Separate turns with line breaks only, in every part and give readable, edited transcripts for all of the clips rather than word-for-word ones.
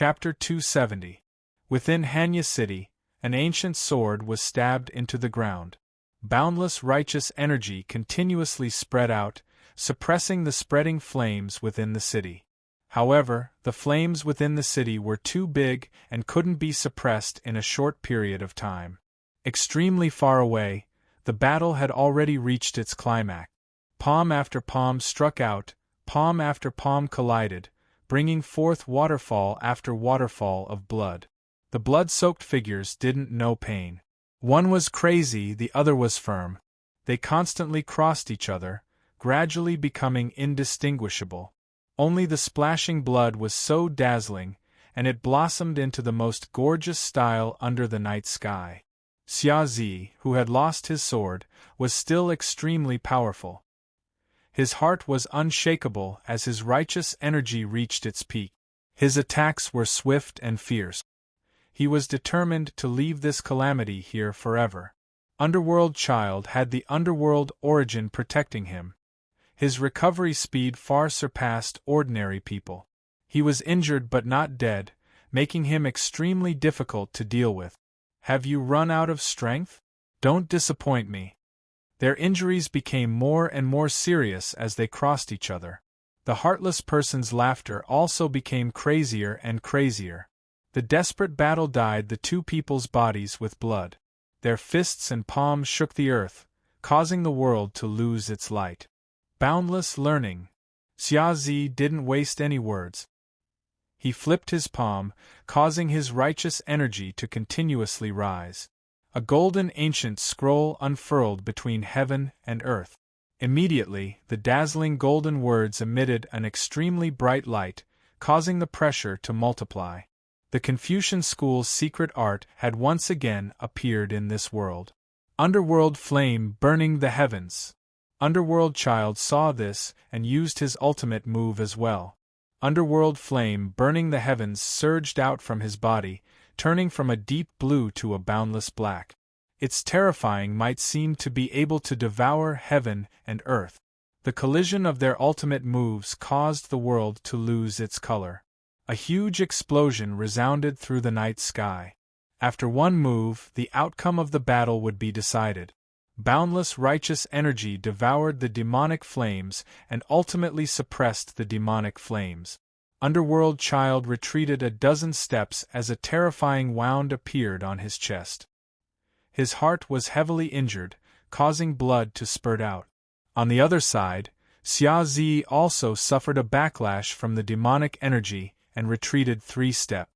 Chapter 270. Within Hanya City, an ancient sword was stabbed into the ground. Boundless righteous energy continuously spread out, suppressing the spreading flames within the city. However, the flames within the city were too big and couldn't be suppressed in a short period of time. Extremely far away, the battle had already reached its climax. Palm after palm struck out, palm after palm collided, bringing forth waterfall after waterfall of blood. The blood-soaked figures didn't know pain. One was crazy, the other was firm. They constantly crossed each other, gradually becoming indistinguishable. Only the splashing blood was so dazzling, and it blossomed into the most gorgeous style under the night sky. Xia Zi, who had lost his sword, was still extremely powerful. His heart was unshakable as his righteous energy reached its peak. His attacks were swift and fierce. He was determined to leave this calamity here forever. Underworld Child had the underworld origin protecting him. His recovery speed far surpassed ordinary people. He was injured but not dead, making him extremely difficult to deal with. Have you run out of strength? Don't disappoint me. Their injuries became more and more serious as they crossed each other. The heartless person's laughter also became crazier and crazier. The desperate battle dyed the two people's bodies with blood. Their fists and palms shook the earth, causing the world to lose its light. Boundless learning. Xia Zi didn't waste any words. He flipped his palm, causing his righteous energy to continuously rise. A golden ancient scroll unfurled between heaven and earth. Immediately, the dazzling golden words emitted an extremely bright light, causing the pressure to multiply. The Confucian school's secret art had once again appeared in this world. Underworld flame burning the heavens. Underworld Child saw this and used his ultimate move as well. Underworld flame burning the heavens surged out from his body, turning from a deep blue to a boundless black. Its terrifying might seem to be able to devour heaven and earth. The collision of their ultimate moves caused the world to lose its color. A huge explosion resounded through the night sky. After one move, the outcome of the battle would be decided. Boundless righteous energy devoured the demonic flames and ultimately suppressed the demonic flames. Underworld Child retreated a dozen steps as a terrifying wound appeared on his chest. His heart was heavily injured, causing blood to spurt out. On the other side, Xia Zi also suffered a backlash from the demonic energy and retreated 3 steps.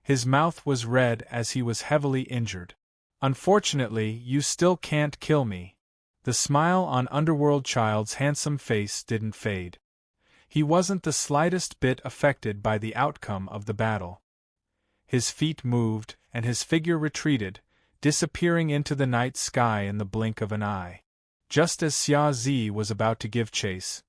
His mouth was red as he was heavily injured. Unfortunately, you still can't kill me. The smile on Underworld Child's handsome face didn't fade. He wasn't the slightest bit affected by the outcome of the battle. His feet moved, and his figure retreated, disappearing into the night sky in the blink of an eye. Just as Xia Zi was about to give chase,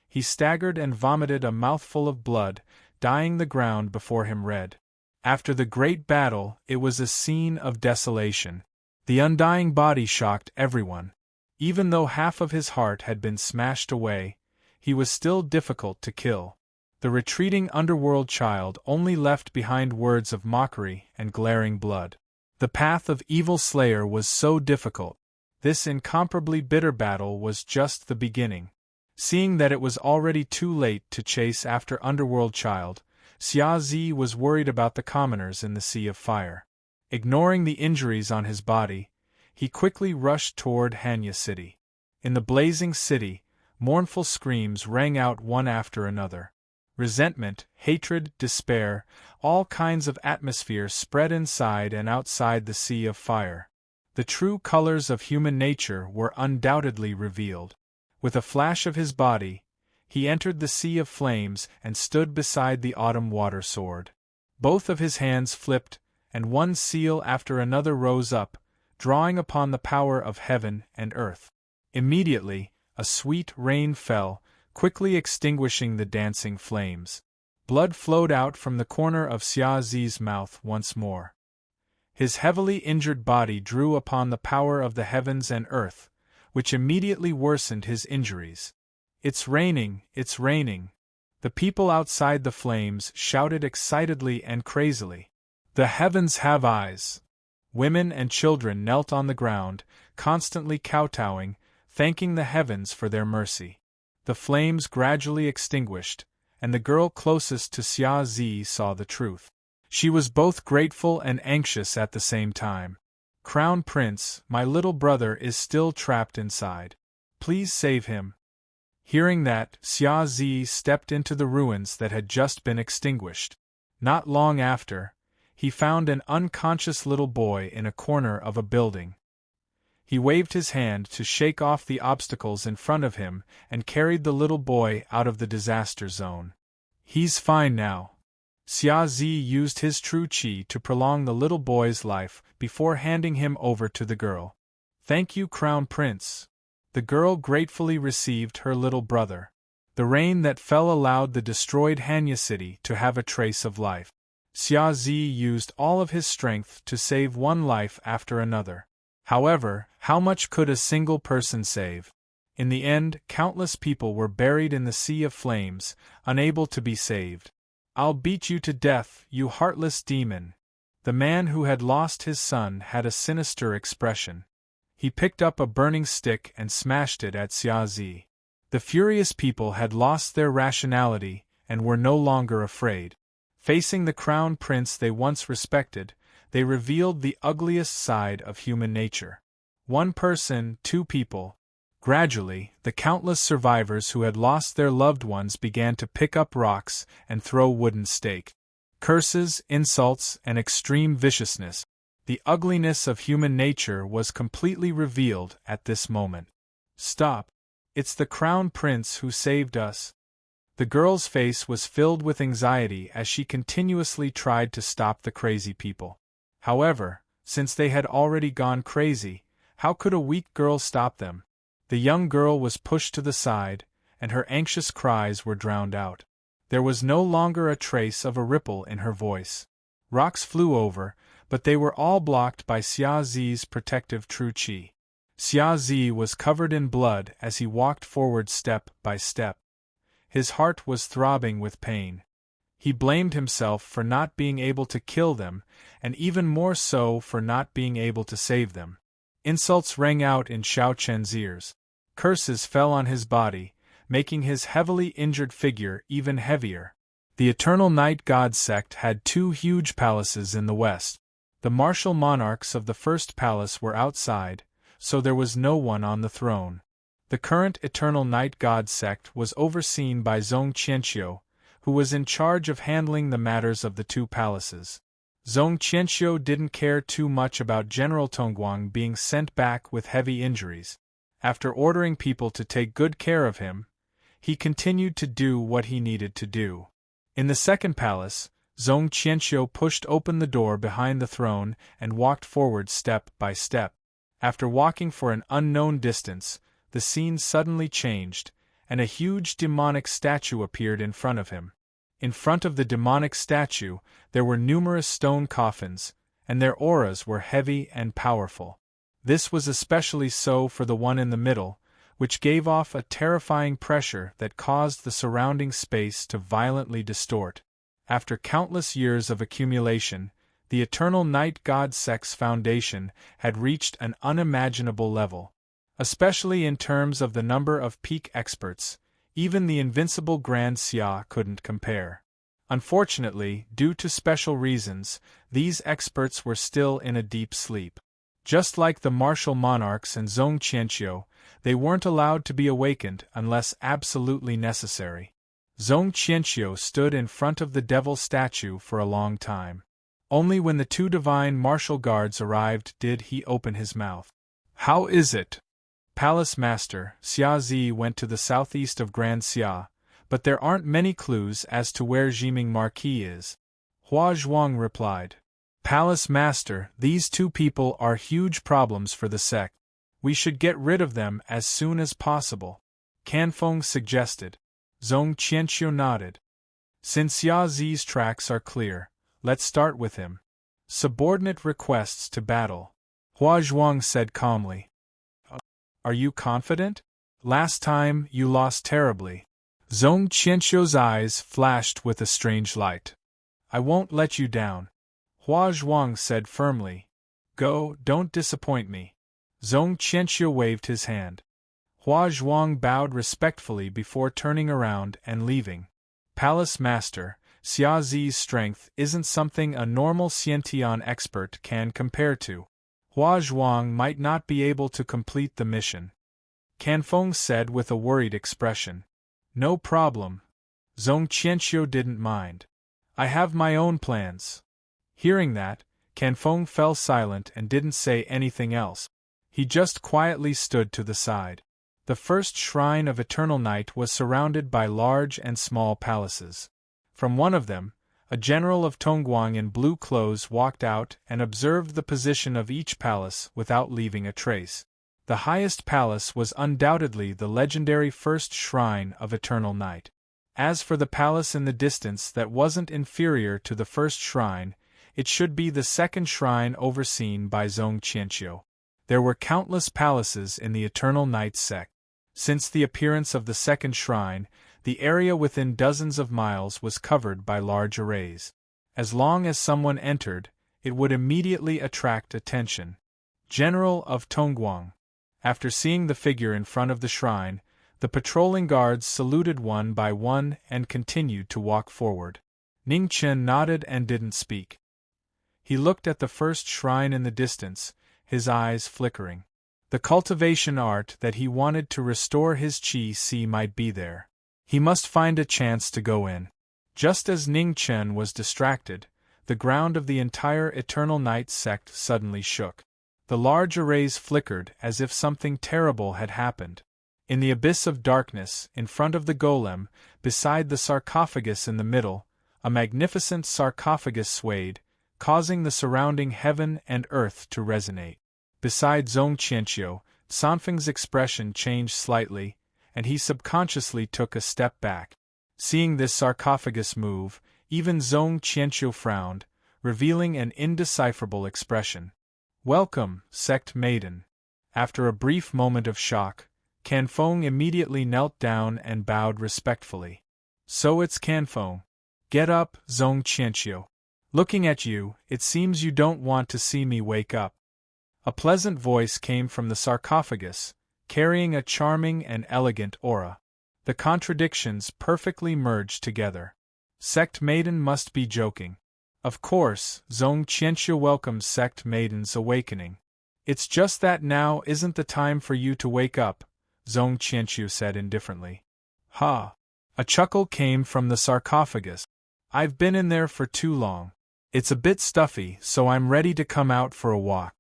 he staggered and vomited a mouthful of blood, dyeing the ground before him red. After the great battle, it was a scene of desolation. The undying body shocked everyone. Even though half of his heart had been smashed away, he was still difficult to kill. The retreating Underworld Child only left behind words of mockery and glaring blood. The path of Evil Slayer was so difficult. This incomparably bitter battle was just the beginning. Seeing that it was already too late to chase after Underworld Child, Xia Zi was worried about the commoners in the Sea of Fire. Ignoring the injuries on his body, he quickly rushed toward Hanya City. In the blazing city, mournful screams rang out one after another. Resentment, hatred, despair, all kinds of atmosphere spread inside and outside the Sea of Fire. The true colors of human nature were undoubtedly revealed. With a flash of his body, he entered the Sea of Flames and stood beside the Autumn Water Sword. Both of his hands flipped, and one seal after another rose up, drawing upon the power of heaven and earth. Immediately, a sweet rain fell, quickly extinguishing the dancing flames. Blood flowed out from the corner of Xia Zi's mouth once more. His heavily injured body drew upon the power of the heavens and earth, which immediately worsened his injuries. It's raining, it's raining. The people outside the flames shouted excitedly and crazily. The heavens have eyes! Women and children knelt on the ground, constantly kowtowing, thanking the heavens for their mercy. The flames gradually extinguished, and the girl closest to Xia Zi saw the truth. She was both grateful and anxious at the same time. Crown Prince, my little brother is still trapped inside. Please save him. Hearing that, Xia Zi stepped into the ruins that had just been extinguished. Not long after, he found an unconscious little boy in a corner of a building. He waved his hand to shake off the obstacles in front of him and carried the little boy out of the disaster zone. He's fine now. Xia Zi used his true qi to prolong the little boy's life before handing him over to the girl. Thank you, Crown Prince. The girl gratefully received her little brother. The rain that fell allowed the destroyed Hanya city to have a trace of life. Xia Zi used all of his strength to save one life after another. However, how much could a single person save? In the end, countless people were buried in the sea of flames, unable to be saved. I'll beat you to death, you heartless demon. The man who had lost his son had a sinister expression. He picked up a burning stick and smashed it at Xia Zi. The furious people had lost their rationality and were no longer afraid. Facing the crown prince they once respected, they revealed the ugliest side of human nature. One person, two people. Gradually, the countless survivors who had lost their loved ones began to pick up rocks and throw wooden stakes. Curses, insults, and extreme viciousness. The ugliness of human nature was completely revealed at this moment. Stop. It's the crown prince who saved us. The girl's face was filled with anxiety as she continuously tried to stop the crazy people. However, since they had already gone crazy, how could a weak girl stop them? The young girl was pushed to the side, and her anxious cries were drowned out. There was no longer a trace of a ripple in her voice. Rocks flew over, but they were all blocked by Xia Zi's protective true qi. Xia Zi was covered in blood as he walked forward step by step. His heart was throbbing with pain. He blamed himself for not being able to kill them, and even more so for not being able to save them. Insults rang out in Xiao Chen's ears. Curses fell on his body, making his heavily injured figure even heavier. The Eternal Night God sect had two huge palaces in the west. The martial monarchs of the first palace were outside, so there was no one on the throne. The current Eternal Night God sect was overseen by Zong Qianqiu, who was in charge of handling the matters of the two palaces. Zong Qianqiu didn't care too much about General Tongguang being sent back with heavy injuries. After ordering people to take good care of him, he continued to do what he needed to do. In the second palace, Zong Qianqiu pushed open the door behind the throne and walked forward step by step. After walking for an unknown distance, the scene suddenly changed, and a huge demonic statue appeared in front of him. In front of the demonic statue, there were numerous stone coffins, and their auras were heavy and powerful. This was especially so for the one in the middle, which gave off a terrifying pressure that caused the surrounding space to violently distort. After countless years of accumulation, the Eternal Night God sect's foundation had reached an unimaginable level. Especially in terms of the number of peak experts, even the invincible Grand Xia couldn't compare. Unfortunately, due to special reasons, these experts were still in a deep sleep. Just like the martial monarchs and Zong Qianqiu, they weren't allowed to be awakened unless absolutely necessary. Zong Qianqiu stood in front of the devil statue for a long time. Only when the two divine martial guards arrived did he open his mouth. How is it? Palace Master, Xia Zi went to the southeast of Grand Xia, but there aren't many clues as to where Jiming Marquis is. Hua Zhuang replied. Palace Master, these two people are huge problems for the sect. We should get rid of them as soon as possible. Canfeng suggested. Zong Qianqiu nodded. Since Xia Zi's tracks are clear, let's start with him. Subordinate requests to battle. Hua Zhuang said calmly. Are you confident? Last time, you lost terribly. Zhong Qianqiu's eyes flashed with a strange light. I won't let you down, Hua Zhuang said firmly. Go, don't disappoint me. Zhong Qianqiu waved his hand. Hua Zhuang bowed respectfully before turning around and leaving. Palace Master, Xia Zi's strength isn't something a normal Xiantian expert can compare to. Hua Zhuang might not be able to complete the mission. Canfeng said with a worried expression. No problem. Zhong Qianqiu didn't mind. I have my own plans. Hearing that, Canfeng fell silent and didn't say anything else. He just quietly stood to the side. The first shrine of eternal night was surrounded by large and small palaces. From one of them, a general of Tongguang in blue clothes walked out and observed the position of each palace without leaving a trace. The highest palace was undoubtedly the legendary first shrine of eternal night. As for the palace in the distance that wasn't inferior to the first shrine, it should be the second shrine overseen by Zhong Qianqiu. There were countless palaces in the eternal night sect. Since the appearance of the second shrine, the area within dozens of miles was covered by large arrays. As long as someone entered, it would immediately attract attention. General of Tongguang. After seeing the figure in front of the shrine, the patrolling guards saluted one by one and continued to walk forward. Ning Chen nodded and didn't speak. He looked at the first shrine in the distance, his eyes flickering. The cultivation art that he wanted to restore his qi might be there. He must find a chance to go in. Just as Ning Chen was distracted, the ground of the entire Eternal Night sect suddenly shook. The large arrays flickered as if something terrible had happened. In the abyss of darkness, in front of the golem, beside the sarcophagus in the middle, a magnificent sarcophagus swayed, causing the surrounding heaven and earth to resonate. Beside Zhong Qianqiu, Sanfeng's expression changed slightly, and he subconsciously took a step back. Seeing this sarcophagus move, even Zhong Qianqiu frowned, revealing an indecipherable expression. Welcome, sect maiden. After a brief moment of shock, Canfeng immediately knelt down and bowed respectfully. So it's Canfeng. Get up, Zhong Qianqiu. Looking at you, it seems you don't want to see me wake up. A pleasant voice came from the sarcophagus, carrying a charming and elegant aura. The contradictions perfectly merged together. Sect maiden must be joking. Of course, Zhong Qianqiu welcomes sect maiden's awakening. It's just that now isn't the time for you to wake up, Zhong Qianqiu said indifferently. Ha! A chuckle came from the sarcophagus. I've been in there for too long. It's a bit stuffy, so I'm ready to come out for a walk.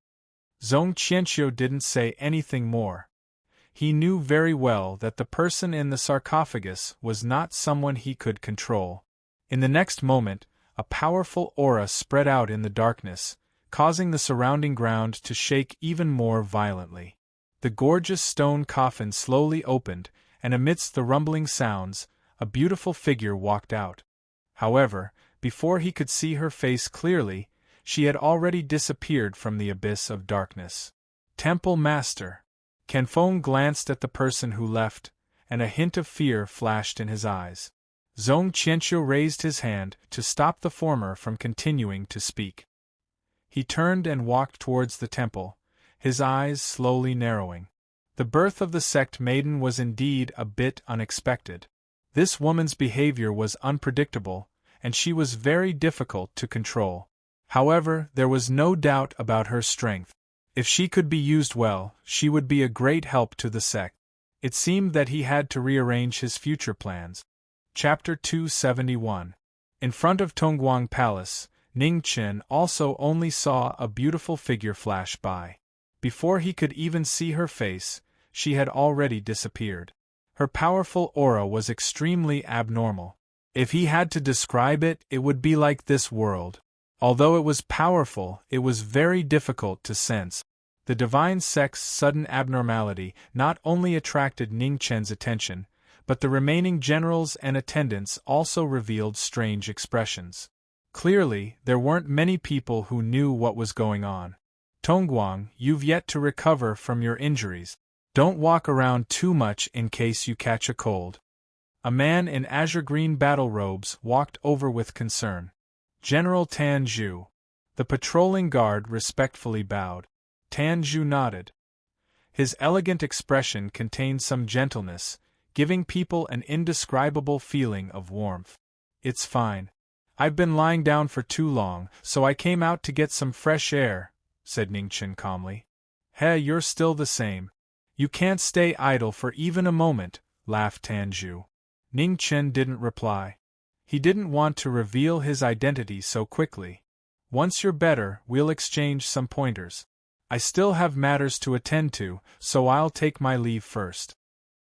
Zhong Qianqiu didn't say anything more. He knew very well that the person in the sarcophagus was not someone he could control. In the next moment, a powerful aura spread out in the darkness, causing the surrounding ground to shake even more violently. The gorgeous stone coffin slowly opened, and amidst the rumbling sounds, a beautiful figure walked out. However, before he could see her face clearly, she had already disappeared from the abyss of darkness. Temple Master. Canfeng glanced at the person who left, and a hint of fear flashed in his eyes. Zhong Qianqiu raised his hand to stop the former from continuing to speak. He turned and walked towards the temple, his eyes slowly narrowing. The birth of the sect maiden was indeed a bit unexpected. This woman's behavior was unpredictable, and she was very difficult to control. However, there was no doubt about her strength. If she could be used well, she would be a great help to the sect. It seemed that he had to rearrange his future plans. Chapter 271. In front of Tongguang Palace, Ning Chen also only saw a beautiful figure flash by. Before he could even see her face, she had already disappeared. Her powerful aura was extremely abnormal. If he had to describe it, it would be like this world. Although it was powerful, it was very difficult to sense. The divine sect's sudden abnormality not only attracted Ning Chen's attention, but the remaining generals and attendants also revealed strange expressions. Clearly, there weren't many people who knew what was going on. Tongguang, you've yet to recover from your injuries. Don't walk around too much in case you catch a cold. A man in azure-green battle robes walked over with concern. General Tan Zhu. The patrolling guard respectfully bowed. Tan Zhu nodded. His elegant expression contained some gentleness, giving people an indescribable feeling of warmth. "It's fine. I've been lying down for too long, so I came out to get some fresh air," said Ningchen calmly. "Hey, you're still the same. You can't stay idle for even a moment," laughed Tan Zhu. Ningchen didn't reply. He didn't want to reveal his identity so quickly. "Once you're better, we'll exchange some pointers. I still have matters to attend to, so I'll take my leave first."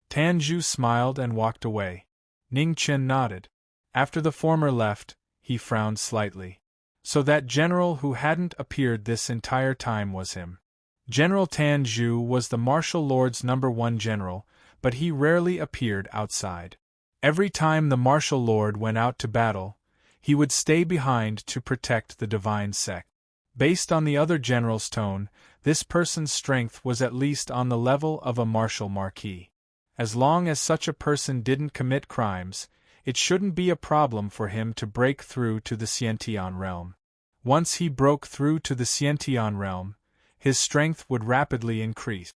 Tan Zhu smiled and walked away. Ningchen nodded. After the former left, he frowned slightly. So that general who hadn't appeared this entire time was him. General Tan Zhu was the martial lord's #1 general, but he rarely appeared outside. Every time the martial lord went out to battle, he would stay behind to protect the divine sect. Based on the other general's tone, this person's strength was at least on the level of a martial Marquis. As long as such a person didn't commit crimes, it shouldn't be a problem for him to break through to the Xiantian realm. Once he broke through to the Xiantian realm, his strength would rapidly increase.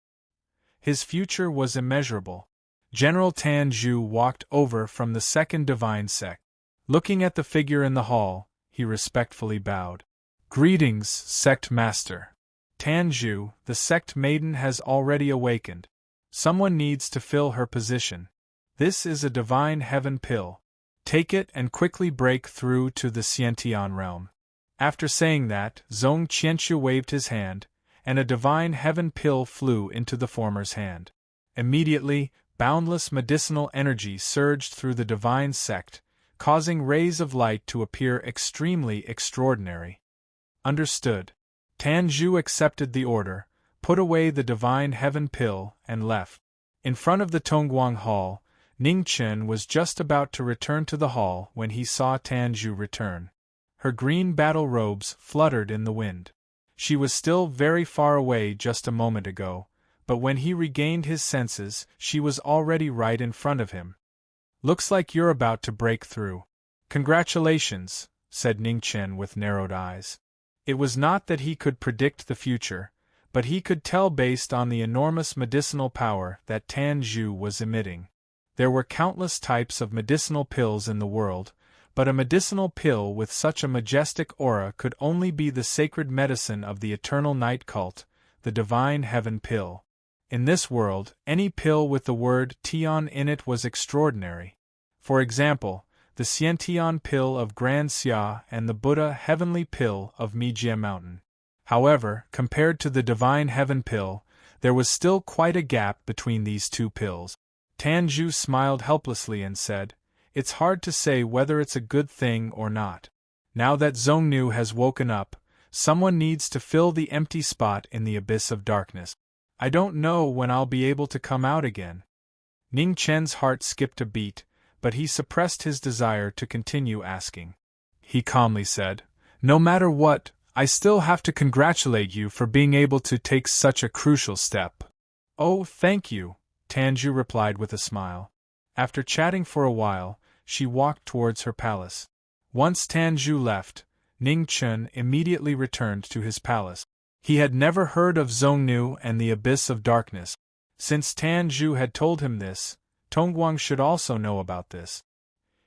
His future was immeasurable. General Tan Zhu walked over from the second divine sect. Looking at the figure in the hall, he respectfully bowed. "Greetings, sect master. Tan Zhu, the sect maiden has already awakened. Someone needs to fill her position. This is a divine heaven pill. Take it and quickly break through to the Xiantian realm." After saying that, Zhong Qianqiu waved his hand, and a divine heaven pill flew into the former's hand. Immediately, boundless medicinal energy surged through the divine sect, causing rays of light to appear extremely extraordinary. "Understood." Tan Zhu accepted the order, put away the divine heaven pill, and left. In front of the Tongguang Hall, Ningchen was just about to return to the hall when he saw Tan Zhu return. Her green battle robes fluttered in the wind. She was still very far away just a moment ago, but when he regained his senses, she was already right in front of him. "Looks like you're about to break through." "Congratulations," said Ningchen with narrowed eyes. It was not that he could predict the future, but he could tell based on the enormous medicinal power that Tan Zhu was emitting. There were countless types of medicinal pills in the world, but a medicinal pill with such a majestic aura could only be the sacred medicine of the eternal night cult, the divine heaven pill. In this world, any pill with the word Tian in it was extraordinary. For example, the Xiantian pill of Grand Xia and the Buddha heavenly pill of Mijie Mountain. However, compared to the divine heaven pill, there was still quite a gap between these two pills. Tan Zhu smiled helplessly and said, "It's hard to say whether it's a good thing or not. Now that Zhongnu has woken up, someone needs to fill the empty spot in the abyss of darkness. I don't know when I'll be able to come out again." Ning Chen's heart skipped a beat, but he suppressed his desire to continue asking. He calmly said, "No matter what, I still have to congratulate you for being able to take such a crucial step." "Oh, thank you," Tan Zhu replied with a smile. After chatting for a while, she walked towards her palace. Once Tan Zhu left, Ning Chen immediately returned to his palace. He had never heard of Zhongnu and the Abyss of Darkness. Since Tan Zhu had told him this, Tongguang should also know about this.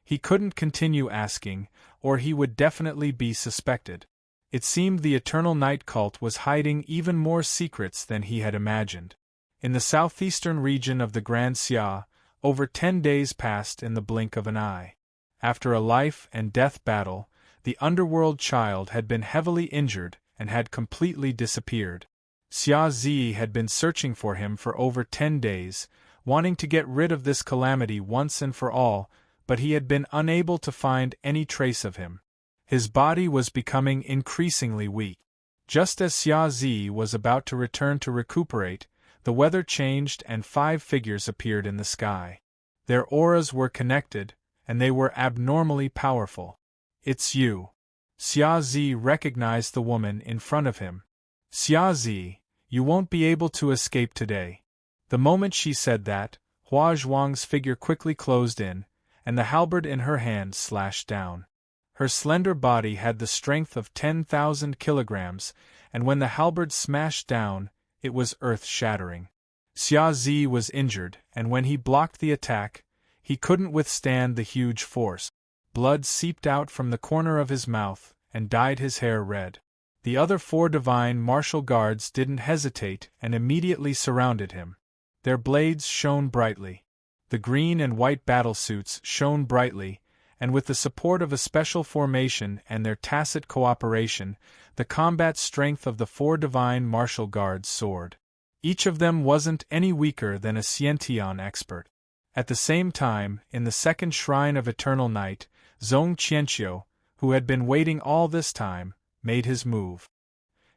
He couldn't continue asking, or he would definitely be suspected. It seemed the Eternal Night Cult was hiding even more secrets than he had imagined. In the southeastern region of the Grand Xia, over 10 days passed in the blink of an eye. After a life-and-death battle, the underworld child had been heavily injured and had completely disappeared. Xia Zi had been searching for him for over 10 days, wanting to get rid of this calamity once and for all, but he had been unable to find any trace of him. His body was becoming increasingly weak. Just as Xia Zi was about to return to recuperate, the weather changed and 5 figures appeared in the sky. Their auras were connected, and they were abnormally powerful. "It's you." Xia Zi recognized the woman in front of him. "Xia Zi, you won't be able to escape today." The moment she said that, Hua Zhuang's figure quickly closed in, and the halberd in her hand slashed down. Her slender body had the strength of 10,000 kilograms, and when the halberd smashed down, it was earth-shattering. Xia Zi was injured, and when he blocked the attack, he couldn't withstand the huge force. Blood seeped out from the corner of his mouth and dyed his hair red. The other 4 divine martial guards didn't hesitate and immediately surrounded him. Their blades shone brightly. The green and white battlesuits shone brightly, and with the support of a special formation and their tacit cooperation, the combat strength of the 4 divine martial guards soared. Each of them wasn't any weaker than a Xiantian expert. At the same time, in the second shrine of eternal night, Zhong Qianqiu, who had been waiting all this time, made his move.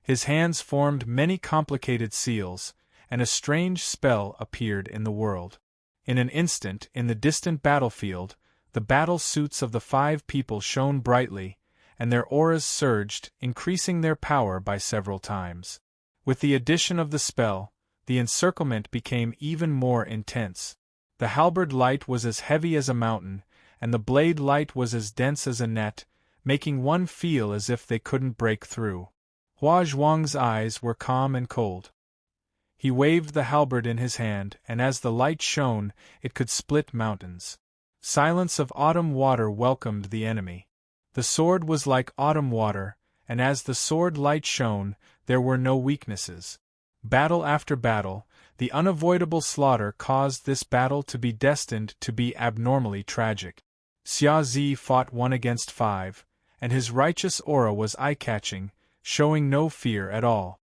His hands formed many complicated seals, and a strange spell appeared in the world. In an instant, in the distant battlefield, the battle suits of the 5 people shone brightly, and their auras surged, increasing their power by several times. With the addition of the spell, the encirclement became even more intense. The halberd light was as heavy as a mountain, and the blade light was as dense as a net, making one feel as if they couldn't break through. Hua Zhuang's eyes were calm and cold. He waved the halberd in his hand, and as the light shone, it could split mountains. Silence of autumn water welcomed the enemy. The sword was like autumn water, and as the sword light shone, there were no weaknesses. Battle after battle, the unavoidable slaughter caused this battle to be destined to be abnormally tragic. Xia Zi fought 1 against 5, and his righteous aura was eye-catching, showing no fear at all.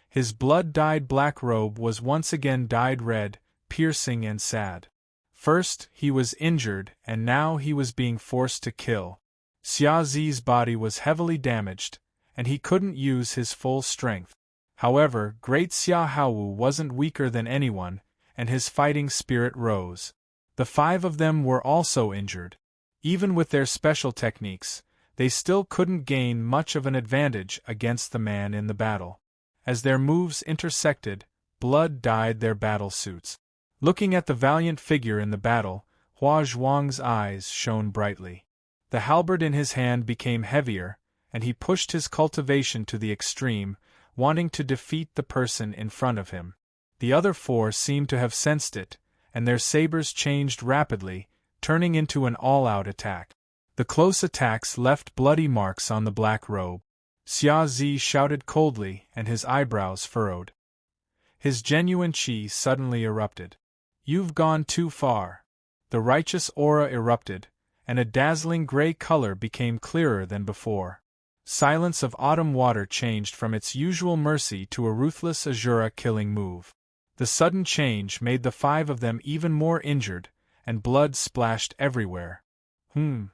His blood-dyed black robe was once again dyed red, piercing and sad. First, he was injured, and now he was being forced to kill. Xia Zi's body was heavily damaged, and he couldn't use his full strength. However, great Xia Haowu wasn't weaker than anyone, and his fighting spirit rose. The 5 of them were also injured. Even with their special techniques, they still couldn't gain much of an advantage against the man in the battle. As their moves intersected, blood dyed their battle suits. Looking at the valiant figure in the battle, Hua Zhuang's eyes shone brightly. The halberd in his hand became heavier, and he pushed his cultivation to the extreme, wanting to defeat the person in front of him. The other 4 seemed to have sensed it, and their sabers changed rapidly, turning into an all-out attack. The close attacks left bloody marks on the black robe. Xia Zi shouted coldly, and his eyebrows furrowed. His genuine qi suddenly erupted. "You've gone too far." The righteous aura erupted, and a dazzling gray color became clearer than before. Silence of autumn water changed from its usual mercy to a ruthless Azura-killing move. The sudden change made the 5 of them even more injured, and blood splashed everywhere. In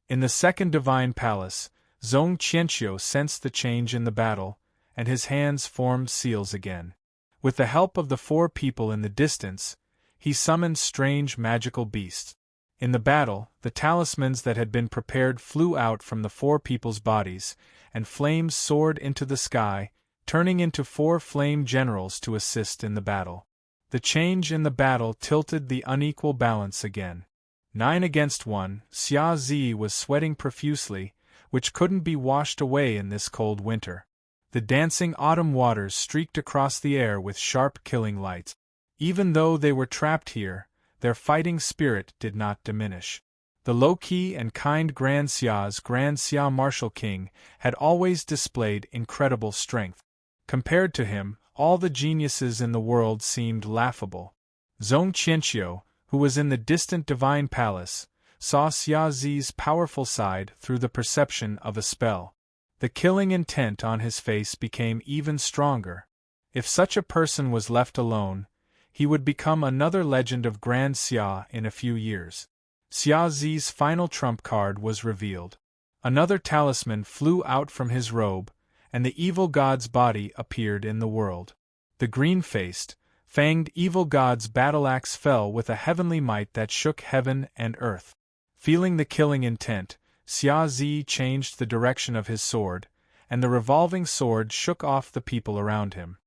the second divine palace, Zhong Qianqiu sensed the change in the battle, and his hands formed seals again. With the help of the 4 people in the distance, he summoned strange magical beasts. In the battle, the talismans that had been prepared flew out from the 4 people's bodies, and flames soared into the sky, turning into 4 flame generals to assist in the battle. The change in the battle tilted the unequal balance again. 9 against 1, Xia Zi was sweating profusely, which couldn't be washed away in this cold winter. The dancing autumn waters streaked across the air with sharp killing lights. Even though they were trapped here, their fighting spirit did not diminish. The low-key and kind Grand Xia's Grand Xia Martial King had always displayed incredible strength. Compared to him, all the geniuses in the world seemed laughable. Zhong Qianqiu, who was in the distant divine palace, saw Xia Zi's powerful side through the perception of a spell. The killing intent on his face became even stronger. If such a person was left alone, he would become another legend of Grand Xia in a few years. Xia Zi's final trump card was revealed. Another talisman flew out from his robe, and the evil god's body appeared in the world. The green-faced, fanged evil god's battle-axe fell with a heavenly might that shook heaven and earth. Feeling the killing intent, Xia Zi changed the direction of his sword, and the revolving sword shook off the people around him.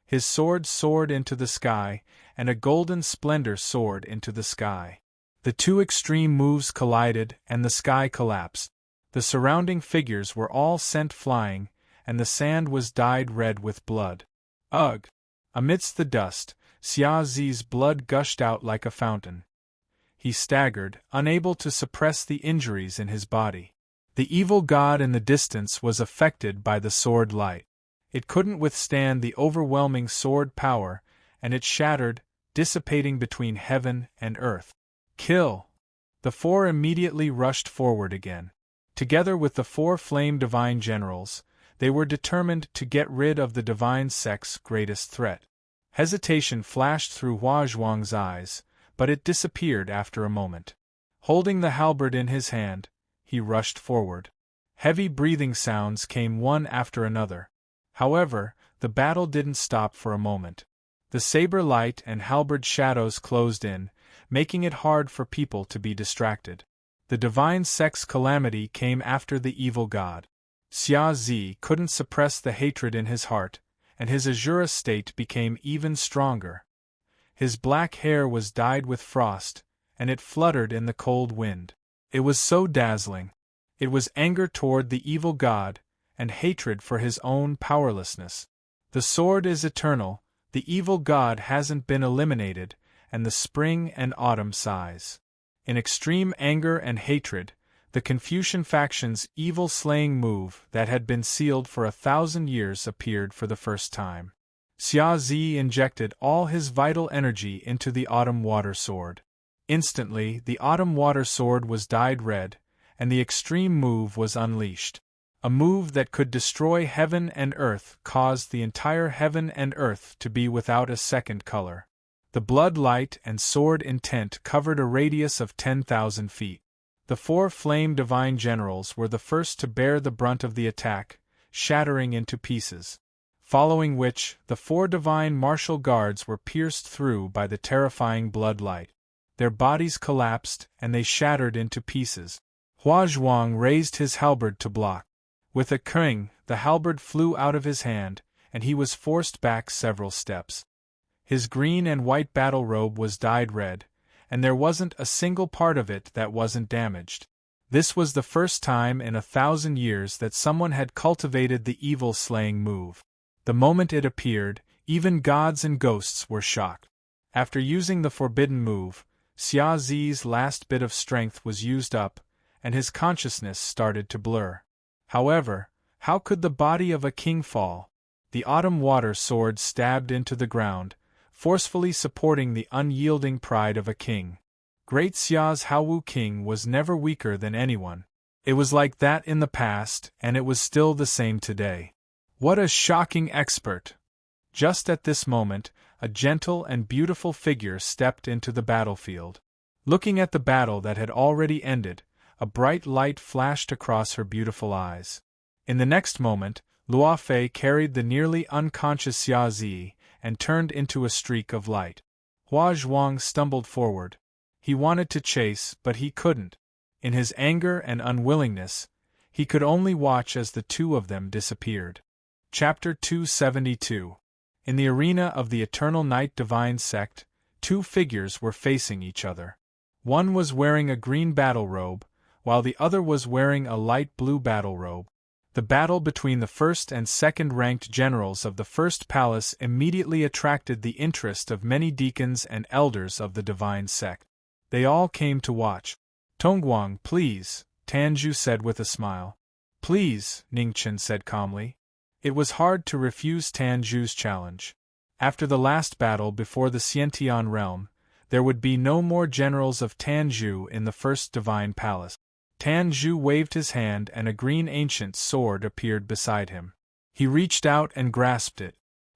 His sword soared into the sky, and a golden splendor soared into the sky. The two extreme moves collided and the sky collapsed. The surrounding figures were all sent flying, and the sand was dyed red with blood. Ugh! Amidst the dust, Xia Zi's blood gushed out like a fountain. He staggered, unable to suppress the injuries in his body. The evil god in the distance was affected by the sword light. It couldn't withstand the overwhelming sword power, and it shattered, dissipating between heaven and earth. Kill! The four immediately rushed forward again. Together with the four flame divine generals, they were determined to get rid of the divine sect's greatest threat. Hesitation flashed through Hua Zhuang's eyes, but it disappeared after a moment. Holding the halberd in his hand, he rushed forward. Heavy breathing sounds came one after another. However, the battle didn't stop for a moment. The saber light and halberd shadows closed in, making it hard for people to be distracted. The divine sect's calamity came after the evil god. Xia Zi couldn't suppress the hatred in his heart, and his azure state became even stronger. His black hair was dyed with frost, and it fluttered in the cold wind. It was so dazzling. It was anger toward the evil god, and hatred for his own powerlessness. The sword is eternal, the evil god hasn't been eliminated, and the spring and autumn sighs. In extreme anger and hatred, the Confucian faction's evil-slaying move that had been sealed for 1,000 years appeared for the first time. Xia Zi injected all his vital energy into the autumn water sword. Instantly, the autumn water sword was dyed red, and the extreme move was unleashed. A move that could destroy heaven and earth caused the entire heaven and earth to be without a second color. The blood light and sword intent covered a radius of 10,000 feet. The four flame divine generals were the first to bear the brunt of the attack, shattering into pieces. Following which, the four divine martial guards were pierced through by the terrifying blood light. Their bodies collapsed, and they shattered into pieces. Hua Zhuang raised his halberd to block. With a clang, the halberd flew out of his hand, and he was forced back several steps. His green and white battle robe was dyed red, and there wasn't a single part of it that wasn't damaged. This was the first time in 1,000 years that someone had cultivated the evil-slaying move. The moment it appeared, even gods and ghosts were shocked. After using the forbidden move, Xia Zi's last bit of strength was used up, and his consciousness started to blur. However, how could the body of a king fall? The autumn water sword stabbed into the ground, forcefully supporting the unyielding pride of a king. Great Xia's Haowu king was never weaker than anyone. It was like that in the past, and it was still the same today. What a shocking expert! Just at this moment, a gentle and beautiful figure stepped into the battlefield. Looking at the battle that had already ended, a bright light flashed across her beautiful eyes. In the next moment, Luo Fei carried the nearly unconscious Xia Zi and turned into a streak of light. Hua Zhuang stumbled forward. He wanted to chase, but he couldn't. In his anger and unwillingness, he could only watch as the two of them disappeared. Chapter 272. In the arena of the Eternal Night Divine Sect, two figures were facing each other. One was wearing a green battle robe, while the other was wearing a light blue battle robe. The battle between the first and second-ranked generals of the First Palace immediately attracted the interest of many deacons and elders of the Divine Sect. They all came to watch. "Tongguang, please," Tanju said with a smile. "Please," Ningchen said calmly. It was hard to refuse Tanju's challenge. After the last battle before the Xiantian realm, there would be no more generals of Tanju in the First Divine Palace. Tanju waved his hand and a green ancient sword appeared beside him. He reached out and grasped it.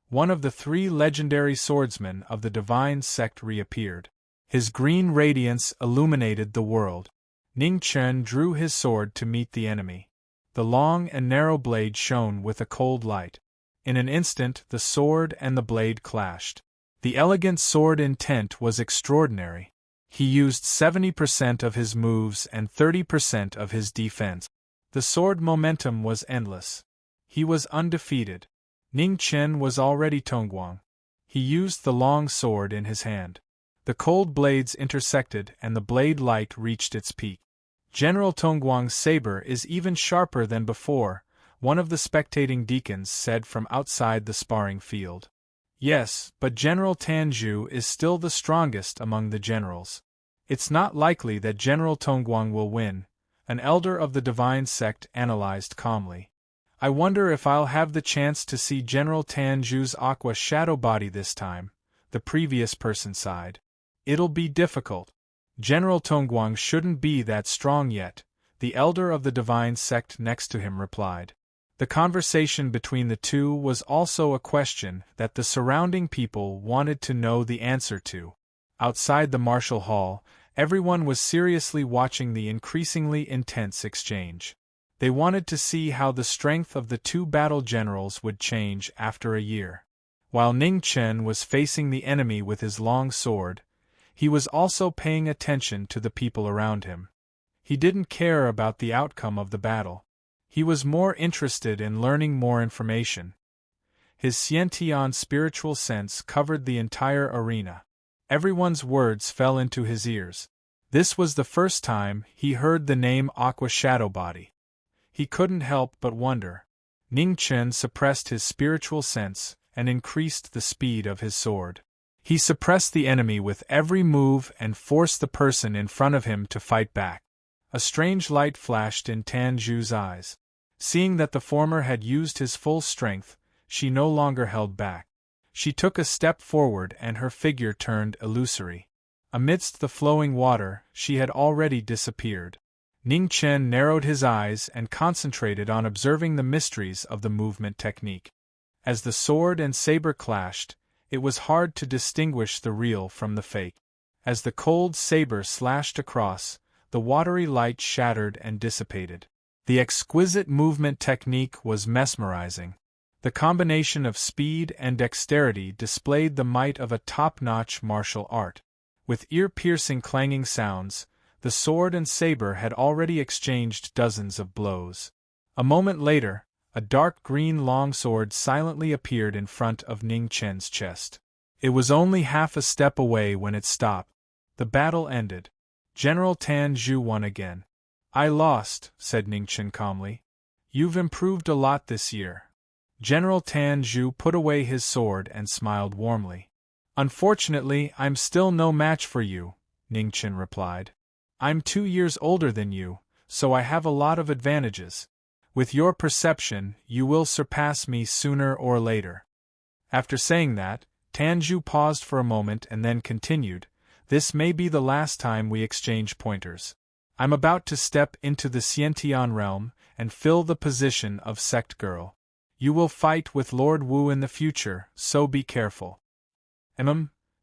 One of the three legendary swordsmen of the Divine Sect reappeared. His green radiance illuminated the world. Ningchen drew his sword to meet the enemy. The long and narrow blade shone with a cold light. In an instant the sword and the blade clashed. The elegant sword intent was extraordinary. He used 70% of his moves and 30% of his defense. The sword momentum was endless. He was undefeated. Ning Chen was already Tongguang. He used the long sword in his hand. The The cold blades intersected and the blade light reached its peak. General Tongguang's saber is even sharper than before, one of the spectating deacons said from outside the sparring field. Yes, but General Tanju is still the strongest among the generals. It's not likely that General Tongguang will win, an elder of the divine sect analyzed calmly. I wonder if I'll have the chance to see General Tanju's aqua shadow body this time, the previous person sighed. It'll be difficult. General Tongguang shouldn't be that strong yet, the elder of the divine sect next to him replied. The conversation between the two was also a question that the surrounding people wanted to know the answer to. Outside the martial hall, everyone was seriously watching the increasingly intense exchange. They wanted to see how the strength of the two battle generals would change after a year. While Ning Chen was facing the enemy with his long sword, he was also paying attention to the people around him. He didn't care about the outcome of the battle. He was more interested in learning more information. His Xiantian spiritual sense covered the entire arena. Everyone's words fell into his ears. This was the first time he heard the name Aqua Shadow Body. He couldn't help but wonder. Ning Chen suppressed his spiritual sense and increased the speed of his sword. He suppressed the enemy with every move and forced the person in front of him to fight back. A strange light flashed in Tanju's eyes. Seeing that the former had used his full strength, she no longer held back. She took a step forward and her figure turned illusory. Amidst the flowing water, she had already disappeared. Ning Chen narrowed his eyes and concentrated on observing the mysteries of the movement technique. As the sword and saber clashed, it was hard to distinguish the real from the fake. As the cold saber slashed across, the watery light shattered and dissipated. The exquisite movement technique was mesmerizing. The combination of speed and dexterity displayed the might of a top-notch martial art. With ear-piercing clanging sounds, the sword and saber had already exchanged dozens of blows. A moment later, a dark green longsword silently appeared in front of Ning Chen's chest. It was only half a step away when it stopped. The battle ended. General Tanju won again. I lost, said Ning Chen calmly. You've improved a lot this year. General Tanju put away his sword and smiled warmly. Unfortunately, I'm still no match for you, Ning Chen replied. I'm 2 years older than you, so I have a lot of advantages. With your perception, you will surpass me sooner or later. After saying that, Tanju paused for a moment and then continued, This may be the last time we exchange pointers. I'm about to step into the Xiantian realm and fill the position of sect girl. You will fight with Lord Wu in the future, so be careful.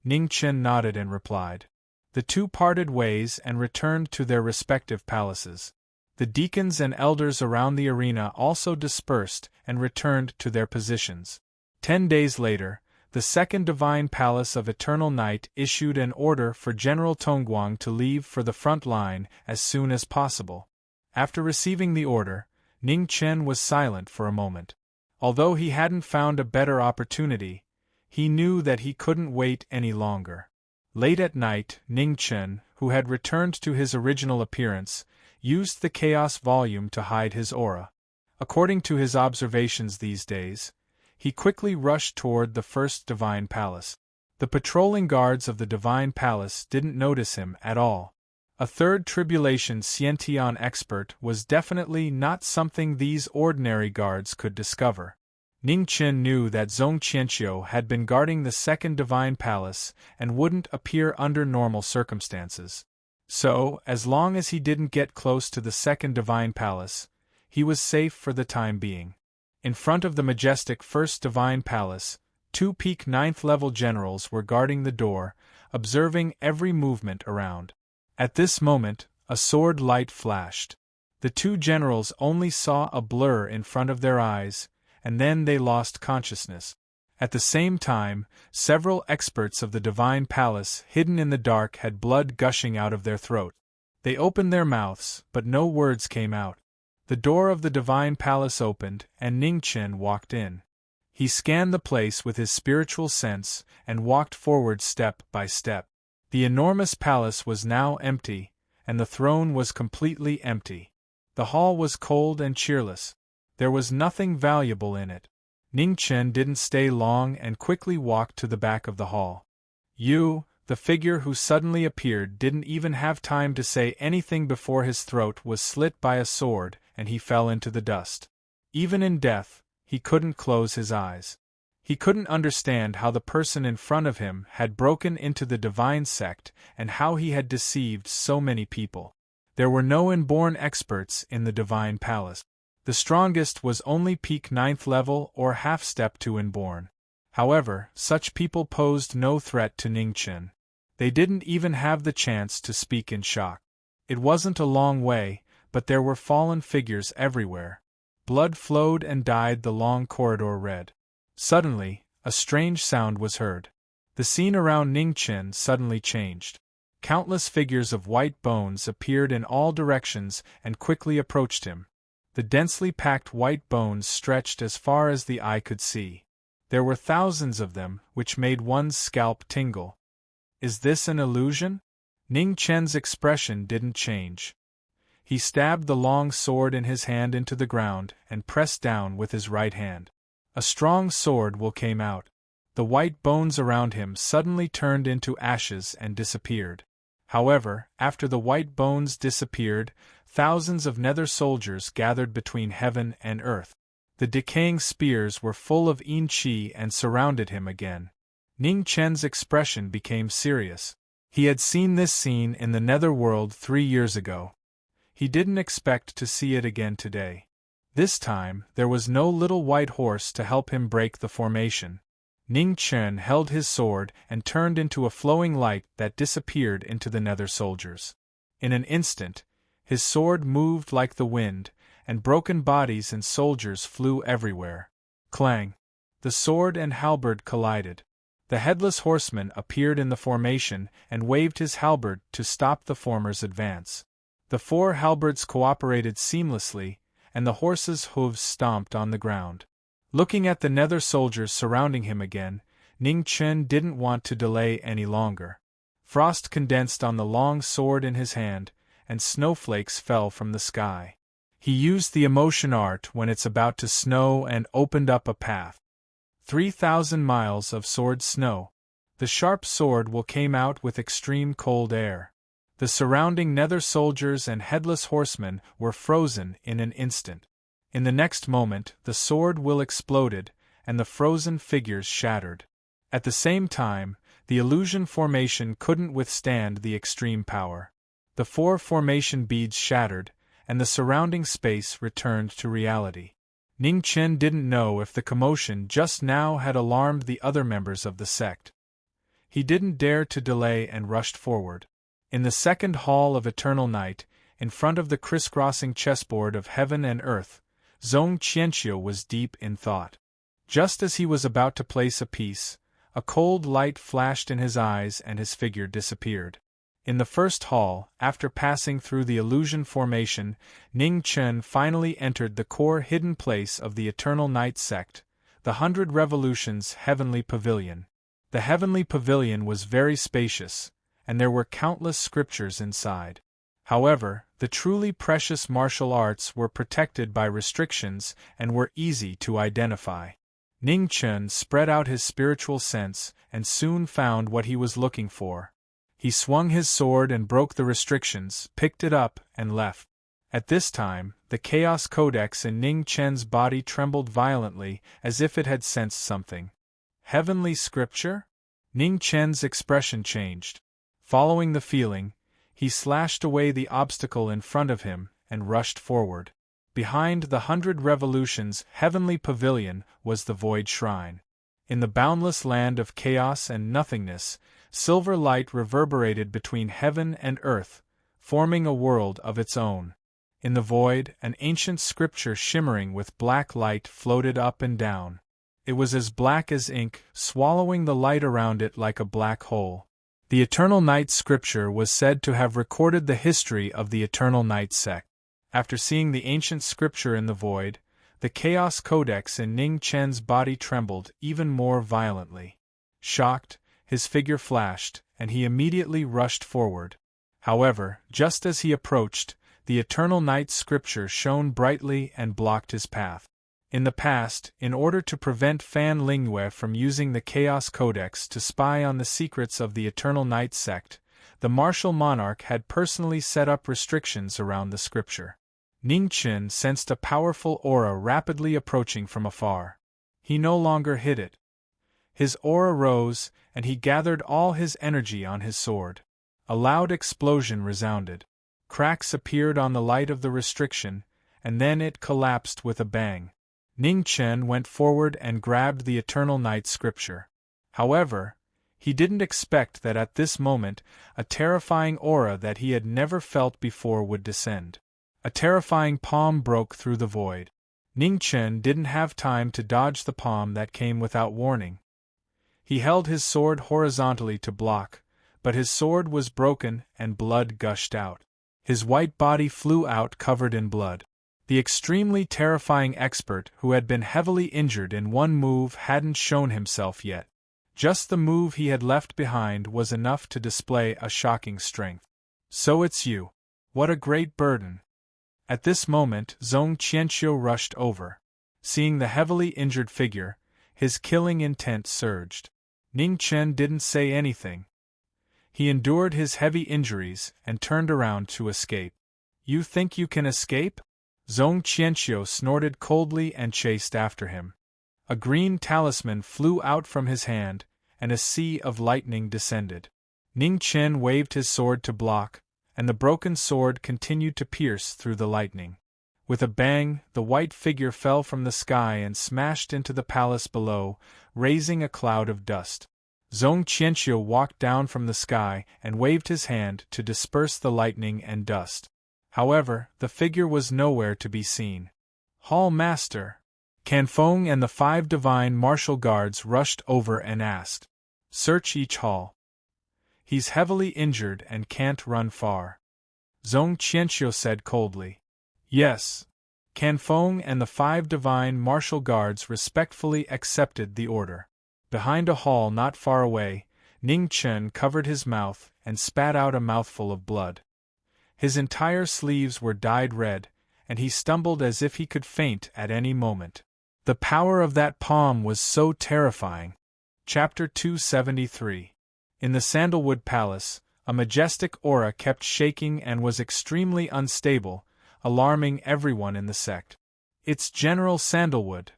Ning Chen nodded and replied. The two parted ways and returned to their respective palaces. The deacons and elders around the arena also dispersed and returned to their positions. 10 days later, the Second Divine Palace of Eternal Night issued an order for General Tongguang to leave for the front line as soon as possible. After receiving the order, Ning Chen was silent for a moment. Although he hadn't found a better opportunity, he knew that he couldn't wait any longer. Late at night, Ning Chen, who had returned to his original appearance, used the Chaos Volume to hide his aura. According to his observations these days, he quickly rushed toward the First Divine Palace. The patrolling guards of the Divine Palace didn't notice him at all. A third tribulation Xiantian expert was definitely not something these ordinary guards could discover. Ning Chen knew that Zhong Qianqiu had been guarding the Second Divine Palace and wouldn't appear under normal circumstances. So, as long as he didn't get close to the Second Divine Palace, he was safe for the time being. In front of the majestic First Divine Palace, 2 peak 9th-level generals were guarding the door, observing every movement around. At this moment, a sword light flashed. The 2 generals only saw a blur in front of their eyes, and then they lost consciousness. At the same time, several experts of the Divine Palace hidden in the dark had blood gushing out of their throat. They opened their mouths, but no words came out. The door of the Divine Palace opened, and Ning Chen walked in. He scanned the place with his spiritual sense and walked forward step by step. The enormous palace was now empty, and the throne was completely empty. The hall was cold and cheerless. There was nothing valuable in it. Ning Chen didn't stay long and quickly walked to the back of the hall. The figure who suddenly appeared didn't even have time to say anything before his throat was slit by a sword and he fell into the dust. Even in death, he couldn't close his eyes. He couldn't understand how the person in front of him had broken into the divine sect and how he had deceived so many people. There were no inborn experts in the divine palace. The strongest was only peak 9th level or half step to inborn. However, such people posed no threat to Ning Chen. They didn't even have the chance to speak in shock. It wasn't a long way, but there were fallen figures everywhere. Blood flowed and dyed the long corridor red. Suddenly, a strange sound was heard. The scene around Ning Chen suddenly changed. Countless figures of white bones appeared in all directions and quickly approached him. The densely packed white bones stretched as far as the eye could see. There were thousands of them, which made one's scalp tingle. Is this an illusion? Ning Chen's expression didn't change. He stabbed the long sword in his hand into the ground and pressed down with his right hand. A strong sword will came out. The white bones around him suddenly turned into ashes and disappeared. However, after the white bones disappeared, thousands of nether soldiers gathered between heaven and earth. The decaying spears were full of yin qi and surrounded him again. Ning Chen's expression became serious. He had seen this scene in the netherworld 3 years ago. He didn't expect to see it again today. This time, there was no little white horse to help him break the formation. Ning Chen held his sword and turned into a flowing light that disappeared into the nether soldiers. In an instant, his sword moved like the wind, and broken bodies and soldiers flew everywhere. Clang! The sword and halberd collided. The headless horseman appeared in the formation and waved his halberd to stop the former's advance. The 4 halberds cooperated seamlessly, and the horse's hooves stomped on the ground. Looking at the nether soldiers surrounding him again, Ning Chen didn't want to delay any longer. Frost condensed on the long sword in his hand, and snowflakes fell from the sky. He used the emotion art when it's about to snow and opened up a path. 3,000 miles of sword snow. The sharp sword will came out with extreme cold air. The surrounding nether soldiers and headless horsemen were frozen in an instant. In the next moment, the sword will exploded, and the frozen figures shattered. At the same time, the illusion formation couldn't withstand the extreme power. The 4 formation beads shattered, and the surrounding space returned to reality. Ning Chen didn't know if the commotion just now had alarmed the other members of the sect. He didn't dare to delay and rushed forward. In the second hall of eternal night, in front of the crisscrossing chessboard of heaven and earth, Zhong Qianqiu was deep in thought. Just as he was about to place a piece, a cold light flashed in his eyes and his figure disappeared. In the first hall, after passing through the illusion formation, Ning Chen finally entered the core hidden place of the Eternal Night sect, the 100 Revolutions Heavenly Pavilion. The Heavenly Pavilion was very spacious, and there were countless scriptures inside. However, the truly precious martial arts were protected by restrictions and were easy to identify. Ning Chen spread out his spiritual sense and soon found what he was looking for. He swung his sword and broke the restrictions, picked it up, and left. At this time, the Chaos Codex in Ning Chen's body trembled violently, as if it had sensed something. Heavenly scripture? Ning Chen's expression changed. Following the feeling, he slashed away the obstacle in front of him and rushed forward. Behind the 100 Revolutions Heavenly Pavilion was the Void Shrine. In the boundless land of chaos and nothingness, silver light reverberated between heaven and earth, forming a world of its own. In the void, an ancient scripture shimmering with black light floated up and down. It was as black as ink, swallowing the light around it like a black hole. The Eternal Night scripture was said to have recorded the history of the Eternal Night sect. After seeing the ancient scripture in the void, the Chaos Codex in Ning Chen's body trembled even more violently. Shocked, his figure flashed, and he immediately rushed forward. However, just as he approached, the Eternal Night's scripture shone brightly and blocked his path. In the past, in order to prevent Fan Lingyue from using the Chaos Codex to spy on the secrets of the Eternal Night sect, the martial monarch had personally set up restrictions around the scripture. Ning Chen sensed a powerful aura rapidly approaching from afar. He no longer hid it. His aura rose, and he gathered all his energy on his sword. A loud explosion resounded. Cracks appeared on the light of the restriction, and then it collapsed with a bang. Ning Chen went forward and grabbed the Eternal Night scripture. However, he didn't expect that at this moment, a terrifying aura that he had never felt before would descend. A terrifying palm broke through the void. Ning Chen didn't have time to dodge the palm that came without warning. He held his sword horizontally to block, but his sword was broken and blood gushed out. His white body flew out covered in blood. The extremely terrifying expert who had been heavily injured in one move hadn't shown himself yet. Just the move he had left behind was enough to display a shocking strength. So it's you. What a great burden. At this moment, Zhong Qianqiu rushed over. Seeing the heavily injured figure, his killing intent surged. Ning Chen didn't say anything. He endured his heavy injuries and turned around to escape. You think you can escape? Zhong Qianqiu snorted coldly and chased after him. A green talisman flew out from his hand, and a sea of lightning descended. Ning Chen waved his sword to block, and the broken sword continued to pierce through the lightning. With a bang, the white figure fell from the sky and smashed into the palace below, raising a cloud of dust. Zhong Qianqiu walked down from the sky and waved his hand to disperse the lightning and dust. However, the figure was nowhere to be seen. Hall Master! Canfeng and the 5 divine martial guards rushed over and asked. Search each hall. He's heavily injured and can't run far. Zhong Qianqiu said coldly. Yes. Canfeng and the 5 divine martial guards respectfully accepted the order. Behind a hall not far away, Ning Chen covered his mouth and spat out a mouthful of blood. His entire sleeves were dyed red, and he stumbled as if he could faint at any moment. The power of that palm was so terrifying. Chapter 273. In the Sandalwood Palace, a majestic aura kept shaking and was extremely unstable, alarming everyone in the sect. It's General Sandalwood.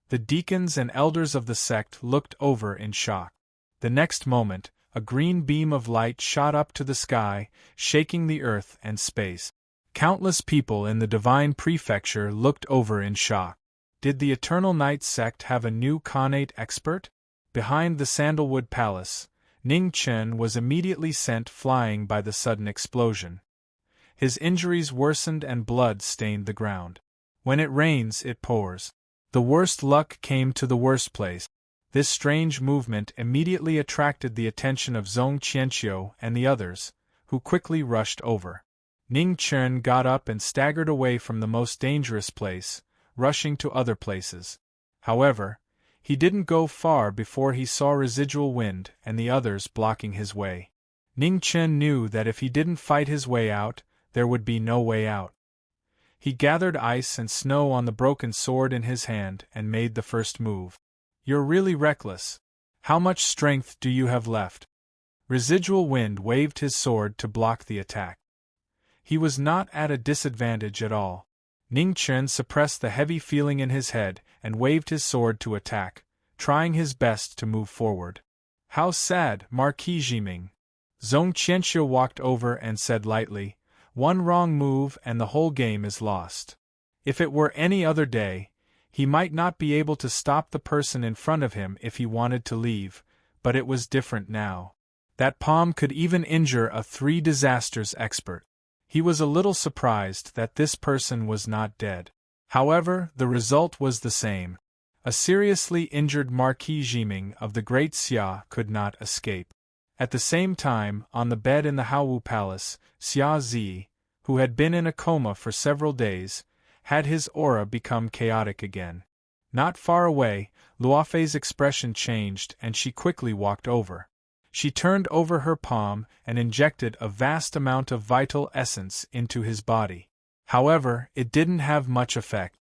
The deacons and elders of the sect looked over in shock. The next moment, a green beam of light shot up to the sky, shaking the earth and space. Countless people in the Divine Prefecture looked over in shock. Did the Eternal Night sect have a new Khanate expert? Behind the Sandalwood Palace, Ning Chen was immediately sent flying by the sudden explosion. His injuries worsened and blood stained the ground. When it rains, it pours. The worst luck came to the worst place. This strange movement immediately attracted the attention of Zhong Qianqiu and the others, who quickly rushed over. Ning Chen got up and staggered away from the most dangerous place, rushing to other places. However, he didn't go far before he saw residual wind and the others blocking his way. Ning Chen knew that if he didn't fight his way out, there would be no way out. He gathered ice and snow on the broken sword in his hand and made the first move. You're really reckless. How much strength do you have left? Residual Wind waved his sword to block the attack. He was not at a disadvantage at all. Ning Chen suppressed the heavy feeling in his head and waved his sword to attack, trying his best to move forward. How sad, Marquis Jiming. Zhong Qianqiu walked over and said lightly, one wrong move and the whole game is lost. If it were any other day, he might not be able to stop the person in front of him if he wanted to leave, but it was different now. That palm could even injure a 3 disasters expert. He was a little surprised that this person was not dead. However, the result was the same. A seriously injured Marquis Jiming of the Great Xia could not escape. At the same time, on the bed in the Haowu Palace, Xia Zi, who had been in a coma for several days, had his aura become chaotic again. Not far away, Luofei's expression changed and she quickly walked over. She turned over her palm and injected a vast amount of vital essence into his body. However, it didn't have much effect.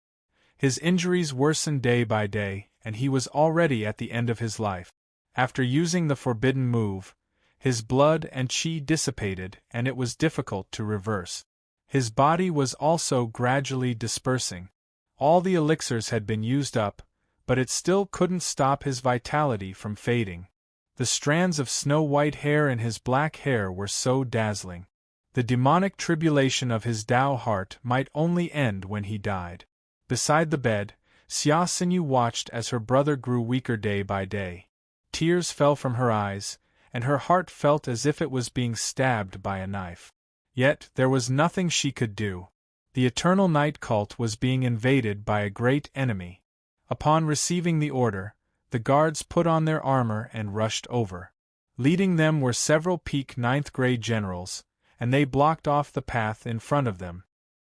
His injuries worsened day by day, and he was already at the end of his life. After using the forbidden move, his blood and chi dissipated, and it was difficult to reverse. His body was also gradually dispersing. All the elixirs had been used up, but it still couldn't stop his vitality from fading. The strands of snow-white hair in his black hair were so dazzling. The demonic tribulation of his Tao heart might only end when he died. Beside the bed, Xia Xinyu watched as her brother grew weaker day by day. Tears fell from her eyes, and her heart felt as if it was being stabbed by a knife. Yet there was nothing she could do. The Eternal Night Cult was being invaded by a great enemy. Upon receiving the order, the guards put on their armor and rushed over. Leading them were several peak 9th grade generals, and they blocked off the path in front of them.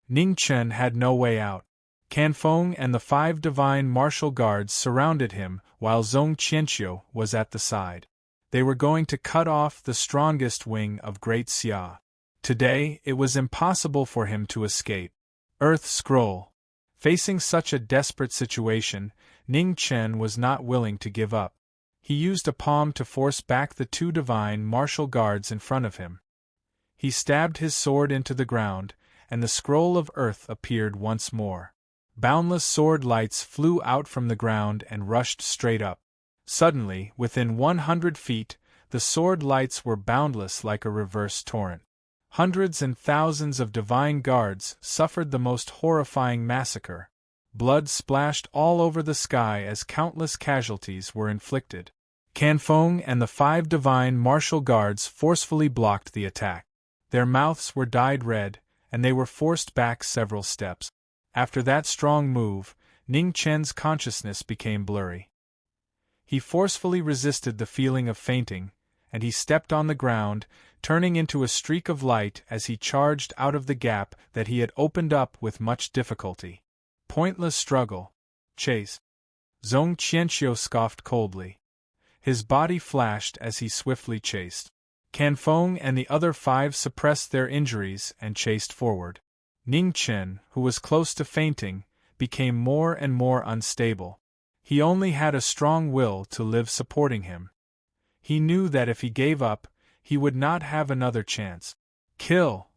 Ning Chen had no way out. Canfeng and the 5 divine martial guards surrounded him while Zhong Qianqiu was at the side. They were going to cut off the strongest wing of Great Xia. Today, it was impossible for him to escape. Earth Scroll. Facing such a desperate situation, Ning Chen was not willing to give up. He used a palm to force back the 2 divine martial guards in front of him. He stabbed his sword into the ground, and the scroll of earth appeared once more. Boundless sword lights flew out from the ground and rushed straight up. Suddenly, within 100 feet, the sword lights were boundless like a reverse torrent. Hundreds and thousands of divine guards suffered the most horrifying massacre. Blood splashed all over the sky as countless casualties were inflicted. Canfeng and the 5 divine martial guards forcefully blocked the attack. Their mouths were dyed red, and they were forced back several steps. After that strong move, Ning Chen's consciousness became blurry. He forcefully resisted the feeling of fainting, and he stepped on the ground, turning into a streak of light as he charged out of the gap that he had opened up with much difficulty. Pointless struggle. Chase. Zhong Qianqiu scoffed coldly. His body flashed as he swiftly chased. Canfeng and the other 5 suppressed their injuries and chased forward. Ning Chen, who was close to fainting, became more and more unstable. He only had a strong will to live supporting him. He knew that if he gave up, he would not have another chance. Kill!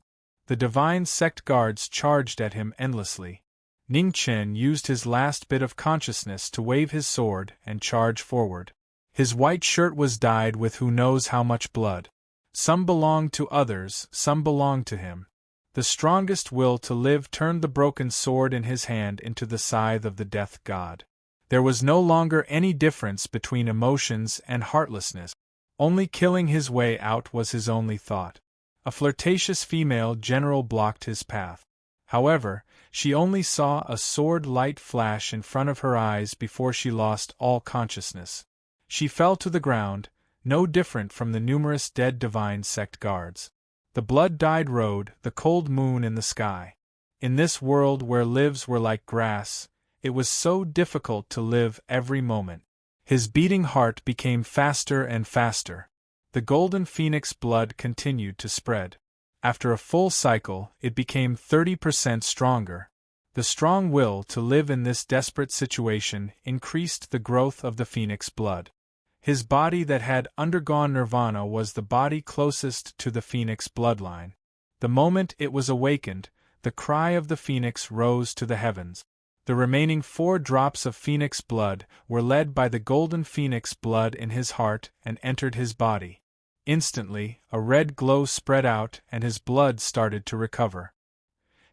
The divine sect guards charged at him endlessly. Ning Chen used his last bit of consciousness to wave his sword and charge forward. His white shirt was dyed with who knows how much blood. Some belonged to others, some belonged to him. The strongest will to live turned the broken sword in his hand into the scythe of the death god. There was no longer any difference between emotions and heartlessness. Only killing his way out was his only thought. A flirtatious female general blocked his path. However, she only saw a sword light flash in front of her eyes before she lost all consciousness. She fell to the ground, no different from the numerous dead divine sect guards. The blood-dyed road, the cold moon in the sky. In this world where lives were like grass, it was so difficult to live every moment. His beating heart became faster and faster. The golden phoenix blood continued to spread. After a full cycle, it became 30% stronger. The strong will to live in this desperate situation increased the growth of the phoenix blood. His body that had undergone nirvana was the body closest to the phoenix bloodline. The moment it was awakened, the cry of the phoenix rose to the heavens. The remaining 4 drops of phoenix blood were led by the golden phoenix blood in his heart and entered his body. Instantly, a red glow spread out and his blood started to recover.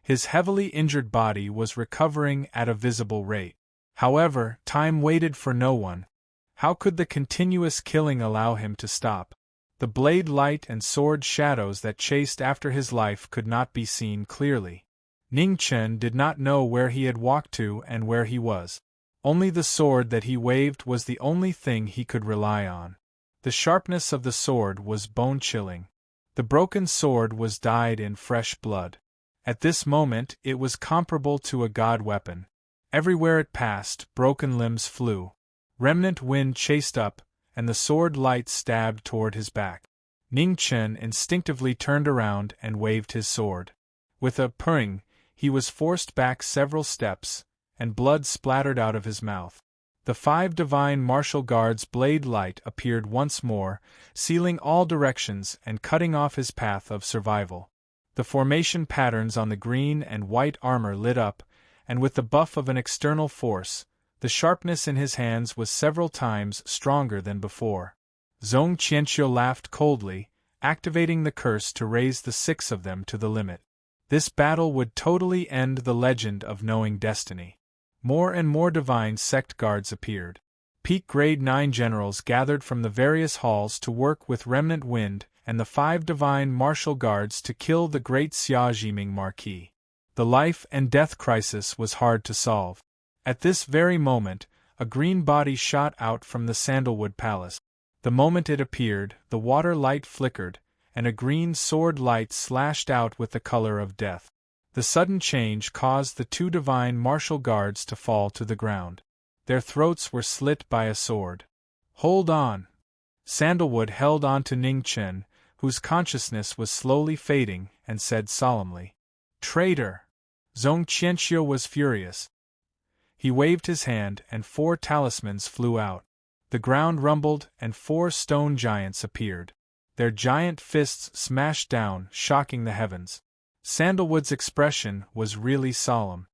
His heavily injured body was recovering at a visible rate. However, time waited for no one. How could the continuous killing allow him to stop? The blade light and sword shadows that chased after his life could not be seen clearly. Ning Chen did not know where he had walked to and where he was. Only the sword that he waved was the only thing he could rely on. The sharpness of the sword was bone-chilling. The broken sword was dyed in fresh blood. At this moment it was comparable to a god weapon. Everywhere it passed, broken limbs flew. Remnant wind chased up, and the sword light stabbed toward his back. Ning Chen instinctively turned around and waved his sword. With a purring, he was forced back several steps, and blood splattered out of his mouth. The 5 divine martial guards' blade light appeared once more, sealing all directions and cutting off his path of survival. The formation patterns on the green and white armor lit up, and with the buff of an external force, the sharpness in his hands was several times stronger than before. Zhong Qianqiu laughed coldly, activating the curse to raise the 6 of them to the limit. This battle would totally end the legend of knowing destiny. More and more divine sect guards appeared. Peak Grade 9 generals gathered from the various halls to work with Remnant Wind and the 5 divine martial guards to kill the great Xia Jiming Marquis. The life and death crisis was hard to solve. At this very moment, a green body shot out from the Sandalwood Palace. The moment it appeared, the water light flickered, and a green sword light slashed out with the color of death. The sudden change caused the 2 divine martial guards to fall to the ground. Their throats were slit by a sword. "Hold on!" Sandalwood held on to Ning Chen, whose consciousness was slowly fading, and said solemnly, "Traitor!" Zhong Qianqiu was furious. He waved his hand and 4 talismans flew out. The ground rumbled and 4 stone giants appeared. Their giant fists smashed down, shocking the heavens. Sandalwood's expression was really solemn.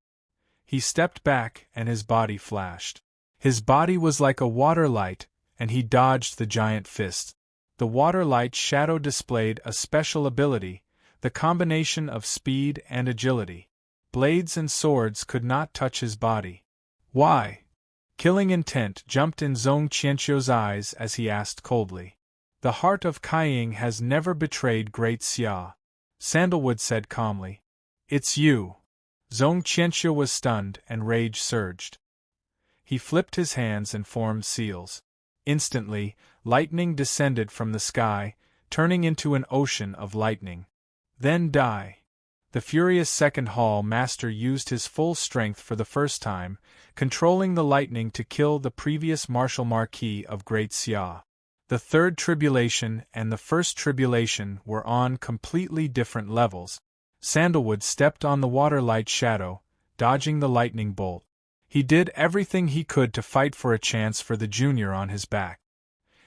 He stepped back and his body flashed. His body was like a water light, and he dodged the giant fists. The water light shadow displayed a special ability, the combination of speed and agility. Blades and swords could not touch his body. Why? Killing intent jumped in Zhong Qianqiu's eyes as he asked coldly. "The heart of Kaiying has never betrayed Great Xia," Sandalwood said calmly. "It's you." Zhong Qianqiu was stunned and rage surged. He flipped his hands and formed seals. Instantly, lightning descended from the sky, turning into an ocean of lightning. "Then die." The furious second hall master used his full strength for the first time, controlling the lightning to kill the previous martial Marquis of Great Xia. The third tribulation and the first tribulation were on completely different levels. Sandalwood stepped on the water light shadow, dodging the lightning bolt. He did everything he could to fight for a chance for the junior on his back.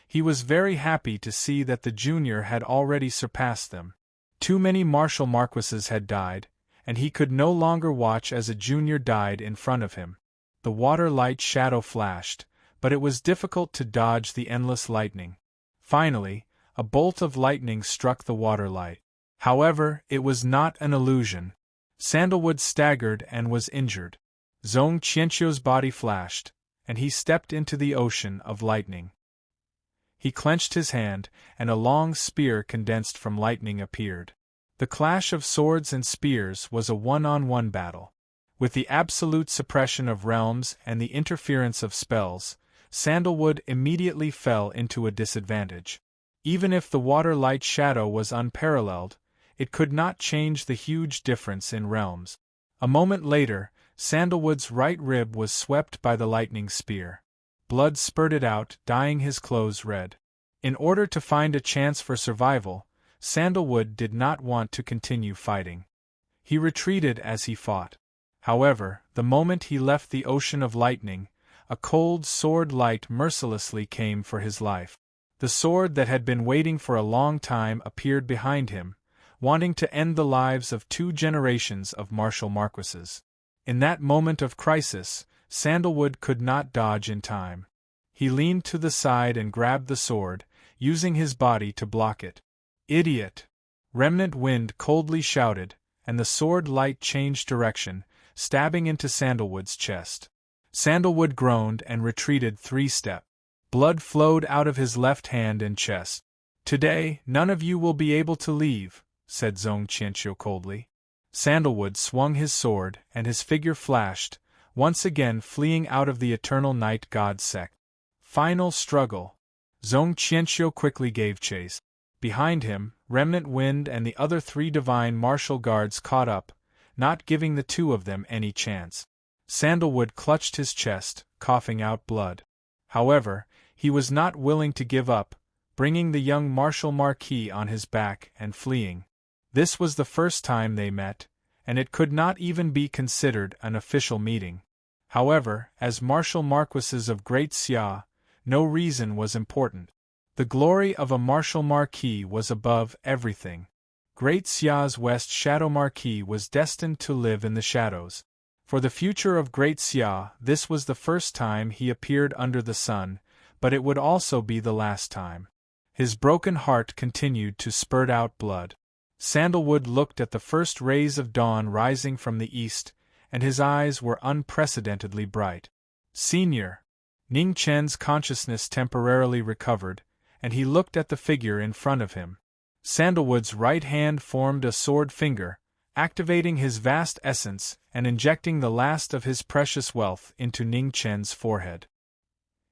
He was very happy to see that the junior had already surpassed them. Too many martial marquises had died, and he could no longer watch as a junior died in front of him. The water light shadow flashed, but it was difficult to dodge the endless lightning. Finally, a bolt of lightning struck the water light. However, it was not an illusion. Sandalwood staggered and was injured. Zhong Qianqiu's body flashed, and he stepped into the ocean of lightning. He clenched his hand, and a long spear condensed from lightning appeared. The clash of swords and spears was a one-on-one battle. With the absolute suppression of realms and the interference of spells, Sandalwood immediately fell into a disadvantage. Even if the water light shadow was unparalleled, it could not change the huge difference in realms. A moment later, Sandalwood's right rib was swept by the lightning spear. Blood spurted out, dyeing his clothes red. In order to find a chance for survival, Sandalwood did not want to continue fighting. He retreated as he fought. However, the moment he left the ocean of lightning, a cold sword light mercilessly came for his life. The sword that had been waiting for a long time appeared behind him, wanting to end the lives of 2 generations of martial marquises. In that moment of crisis, Sandalwood could not dodge in time. He leaned to the side and grabbed the sword, using his body to block it. "Idiot!" Remnant Wind coldly shouted, and the sword light changed direction, stabbing into Sandalwood's chest. Sandalwood groaned and retreated 3 steps. Blood flowed out of his left hand and chest. "Today, none of you will be able to leave," said Zhong Qianqiu coldly. Sandalwood swung his sword, and his figure flashed, once again fleeing out of the Eternal Night God sect. Final struggle. Zhong Qianqiu quickly gave chase. Behind him, Remnant Wind and the other 3 divine martial guards caught up, not giving the 2 of them any chance. Sandalwood clutched his chest, coughing out blood. However, He was not willing to give up, bringing the young martial Marquis on his back and fleeing. This was the first time they met, and it could not even be considered an official meeting. However, as martial marquises of Great Xia, no reason was important. The glory of a martial Marquis was above everything. Great Xia's West Shadow Marquis was destined to live in the shadows. For the future of Great Xia, this was the first time he appeared under the sun, but it would also be the last time. His broken heart continued to spurt out blood. Sandalwood looked at the first rays of dawn rising from the east, and his eyes were unprecedentedly bright. Senior! Ning Chen's consciousness temporarily recovered, and he looked at the figure in front of him. Sandalwood's right hand formed a sword finger, activating his vast essence and injecting the last of his precious wealth into Ning Chen's forehead.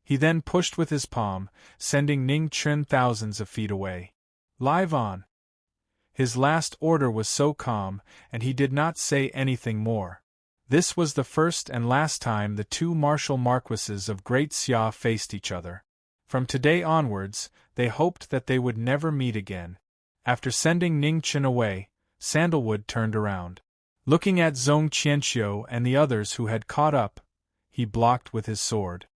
He then pushed with his palm, sending Ning Chen thousands of feet away. Live on! His last order was so calm, and he did not say anything more. This was the first and last time the two martial marquises of Great Xia faced each other. From today onwards, they hoped that they would never meet again. After sending Ning Chen away, Sandalwood turned around. Looking at Zhong Qianqiu and the others who had caught up, he blocked with his sword.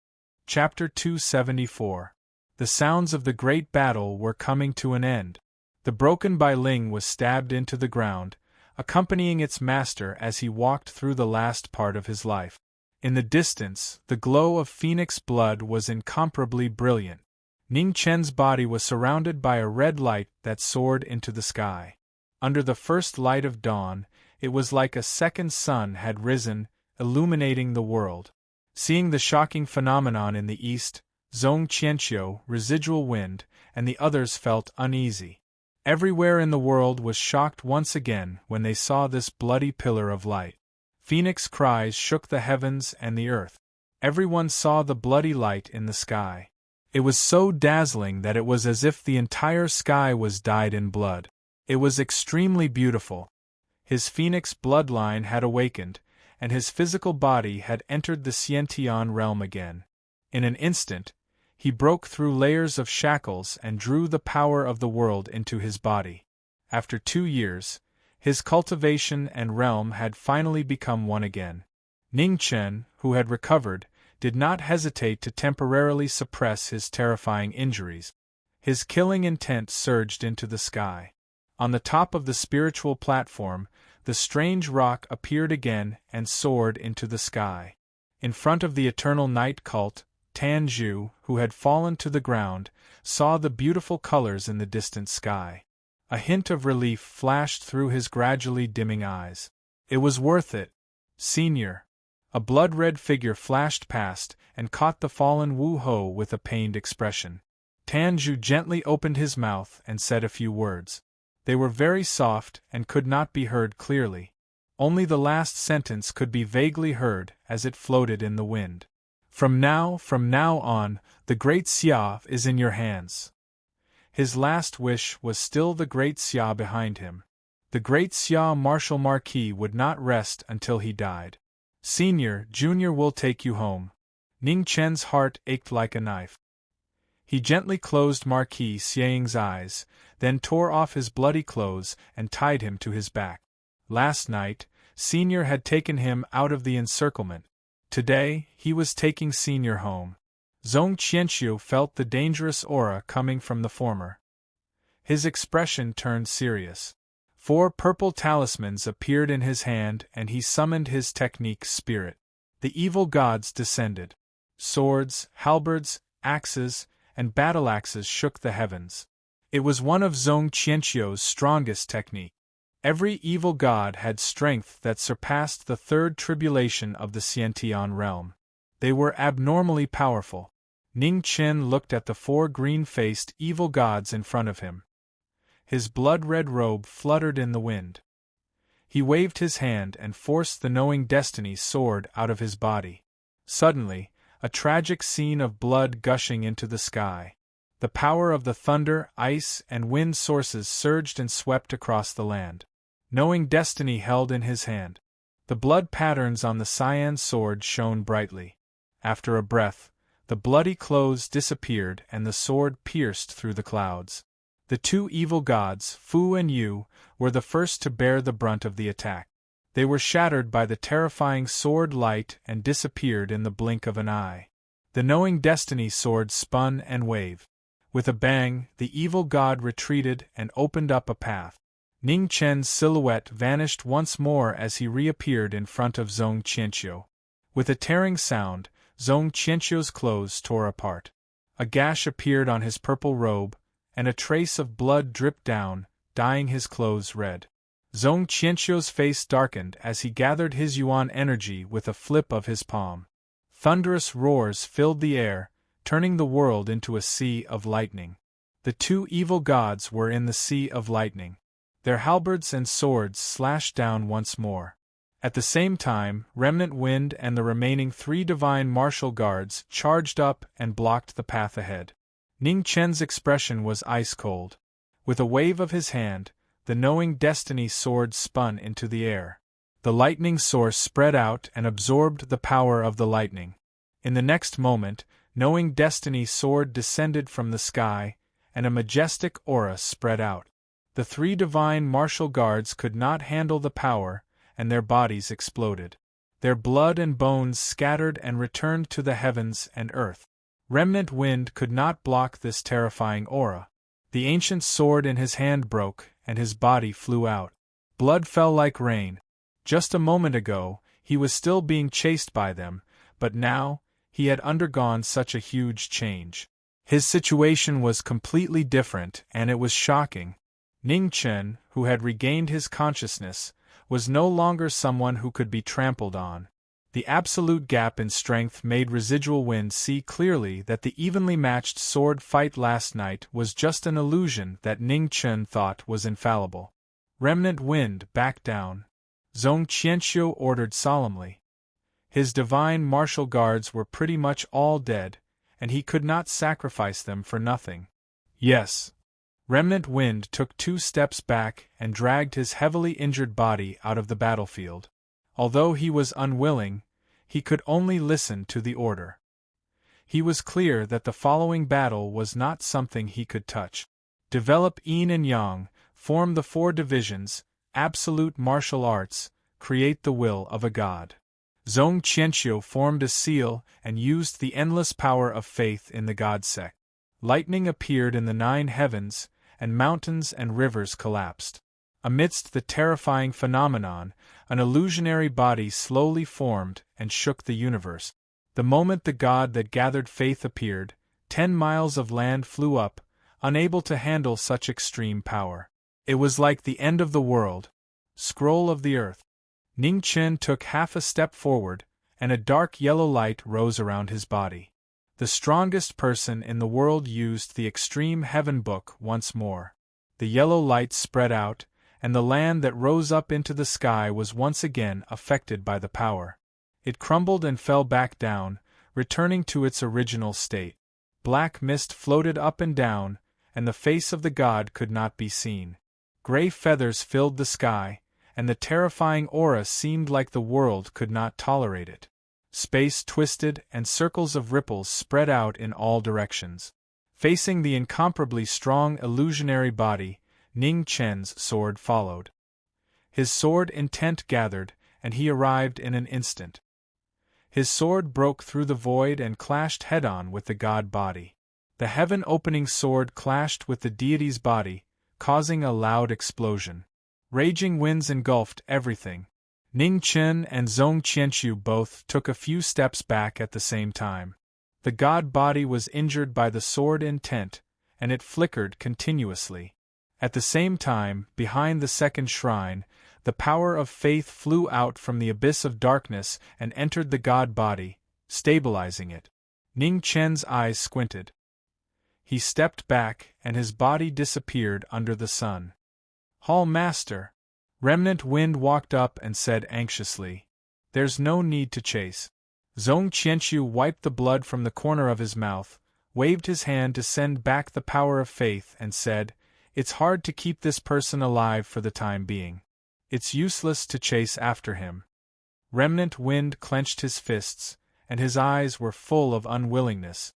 Chapter 274. The sounds of the great battle were coming to an end. The broken Bai Ling was stabbed into the ground, accompanying its master as he walked through the last part of his life. In the distance, the glow of phoenix blood was incomparably brilliant. Ning Chen's body was surrounded by a red light that soared into the sky. Under the first light of dawn, it was like a second sun had risen, illuminating the world. Seeing the shocking phenomenon in the east, Zhong Qianqiu, Residual Wind, and the others felt uneasy. Everywhere in the world was shocked once again when they saw this bloody pillar of light. Phoenix cries shook the heavens and the earth. Everyone saw the bloody light in the sky. It was so dazzling that it was as if the entire sky was dyed in blood. It was extremely beautiful. His phoenix bloodline had awakened, and his physical body had entered the Xiantian realm again. In an instant, he broke through layers of shackles and drew the power of the world into his body. After 2 years, his cultivation and realm had finally become one again. Ning Chen, who had recovered, did not hesitate to temporarily suppress his terrifying injuries. His killing intent surged into the sky. On the top of the spiritual platform, the strange rock appeared again and soared into the sky. In front of the eternal night cult, Tan Zhu, who had fallen to the ground, saw the beautiful colors in the distant sky. A hint of relief flashed through his gradually dimming eyes. It was worth it, Senior. A blood-red figure flashed past and caught the fallen Wu Ho with a pained expression. Tan Zhu gently opened his mouth and said a few words. They were very soft and could not be heard clearly. Only the last sentence could be vaguely heard as it floated in the wind. From now on, the Great Xia is in your hands. His last wish was still the Great Xia behind him. The Great Xia Martial Marquis would not rest until he died. Senior, Junior will take you home. Ning Chen's heart ached like a knife. He gently closed Marquis Xiang's eyes, then tore off his bloody clothes and tied him to his back. Last night, Senior had taken him out of the encirclement. Today, he was taking Senior home. Zhong Qianqiu felt the dangerous aura coming from the former. His expression turned serious. 4 purple talismans appeared in his hand and he summoned his technique spirit. The evil gods descended. Swords, halberds, axes, and battle-axes shook the heavens. It was one of Zhong Qianqiu's strongest technique. Every evil god had strength that surpassed the third tribulation of the Xiantian realm. They were abnormally powerful. Ning Chen looked at the 4 green-faced evil gods in front of him. His blood-red robe fluttered in the wind. He waved his hand and forced the knowing destiny sword out of his body. Suddenly, a tragic scene of blood gushing into the sky. The power of the thunder, ice, and wind sources surged and swept across the land. Knowing destiny held in his hand. The blood patterns on the cyan sword shone brightly. After a breath, the bloody clothes disappeared and the sword pierced through the clouds. The two evil gods, Fu and Yu, were the first to bear the brunt of the attack. They were shattered by the terrifying sword light and disappeared in the blink of an eye. The knowing destiny sword spun and waved. With a bang, the evil god retreated and opened up a path. Ning Chen's silhouette vanished once more as he reappeared in front of Zhong Qianqiu. With a tearing sound, Zhong Qianqiu's clothes tore apart. A gash appeared on his purple robe, and a trace of blood dripped down, dyeing his clothes red. Zhong Qianqiu's face darkened as he gathered his yuan energy with a flip of his palm. Thunderous roars filled the air, turning the world into a sea of lightning. The two evil gods were in the sea of lightning. Their halberds and swords slashed down once more. At the same time, Remnant Wind and the remaining 3 divine martial guards charged up and blocked the path ahead. Ning Chen's expression was ice-cold. With a wave of his hand, the knowing destiny sword spun into the air. The lightning source spread out and absorbed the power of the lightning. In the next moment, knowing destiny sword descended from the sky, and a majestic aura spread out. The 3 divine martial guards could not handle the power, and their bodies exploded. Their blood and bones scattered and returned to the heavens and earth. Remnant Wind could not block this terrifying aura. The ancient sword in his hand broke, and his body flew out. Blood fell like rain. Just a moment ago, he was still being chased by them, but now, he had undergone such a huge change. His situation was completely different, and it was shocking. Ning Chen, who had regained his consciousness, was no longer someone who could be trampled on. The absolute gap in strength made Residual Wind see clearly that the evenly matched sword fight last night was just an illusion that Ning Chen thought was infallible. Remnant Wind, back down. Zhong Qianqiu ordered solemnly. His divine martial guards were pretty much all dead, and he could not sacrifice them for nothing. Yes. Remnant Wind took 2 steps back and dragged his heavily injured body out of the battlefield. Although he was unwilling, he could only listen to the order. He was clear that the following battle was not something he could touch. Develop Yin and Yang, form the 4 divisions, absolute martial arts, create the will of a god. Zhong Qianqiu formed a seal and used the endless power of faith in the god sect. Lightning appeared in the 9 heavens, and mountains and rivers collapsed. Amidst the terrifying phenomenon, an illusionary body slowly formed and shook the universe. The moment the god that gathered faith appeared, 10 miles of land flew up, unable to handle such extreme power. It was like the end of the world. Scroll of the earth. Ning Chen took half a step forward, and a dark yellow light rose around his body. The strongest person in the world used the extreme heaven book once more. The yellow light spread out, and the land that rose up into the sky was once again affected by the power. It crumbled and fell back down, returning to its original state. Black mist floated up and down, and the face of the god could not be seen. Gray feathers filled the sky, and the terrifying aura seemed like the world could not tolerate it. Space twisted and circles of ripples spread out in all directions. Facing the incomparably strong illusionary body, Ning Chen's sword followed. His sword intent gathered, and he arrived in an instant. His sword broke through the void and clashed head-on with the god body. The heaven-opening sword clashed with the deity's body, causing a loud explosion. Raging winds engulfed everything. Ning Chen and Zhong Qianqiu both took a few steps back at the same time. The god body was injured by the sword intent, and it flickered continuously. At the same time, behind the second shrine, the power of faith flew out from the abyss of darkness and entered the god body, stabilizing it. Ning Chen's eyes squinted. He stepped back, and his body disappeared under the sun. Hall Master! Remnant Wind walked up and said anxiously. There's no need to chase. Zhong Qianqiu wiped the blood from the corner of his mouth, waved his hand to send back the power of faith and said, It's hard to keep this person alive for the time being. It's useless to chase after him. Remnant Wind clenched his fists, and his eyes were full of unwillingness.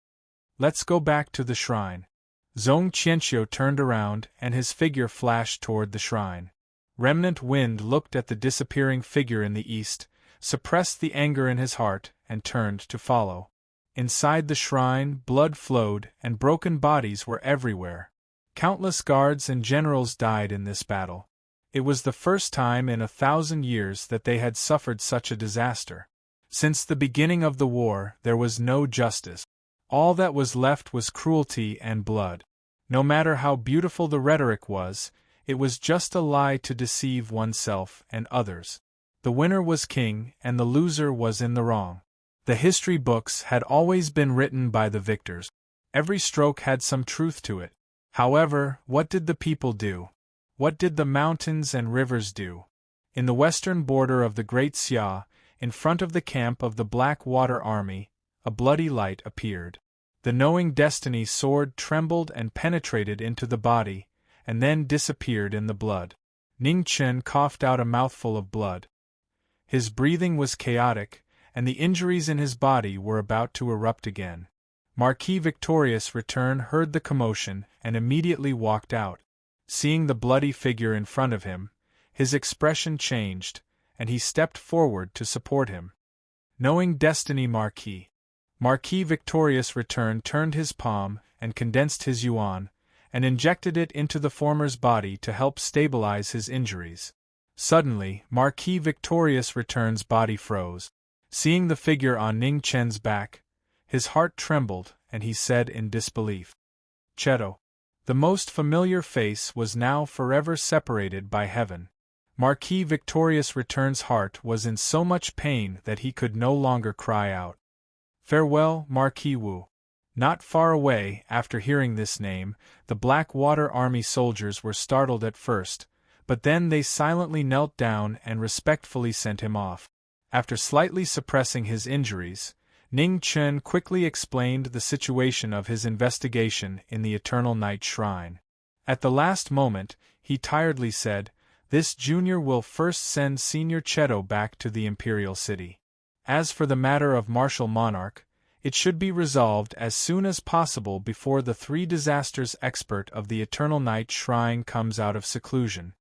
"Let's go back to the shrine." Zhong Qianxiu turned around and his figure flashed toward the shrine. Remnant Wind looked at the disappearing figure in the east, suppressed the anger in his heart, and turned to follow. Inside the shrine, blood flowed and broken bodies were everywhere. Countless guards and generals died in this battle. It was the first time in 1,000 years that they had suffered such a disaster. Since the beginning of the war, there was no justice. All that was left was cruelty and blood. No matter how beautiful the rhetoric was, it was just a lie to deceive oneself and others. The winner was king, and the loser was in the wrong. The history books had always been written by the victors. Every stroke had some truth to it. However, what did the people do? What did the mountains and rivers do? In the western border of the Great Xia, in front of the camp of the Black Water Army, a bloody light appeared. The knowing destiny sword trembled and penetrated into the body, and then disappeared in the blood. Ning Chen coughed out a mouthful of blood. His breathing was chaotic, and the injuries in his body were about to erupt again. Marquis Victorious Return heard the commotion and immediately walked out. Seeing the bloody figure in front of him, his expression changed, and he stepped forward to support him. Knowing destiny Marquis Victorious Return turned his palm and condensed his yuan, and injected it into the former's body to help stabilize his injuries. Suddenly, Marquis Victorious Return's body froze. Seeing the figure on Ning Chen's back, his heart trembled, and he said in disbelief, "Cheto." The most familiar face was now forever separated by heaven. Marquis Victorious Return's heart was in so much pain that he could no longer cry out. "Farewell, Marquis Wu." Not far away, after hearing this name, the Black Water Army soldiers were startled at first, but then they silently knelt down and respectfully sent him off. After slightly suppressing his injuries, Ning Chen quickly explained the situation of his investigation in the Eternal Night Shrine. At the last moment, he tiredly said, "This junior will first send Senior Cheto back to the Imperial City. As for the matter of Martial Monarch, it should be resolved as soon as possible before the 3 disasters expert of the Eternal Night Shrine comes out of seclusion.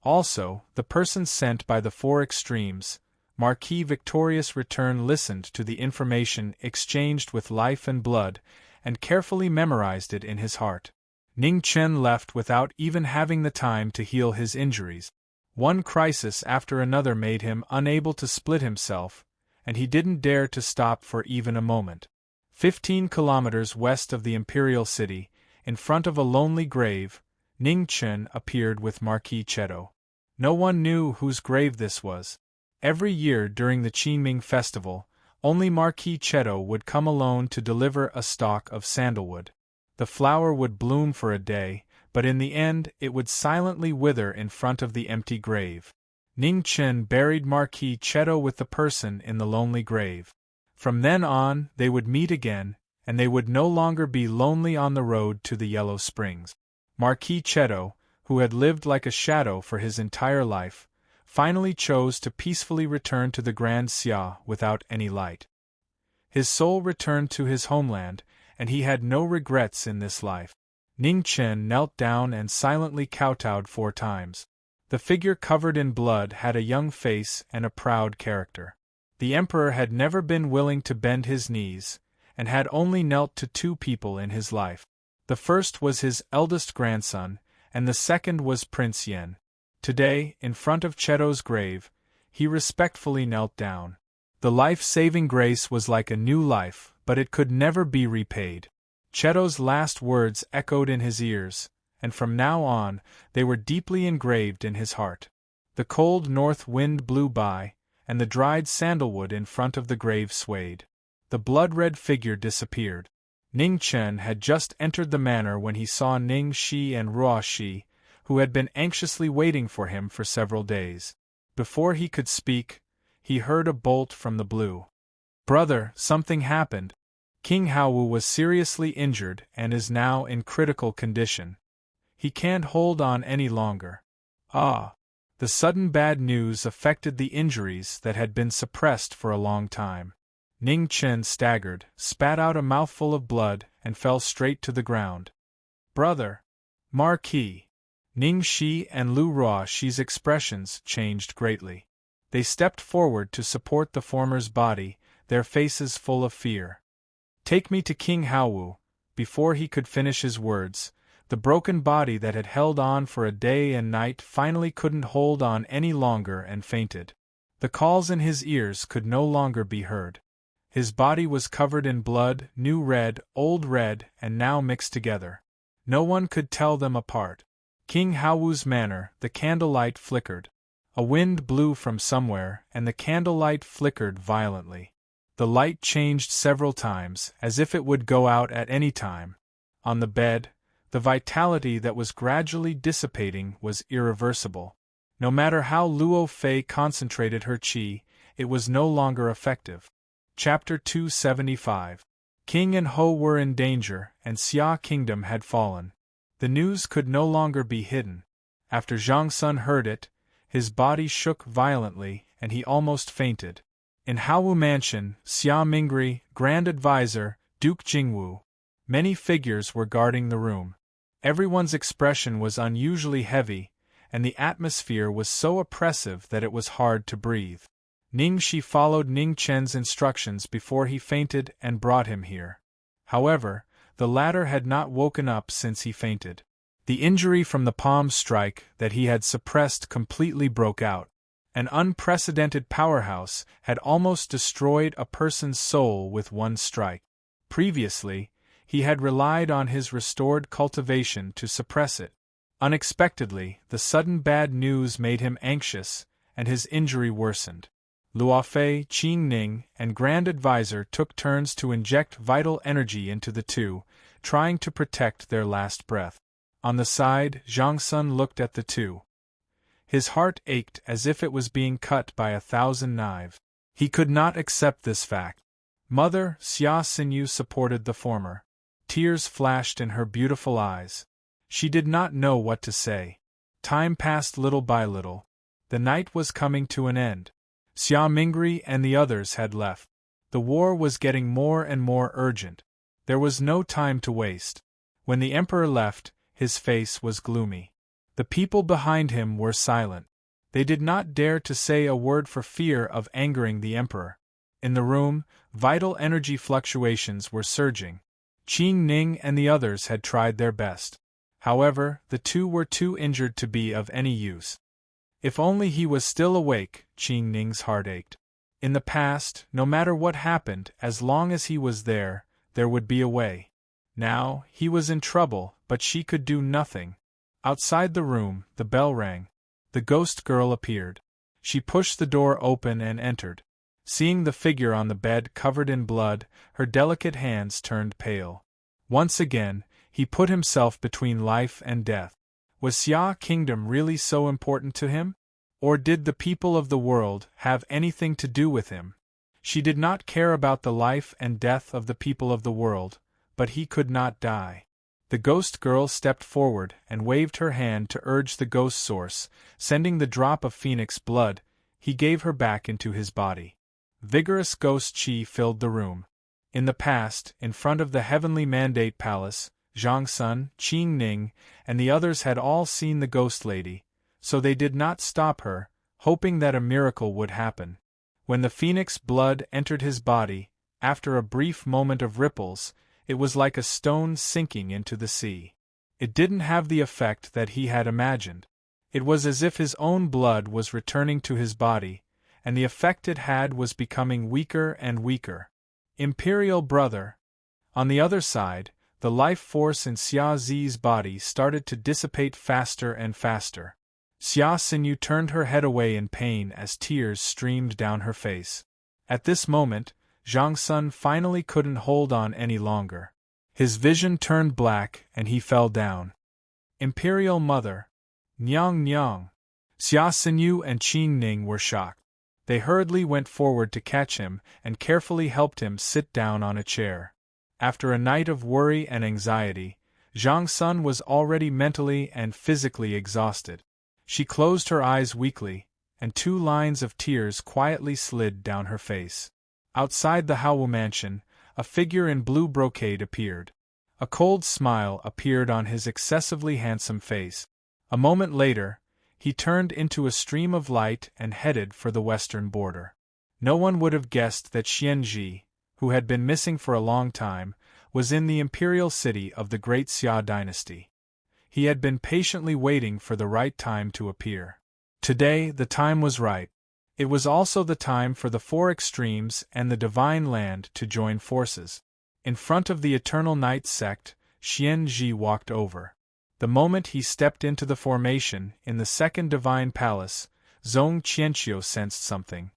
Also, the person sent by the 4 extremes, Marquis Victorious Return listened to the information exchanged with life and blood, and carefully memorized it in his heart." Ning Chen left without even having the time to heal his injuries. One crisis after another made him unable to split himself, and he didn't dare to stop for even a moment. 15 kilometers west of the Imperial City, in front of a lonely grave, Ning Chen appeared with Marquis Cheto. No one knew whose grave this was. Every year during the Qingming festival, only Marquis Cheto would come alone to deliver a stalk of sandalwood. The flower would bloom for a day, but in the end it would silently wither in front of the empty grave. Ning Chen buried Marquis Cheto with the person in the lonely grave. From then on, they would meet again, and they would no longer be lonely on the road to the Yellow Springs. Marquis Cheto, who had lived like a shadow for his entire life, finally chose to peacefully return to the Grand Xia without any light. His soul returned to his homeland, and he had no regrets in this life. Ning Chen knelt down and silently kowtowed 4 times. The figure covered in blood had a young face and a proud character. The emperor had never been willing to bend his knees, and had only knelt to 2 people in his life. The first was his eldest grandson, and the second was Prince Yen. Today, in front of Cheto's grave, he respectfully knelt down. The life-saving grace was like a new life, but it could never be repaid. Cheto's last words echoed in his ears, and from now on, they were deeply engraved in his heart. The cold north wind blew by, and the dried sandalwood in front of the grave swayed. The blood-red figure disappeared. Ning Chen had just entered the manor when he saw Ning Shi and Ruo Shi, who had been anxiously waiting for him for several days. Before he could speak, he heard a bolt from the blue. "Brother, something happened. King Haowu was seriously injured and is now in critical condition. He can't hold on any longer." Ah! The sudden bad news affected the injuries that had been suppressed for a long time. Ning Chen staggered, spat out a mouthful of blood, and fell straight to the ground. Brother! Marquis! Ning Shi and Lu Ruoxi's expressions changed greatly. They stepped forward to support the former's body, their faces full of fear. Take me to King Haowu. Before he could finish his words, the broken body that had held on for a day and night finally couldn't hold on any longer and fainted. The calls in his ears could no longer be heard. His body was covered in blood, new red, old red, and now mixed together. No one could tell them apart. King Haowu's manor, the candlelight flickered. A wind blew from somewhere, and the candlelight flickered violently. The light changed several times, as if it would go out at any time. On the bed, the vitality that was gradually dissipating was irreversible. No matter how Luo Fei concentrated her qi, it was no longer effective. Chapter 275. King and Ho were in danger, and Xia Kingdom had fallen. The news could no longer be hidden. After Zhang Sun heard it, his body shook violently, and he almost fainted. In Haowu Mansion, Xia Mingri, Grand Advisor, Duke Jingwu. Many figures were guarding the room. Everyone's expression was unusually heavy, and the atmosphere was so oppressive that it was hard to breathe. Ning Shi followed Ning Chen's instructions before he fainted and brought him here. However, the latter had not woken up since he fainted. The injury from the palm strike that he had suppressed completely broke out. An unprecedented powerhouse had almost destroyed a person's soul with one strike. Previously, he had relied on his restored cultivation to suppress it. Unexpectedly, the sudden bad news made him anxious, and his injury worsened. Luofei, Qing Ning, and Grand Advisor took turns to inject vital energy into the two, trying to protect their last breath. On the side, Zhang Sun looked at the two. His heart ached as if it was being cut by 1,000 knives. He could not accept this fact. Mother Xia Xinyu supported the former. Tears flashed in her beautiful eyes. She did not know what to say. Time passed little by little. The night was coming to an end. Xia Mingri and the others had left. The war was getting more and more urgent. There was no time to waste. When the emperor left, his face was gloomy. The people behind him were silent. They did not dare to say a word for fear of angering the emperor. In the room, vital energy fluctuations were surging. Qing Ning and the others had tried their best. However, the two were too injured to be of any use. If only he was still awake, Qing Ning's heart ached. In the past, no matter what happened, as long as he was there would be a way. Now, he was in trouble, but she could do nothing. Outside the room, the bell rang. The ghost girl appeared. She pushed the door open and entered. Seeing the figure on the bed covered in blood, her delicate hands turned pale. Once again, he put himself between life and death. Was Xia Kingdom really so important to him? Or did the people of the world have anything to do with him? She did not care about the life and death of the people of the world, but he could not die. The ghost girl stepped forward and waved her hand to urge the ghost source, sending the drop of phoenix blood. He gave her back into his body. Vigorous ghost qi filled the room. In the past, in front of the Heavenly Mandate Palace, Zhang Sun, Qing Ning, and the others had all seen the ghost lady, so they did not stop her, hoping that a miracle would happen. When the phoenix blood entered his body, after a brief moment of ripples, it was like a stone sinking into the sea. It didn't have the effect that he had imagined. It was as if his own blood was returning to his body, and the effect it had was becoming weaker and weaker. Imperial brother. On the other side, the life force in Xia Zi's body started to dissipate faster and faster. Xia Xinyu turned her head away in pain as tears streamed down her face. At this moment, Zhang Sun finally couldn't hold on any longer. His vision turned black and he fell down. Imperial Mother. Nyang Nyang. Xia Xinyu and Qing Ning were shocked. They hurriedly went forward to catch him and carefully helped him sit down on a chair. After a night of worry and anxiety, Zhang Sun was already mentally and physically exhausted. She closed her eyes weakly, and 2 lines of tears quietly slid down her face. Outside the Haowu mansion, a figure in blue brocade appeared. A cold smile appeared on his excessively handsome face. A moment later, he turned into a stream of light and headed for the western border. No one would have guessed that Xianzhi, who had been missing for a long time, was in the imperial city of the great Xia dynasty. He had been patiently waiting for the right time to appear. Today, the time was right. It was also the time for the four extremes and the divine land to join forces. In front of the Eternal Night sect, Xianzhi walked over. The moment he stepped into the formation in the second divine palace, Zhong Qianqiu sensed something.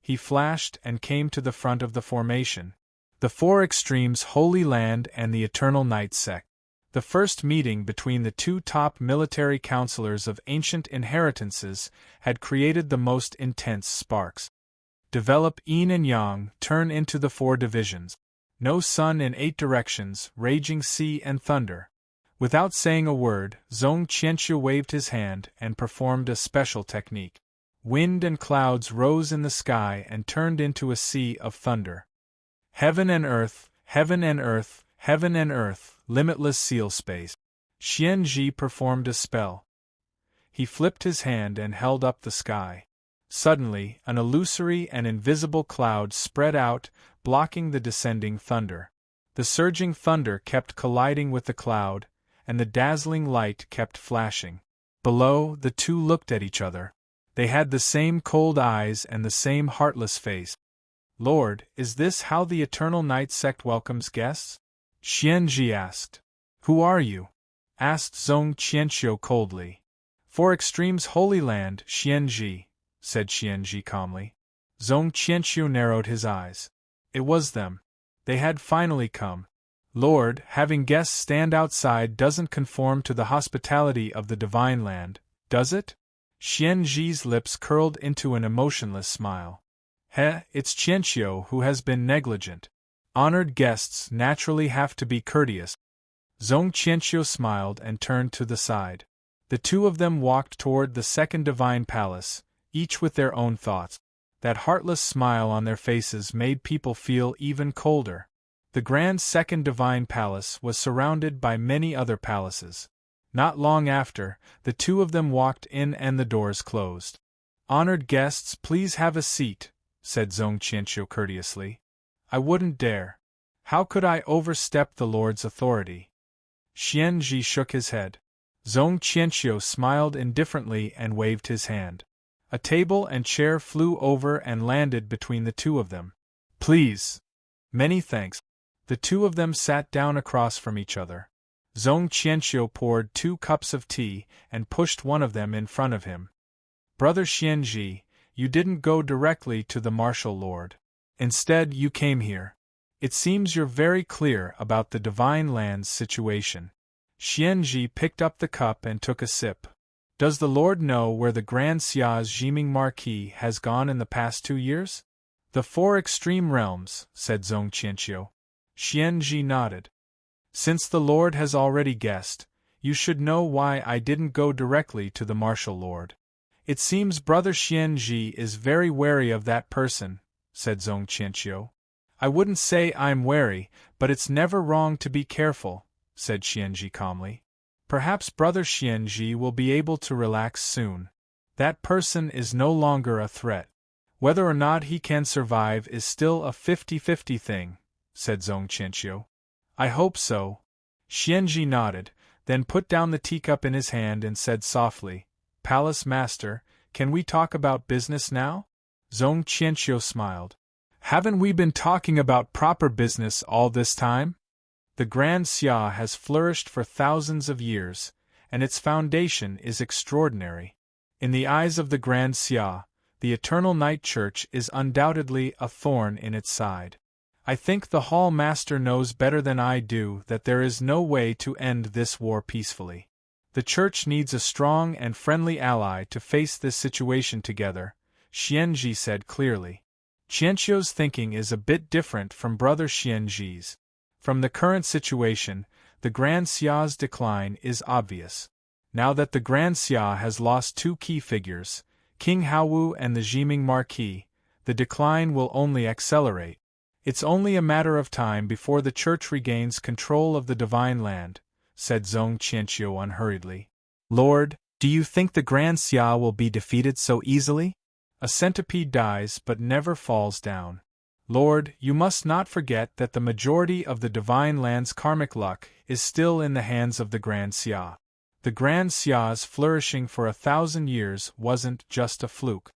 He flashed and came to the front of the formation. The four extremes Holy Land and the Eternal Night sect. The first meeting between the two top military counselors of ancient inheritances had created the most intense sparks. Develop yin and yang, turn into the four divisions. No sun in 8 directions, raging sea and thunder. Without saying a word, Zhong Qianqiu waved his hand and performed a special technique. Wind and clouds rose in the sky and turned into a sea of thunder. Heaven and earth, heaven and earth, heaven and earth, limitless seal space. Xianzhi performed a spell. He flipped his hand and held up the sky. Suddenly, an illusory and invisible cloud spread out, blocking the descending thunder. The surging thunder kept colliding with the cloud, and the dazzling light kept flashing. Below, the two looked at each other. They had the same cold eyes and the same heartless face. Lord, is this how the Eternal Night sect welcomes guests? Xianzhi asked. Who are you? Asked Zhong Qianqiu coldly. Four extremes Holy Land, Xianzhi, said Xianzhi calmly. Zhong Qianqiu narrowed his eyes. It was them. They had finally come. Lord, having guests stand outside doesn't conform to the hospitality of the divine land, does it? Xianzhi's lips curled into an emotionless smile. It's Qianqiu who has been negligent. Honored guests naturally have to be courteous. Zhong Qianqiu smiled and turned to the side. The two of them walked toward the second divine palace, each with their own thoughts. That heartless smile on their faces made people feel even colder. The grand second divine palace was surrounded by many other palaces. Not long after, the two of them walked in and the doors closed. Honored guests, please have a seat, said Zhong Qianqiu courteously. I wouldn't dare. How could I overstep the Lord's authority? Xianzhi shook his head. Zhong Qianqiu smiled indifferently and waved his hand. A table and chair flew over and landed between the two of them. Please. Many thanks. The two of them sat down across from each other. Zhong Qianqiu poured 2 cups of tea and pushed one of them in front of him. Brother Xianzhi, you didn't go directly to the martial lord. Instead, you came here. It seems you're very clear about the divine land's situation. Xianzhi picked up the cup and took a sip. Does the Lord know where the Grand Xia's Jiming Marquis has gone in the past 2 years? The 4 extreme realms, said Zhong Qianqiu. Xianzhi nodded. Since the Lord has already guessed, you should know why I didn't go directly to the martial lord. It seems Brother Xianzhi is very wary of that person, said Zhong Qianqiu. I wouldn't say I'm wary, but it's never wrong to be careful, said Xianzhi calmly. Perhaps Brother Xianzhi will be able to relax soon. That person is no longer a threat. Whether or not he can survive is still a 50-50 thing, said Zhong Qianqiu. I hope so. Xianzhi nodded, then put down the teacup in his hand and said softly, Palace Master, can we talk about business now? Zhong Qianqiu smiled. Haven't we been talking about proper business all this time? The Grand Xia has flourished for thousands of years, and its foundation is extraordinary. In the eyes of the Grand Xia, the Eternal Night Church is undoubtedly a thorn in its side. I think the Hall Master knows better than I do that there is no way to end this war peacefully. The Church needs a strong and friendly ally to face this situation together, Xianzhi said clearly. Qianqiu's thinking is a bit different from Brother Xianzhi's. From the current situation, the Grand Xia's decline is obvious. Now that the Grand Xia has lost 2 key figures, King Haowu and the Jiming Marquis, the decline will only accelerate. It's only a matter of time before the church regains control of the divine land, said Zhong Qianqiu unhurriedly. Lord, do you think the Grand Xia will be defeated so easily? A centipede dies but never falls down. Lord, you must not forget that the majority of the divine land's karmic luck is still in the hands of the Grand Xia. The Grand Xia's flourishing for 1,000 years wasn't just a fluke.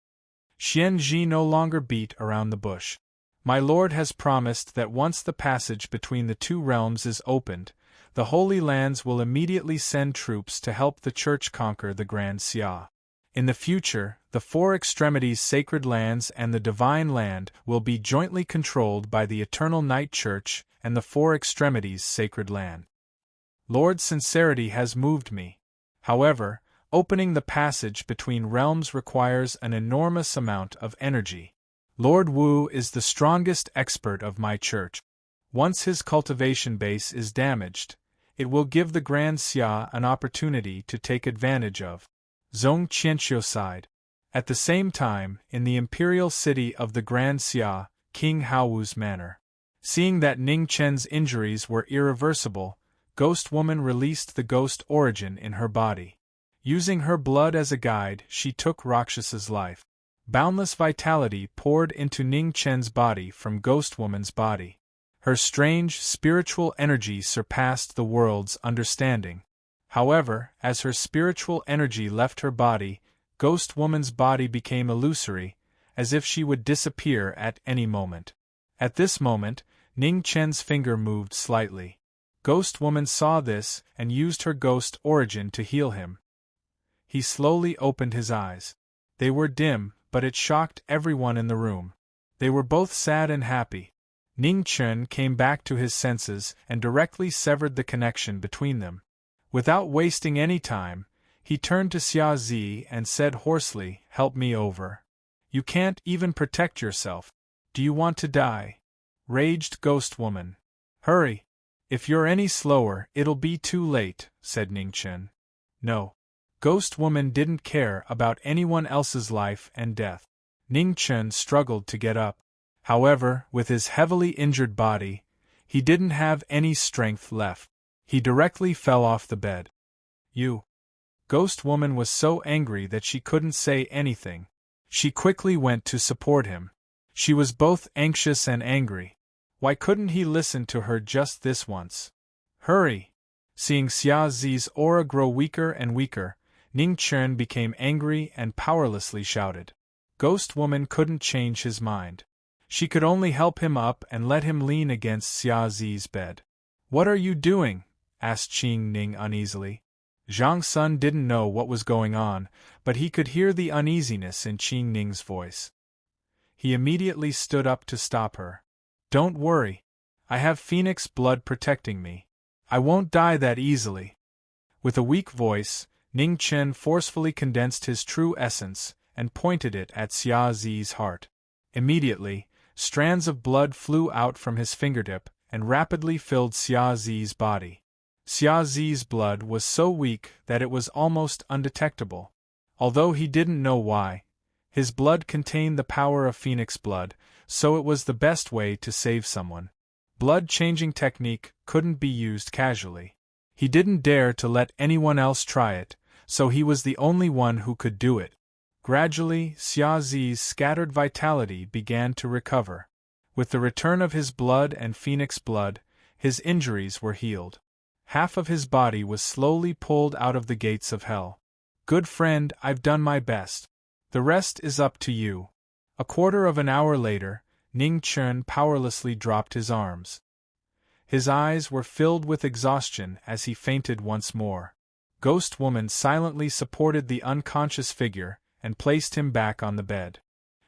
Xian Zhi no longer beat around the bush. My lord has promised that once the passage between the two realms is opened, the Holy Lands will immediately send troops to help the Church conquer the Grand Xia. In the future, the four extremities sacred lands and the divine land will be jointly controlled by the Eternal Night Church and the four extremities sacred land. Lord's sincerity has moved me. However, opening the passage between realms requires an enormous amount of energy. Lord Wu is the strongest expert of my church. Once his cultivation base is damaged, it will give the Grand Xia an opportunity to take advantage of. Zhong Qianqiu sighed. At the same time, in the imperial city of the Grand Xia, King Haowu's manor. Seeing that Ning Chen's injuries were irreversible, Ghost Woman released the ghost origin in her body. Using her blood as a guide, she took Rakshasa's life. Boundless vitality poured into Ning Chen's body from Ghost Woman's body. Her strange, spiritual energy surpassed the world's understanding. However, as her spiritual energy left her body, Ghost Woman's body became illusory, as if she would disappear at any moment. At this moment, Ning Chen's finger moved slightly. Ghost Woman saw this and used her ghost origin to heal him. He slowly opened his eyes. They were dim, but it shocked everyone in the room. They were both sad and happy. Ning Chen came back to his senses and directly severed the connection between them. Without wasting any time, he turned to Xia Zi and said hoarsely, "Help me over. You can't even protect yourself. Do you want to die?" Raged Ghost Woman. "Hurry! If you're any slower, it'll be too late," said Ning Chen. No. Ghost Woman didn't care about anyone else's life and death. Ning Chen struggled to get up. However, with his heavily injured body, he didn't have any strength left. He directly fell off the bed. "You." Ghost Woman was so angry that she couldn't say anything. She quickly went to support him. She was both anxious and angry. Why couldn't he listen to her just this once? "Hurry!" Seeing Xia Zi's aura grow weaker and weaker, Ning Chen became angry and powerlessly shouted. Ghost Woman couldn't change his mind. She could only help him up and let him lean against Xia Zi's bed. "What are you doing?" asked Qing Ning uneasily. Zhang Sun didn't know what was going on, but he could hear the uneasiness in Qing Ning's voice. He immediately stood up to stop her. "Don't worry. I have phoenix blood protecting me. I won't die that easily." With a weak voice, Ning Chen forcefully condensed his true essence and pointed it at Xia Zi's heart. Immediately, strands of blood flew out from his fingertip and rapidly filled Xia Zi's body. Xia Zi's blood was so weak that it was almost undetectable. Although he didn't know why, his blood contained the power of phoenix blood, so it was the best way to save someone. Blood-changing technique couldn't be used casually. He didn't dare to let anyone else try it, so he was the only one who could do it. Gradually, Xia Zi's scattered vitality began to recover. With the return of his blood and phoenix blood, his injuries were healed. Half of his body was slowly pulled out of the gates of hell. "Good friend, I've done my best. The rest is up to you." A quarter of an hour later, Ning Chen powerlessly dropped his arms. His eyes were filled with exhaustion as he fainted once more. Ghost Woman silently supported the unconscious figure and placed him back on the bed.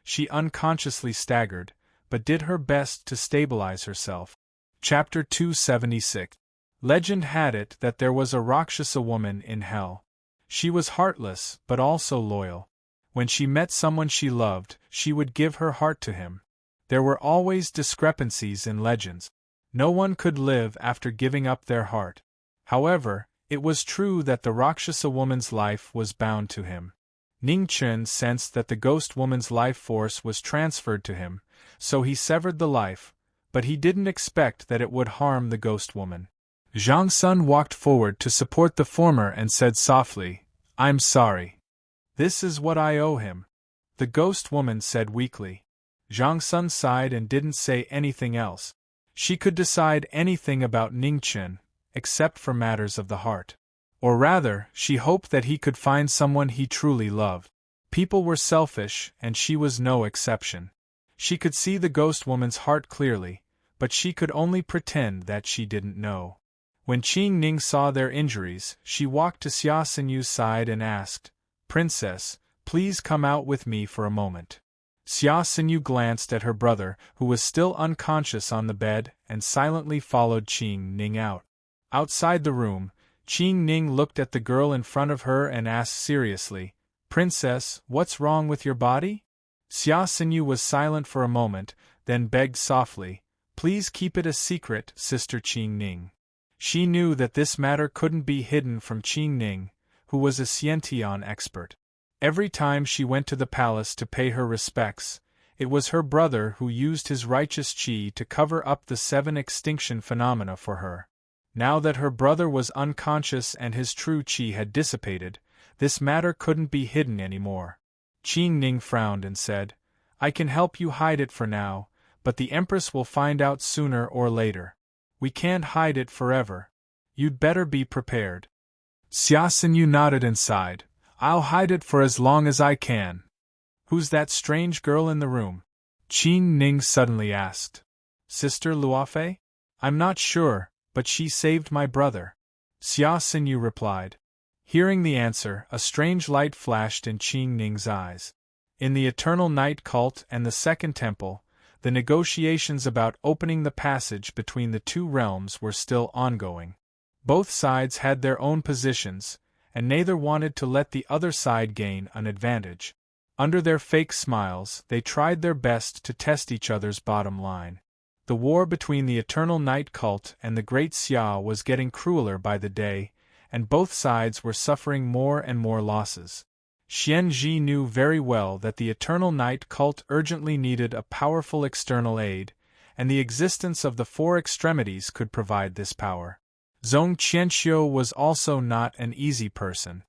She unconsciously staggered, but did her best to stabilize herself. Chapter 276. Legend had it that there was a Rakshasa woman in hell. She was heartless, but also loyal. When she met someone she loved, she would give her heart to him. There were always discrepancies in legends. No one could live after giving up their heart. However, it was true that the Rakshasa woman's life was bound to him. Ning Chen sensed that the ghost woman's life force was transferred to him, so he severed the life, but he didn't expect that it would harm the ghost woman. Zhang Sun walked forward to support the former and said softly, "I'm sorry. This is what I owe him," the ghost woman said weakly. Zhang Sun sighed and didn't say anything else. She could decide anything about Ning Chen, except for matters of the heart. Or rather, she hoped that he could find someone he truly loved. People were selfish, and she was no exception. She could see the ghost woman's heart clearly, but she could only pretend that she didn't know. When Qing Ning saw their injuries, she walked to Xia Sinyu's side and asked, "Princess, please come out with me for a moment." Xia Sinyu glanced at her brother, who was still unconscious on the bed, and silently followed Qing Ning out. Outside the room, Qing Ning looked at the girl in front of her and asked seriously, "Princess, what's wrong with your body?" Xia Sinyu was silent for a moment, then begged softly, "Please keep it a secret, Sister Qing Ning." She knew that this matter couldn't be hidden from Qing Ning, who was a Xiantian expert. Every time she went to the palace to pay her respects, it was her brother who used his righteous qi to cover up the 7 extinction phenomena for her. Now that her brother was unconscious and his true qi had dissipated, this matter couldn't be hidden anymore. Qing Ning frowned and said, "I can help you hide it for now, but the Empress will find out sooner or later. We can't hide it forever. You'd better be prepared." Xia Sinyu nodded and sighed, "I'll hide it for as long as I can." "Who's that strange girl in the room?" Qing Ning suddenly asked. "Sister Luofei? I'm not sure, but she saved my brother," Xia Sinyu replied. Hearing the answer, a strange light flashed in Qing Ning's eyes. In the Eternal Night Cult and the Second Temple, the negotiations about opening the passage between the two realms were still ongoing. Both sides had their own positions, and neither wanted to let the other side gain an advantage. Under their fake smiles, they tried their best to test each other's bottom line. The war between the Eternal Night Cult and the Great Xia was getting crueler by the day, and both sides were suffering more and more losses. Xian Ji knew very well that the Eternal Night Cult urgently needed a powerful external aid, and the existence of the 4 extremities could provide this power. Zhong Qianxiu was also not an easy person.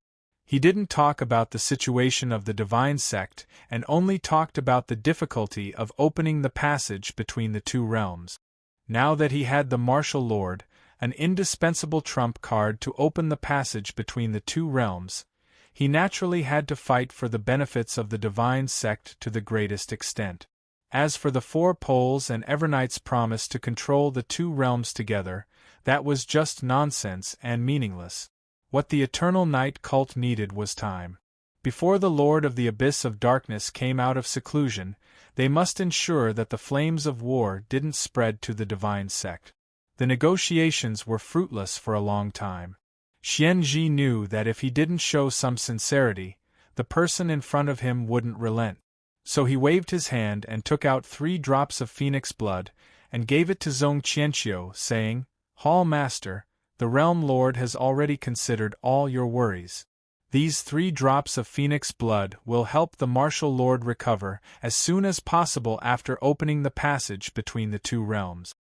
He didn't talk about the situation of the divine sect and only talked about the difficulty of opening the passage between the two realms. Now that he had the martial lord, an indispensable trump card to open the passage between the two realms, he naturally had to fight for the benefits of the divine sect to the greatest extent. As for the 4 poles and Evernight's promise to control the two realms together, that was just nonsense and meaningless. What the Eternal Night Cult needed was time. Before the Lord of the Abyss of Darkness came out of seclusion, they must ensure that the flames of war didn't spread to the divine sect. The negotiations were fruitless for a long time. Xian Ji knew that if he didn't show some sincerity, the person in front of him wouldn't relent. So he waved his hand and took out 3 drops of phoenix blood, and gave it to Zhong Qianxiu, saying, "Hall Master, the Realm Lord has already considered all your worries. These 3 drops of phoenix blood will help the martial lord recover as soon as possible after opening the passage between the two realms."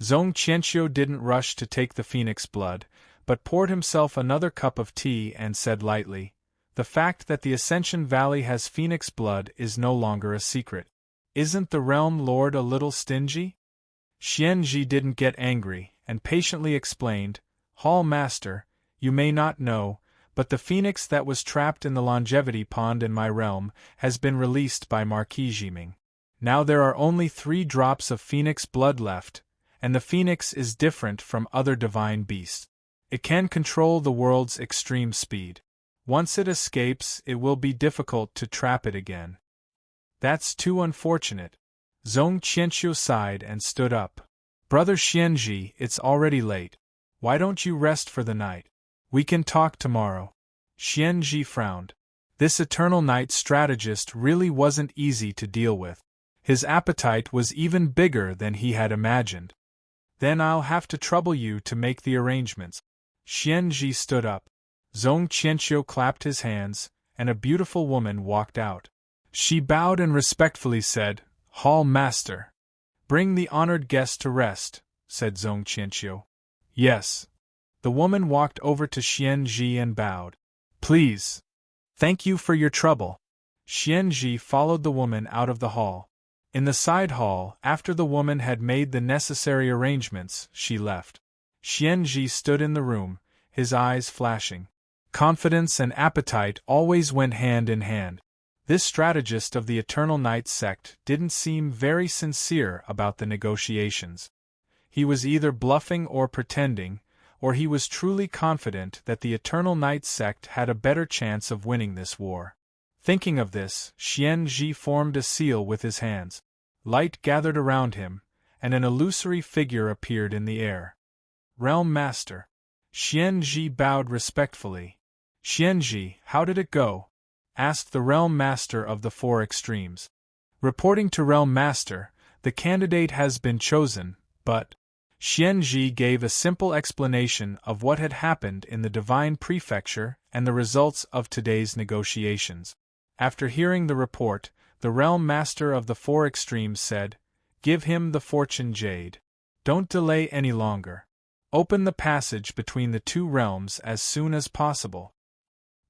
Zhong Qianxiu didn't rush to take the phoenix blood, but poured himself another cup of tea and said lightly, "The fact that the Ascension Valley has phoenix blood is no longer a secret. Isn't the Realm Lord a little stingy?" Xian Ji didn't get angry, and patiently explained, "Hall Master, you may not know, but the phoenix that was trapped in the longevity pond in my realm has been released by Marquis Jiming. Now there are only 3 drops of phoenix blood left, and the phoenix is different from other divine beasts. It can control the world's extreme speed. Once it escapes, it will be difficult to trap it again." "That's too unfortunate." Zhong Qianxiu sighed and stood up. "Brother Xianji, it's already late. Why don't you rest for the night? We can talk tomorrow." Xianji frowned. This Eternal Night strategist really wasn't easy to deal with. His appetite was even bigger than he had imagined. "Then I'll have to trouble you to make the arrangements." Xianji stood up. Zhong Qianxiu clapped his hands, and a beautiful woman walked out. She bowed and respectfully said, "Hall master." "Bring the honored guest to rest," said Zhong Qianqiu. "Yes." The woman walked over to Xian Ji and bowed. "Please. Thank you for your trouble." Xian Ji followed the woman out of the hall. In the side hall, after the woman had made the necessary arrangements, she left. Xian Ji stood in the room, his eyes flashing. Confidence and appetite always went hand in hand. This strategist of the Eternal Night sect didn't seem very sincere about the negotiations. He was either bluffing or pretending, or he was truly confident that the Eternal Night sect had a better chance of winning this war. Thinking of this, Xian Ji formed a seal with his hands. Light gathered around him, and an illusory figure appeared in the air. "Realm Master." Xian Ji bowed respectfully. "Xian Ji, how did it go?" asked the Realm Master of the Four Extremes. "Reporting to Realm Master, the candidate has been chosen, but—" Xian Ji gave a simple explanation of what had happened in the Divine Prefecture and the results of today's negotiations. After hearing the report, the Realm Master of the Four Extremes said, "Give him the Fortune Jade. Don't delay any longer. Open the passage between the two realms as soon as possible."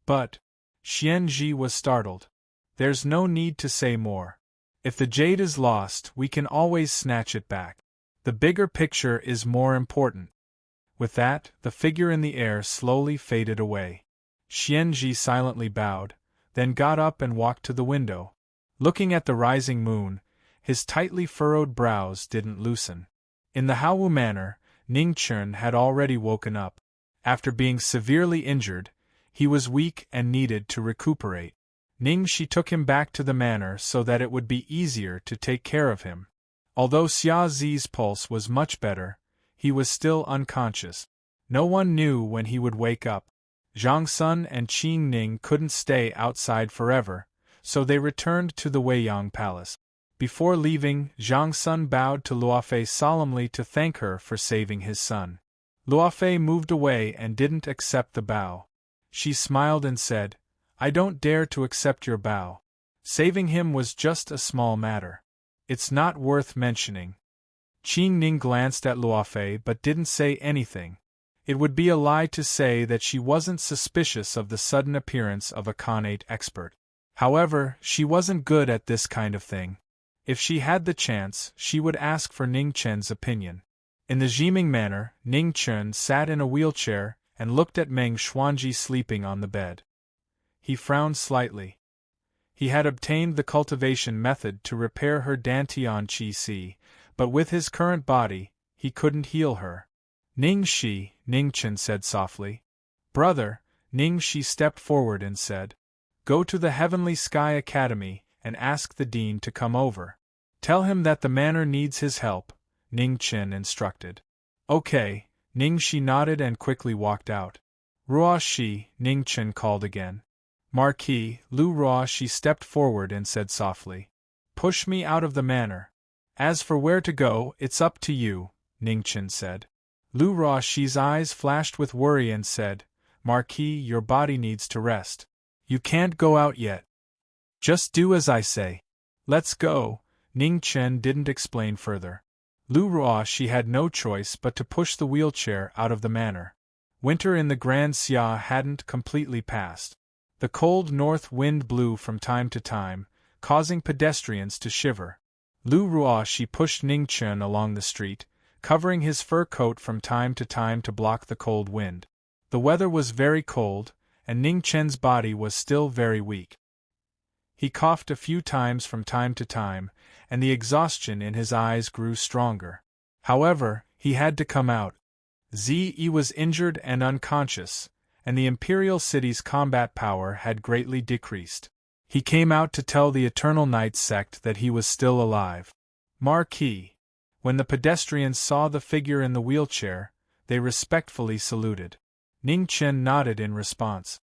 "But—" Xian Ji was startled. "There's no need to say more. If the jade is lost, we can always snatch it back. The bigger picture is more important." With that, the figure in the air slowly faded away. Xian Ji silently bowed, then got up and walked to the window. Looking at the rising moon, his tightly furrowed brows didn't loosen. In the Haowu Manor, Ning Chen had already woken up. After being severely injured, he was weak and needed to recuperate. Ning Shi took him back to the manor so that it would be easier to take care of him. Although Xia Zi's pulse was much better, he was still unconscious. No one knew when he would wake up. Zhang Sun and Qing Ning couldn't stay outside forever, so they returned to the Weiyang Palace. Before leaving, Zhang Sun bowed to Luofei solemnly to thank her for saving his son. Luofei moved away and didn't accept the bow. She smiled and said, "I don't dare to accept your bow. Saving him was just a small matter. It's not worth mentioning." Qing Ning glanced at Luofei but didn't say anything. It would be a lie to say that she wasn't suspicious of the sudden appearance of a Khanate expert. However, she wasn't good at this kind of thing. If she had the chance, she would ask for Ning Chen's opinion. In the Jiming Manor, Ning Chen sat in a wheelchair and looked at Meng Xuanji sleeping on the bed. He frowned slightly. He had obtained the cultivation method to repair her Dantian Qi Si, but with his current body, he couldn't heal her. "Ning Shi," Ning Chen said softly. "Brother," Ning Shi stepped forward and said, "Go to the Heavenly Sky Academy and ask the dean to come over. Tell him that the manor needs his help," Ning Chen instructed. "Okay," Ning Shi nodded and quickly walked out. "Ruo Shi," Ning Chen called again. Marquis, Lu Ruo Shi stepped forward and said softly, "Push me out of the manor. As for where to go, it's up to you," Ning Chen said. Lu Ruo Shi's eyes flashed with worry and said, "Marquis, your body needs to rest. You can't go out yet. Just do as I say." "Let's go," Ning Chen didn't explain further. Lu Ruo Shi had no choice but to push the wheelchair out of the manor. Winter in the Grand Xia hadn't completely passed. The cold north wind blew from time to time, causing pedestrians to shiver. Lu Ruo Shi pushed Ning Chen along the street, covering his fur coat from time to block the cold wind. The weather was very cold, and Ning Chen's body was still very weak. He coughed a few times from time to time, and the exhaustion in his eyes grew stronger. However, he had to come out. Zi was injured and unconscious, and the Imperial City's combat power had greatly decreased. He came out to tell the Eternal Night sect that he was still alive. Marquis. When the pedestrians saw the figure in the wheelchair, they respectfully saluted. Ning Chen nodded in response.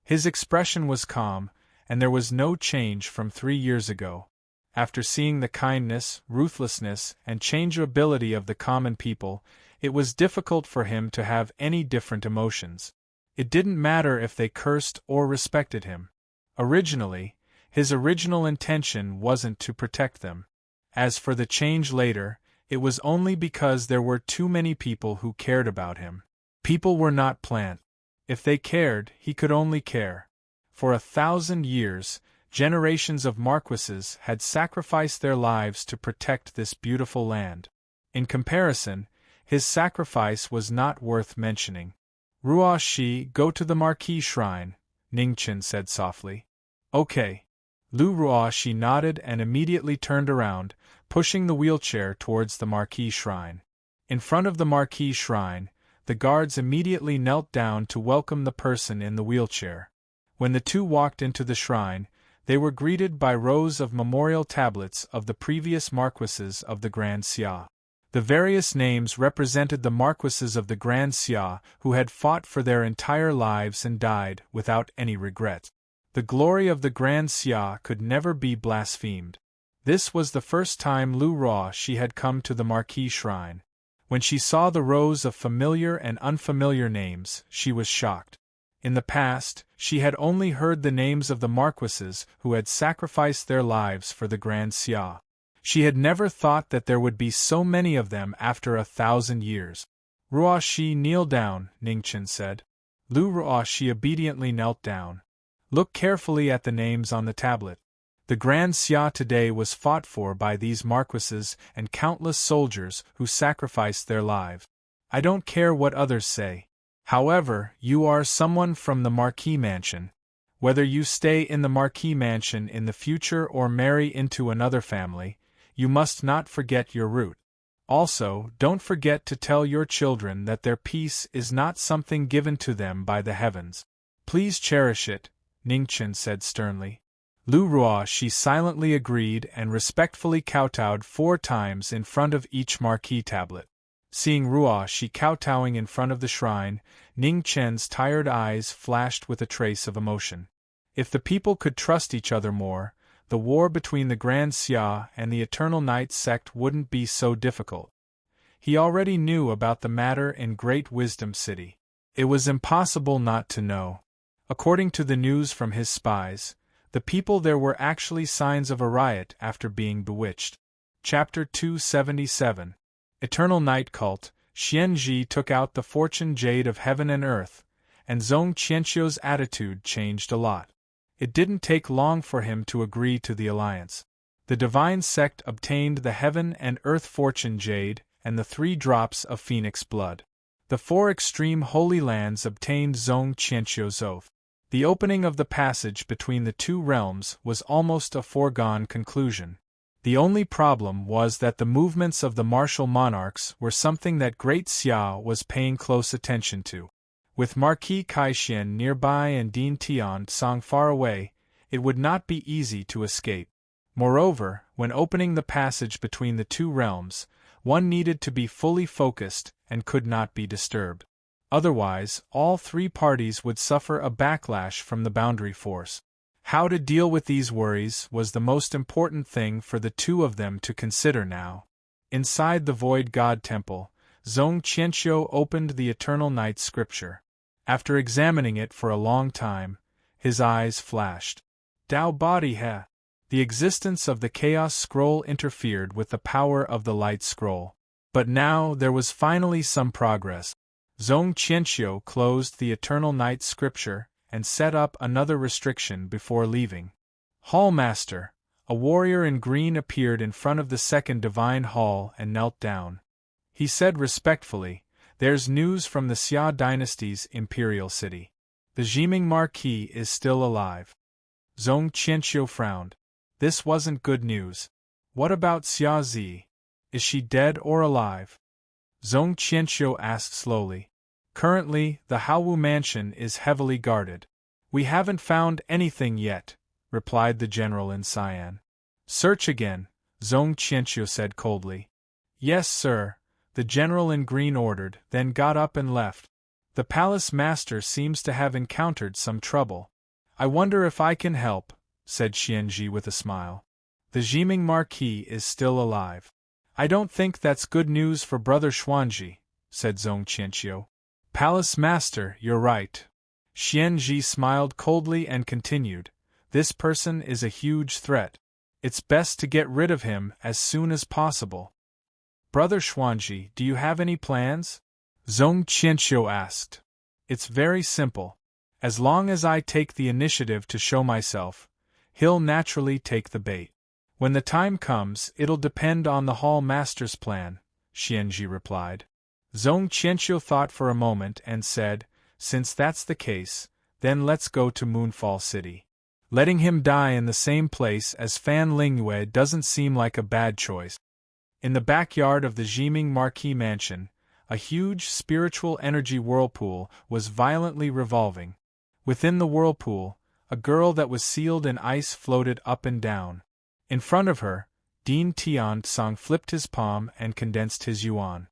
His expression was calm, and there was no change from 3 years ago. After seeing the kindness, ruthlessness, and changeability of the common people, it was difficult for him to have any different emotions. It didn't matter if they cursed or respected him. Originally, his original intention wasn't to protect them. As for the change later, it was only because there were too many people who cared about him. People were not plants. If they cared, he could only care. For 1,000 years, generations of marquises had sacrificed their lives to protect this beautiful land. In comparison, his sacrifice was not worth mentioning. Ruo Shi, go to the Marquis shrine, Ningchen said softly. Okay. Lu Ruo Shi nodded and immediately turned around, pushing the wheelchair towards the Marquis shrine. In front of the Marquis shrine, the guards immediately knelt down to welcome the person in the wheelchair. When the two walked into the shrine, they were greeted by rows of memorial tablets of the previous marquises of the Grand Xia. The various names represented the marquises of the Grand Xia who had fought for their entire lives and died without any regret. The glory of the Grand Xia could never be blasphemed. This was the first time Lu Ruo Shi had come to the Marquis shrine. When she saw the rows of familiar and unfamiliar names, she was shocked. In the past, she had only heard the names of the marquises who had sacrificed their lives for the Grand Xia. She had never thought that there would be so many of them after 1,000 years. Ruo Shi, kneel down, Ningchen said. Lu Ruo Shi obediently knelt down. Look carefully at the names on the tablet. The Grand Xia today was fought for by these marquises and countless soldiers who sacrificed their lives. I don't care what others say. However, you are someone from the Marquis mansion. Whether you stay in the Marquis mansion in the future or marry into another family, you must not forget your root. Also, don't forget to tell your children that their peace is not something given to them by the heavens. Please cherish it, Ningchen said sternly. Lu Ruo Shi silently agreed and respectfully kowtowed 4 times in front of each Marquis tablet. Seeing Ruo Shi kowtowing in front of the shrine, Ningchen's tired eyes flashed with a trace of emotion. If the people could trust each other more, the war between the Grand Xia and the Eternal Night sect wouldn't be so difficult. He already knew about the matter in Great Wisdom City. It was impossible not to know. According to the news from his spies, the people there were actually signs of a riot after being bewitched. Chapter 277. Eternal Night Cult. Xianzhi took out the fortune jade of heaven and earth, and Zhong Qianqiu's attitude changed a lot. It didn't take long for him to agree to the alliance. The divine sect obtained the heaven and earth fortune jade and the 3 drops of phoenix blood. The 4 extreme holy lands obtained Zhong Qianqiu's oath. The opening of the passage between the 2 realms was almost a foregone conclusion. The only problem was that the movements of the martial monarchs were something that Great Xia was paying close attention to. With Marquis Kaixin nearby and Dean Tian-tsang far away, it would not be easy to escape. Moreover, when opening the passage between the 2 realms, one needed to be fully focused and could not be disturbed. Otherwise, all 3 parties would suffer a backlash from the boundary force. How to deal with these worries was the most important thing for the 2 of them to consider now. Inside the Void God Temple, Zhong Qianqiu opened the Eternal Night scripture. After examining it for a long time, his eyes flashed. Dao Body He. The existence of the Chaos Scroll interfered with the power of the Light Scroll. But now there was finally some progress. Zhong Qianqiu closed the Eternal Night scripture and set up another restriction before leaving. Hall Master, a warrior in green appeared in front of the second divine hall and knelt down. He said respectfully, "There's news from the Xia dynasty's imperial city. The Jiming Marquis is still alive." Zhong Qianqiu frowned. This wasn't good news. What about Xia Zi? Is she dead or alive? Zhong Qianqiu asked slowly. Currently, the Haowu mansion is heavily guarded. We haven't found anything yet, replied the general in cyan. Search again, Zhong Qianqiu said coldly. Yes, sir, the general in green ordered, then got up and left. The palace master seems to have encountered some trouble. I wonder if I can help, said Xianzhi with a smile. The Jiming Marquis is still alive. I don't think that's good news for Brother Xuanzhi, said Zhong Qianqiu. Palace master, you're right. Xianzhi smiled coldly and continued. This person is a huge threat. It's best to get rid of him as soon as possible. Brother Xuanji, do you have any plans? Zhong Qianxiu asked. It's very simple. As long as I take the initiative to show myself, he'll naturally take the bait. When the time comes, it'll depend on the hall master's plan, Xianji replied. Zhong Qianxiu thought for a moment and said, since that's the case, then let's go to Moonfall City. Letting him die in the same place as Fan Lingyue doesn't seem like a bad choice. In the backyard of the Jiming Marquis mansion, a huge spiritual energy whirlpool was violently revolving. Within the whirlpool, a girl that was sealed in ice floated up and down. In front of her, Dean Tian-Song flipped his palm and condensed his yuan.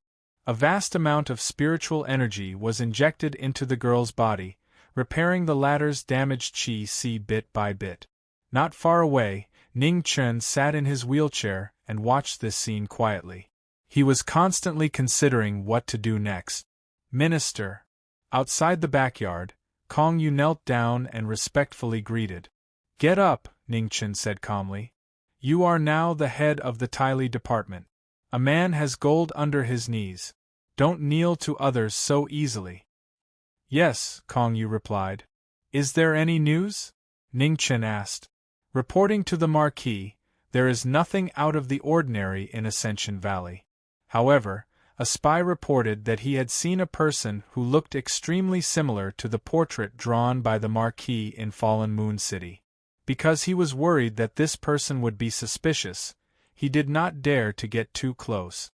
A vast amount of spiritual energy was injected into the girl's body, repairing the latter's damaged chi bit by bit. Not far away, Ning Chen sat in his wheelchair and watched this scene quietly. He was constantly considering what to do next. Minister. Outside the backyard, Kong Yu knelt down and respectfully greeted. Get up, Ning Chen said calmly. You are now the head of the Tyli department. A man has gold under his knees. Don't kneel to others so easily. Yes, Kong Yu replied. Is there any news? Ning Chen asked. Reporting to the Marquis, there is nothing out of the ordinary in Ascension Valley. However, a spy reported that he had seen a person who looked extremely similar to the portrait drawn by the Marquis in Fallen Moon City. Because he was worried that this person would be suspicious, he did not dare to get too close.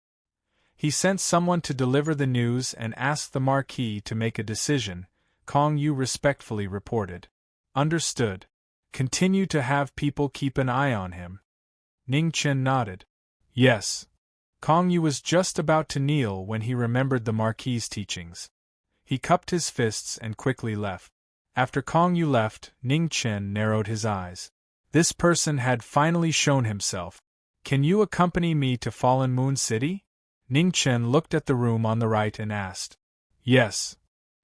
He sent someone to deliver the news and asked the Marquis to make a decision, Kong Yu respectfully reported. Understood. Continue to have people keep an eye on him. Ning Chen nodded. Yes. Kong Yu was just about to kneel when he remembered the Marquis's teachings. He cupped his fists and quickly left. After Kong Yu left, Ning Chen narrowed his eyes. This person had finally shown himself. Can you accompany me to Fallen Moon City? Ning Chen looked at the room on the right and asked. Yes.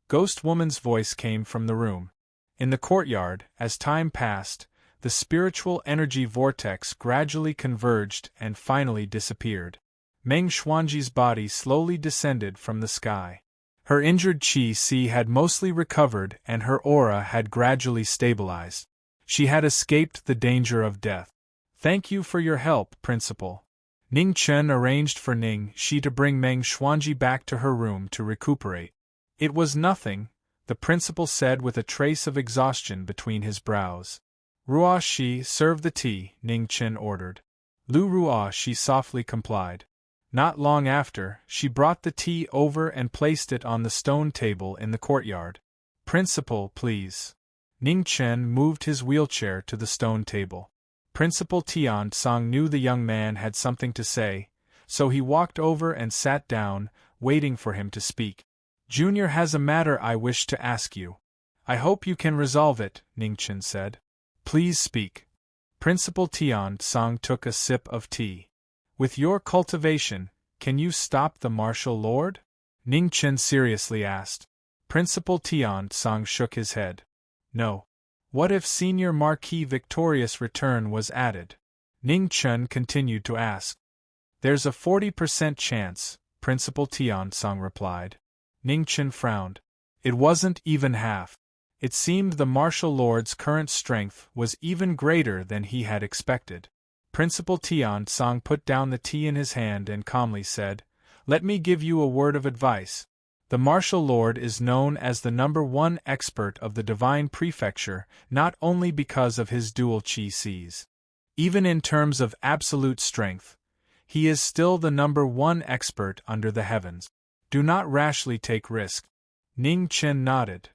Ghost Woman's voice came from the room. In the courtyard, as time passed, the spiritual energy vortex gradually converged and finally disappeared. Meng Xuanji's body slowly descended from the sky. Her injured chi had mostly recovered and her aura had gradually stabilized. She had escaped the danger of death. Thank you for your help, Principal. Ning Chen arranged for Ning Shi to bring Meng Xuanji back to her room to recuperate. It was nothing, the principal said with a trace of exhaustion between his brows. Ruo Shi, serve the tea, Ning Chen ordered. Lu Ruo Shi softly complied. Not long after, she brought the tea over and placed it on the stone table in the courtyard. Principal, please. Ning Chen moved his wheelchair to the stone table. Principal Tian-Song knew the young man had something to say, so he walked over and sat down, waiting for him to speak. Junior has a matter I wish to ask you. I hope you can resolve it, Ning Chen said. Please speak. Principal Tian-Song took a sip of tea. With your cultivation, can you stop the martial lord? Ning Chen seriously asked. Principal Tian-Song shook his head. No. What if Senior Marquis Victorious Return was added? Ning Chen continued to ask. There's a 40% chance, Principal Tian-Song replied. Ning Chen frowned. It wasn't even half. It seemed the martial lord's current strength was even greater than he had expected. Principal Tian-Song put down the tea in his hand and calmly said, Let me give you a word of advice. The martial lord is known as the #1 expert of the Divine Prefecture not only because of his dual chi-Cs. Even in terms of absolute strength, he is still the #1 expert under the heavens. Do not rashly take risk. Ning Chen nodded.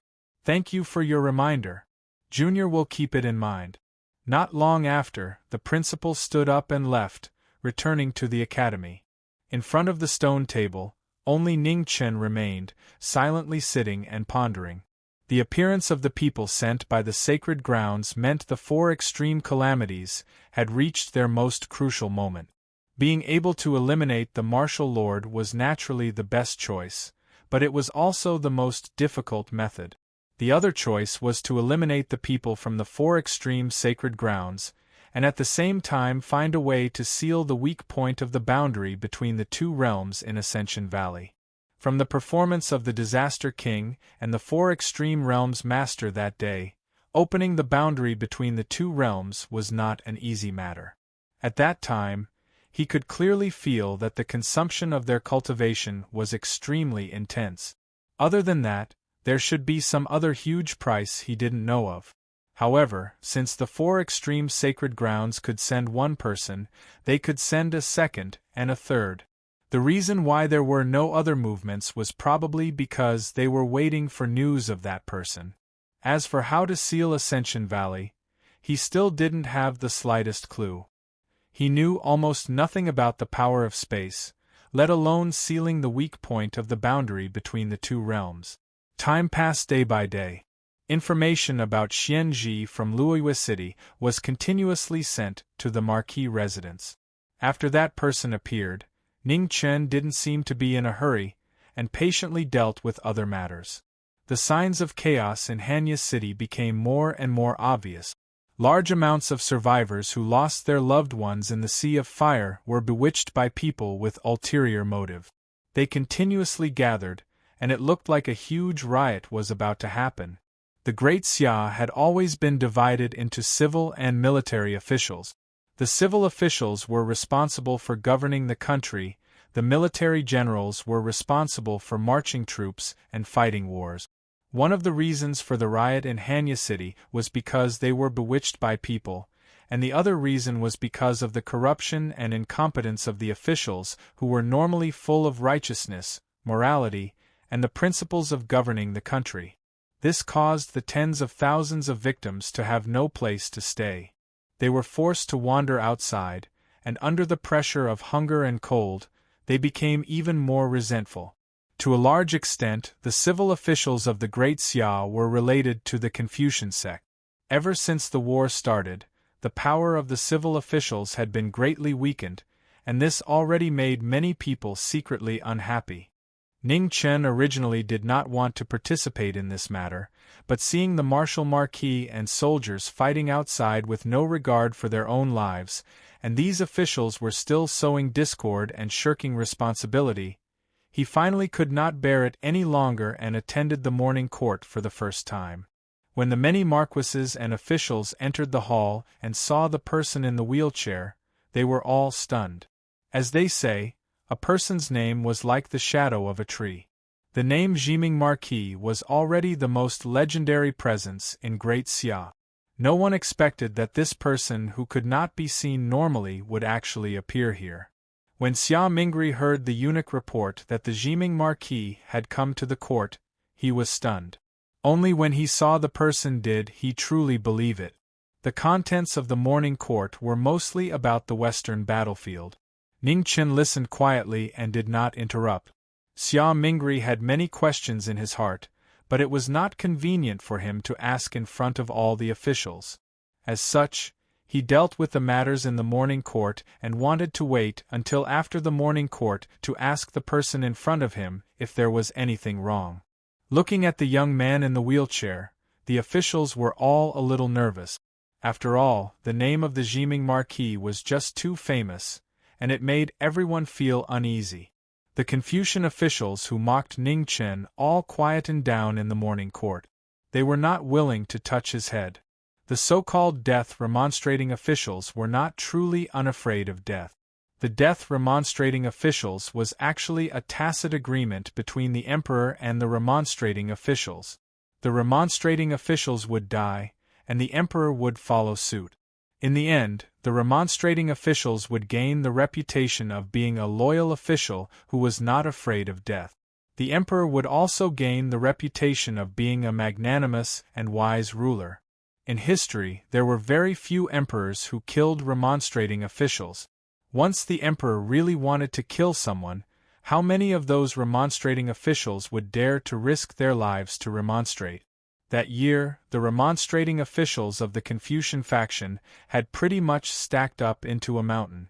Thank you for your reminder. Junior will keep it in mind. Not long after, the principal stood up and left, returning to the academy. In front of the stone table, only Ning Chen remained, silently sitting and pondering. The appearance of the people sent by the sacred grounds meant the 4 extreme calamities had reached their most crucial moment. Being able to eliminate the martial lord was naturally the best choice, but it was also the most difficult method. The other choice was to eliminate the people from the four extreme sacred grounds, and at the same time find a way to seal the weak point of the boundary between the two realms in Ascension Valley. From the performance of the Disaster King and the four extreme realms master that day, opening the boundary between the two realms was not an easy matter. At that time, he could clearly feel that the consumption of their cultivation was extremely intense. Other than that, there should be some other huge price he didn't know of. However, since the four extreme sacred grounds could send one person, they could send a second and a third. The reason why there were no other movements was probably because they were waiting for news of that person. As for how to seal Ascension Valley, he still didn't have the slightest clue. He knew almost nothing about the power of space, let alone sealing the weak point of the boundary between the two realms. Time passed day by day. Information about Xianji from Luoyue City was continuously sent to the Marquis residence. After that person appeared, Ning Chen didn't seem to be in a hurry, and patiently dealt with other matters. The signs of chaos in Hanya City became more and more obvious. Large amounts of survivors who lost their loved ones in the Sea of Fire were bewitched by people with ulterior motive. They continuously gathered, and it looked like a huge riot was about to happen. The Great Xia had always been divided into civil and military officials. The civil officials were responsible for governing the country, the military generals were responsible for marching troops and fighting wars. One of the reasons for the riot in Hanya City was because they were bewitched by people, and the other reason was because of the corruption and incompetence of the officials who were normally full of righteousness, morality, and the principles of governing the country. This caused the tens of thousands of victims to have no place to stay. They were forced to wander outside, and under the pressure of hunger and cold, they became even more resentful. To a large extent, the civil officials of the Great Xia were related to the Confucian sect. Ever since the war started, the power of the civil officials had been greatly weakened, and this already made many people secretly unhappy. Ning Chen originally did not want to participate in this matter, but seeing the martial Marquis and soldiers fighting outside with no regard for their own lives, and these officials were still sowing discord and shirking responsibility, he finally could not bear it any longer and attended the morning court for the first time. When the many marquises and officials entered the hall and saw the person in the wheelchair, they were all stunned. As they say, a person's name was like the shadow of a tree. The name Jiming Marquis was already the most legendary presence in Great Xia. No one expected that this person who could not be seen normally would actually appear here. When Xia Mingri heard the eunuch report that the Jiming Marquis had come to the court, he was stunned. Only when he saw the person did he truly believe it. The contents of the morning court were mostly about the western battlefield. Ning Chen listened quietly and did not interrupt. Xia Mingri had many questions in his heart, but it was not convenient for him to ask in front of all the officials. As such, he dealt with the matters in the morning court and wanted to wait until after the morning court to ask the person in front of him if there was anything wrong. Looking at the young man in the wheelchair, the officials were all a little nervous. After all, the name of the Jiming Marquis was just too famous, and it made everyone feel uneasy. The Confucian officials who mocked Ning Chen all quietened down in the morning court. They were not willing to touch his head. The so-called death remonstrating officials were not truly unafraid of death. The death remonstrating officials was actually a tacit agreement between the emperor and the remonstrating officials. The remonstrating officials would die, and the emperor would follow suit. In the end, the remonstrating officials would gain the reputation of being a loyal official who was not afraid of death. The emperor would also gain the reputation of being a magnanimous and wise ruler. In history, there were very few emperors who killed remonstrating officials. Once the emperor really wanted to kill someone, how many of those remonstrating officials would dare to risk their lives to remonstrate? That year, the remonstrating officials of the Confucian faction had pretty much stacked up into a mountain.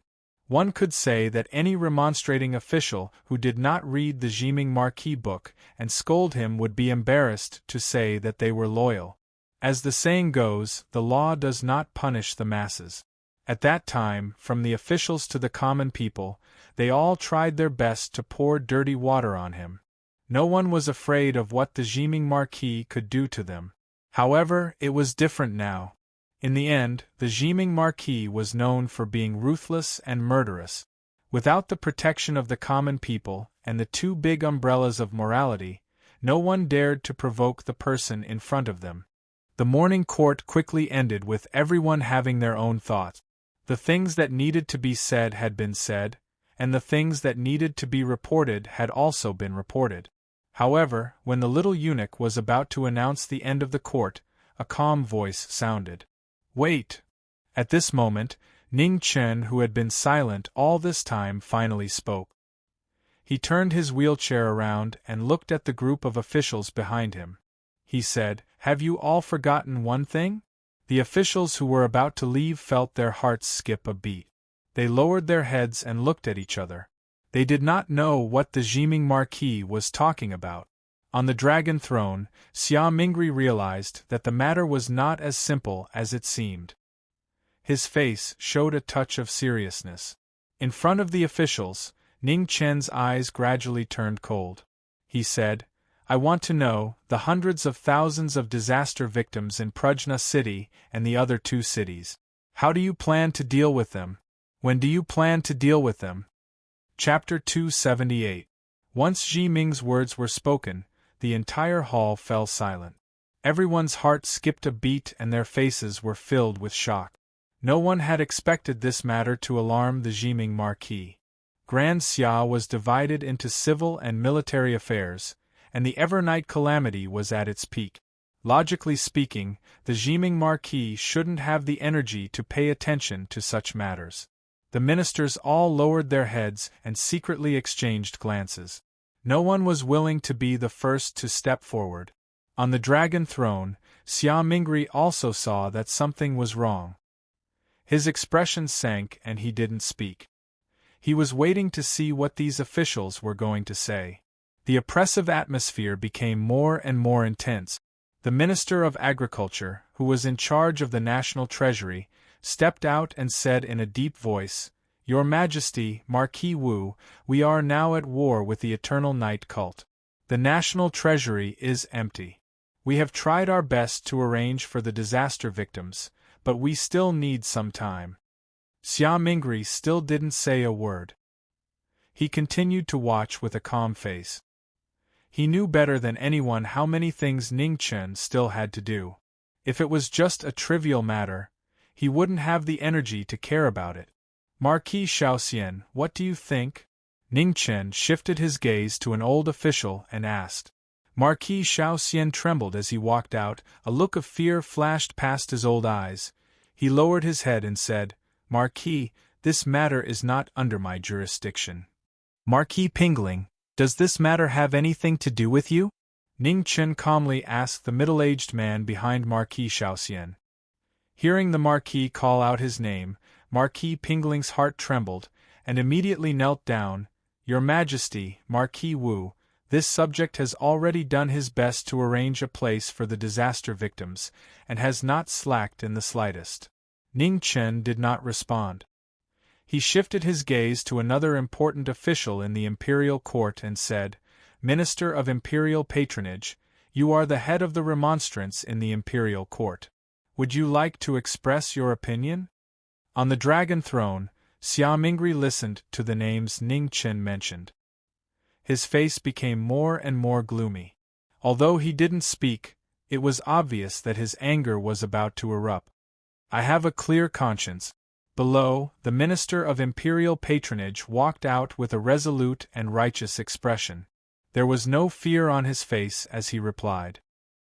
One could say that any remonstrating official who did not read the Jiming Marquis book and scold him would be embarrassed to say that they were loyal. As the saying goes, the law does not punish the masses. At that time, from the officials to the common people, they all tried their best to pour dirty water on him. No one was afraid of what the Jiming Marquis could do to them. However, it was different now. In the end, the Jiming Marquis was known for being ruthless and murderous. Without the protection of the common people and the two big umbrellas of morality, no one dared to provoke the person in front of them. The morning court quickly ended with everyone having their own thoughts. The things that needed to be said had been said, and the things that needed to be reported had also been reported. However, when the little eunuch was about to announce the end of the court, a calm voice sounded. "Wait!" At this moment, Ning Chen, who had been silent all this time, finally spoke. He turned his wheelchair around and looked at the group of officials behind him. He said, "Have you all forgotten one thing?" The officials who were about to leave felt their hearts skip a beat. They lowered their heads and looked at each other. They did not know what the Jiming Marquis was talking about. On the dragon throne, Xia Mingri realized that the matter was not as simple as it seemed. His face showed a touch of seriousness. In front of the officials, Ning Chen's eyes gradually turned cold. He said, "I want to know the hundreds of thousands of disaster victims in Prajna City and the other two cities. How do you plan to deal with them? When do you plan to deal with them?" Chapter 278. Once Ji Ming's words were spoken, the entire hall fell silent. Everyone's heart skipped a beat and their faces were filled with shock. No one had expected this matter to alarm the Jiming Marquis. Grand Xia was divided into civil and military affairs, and the Evernight calamity was at its peak. Logically speaking, the Jiming Marquis shouldn't have the energy to pay attention to such matters. The ministers all lowered their heads and secretly exchanged glances. No one was willing to be the first to step forward. On the dragon throne, Xia Mingri also saw that something was wrong. His expression sank and he didn't speak. He was waiting to see what these officials were going to say. The oppressive atmosphere became more and more intense. The Minister of Agriculture, who was in charge of the National Treasury, stepped out and said in a deep voice, "Your Majesty, Marquis Wu, we are now at war with the Eternal Night cult. The National Treasury is empty. We have tried our best to arrange for the disaster victims, but we still need some time." Xia Mingri still didn't say a word. He continued to watch with a calm face. He knew better than anyone how many things Ning Chen still had to do. If it was just a trivial matter, he wouldn't have the energy to care about it. "Marquis Shaoxian, what do you think?" Ning Chen shifted his gaze to an old official and asked. Marquis Shaoxian trembled as he walked out, a look of fear flashed past his old eyes. He lowered his head and said, "Marquis, this matter is not under my jurisdiction." "Marquis Pingling, does this matter have anything to do with you?" Ning Chen calmly asked the middle-aged man behind Marquis Shaoxian. Hearing the Marquis call out his name, Marquis Pingling's heart trembled, and immediately knelt down. "Your Majesty, Marquis Wu, this subject has already done his best to arrange a place for the disaster victims, and has not slacked in the slightest." Ning Chen did not respond. He shifted his gaze to another important official in the imperial court and said, "Minister of Imperial Patronage, you are the head of the remonstrants in the imperial court. Would you like to express your opinion?" On the dragon throne, Xia Mingri listened to the names Ning Chen mentioned. His face became more and more gloomy. Although he didn't speak, it was obvious that his anger was about to erupt. "I have a clear conscience." Below, the Minister of Imperial Patronage walked out with a resolute and righteous expression. There was no fear on his face as he replied.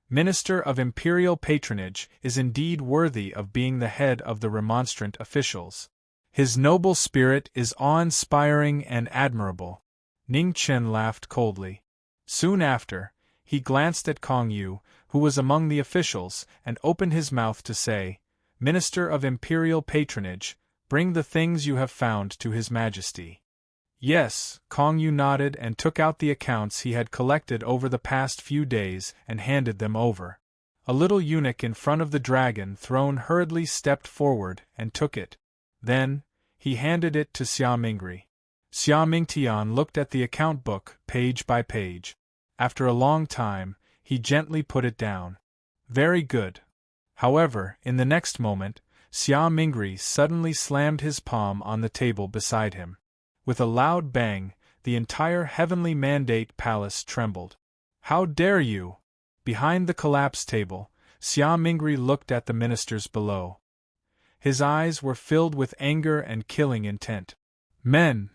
"Minister of Imperial Patronage is indeed worthy of being the head of the remonstrant officials. His noble spirit is awe-inspiring and admirable." Ning Chen laughed coldly. Soon after, he glanced at Kong Yu, who was among the officials, and opened his mouth to say, "Minister of Imperial Patronage, Bring the things you have found to His Majesty. Yes, Kong Yu nodded and took out the accounts he had collected over the past few days and handed them over. A little eunuch in front of the dragon throne hurriedly stepped forward and took it. Then, he handed it to Xia Mingri. Xia Mingtian looked at the account book, page by page. After a long time, he gently put it down. Very good. However, in the next moment, Xia Mingri suddenly slammed his palm on the table beside him. With a loud bang, the entire heavenly mandate palace trembled. How dare you! Behind the collapsed table, Xia Mingri looked at the ministers below. His eyes were filled with anger and killing intent. Men!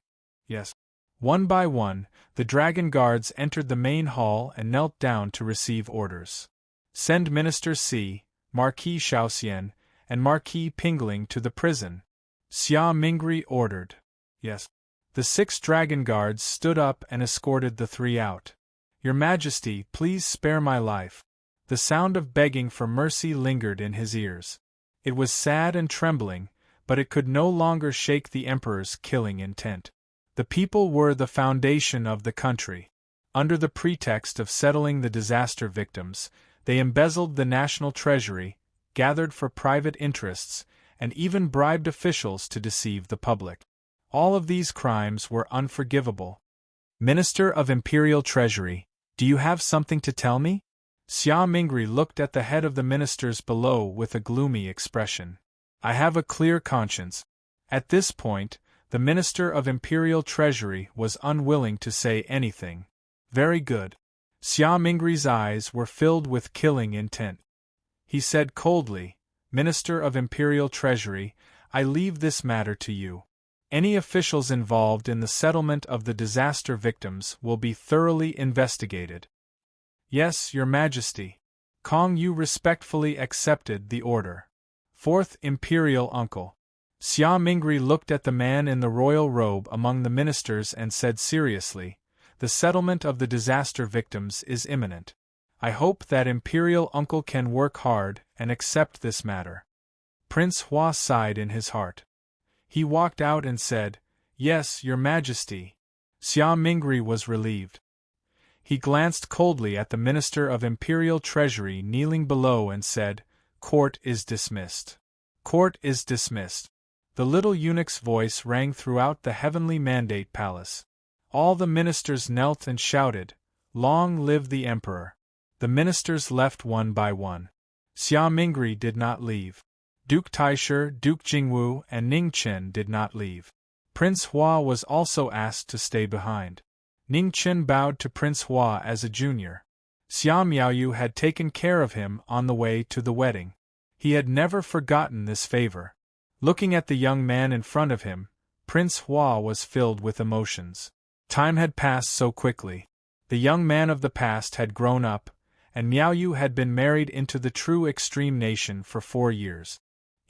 Yes. One by one, the dragon guards entered the main hall and knelt down to receive orders. Send Minister Si, Marquis Shaoxian, and Marquis Pingling to the prison, Xia Mingri ordered. Yes. The 6 dragon guards stood up and escorted the 3 out. Your Majesty, please spare my life. The sound of begging for mercy lingered in his ears. It was sad and trembling, but it could no longer shake the emperor's killing intent. The people were the foundation of the country. Under the pretext of settling the disaster victims, they embezzled the national treasury, gathered for private interests, and even bribed officials to deceive the public. All of these crimes were unforgivable. Minister of Imperial Treasury, do you have something to tell me? Xia Mingri looked at the head of the ministers below with a gloomy expression. I have a clear conscience. At this point, the Minister of Imperial Treasury was unwilling to say anything. Very good. Xia Mingri's eyes were filled with killing intent. He said coldly, Minister of Imperial Treasury, I leave this matter to you. Any officials involved in the settlement of the disaster victims will be thoroughly investigated. Yes, Your Majesty. Kong Yu respectfully accepted the order. 4th Imperial Uncle. Xia Mingri looked at the man in the royal robe among the ministers and said seriously, the settlement of the disaster victims is imminent. I hope that Imperial Uncle can work hard and accept this matter. Prince Hua sighed in his heart. He walked out and said, Yes, Your Majesty. Xia Mingri was relieved. He glanced coldly at the Minister of Imperial Treasury kneeling below and said, Court is dismissed. Court is dismissed. The little eunuch's voice rang throughout the heavenly mandate palace. All the ministers knelt and shouted, Long live the Emperor. The ministers left one by one. Xia Mingri did not leave. Duke Taisher, Duke Jingwu, and Ning Chen did not leave. Prince Hua was also asked to stay behind. Ning Chen bowed to Prince Hua as a junior. Xia Miaoyu had taken care of him on the way to the wedding. He had never forgotten this favor. Looking at the young man in front of him, Prince Hua was filled with emotions. Time had passed so quickly. The young man of the past had grown up, and Miaoyu had been married into the true extreme nation for 4 years.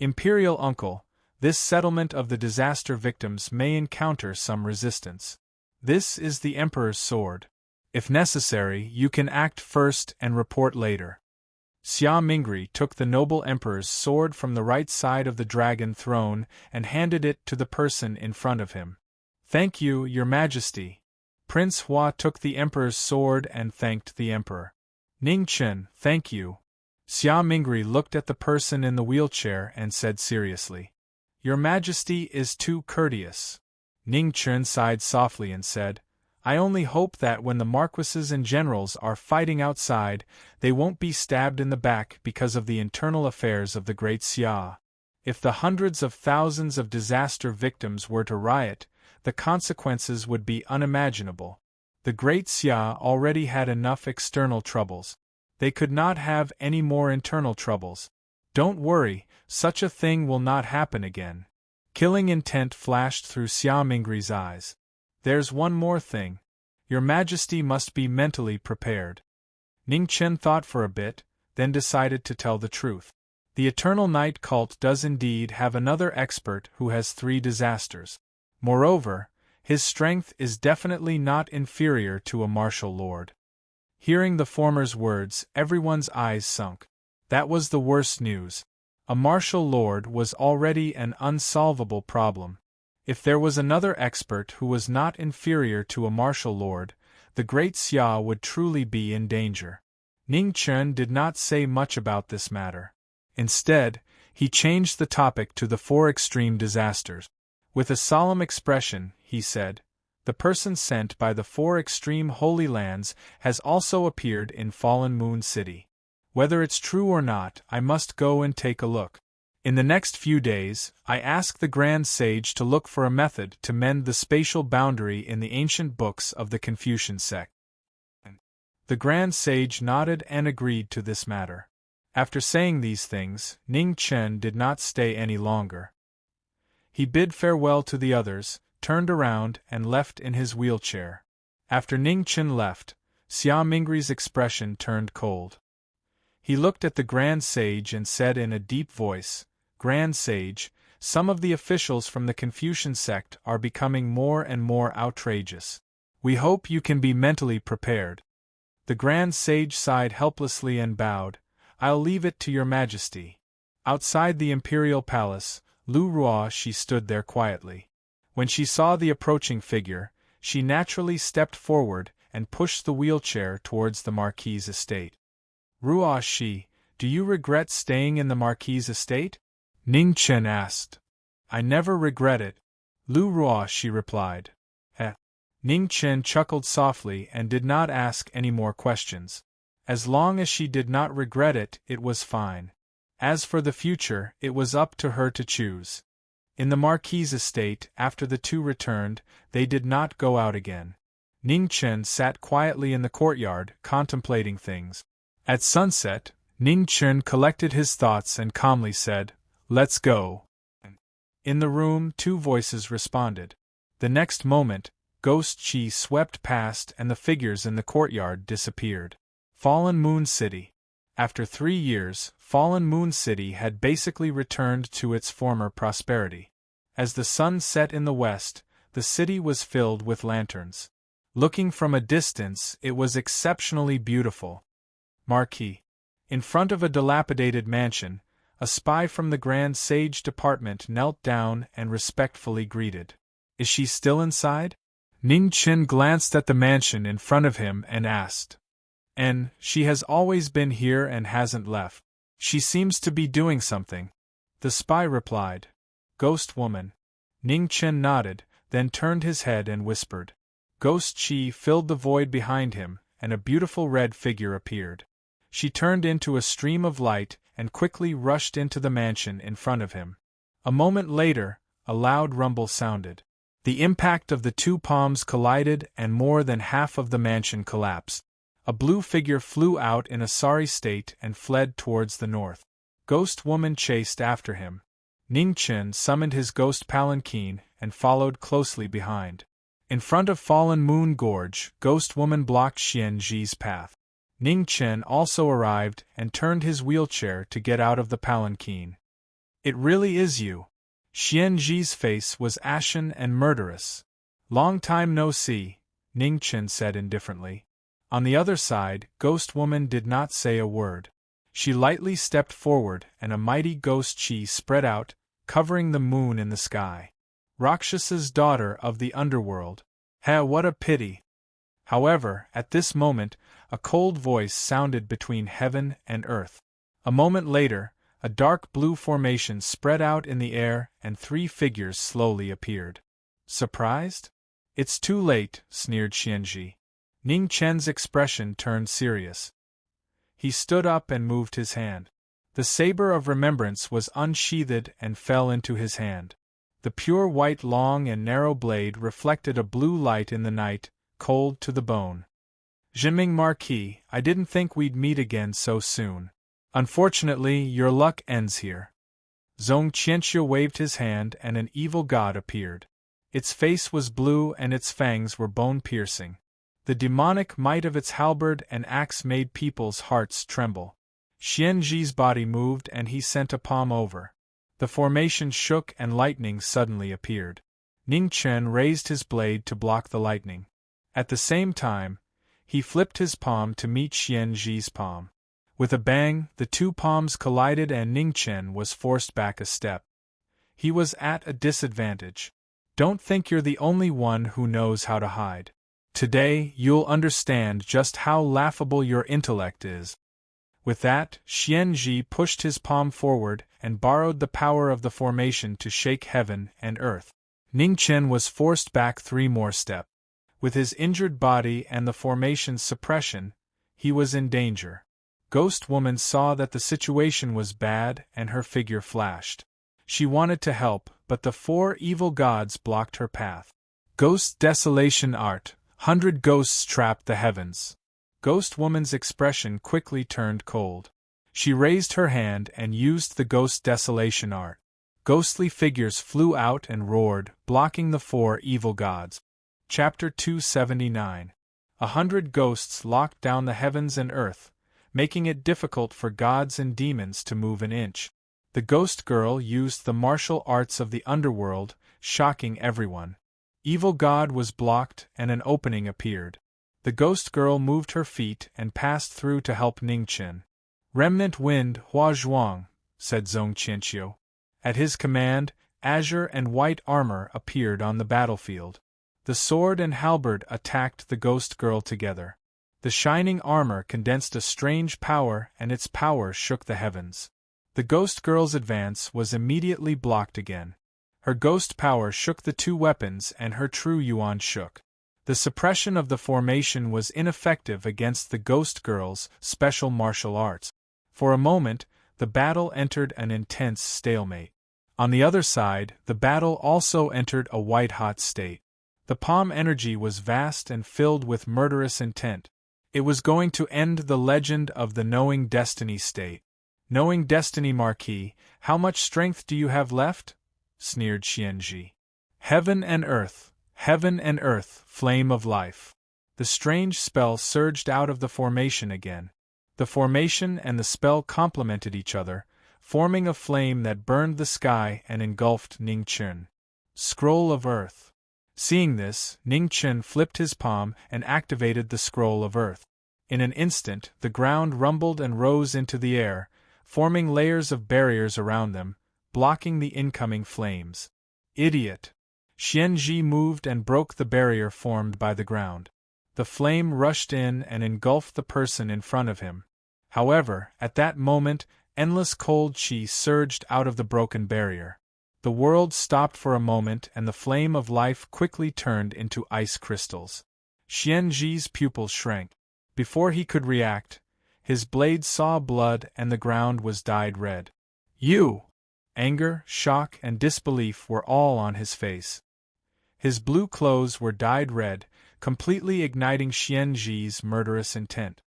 Imperial Uncle, this settlement of the disaster victims may encounter some resistance. This is the Emperor's sword. If necessary, you can act first and report later. Xia Mingri took the noble Emperor's sword from the right side of the dragon throne and handed it to the person in front of him. Thank you, Your Majesty. Prince Hua took the Emperor's sword and thanked the Emperor. Ning Chen, thank you. Xia Mingri looked at the person in the wheelchair and said seriously, Your Majesty is too courteous. Ning Chen sighed softly and said, I only hope that when the marquises and generals are fighting outside, they won't be stabbed in the back because of the internal affairs of the great Xia. If the hundreds of thousands of disaster victims were to riot, the consequences would be unimaginable. The great Xia already had enough external troubles. They could not have any more internal troubles. Don't worry, such a thing will not happen again. Killing intent flashed through Xia Mingri's eyes. There's one more thing. Your Majesty must be mentally prepared. Ning Chen thought for a bit, then decided to tell the truth. The Eternal Night cult does indeed have another expert who has 3 disasters. Moreover, his strength is definitely not inferior to a martial lord. Hearing the former's words, everyone's eyes sunk. That was the worst news. A martial lord was already an unsolvable problem. If there was another expert who was not inferior to a martial lord, the great Xia would truly be in danger. Ning Chen did not say much about this matter. Instead, he changed the topic to the 4 extreme disasters. With a solemn expression, he said, "The person sent by the 4 extreme holy lands has also appeared in Fallen Moon City. Whether it's true or not, I must go and take a look. In the next few days, I ask the Grand Sage to look for a method to mend the spatial boundary in the ancient books of the Confucian sect." The Grand Sage nodded and agreed to this matter. After saying these things, Ning Chen did not stay any longer. He bid farewell to the others, turned around, and left in his wheelchair. After Ning Chen left, Xia Mingri's expression turned cold. He looked at the Grand Sage and said in a deep voice, "Grand Sage, some of the officials from the Confucian sect are becoming more and more outrageous. We hope you can be mentally prepared." The Grand Sage sighed helplessly and bowed. "I'll leave it to your majesty." Outside the imperial palace, Lu Ruoshi stood there quietly. When she saw the approaching figure, she naturally stepped forward and pushed the wheelchair towards the Marquis' estate. "Ruoshi, do you regret staying in the Marquis' estate?" Ning Chen asked. "I never regret it," Lu Ruoshi replied. Ning Chen chuckled softly and did not ask any more questions. As long as she did not regret it, it was fine. As for the future, it was up to her to choose. In the Marquis' estate, after the two returned, they did not go out again. Ning Chen sat quietly in the courtyard, contemplating things. At sunset, Ning Chen collected his thoughts and calmly said, "Let's go." In the room, 2 voices responded. The next moment, Ghost Chi swept past and the figures in the courtyard disappeared. Fallen Moon City. After 3 years, Fallen Moon City had basically returned to its former prosperity. As the sun set in the west, the city was filled with lanterns. Looking from a distance, it was exceptionally beautiful. Marquis. In front of a dilapidated mansion, a spy from the Grand Sage Department knelt down and respectfully greeted. "Is she still inside?" Ning Chen glanced at the mansion in front of him and asked. She has always been here and hasn't left. She seems to be doing something," the spy replied. "Ghost woman." Ning Chen nodded, then turned his head and whispered. Ghost Chi filled the void behind him, and a beautiful red figure appeared. She turned into a stream of light and quickly rushed into the mansion in front of him. A moment later, a loud rumble sounded. The impact of the 2 palms collided and more than half of the mansion collapsed. A blue figure flew out in a sorry state and fled towards the north. Ghost Woman chased after him. Ning Chen summoned his ghost palanquin and followed closely behind. In front of Fallen Moon Gorge, Ghost Woman blocked Xianji's path. Ning Chen also arrived and turned his wheelchair to get out of the palanquin. "It really is you." Xianji's face was ashen and murderous. "Long time no see," Ning Chen said indifferently. On the other side, Ghost Woman did not say a word. She lightly stepped forward and a mighty ghost chi spread out, covering the moon in the sky. Rakshasa's daughter of the underworld. What a pity! However, at this moment, a cold voice sounded between heaven and earth. A moment later, a dark blue formation spread out in the air and 3 figures slowly appeared. "Surprised?" "It's too late," sneered Xianji. Ning Chen's expression turned serious. He stood up and moved his hand. The saber of remembrance was unsheathed and fell into his hand. The pure white long and narrow blade reflected a blue light in the night, cold to the bone. "Zhenming Marquis, I didn't think we'd meet again so soon. Unfortunately, your luck ends here." Zhong Qianxue waved his hand and an evil god appeared. Its face was blue and its fangs were bone-piercing. The demonic might of its halberd and axe made people's hearts tremble. Xianji's body moved and he sent a palm over. The formation shook and lightning suddenly appeared. Ning Chen raised his blade to block the lightning. At the same time, he flipped his palm to meet Xianji's palm. With a bang, the two palms collided and Ning Chen was forced back a step. He was at a disadvantage. Don't think you're the only one who knows how to hide. Today, you'll understand just how laughable your intellect is. With that, Xianzhi pushed his palm forward and borrowed the power of the formation to shake heaven and earth. Ning Chen was forced back 3 more steps. With his injured body and the formation's suppression, he was in danger. Ghost Woman saw that the situation was bad and her figure flashed. She wanted to help, but the 4 evil gods blocked her path. Ghost Desolation Art, 100 ghosts trapped the heavens. Ghost Woman's expression quickly turned cold. She raised her hand and used the Ghost Desolation Art. Ghostly figures flew out and roared, blocking the 4 evil gods. Chapter 279. 100 ghosts locked down the heavens and earth, making it difficult for gods and demons to move an inch. The ghost girl used the martial arts of the underworld, shocking everyone. Evil god was blocked and an opening appeared. The ghost girl moved her feet and passed through to help Ning Chen. Remnant Wind Hua Zhuang, said Zhong Qianqiu. At his command, azure and white armor appeared on the battlefield. The sword and halberd attacked the ghost girl together. The shining armor condensed a strange power and its power shook the heavens. The ghost girl's advance was immediately blocked again. Her ghost power shook the 2 weapons and her true yuan shook. The suppression of the formation was ineffective against the ghost girl's special martial arts. For a moment, the battle entered an intense stalemate. On the other side, the battle also entered a white-hot state. The palm energy was vast and filled with murderous intent. It was going to end the legend of the Knowing Destiny state. Knowing Destiny Marquis, how much strength do you have left? Sneered Xianzhi. Heaven and earth, flame of life. The strange spell surged out of the formation again. The formation and the spell complemented each other, forming a flame that burned the sky and engulfed Ning Chen. Scroll of Earth. Seeing this, Ning Chen flipped his palm and activated the Scroll of Earth. In an instant, the ground rumbled and rose into the air, forming layers of barriers around them, blocking the incoming flames. Idiot! Xianzhi moved and broke the barrier formed by the ground. The flame rushed in and engulfed the person in front of him. However, at that moment, endless cold qi surged out of the broken barrier. The world stopped for a moment and the flame of life quickly turned into ice crystals. Xianzhi's pupils shrank. Before he could react, his blade saw blood and the ground was dyed red. You! Anger, shock, and disbelief were all on his face. His blue clothes were dyed red, completely igniting Xianzhi's murderous intent.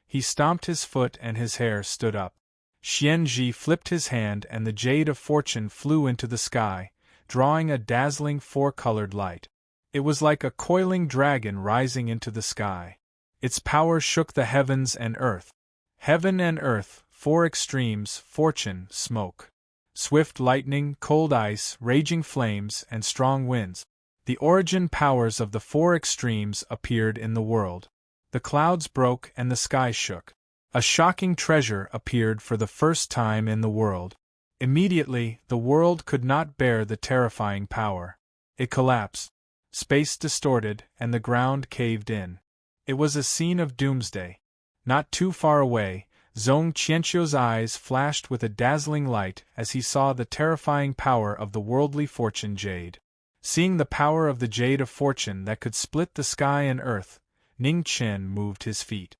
He stomped his foot and his hair stood up. Xianzhi flipped his hand and the Jade of Fortune flew into the sky, drawing a dazzling 4-colored light. It was like a coiling dragon rising into the sky. Its power shook the heavens and earth. Heaven and earth, 4 extremes, fortune, smoke. Swift lightning, cold ice, raging flames, and strong winds. The origin powers of the 4 extremes appeared in the world. The clouds broke and the sky shook. A shocking treasure appeared for the first time in the world. Immediately, the world could not bear the terrifying power. It collapsed. Space distorted, and the ground caved in. It was a scene of doomsday. Not too far away, Zhong Qianqiu's eyes flashed with a dazzling light as he saw the terrifying power of the worldly fortune jade. Seeing the power of the Jade of Fortune that could split the sky and earth, Ning Chen moved his feet.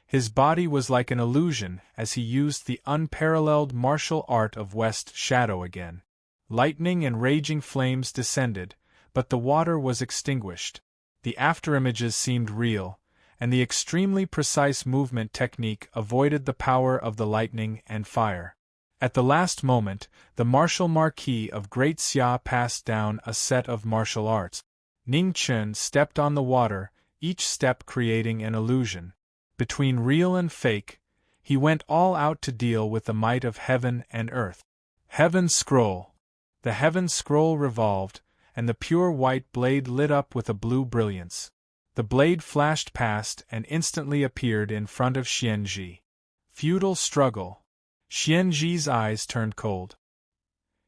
His body was like an illusion as he used the unparalleled martial art of West Shadow again. Lightning and raging flames descended, but the water was extinguished. The afterimages seemed real, and the extremely precise movement technique avoided the power of the lightning and fire. At the last moment, the martial Marquis of Great Xia passed down a set of martial arts. Ning Chen stepped on the water, each step creating an illusion. Between real and fake, he went all out to deal with the might of heaven and earth. Heaven Scroll. The Heaven Scroll revolved, and the pure white blade lit up with a blue brilliance. The blade flashed past and instantly appeared in front of Xianzhi. Feudal struggle. Xianzhi's eyes turned cold.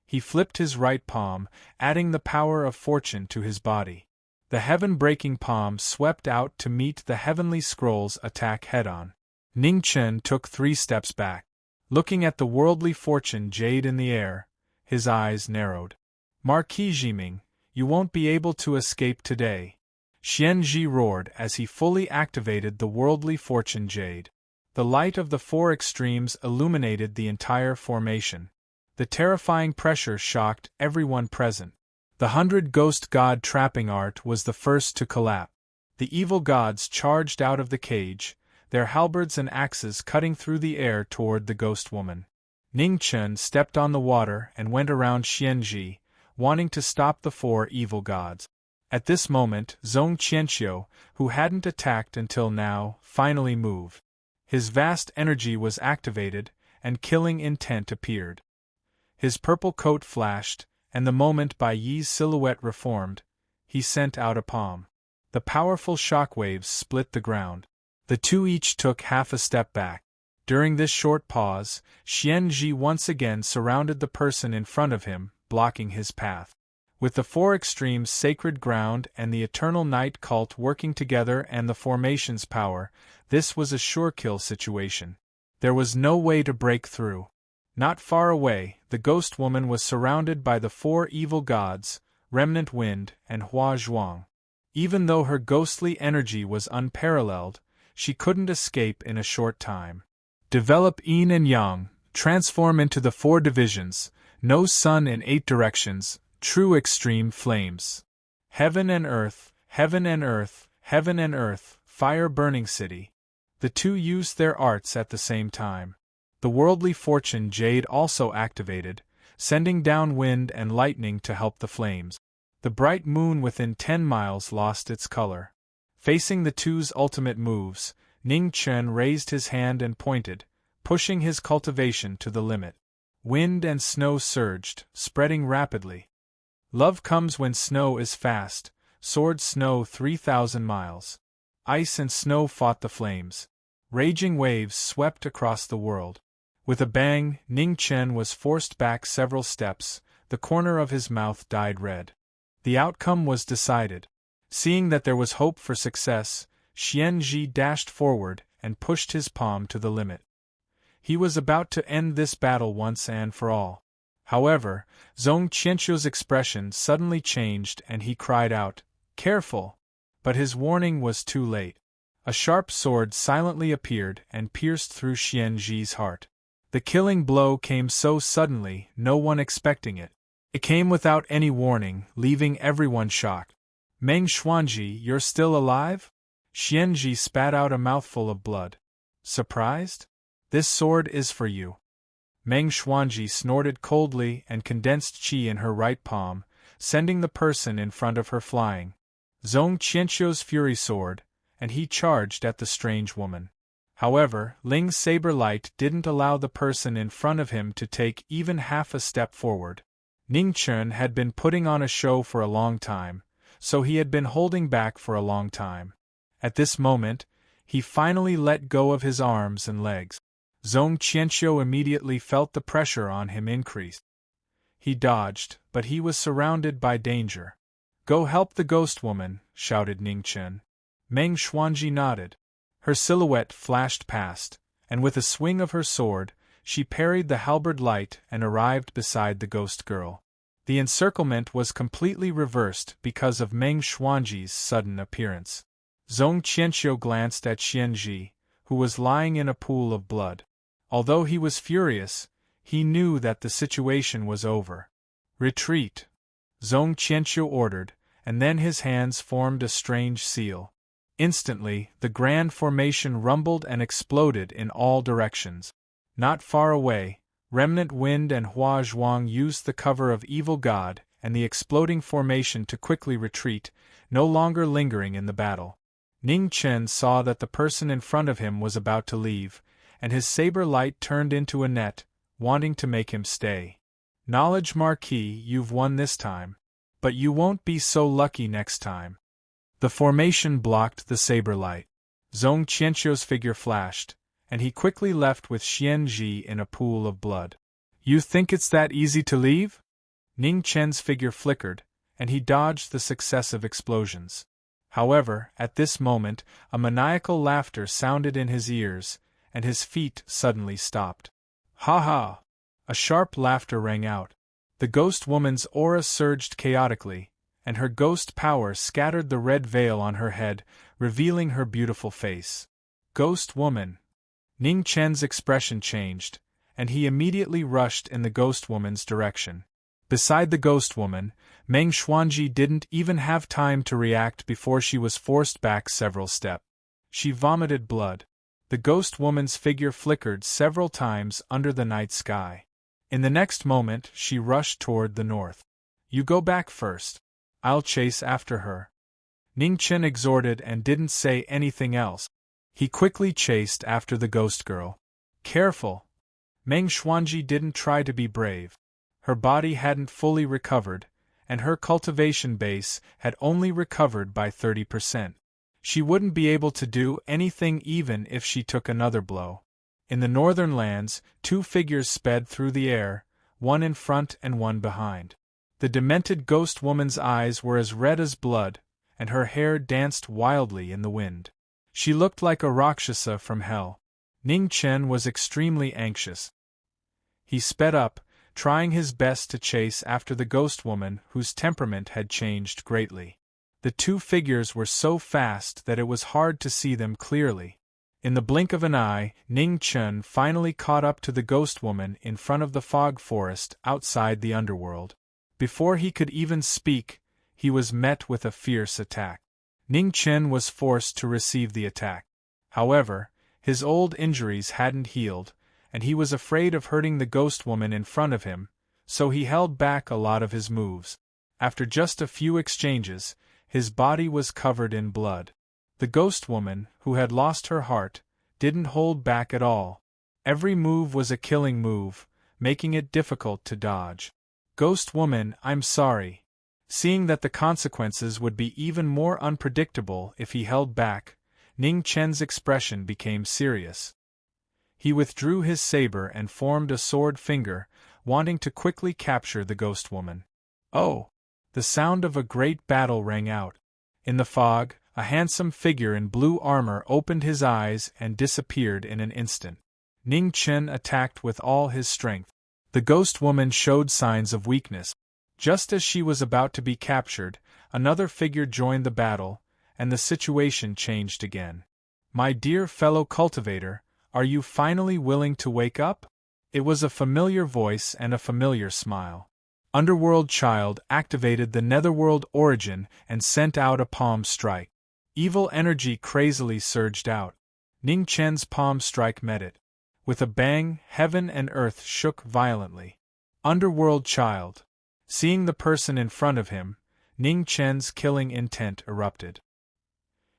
He flipped his right palm, adding the power of fortune to his body. The heaven-breaking palm swept out to meet the heavenly scroll's attack head-on. Ning Chen took 3 steps back. Looking at the worldly fortune jade in the air, his eyes narrowed. Marquis Jiming, you won't be able to escape today. Xianzhi roared as he fully activated the worldly fortune jade. The light of the 4 extremes illuminated the entire formation. The terrifying pressure shocked everyone present. The 100 ghost god trapping art was the first to collapse. The evil gods charged out of the cage, their halberds and axes cutting through the air toward the ghost woman. Ning Chen stepped on the water and went around Xianzhi, wanting to stop the 4 evil gods. At this moment, Zhong Qianqiu, who hadn't attacked until now, finally moved. His vast energy was activated, and killing intent appeared. His purple coat flashed, and the moment Bai Yi's silhouette reformed, he sent out a palm. The powerful shockwaves split the ground. The 2 each took half a step back. During this short pause, Xianzhi once again surrounded the person in front of him, blocking his path. With the 4 extremes sacred ground and the eternal night cult working together and the formation's power, this was a sure-kill situation. There was no way to break through. Not far away, the ghost woman was surrounded by the 4 evil gods, Remnant Wind and Hua Zhuang. Even though her ghostly energy was unparalleled, she couldn't escape in a short time. Develop Yin and Yang, transform into the 4 divisions, no sun in 8 directions, true extreme flames. Heaven and earth, heaven and earth, heaven and earth, fire burning city. The 2 used their arts at the same time. The worldly fortune jade also activated, sending down wind and lightning to help the flames. The bright moon within 10 miles lost its color. Facing the 2's ultimate moves, Ning Chen raised his hand and pointed, pushing his cultivation to the limit. Wind and snow surged, spreading rapidly. Love comes when snow is fast, soared snow 3,000 miles. Ice and snow fought the flames. Raging waves swept across the world. With a bang, Ning Chen was forced back several steps, the corner of his mouth dyed red. The outcome was decided. Seeing that there was hope for success, Xianzhi dashed forward and pushed his palm to the limit. He was about to end this battle once and for all. However, Zhong Qianqiu's expression suddenly changed and he cried out, "Careful!" But his warning was too late. A sharp sword silently appeared and pierced through Xianzhi's heart. The killing blow came so suddenly, no one expecting it. It came without any warning, leaving everyone shocked. "Meng Xuanji, you're still alive?" Xianzhi spat out a mouthful of blood. "Surprised? This sword is for you." Meng Xuanji snorted coldly and condensed qi in her right palm, sending the person in front of her flying. Zhong Qianqiu's fury soared, and he charged at the strange woman. However, Ling's saber light didn't allow the person in front of him to take even half a step forward. Ning Chen had been putting on a show for a long time, so he had been holding back for a long time. At this moment, he finally let go of his arms and legs. Zhong Qianqiu immediately felt the pressure on him increase. He dodged, but he was surrounded by danger. "Go help the ghost woman," shouted Ning Chen. Meng Xuanji nodded. Her silhouette flashed past, and with a swing of her sword, she parried the halberd light and arrived beside the ghost girl. The encirclement was completely reversed because of Meng Xuanji's sudden appearance. Zhong Qianqiu glanced at Xianzhi, who was lying in a pool of blood. Although he was furious, he knew that the situation was over. "Retreat!" Zhong Qianqiu ordered, and then his hands formed a strange seal. Instantly, the grand formation rumbled and exploded in all directions. Not far away, Remnant Wind and Hua Zhuang used the cover of Evil God and the exploding formation to quickly retreat, no longer lingering in the battle. Ning Chen saw that the person in front of him was about to leave, and his saber light turned into a net, wanting to make him stay. "Knowledge Marquis, you've won this time. But you won't be so lucky next time." The formation blocked the saber light. Zhong Qianqiu's figure flashed, and he quickly left with Xian Ji in a pool of blood. You think it's that easy to leave? Ning Chen's figure flickered, and he dodged the successive explosions. However, at this moment, a maniacal laughter sounded in his ears, and his feet suddenly stopped. Ha ha! A sharp laughter rang out. The ghost woman's aura surged chaotically, and her ghost power scattered the red veil on her head, revealing her beautiful face. Ghost woman! Ning Chen's expression changed, and he immediately rushed in the ghost woman's direction. Beside the ghost woman, Meng Xuanji didn't even have time to react before she was forced back several steps. She vomited blood. The ghost woman's figure flickered several times under the night sky. In the next moment, she rushed toward the north. You go back first. I'll chase after her. Ning Chen exhorted and didn't say anything else. He quickly chased after the ghost girl. Careful! Meng Xuanji didn't try to be brave. Her body hadn't fully recovered, and her cultivation base had only recovered by 30%. She wouldn't be able to do anything even if she took another blow. In the northern lands, two figures sped through the air, one in front and one behind. The demented ghost woman's eyes were as red as blood, and her hair danced wildly in the wind. She looked like a Rakshasa from hell. Ning Chen was extremely anxious. He sped up, trying his best to chase after the ghost woman whose temperament had changed greatly. The two figures were so fast that it was hard to see them clearly. In the blink of an eye, Ning Chen finally caught up to the ghost woman in front of the fog forest outside the underworld. Before he could even speak, he was met with a fierce attack. Ning Chen was forced to receive the attack. However, his old injuries hadn't healed, and he was afraid of hurting the ghost woman in front of him, so he held back a lot of his moves. After just a few exchanges, his body was covered in blood. The ghost woman, who had lost her heart, didn't hold back at all. Every move was a killing move, making it difficult to dodge. Ghost woman, I'm sorry. Seeing that the consequences would be even more unpredictable if he held back, Ning Chen's expression became serious. He withdrew his saber and formed a sword finger, wanting to quickly capture the ghost woman. Oh! The sound of a great battle rang out. In the fog, a handsome figure in blue armor opened his eyes and disappeared in an instant. Ning Chen attacked with all his strength. The ghost woman showed signs of weakness. Just as she was about to be captured, another figure joined the battle, and the situation changed again. My dear fellow cultivator, are you finally willing to wake up? It was a familiar voice and a familiar smile. Underworld Child activated the Netherworld Origin and sent out a palm strike. Evil energy crazily surged out. Ning Chen's palm strike met it. With a bang, heaven and earth shook violently. Underworld Child. Seeing the person in front of him, Ning Chen's killing intent erupted.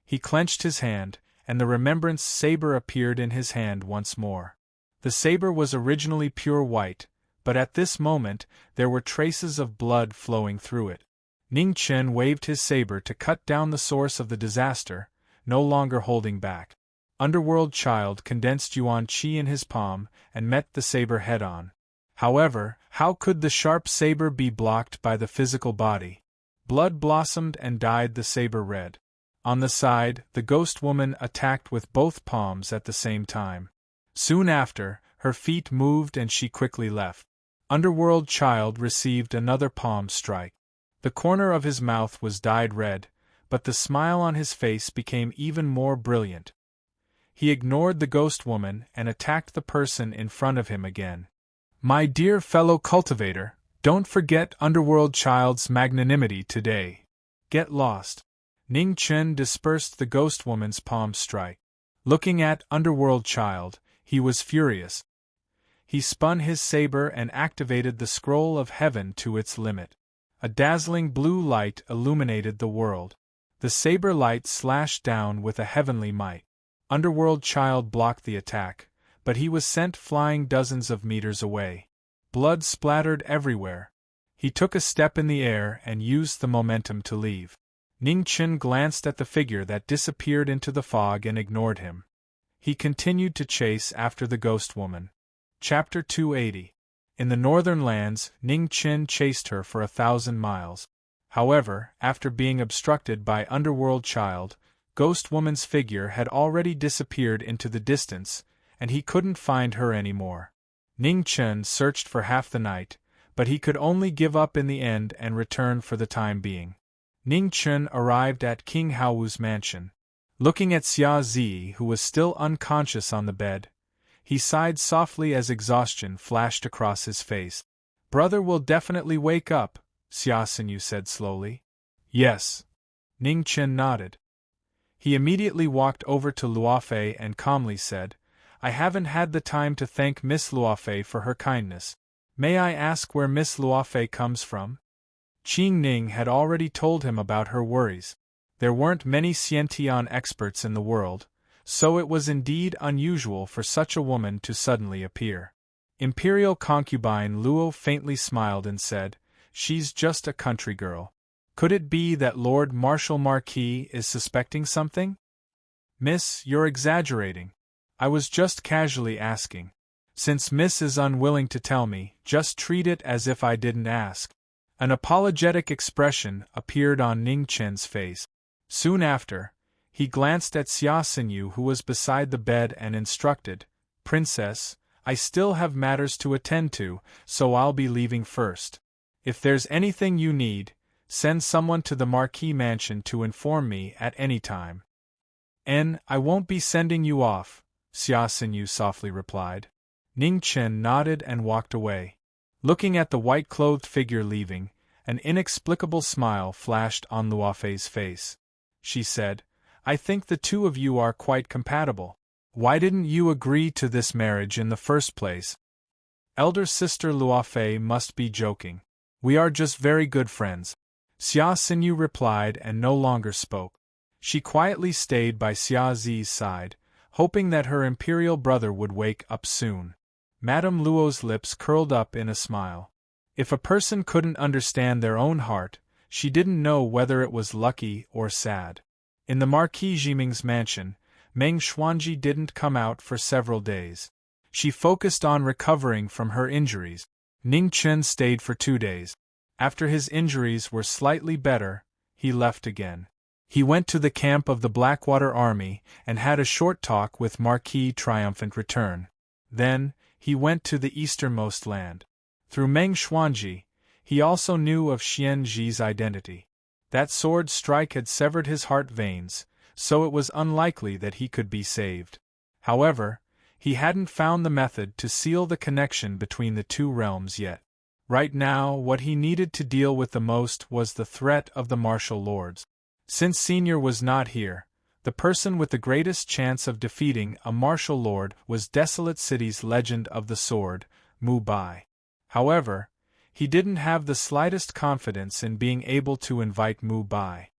He clenched his hand, and the remembrance saber appeared in his hand once more. The saber was originally pure white, but at this moment there were traces of blood flowing through it. Ning Chen waved his saber to cut down the source of the disaster, no longer holding back. Underworld Child condensed Yuan Qi in his palm and met the saber head-on. However, how could the sharp saber be blocked by the physical body? Blood blossomed and dyed the saber red. On the side, the ghost woman attacked with both palms at the same time. Soon after, her feet moved and she quickly left. Underworld Child received another palm strike. The corner of his mouth was dyed red, but the smile on his face became even more brilliant. He ignored the ghost woman and attacked the person in front of him again. My dear fellow cultivator, don't forget Underworld Child's magnanimity today. Get lost. Ning Chen dispersed the ghost woman's palm strike. Looking at Underworld Child, he was furious. He spun his saber and activated the scroll of heaven to its limit. A dazzling blue light illuminated the world. The saber light slashed down with a heavenly might. Underworld Child blocked the attack, but he was sent flying dozens of meters away. Blood splattered everywhere. He took a step in the air and used the momentum to leave. Ning Chen glanced at the figure that disappeared into the fog and ignored him. he continued to chase after the ghost woman. Chapter 280. In the northern lands, Ning Qin chased her for 1,000 miles. However, after being obstructed by underworld child, ghost woman's figure had already disappeared into the distance, and he couldn't find her anymore. Ning Qin searched for half the night, but he could only give up in the end and return for the time being. Ning Qin arrived at King Haowu's mansion. Looking at Xia Zi, who was still unconscious on the bed, he sighed softly as exhaustion flashed across his face. "Brother will definitely wake up," Xia Xinyu said slowly. "Yes." Ning Qin nodded. He immediately walked over to Luofei and calmly said, "I haven't had the time to thank Miss Luofei for her kindness. May I ask where Miss Luofei comes from?" Qing Ning had already told him about her worries. There weren't many Xiantian experts in the world, so it was indeed unusual for such a woman to suddenly appear. Imperial concubine Luo faintly smiled and said, "She's just a country girl. Could it be that Lord Marshal Marquis is suspecting something?" "Miss, you're exaggerating. I was just casually asking. Since Miss is unwilling to tell me, just treat it as if I didn't ask." An apologetic expression appeared on Ning Qin's face. Soon after, he glanced at Xia Xinyu, who was beside the bed, and instructed, "Princess, I still have matters to attend to, so I'll be leaving first. If there's anything you need, send someone to the Marquis mansion to inform me at any time." "I won't be sending you off," Xia Xinyu softly replied. Ning Qin nodded and walked away. Looking at the white-clothed figure leaving, an inexplicable smile flashed on Luofei's face. She said, "I think the two of you are quite compatible. Why didn't you agree to this marriage in the first place?" "Elder sister Luofei must be joking. We are just very good friends," Xia Xinyu replied and no longer spoke. She quietly stayed by Xia Zi's side, hoping that her imperial brother would wake up soon. Madame Luo's lips curled up in a smile. If a person couldn't understand their own heart, she didn't know whether it was lucky or sad. In the Marquis Jiming's mansion, Meng Xuanji didn't come out for several days. She focused on recovering from her injuries. Ning Qin stayed for 2 days. After his injuries were slightly better, he left again. He went to the camp of the Blackwater Army and had a short talk with Marquis Triumphant Return. Then, he went to the easternmost land. Through Meng Xuanji, he also knew of Xian Zhi's identity. That sword strike had severed his heart veins, so it was unlikely that he could be saved. However, he hadn't found the method to seal the connection between the two realms yet. Right now, what he needed to deal with the most was the threat of the martial lords. Since Senior was not here, the person with the greatest chance of defeating a martial lord was Desolate City's Legend of the Sword, Mu Bai. However, he didn't have the slightest confidence in being able to invite Mu Bai.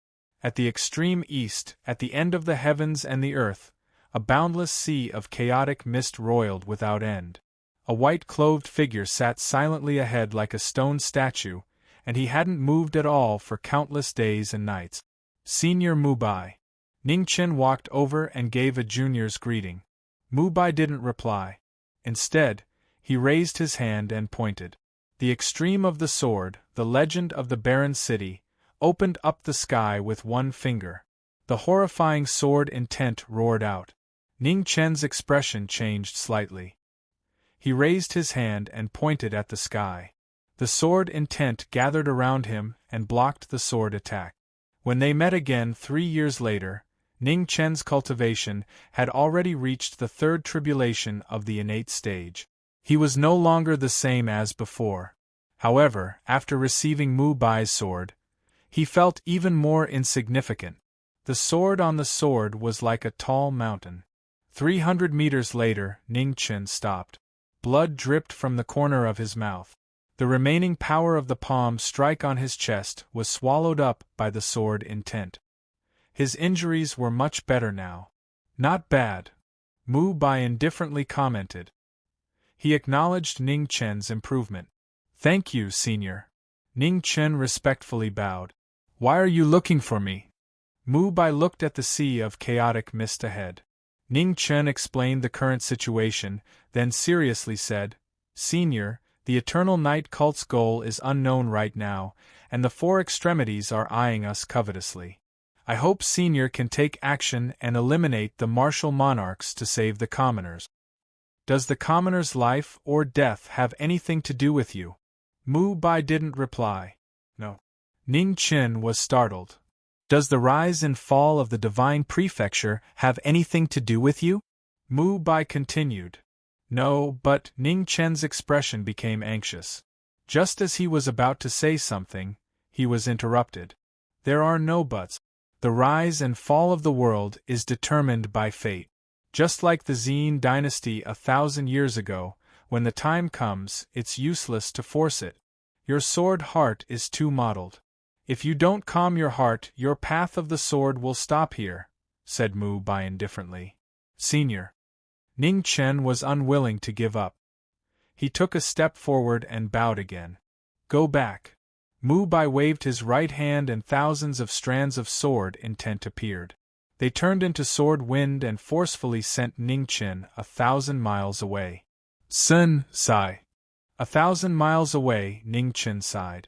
At the extreme east, at the end of the heavens and the earth, a boundless sea of chaotic mist roiled without end. A white-clothed figure sat silently ahead like a stone statue, and he hadn't moved at all for countless days and nights. "Senior Mu Bai." Ning Qin walked over and gave a junior's greeting. Mu Bai didn't reply. Instead, he raised his hand and pointed. The extreme of the sword, the legend of the barren city, opened up the sky with one finger. The horrifying sword intent roared out. Ning Qin's expression changed slightly. He raised his hand and pointed at the sky. The sword intent gathered around him and blocked the sword attack. When they met again 3 years later, Ning Qin's cultivation had already reached the third tribulation of the innate stage. He was no longer the same as before. However, after receiving Mu Bai's sword, he felt even more insignificant. The sword on the sword was like a tall mountain. 300 meters later, Ning Qin stopped. Blood dripped from the corner of his mouth. The remaining power of the palm strike on his chest was swallowed up by the sword intent. His injuries were much better now. "Not bad," Mu Bai indifferently commented. He acknowledged Ning Qin's improvement. "Thank you, Senior." Ning Qin respectfully bowed. "Why are you looking for me?" Mu Bai looked at the sea of chaotic mist ahead. Ning Chen explained the current situation, then seriously said, Senior, the Eternal Night cult's goal is unknown right now, and the four extremities are eyeing us covetously. I hope Senior can take action and eliminate the martial monarchs to save the commoners. Does the commoner's life or death have anything to do with you? Mu Bai didn't reply. No. Ning Chen was startled. Does the rise and fall of the divine prefecture have anything to do with you? Mu Bai continued. No, but Ning Chen's expression became anxious. Just as he was about to say something, he was interrupted. There are no buts. The rise and fall of the world is determined by fate. Just like the Zine dynasty 1,000 years ago, when the time comes, it's useless to force it. Your sword heart is too mottled. If you don't calm your heart, your path of the sword will stop here, said Mu Bai indifferently. Senior. Ning Chen was unwilling to give up. He took a step forward and bowed again. Go back. Mu Bai waved his right hand and thousands of strands of sword intent appeared. They turned into sword wind and forcefully sent Ning Chen 1,000 miles away. Sun, sigh. 1,000 miles away, Ning Chen sighed.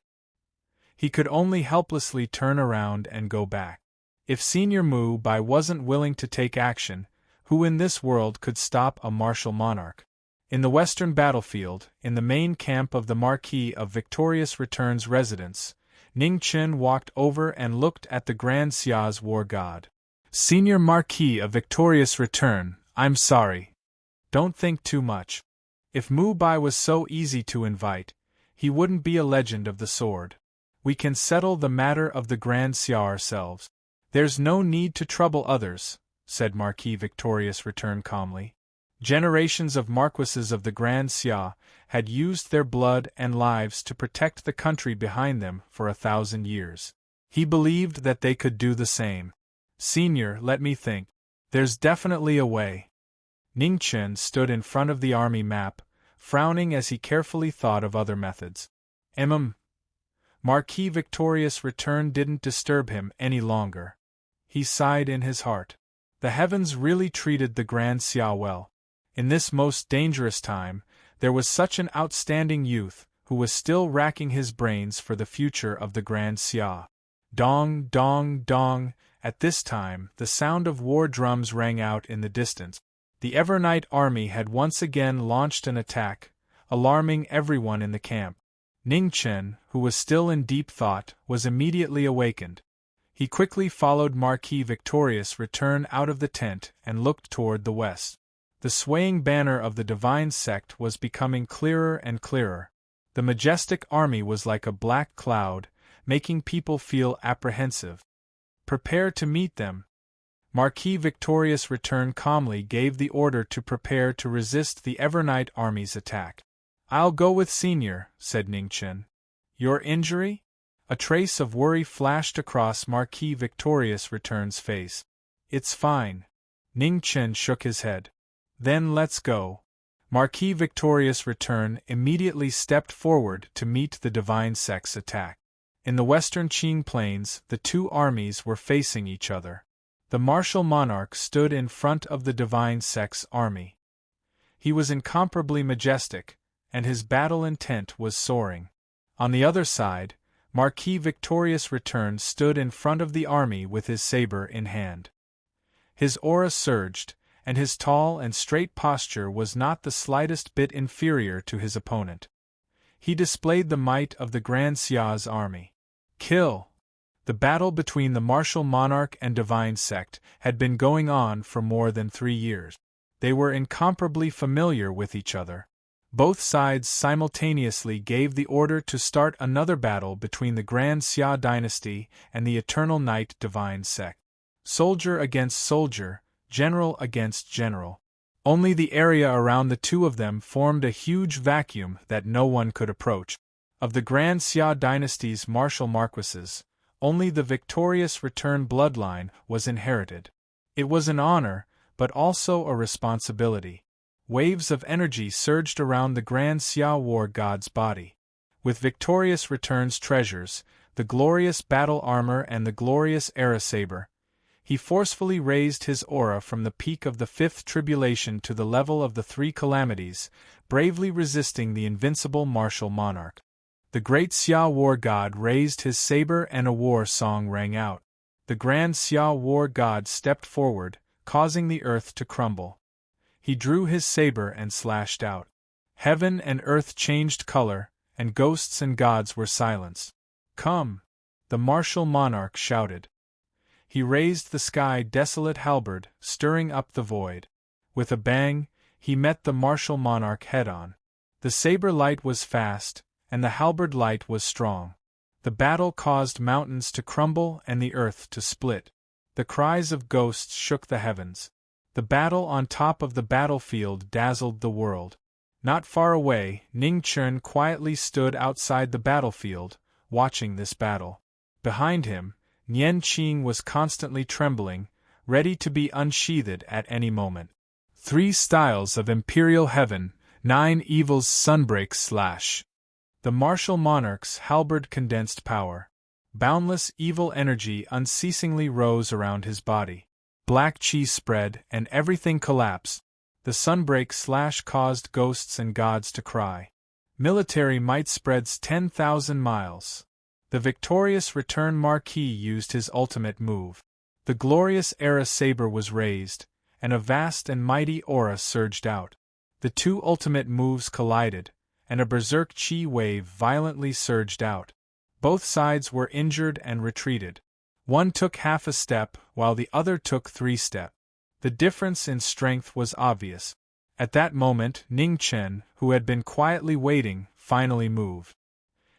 He could only helplessly turn around and go back. If Senior Mu Bai wasn't willing to take action, who in this world could stop a martial monarch? In the western battlefield, in the main camp of the Marquis of Victorious Return's residence, Ning Chen walked over and looked at the Grand Xia's war god. Senior Marquis of Victorious Return, I'm sorry. Don't think too much. If Mu Bai was so easy to invite, he wouldn't be a legend of the sword. We can settle the matter of the Grand Xia ourselves. There's no need to trouble others, said Marquis Victorious Return calmly. Generations of marquises of the Grand Xia had used their blood and lives to protect the country behind them for 1,000 years. He believed that they could do the same. Senior, let me think. There's definitely a way. Ning Chen stood in front of the army map, frowning as he carefully thought of other methods. Marquis Victorious Return didn't disturb him any longer. He sighed in his heart. The heavens really treated the Grand Xia well. In this most dangerous time, there was such an outstanding youth, who was still racking his brains for the future of the Grand Xia. Dong, dong, dong. At this time, the sound of war drums rang out in the distance. The Evernight army had once again launched an attack, alarming everyone in the camp. Ning Chen, who was still in deep thought, was immediately awakened. He quickly followed Marquis Victorious Return out of the tent and looked toward the west. The swaying banner of the divine sect was becoming clearer and clearer. The majestic army was like a black cloud, making people feel apprehensive. Prepare to meet them. Marquis Victorious Return calmly gave the order to prepare to resist the Evernight army's attack. I'll go with Senior, said Ning Chen. Your injury? A trace of worry flashed across Marquis Victorious Return's face. It's fine. Ning Chen shook his head. Then let's go. Marquis Victorious Return immediately stepped forward to meet the divine sect's attack. In the western Qing plains, the two armies were facing each other. The martial monarch stood in front of the divine sect's army. He was incomparably majestic, and his battle intent was soaring. On the other side, Marquis Victorious Return stood in front of the army with his saber in hand. His aura surged, and his tall and straight posture was not the slightest bit inferior to his opponent. He displayed the might of the Grand Xia's army. Kill! The battle between the martial monarch and divine sect had been going on for more than 3 years. They were incomparably familiar with each other. Both sides simultaneously gave the order to start another battle between the Grand Xia dynasty and the Eternal Night divine sect. Soldier against soldier, general against general. Only the area around the two of them formed a huge vacuum that no one could approach. Of the Grand Xia dynasty's martial marquises, only the Victorious Return bloodline was inherited. It was an honor, but also a responsibility. Waves of energy surged around the Grand Xia war god's body. With Victorious Return's treasures, the glorious battle armor and the glorious era saber, He forcefully raised his aura from the peak of the fifth tribulation to the level of the three calamities, bravely resisting the invincible martial monarch. The great Xia war god raised his saber and a war song rang out. The grand Xia war god stepped forward, causing the earth to crumble. He drew his saber and slashed out. Heaven and earth changed color, and ghosts and gods were silenced. "Come!" the martial monarch shouted. He raised the sky desolate halberd, stirring up the void. With a bang, he met the martial monarch head-on. The saber light was fast, and the halberd light was strong. The battle caused mountains to crumble and the earth to split. The cries of ghosts shook the heavens. The battle on top of the battlefield dazzled the world. Not far away, Ning Chen quietly stood outside the battlefield, watching this battle. Behind him, Nian Qing was constantly trembling, ready to be unsheathed at any moment. 3 styles of Imperial Heaven, 9 evils sunbreak / The martial monarch's halberd condensed power. Boundless evil energy unceasingly rose around his body. Black chi spread, and everything collapsed. The sunbreak / caused ghosts and gods to cry. Military might spreads 10,000 miles. The victorious return Marquis used his ultimate move. The glorious era saber was raised, and a vast and mighty aura surged out. The two ultimate moves collided, and a berserk chi wave violently surged out. Both sides were injured and retreated. One took half a step, while the other took 3 steps. The difference in strength was obvious. At that moment, Ning Chen, who had been quietly waiting, finally moved.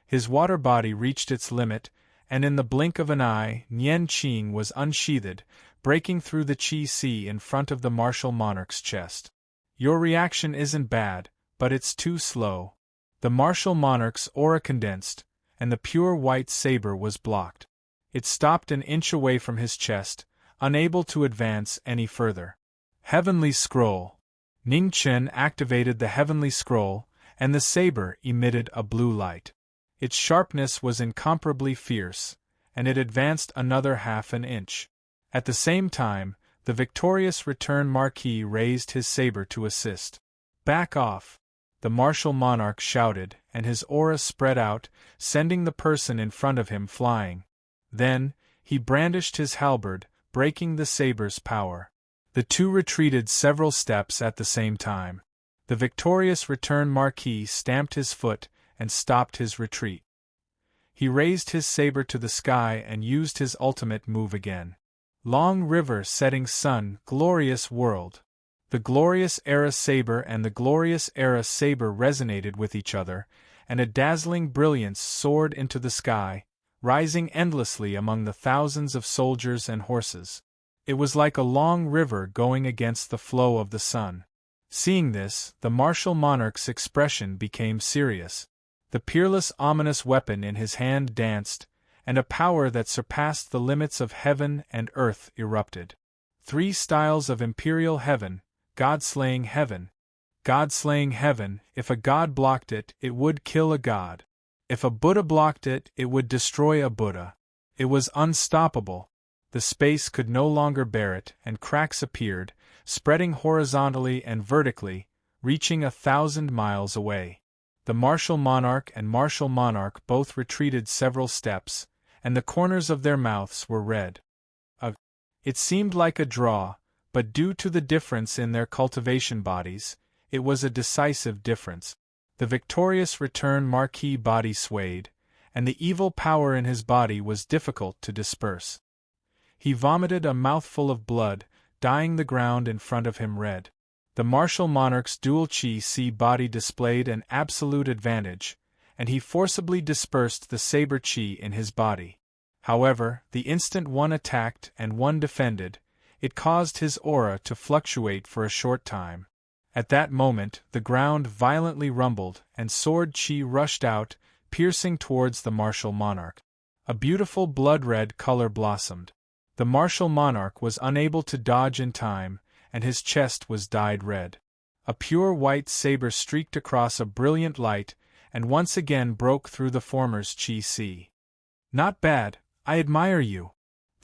His water body reached its limit, and in the blink of an eye, Nian Qing was unsheathed, breaking through the chi sea in front of the martial monarch's chest. "Your reaction isn't bad, but it's too slow." The martial monarch's aura condensed, and the pure white saber was blocked. It stopped an inch away from his chest, unable to advance any further. Heavenly Scroll. Ning Chen activated the Heavenly Scroll, and the saber emitted a blue light. Its sharpness was incomparably fierce, and it advanced another half an inch. At the same time, the victorious return Marquis raised his saber to assist. "Back off!" the martial monarch shouted, and his aura spread out, sending the person in front of him flying. Then, he brandished his halberd, breaking the saber's power. The two retreated several steps at the same time. The victorious return Marquis stamped his foot and stopped his retreat. He raised his saber to the sky and used his ultimate move again. Long river setting sun, glorious world. The glorious era saber and the glorious era saber resonated with each other, and a dazzling brilliance soared into the sky, rising endlessly among the thousands of soldiers and horses. It was like a long river going against the flow of the sun. Seeing this, the martial monarch's expression became serious. The peerless ominous weapon in his hand danced, and a power that surpassed the limits of heaven and earth erupted. 3 styles of Imperial Heaven, God-slaying heaven. God-slaying heaven, if a god blocked it, it would kill a god. If a Buddha blocked it, it would destroy a Buddha. It was unstoppable. The space could no longer bear it, and cracks appeared, spreading horizontally and vertically, reaching 1,000 miles away. The martial monarch and martial monarch both retreated several steps, and the corners of their mouths were red. It seemed like a draw, but due to the difference in their cultivation bodies, it was a decisive difference. The victorious return Marquis body swayed, and the evil power in his body was difficult to disperse. He vomited a mouthful of blood, dyeing the ground in front of him red. The martial monarch's dual chi body displayed an absolute advantage, and he forcibly dispersed the saber chi in his body. However, the instant one attacked and one defended, it caused his aura to fluctuate for a short time. At that moment, the ground violently rumbled, and sword chi rushed out, piercing towards the martial monarch. A beautiful blood-red color blossomed. The martial monarch was unable to dodge in time, and his chest was dyed red. A pure white saber streaked across a brilliant light, and once again broke through the former's chi. "Not bad, I admire you."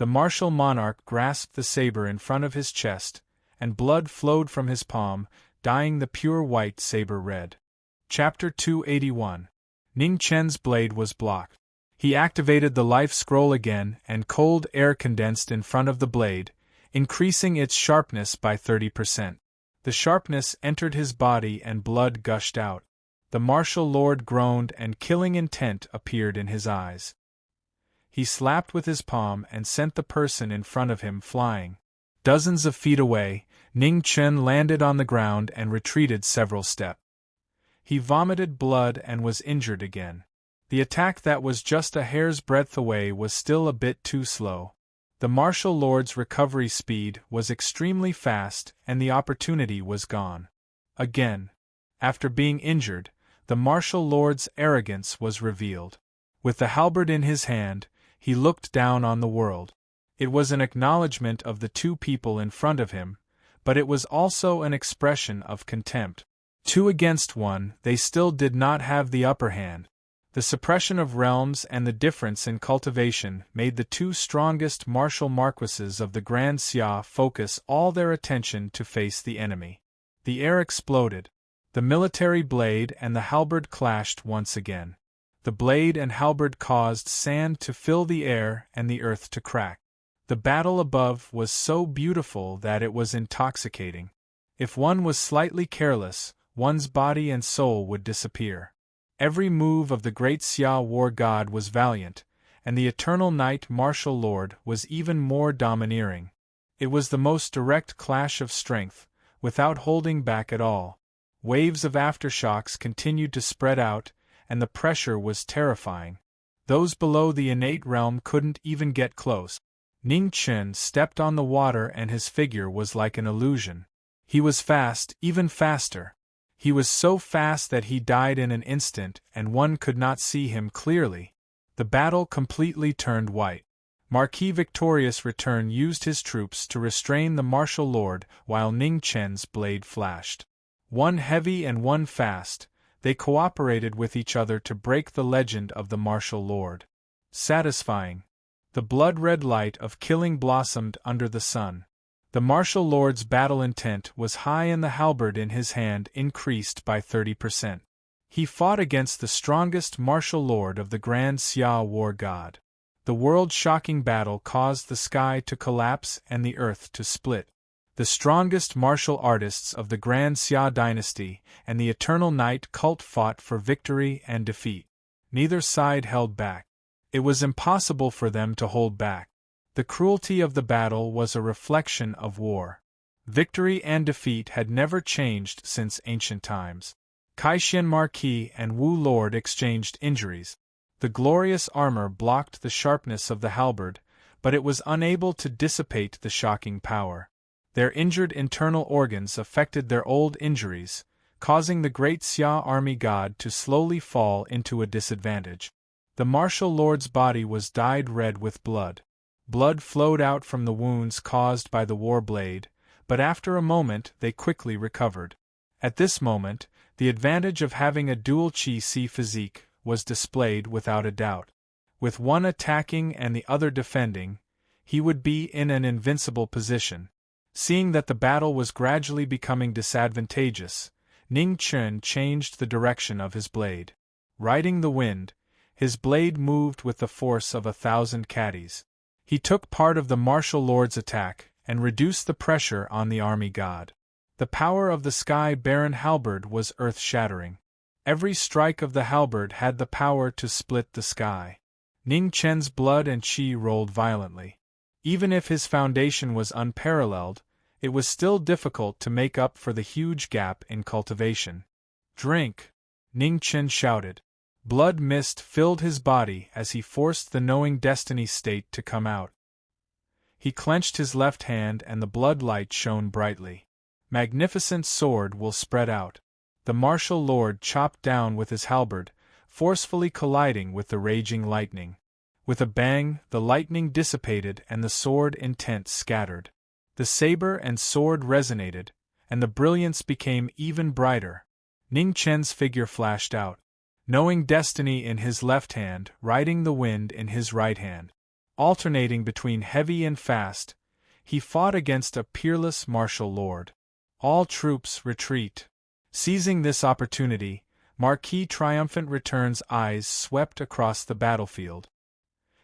The martial monarch grasped the saber in front of his chest, and blood flowed from his palm, dyeing the pure white saber red. Chapter 281. Ning Chen's blade was blocked. He activated the life scroll again, and cold air condensed in front of the blade, increasing its sharpness by 30%. The sharpness entered his body and blood gushed out. The martial lord groaned and killing intent appeared in his eyes. He slapped with his palm and sent the person in front of him flying. Dozens of feet away, Ning Chen landed on the ground and retreated several steps. He vomited blood and was injured again. The attack that was just a hair's breadth away was still a bit too slow. The martial lord's recovery speed was extremely fast and the opportunity was gone. Again. After being injured, the martial lord's arrogance was revealed. With the halberd in his hand, he looked down on the world. It was an acknowledgement of the two people in front of him, but it was also an expression of contempt. 2 against 1, they still did not have the upper hand. The suppression of realms and the difference in cultivation made the two strongest martial marquises of the Grand Xia focus all their attention to face the enemy. The air exploded. The military blade and the halberd clashed once again. The blade and halberd caused sand to fill the air and the earth to crack. The battle above was so beautiful that it was intoxicating. If one was slightly careless, one's body and soul would disappear. Every move of the great Xia war god was valiant, and the eternal knight martial lord was even more domineering. It was the most direct clash of strength, without holding back at all. Waves of aftershocks continued to spread out, and the pressure was terrifying. Those below the innate realm couldn't even get close. Ning Chen stepped on the water and his figure was like an illusion. He was fast, even faster. He was so fast that he died in an instant and one could not see him clearly. The battle completely turned white. Marquis Victorious Return used his troops to restrain the martial lord while Ning Chen's blade flashed. One heavy and one fast, they cooperated with each other to break the legend of the martial lord. Satisfying. The blood-red light of killing blossomed under the sun. The martial lord's battle intent was high and the halberd in his hand increased by 30%. He fought against the strongest martial lord of the Grand Xia war god. The world-shocking battle caused the sky to collapse and the earth to split. The strongest martial artists of the Grand Xia dynasty and the Eternal Knight cult fought for victory and defeat. Neither side held back. It was impossible for them to hold back. The cruelty of the battle was a reflection of war. Victory and defeat had never changed since ancient times. Caixin Marquis and Wu Lord exchanged injuries. The glorious armor blocked the sharpness of the halberd, but it was unable to dissipate the shocking power. Their injured internal organs affected their old injuries, causing the great Xia army god to slowly fall into a disadvantage. The martial lord's body was dyed red with blood. Blood flowed out from the wounds caused by the war blade, but after a moment they quickly recovered. At this moment, the advantage of having a dual Qi-Si physique was displayed without a doubt. With one attacking and the other defending, he would be in an invincible position. Seeing that the battle was gradually becoming disadvantageous, Ning Chen changed the direction of his blade. Riding the wind, his blade moved with the force of 1,000 caddies. He took part of the martial lord's attack and reduced the pressure on the army god. The power of the sky baron halberd was earth-shattering. Every strike of the halberd had the power to split the sky. Ning Chen's blood and qi rolled violently. Even if his foundation was unparalleled, it was still difficult to make up for the huge gap in cultivation. "Drink!" Ning Chen shouted. Blood mist filled his body as he forced the knowing destiny state to come out. He clenched his left hand and the blood light shone brightly. Magnificent sword will spread out. The martial lord chopped down with his halberd, forcefully colliding with the raging lightning. With a bang, the lightning dissipated and the sword intent scattered. The saber and sword resonated, and the brilliance became even brighter. Ning Chen's figure flashed out. Knowing destiny in his left hand, riding the wind in his right hand. alternating between heavy and fast. He fought against a peerless martial lord. All troops retreat. Seizing this opportunity, Marquis Triumphant Return's eyes swept across the battlefield.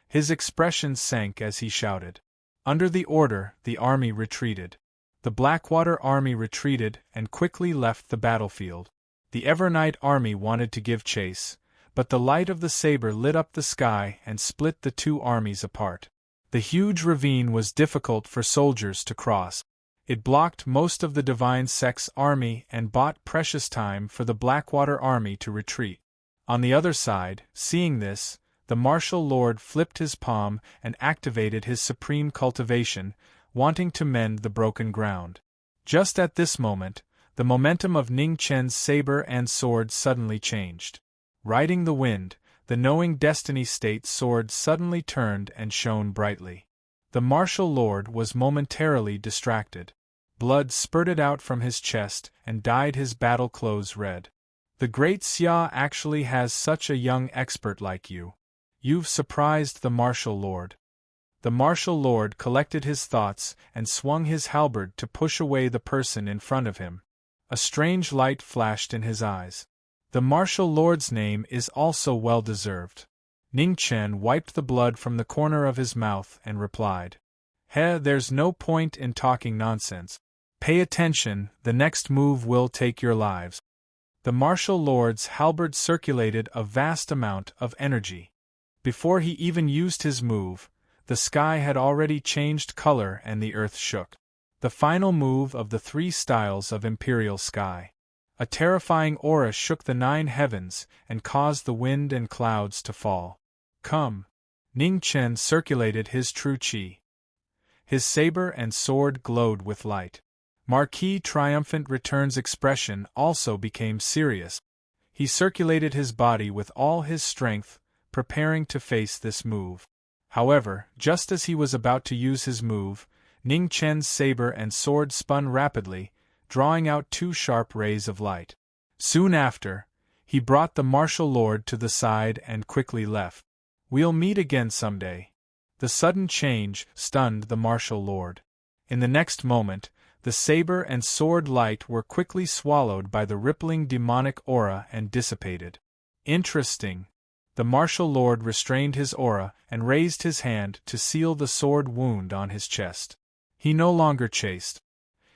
His expression sank as he shouted. Under the order, the army retreated. The Blackwater army retreated and quickly left the battlefield. The Evernight army wanted to give chase, but the light of the saber lit up the sky and split the two armies apart. The huge ravine was difficult for soldiers to cross. It blocked most of the Divine Sect's army and bought precious time for the Blackwater army to retreat. On the other side, seeing this, the martial lord flipped his palm and activated his supreme cultivation, wanting to mend the broken ground. Just at this moment, the momentum of Ning Chen's saber and sword suddenly changed. Riding the wind, the knowing destiny state sword suddenly turned and shone brightly. The martial lord was momentarily distracted. Blood spurted out from his chest and dyed his battle clothes red. The great Xia actually has such a young expert like you. You've surprised the martial lord. The martial lord collected his thoughts and swung his halberd to push away the person in front of him. A strange light flashed in his eyes. The martial lord's name is also well deserved. Ning Chen wiped the blood from the corner of his mouth and replied, there's no point in talking nonsense. Pay attention, the next move will take your lives. The martial lord's halberd circulated a vast amount of energy. Before he even used his move, the sky had already changed color and the earth shook. The final move of the 3 styles of imperial sky. A terrifying aura shook the 9 heavens and caused the wind and clouds to fall. Come. Ning Chen circulated his true qi. His saber and sword glowed with light. Marquis Triumphant Return's expression also became serious. He circulated his body with all his strength, preparing to face this move. However, just as he was about to use his move, Ning Chen's saber and sword spun rapidly, drawing out 2 sharp rays of light. Soon after, he brought the martial lord to the side and quickly left. We'll meet again someday. The sudden change stunned the martial lord. In the next moment, the saber and sword light were quickly swallowed by the rippling demonic aura and dissipated. Interesting. The martial lord restrained his aura and raised his hand to seal the sword wound on his chest. He no longer chased.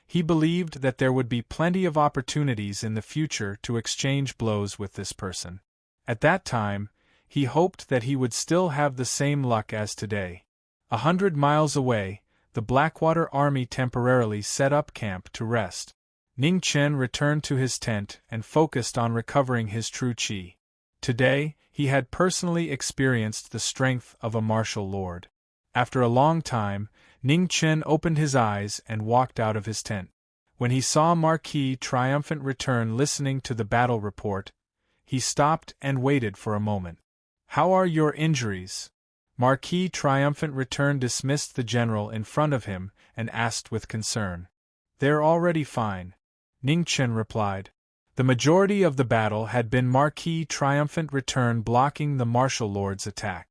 He believed that there would be plenty of opportunities in the future to exchange blows with this person. At that time, he hoped that he would still have the same luck as today. 100 miles away, the Blackwater army temporarily set up camp to rest. Ning Chen returned to his tent and focused on recovering his true qi. Today, he had personally experienced the strength of a martial lord. After a long time, Ning Chen opened his eyes and walked out of his tent. When he saw Marquis Triumphant Return listening to the battle report, he stopped and waited for a moment. How are your injuries? Marquis Triumphant Return dismissed the general in front of him and asked with concern. They're already fine, Ning Chen replied. The majority of the battle had been Marquis Triumphant Return blocking the martial lord's attack.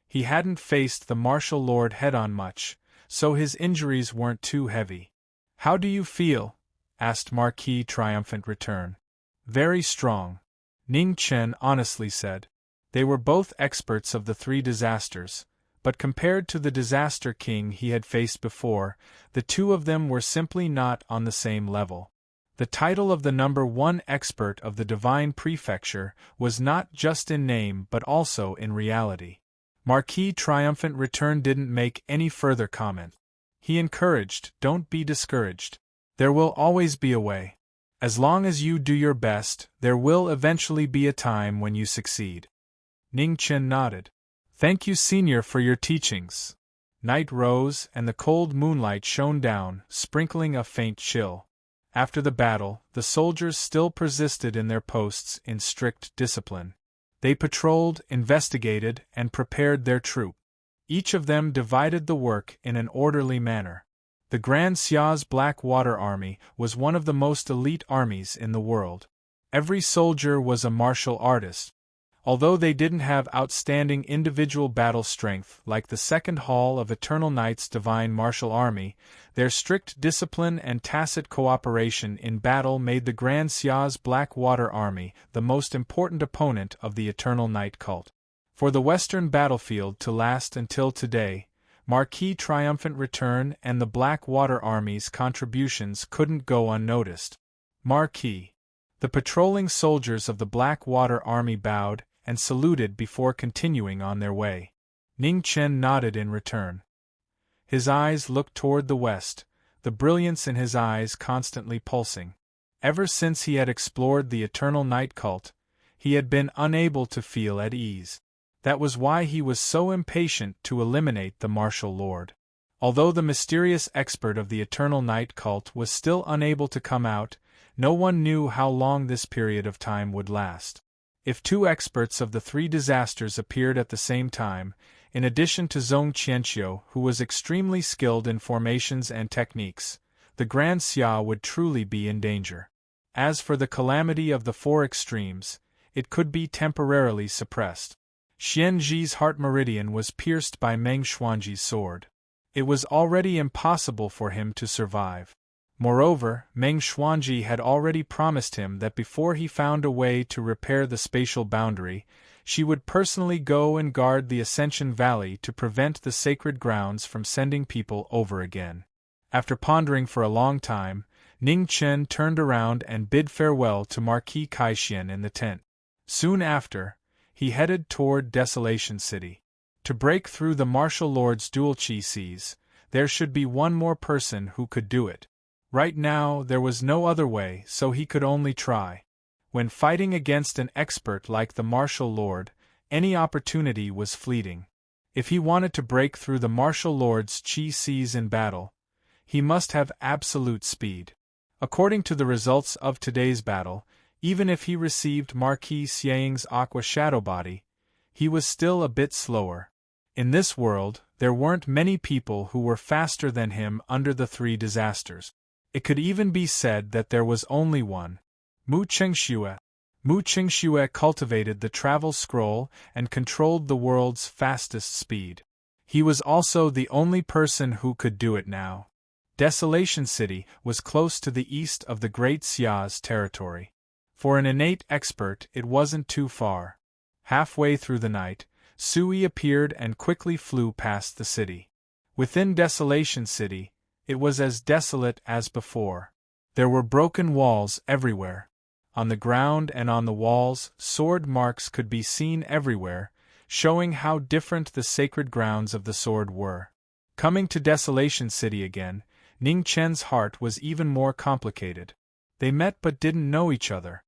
He hadn't faced the martial lord head-on much, so his injuries weren't too heavy. How do you feel? Asked Marquis Triumphant Return. Very strong, Ning Chen honestly said. They were both experts of the 3 disasters, but compared to the disaster king he had faced before, the 2 of them were simply not on the same level. The title of the number 1 expert of the Divine Prefecture was not just in name but also in reality. Marquis Triumphant Return didn't make any further comment. He encouraged, don't be discouraged. There will always be a way. As long as you do your best, there will eventually be a time when you succeed. Ning Chen nodded. Thank you, Senior, for your teachings. Night rose and the cold moonlight shone down, sprinkling a faint chill. After the battle, the soldiers still persisted in their posts in strict discipline. They patrolled, investigated, and prepared their troop. Each of them divided the work in an orderly manner. The Grand Xia's Blackwater Army was one of the most elite armies in the world. Every soldier was a martial artist. Although they didn't have outstanding individual battle strength like the Second Hall of Eternal Knight's Divine Martial Army, their strict discipline and tacit cooperation in battle made the Grand Xia's Black Water Army the most important opponent of the Eternal Knight cult. For the Western battlefield to last until today, Marquis' triumphant return and the Black Water Army's contributions couldn't go unnoticed. Marquis. The patrolling soldiers of the Black Water Army bowed and saluted before continuing on their way. Ning Chen nodded in return. His eyes looked toward the west, the brilliance in his eyes constantly pulsing. Ever since he had explored the Eternal Night cult, he had been unable to feel at ease. That was why he was so impatient to eliminate the Martial Lord. Although the mysterious expert of the Eternal Night cult was still unable to come out, no one knew how long this period of time would last. If two experts of the three disasters appeared at the same time, in addition to Zhong Qianqiu, who was extremely skilled in formations and techniques, the Grand Xia would truly be in danger. As for the calamity of the four extremes, it could be temporarily suppressed. Xian Zhi's heart meridian was pierced by Meng Xuanji's sword. It was already impossible for him to survive. Moreover, Meng Xuanji had already promised him that before he found a way to repair the spatial boundary, she would personally go and guard the Ascension Valley to prevent the sacred grounds from sending people over again. After pondering for a long time, Ning Chen turned around and bid farewell to Marquis Kaixian in the tent. Soon after, he headed toward Desolation City. To break through the Martial Lord's dual chi seas, there should be one more person who could do it. Right now there was no other way, so he could only try. When fighting against an expert like the Martial Lord, any opportunity was fleeting. If he wanted to break through the Martial Lord's chi seas in battle, he must have absolute speed. According to the results of today's battle, even if he received Marquis Xiang's Aqua Shadow Body, he was still a bit slower. In this world, there weren't many people who were faster than him under the three disasters. It could even be said that there was only one. Mu Qingxue. Mu Qingxue cultivated the travel scroll and controlled the world's fastest speed. He was also the only person who could do it now. Desolation City was close to the east of the Great Xia's territory. For an innate expert, it wasn't too far. Halfway through the night, Sui appeared and quickly flew past the city. Within Desolation City, it was as desolate as before. There were broken walls everywhere. On the ground and on the walls, sword marks could be seen everywhere, showing how different the sacred grounds of the sword were. Coming to Desolation City again, Ning Chen's heart was even more complicated. They met but didn't know each other.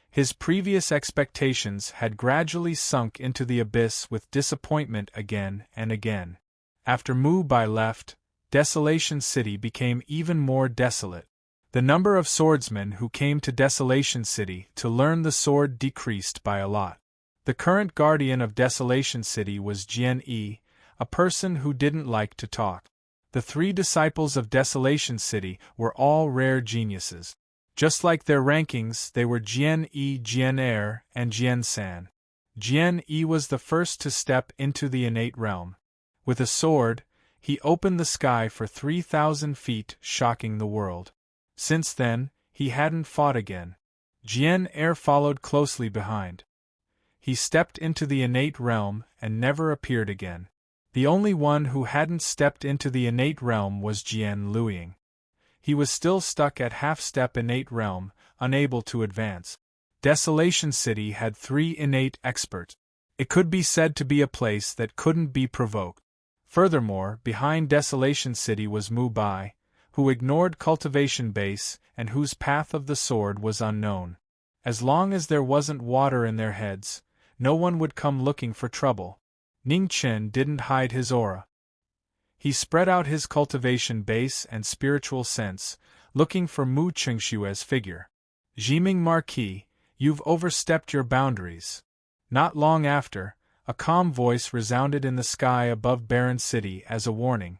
His previous expectations had gradually sunk into the abyss with disappointment again and again. After Mu Bai left, Desolation City became even more desolate. The number of swordsmen who came to Desolation City to learn the sword decreased by a lot. The current guardian of Desolation City was Jian Yi, a person who didn't like to talk. The three disciples of Desolation City were all rare geniuses. Just like their rankings, they were Jian Yi, Jian Er, and Jian San. Jian Yi was the first to step into the innate realm. With a sword, he opened the sky for 3,000 feet, shocking the world. Since then, he hadn't fought again. Jian Er followed closely behind. He stepped into the innate realm and never appeared again. The only one who hadn't stepped into the innate realm was Jian Luiying. He was still stuck at half-step innate realm, unable to advance. Desolation City had 3 innate experts. It could be said to be a place that couldn't be provoked. Furthermore, behind Desolation City was Mu Bai, who ignored Cultivation Base and whose path of the sword was unknown. As long as there wasn't water in their heads, no one would come looking for trouble. Ning Chen didn't hide his aura. He spread out his cultivation base and spiritual sense, looking for Mu Qingshue's figure. Jiming Marquis, you've overstepped your boundaries. Not long after, a calm voice resounded in the sky above Barren City as a warning.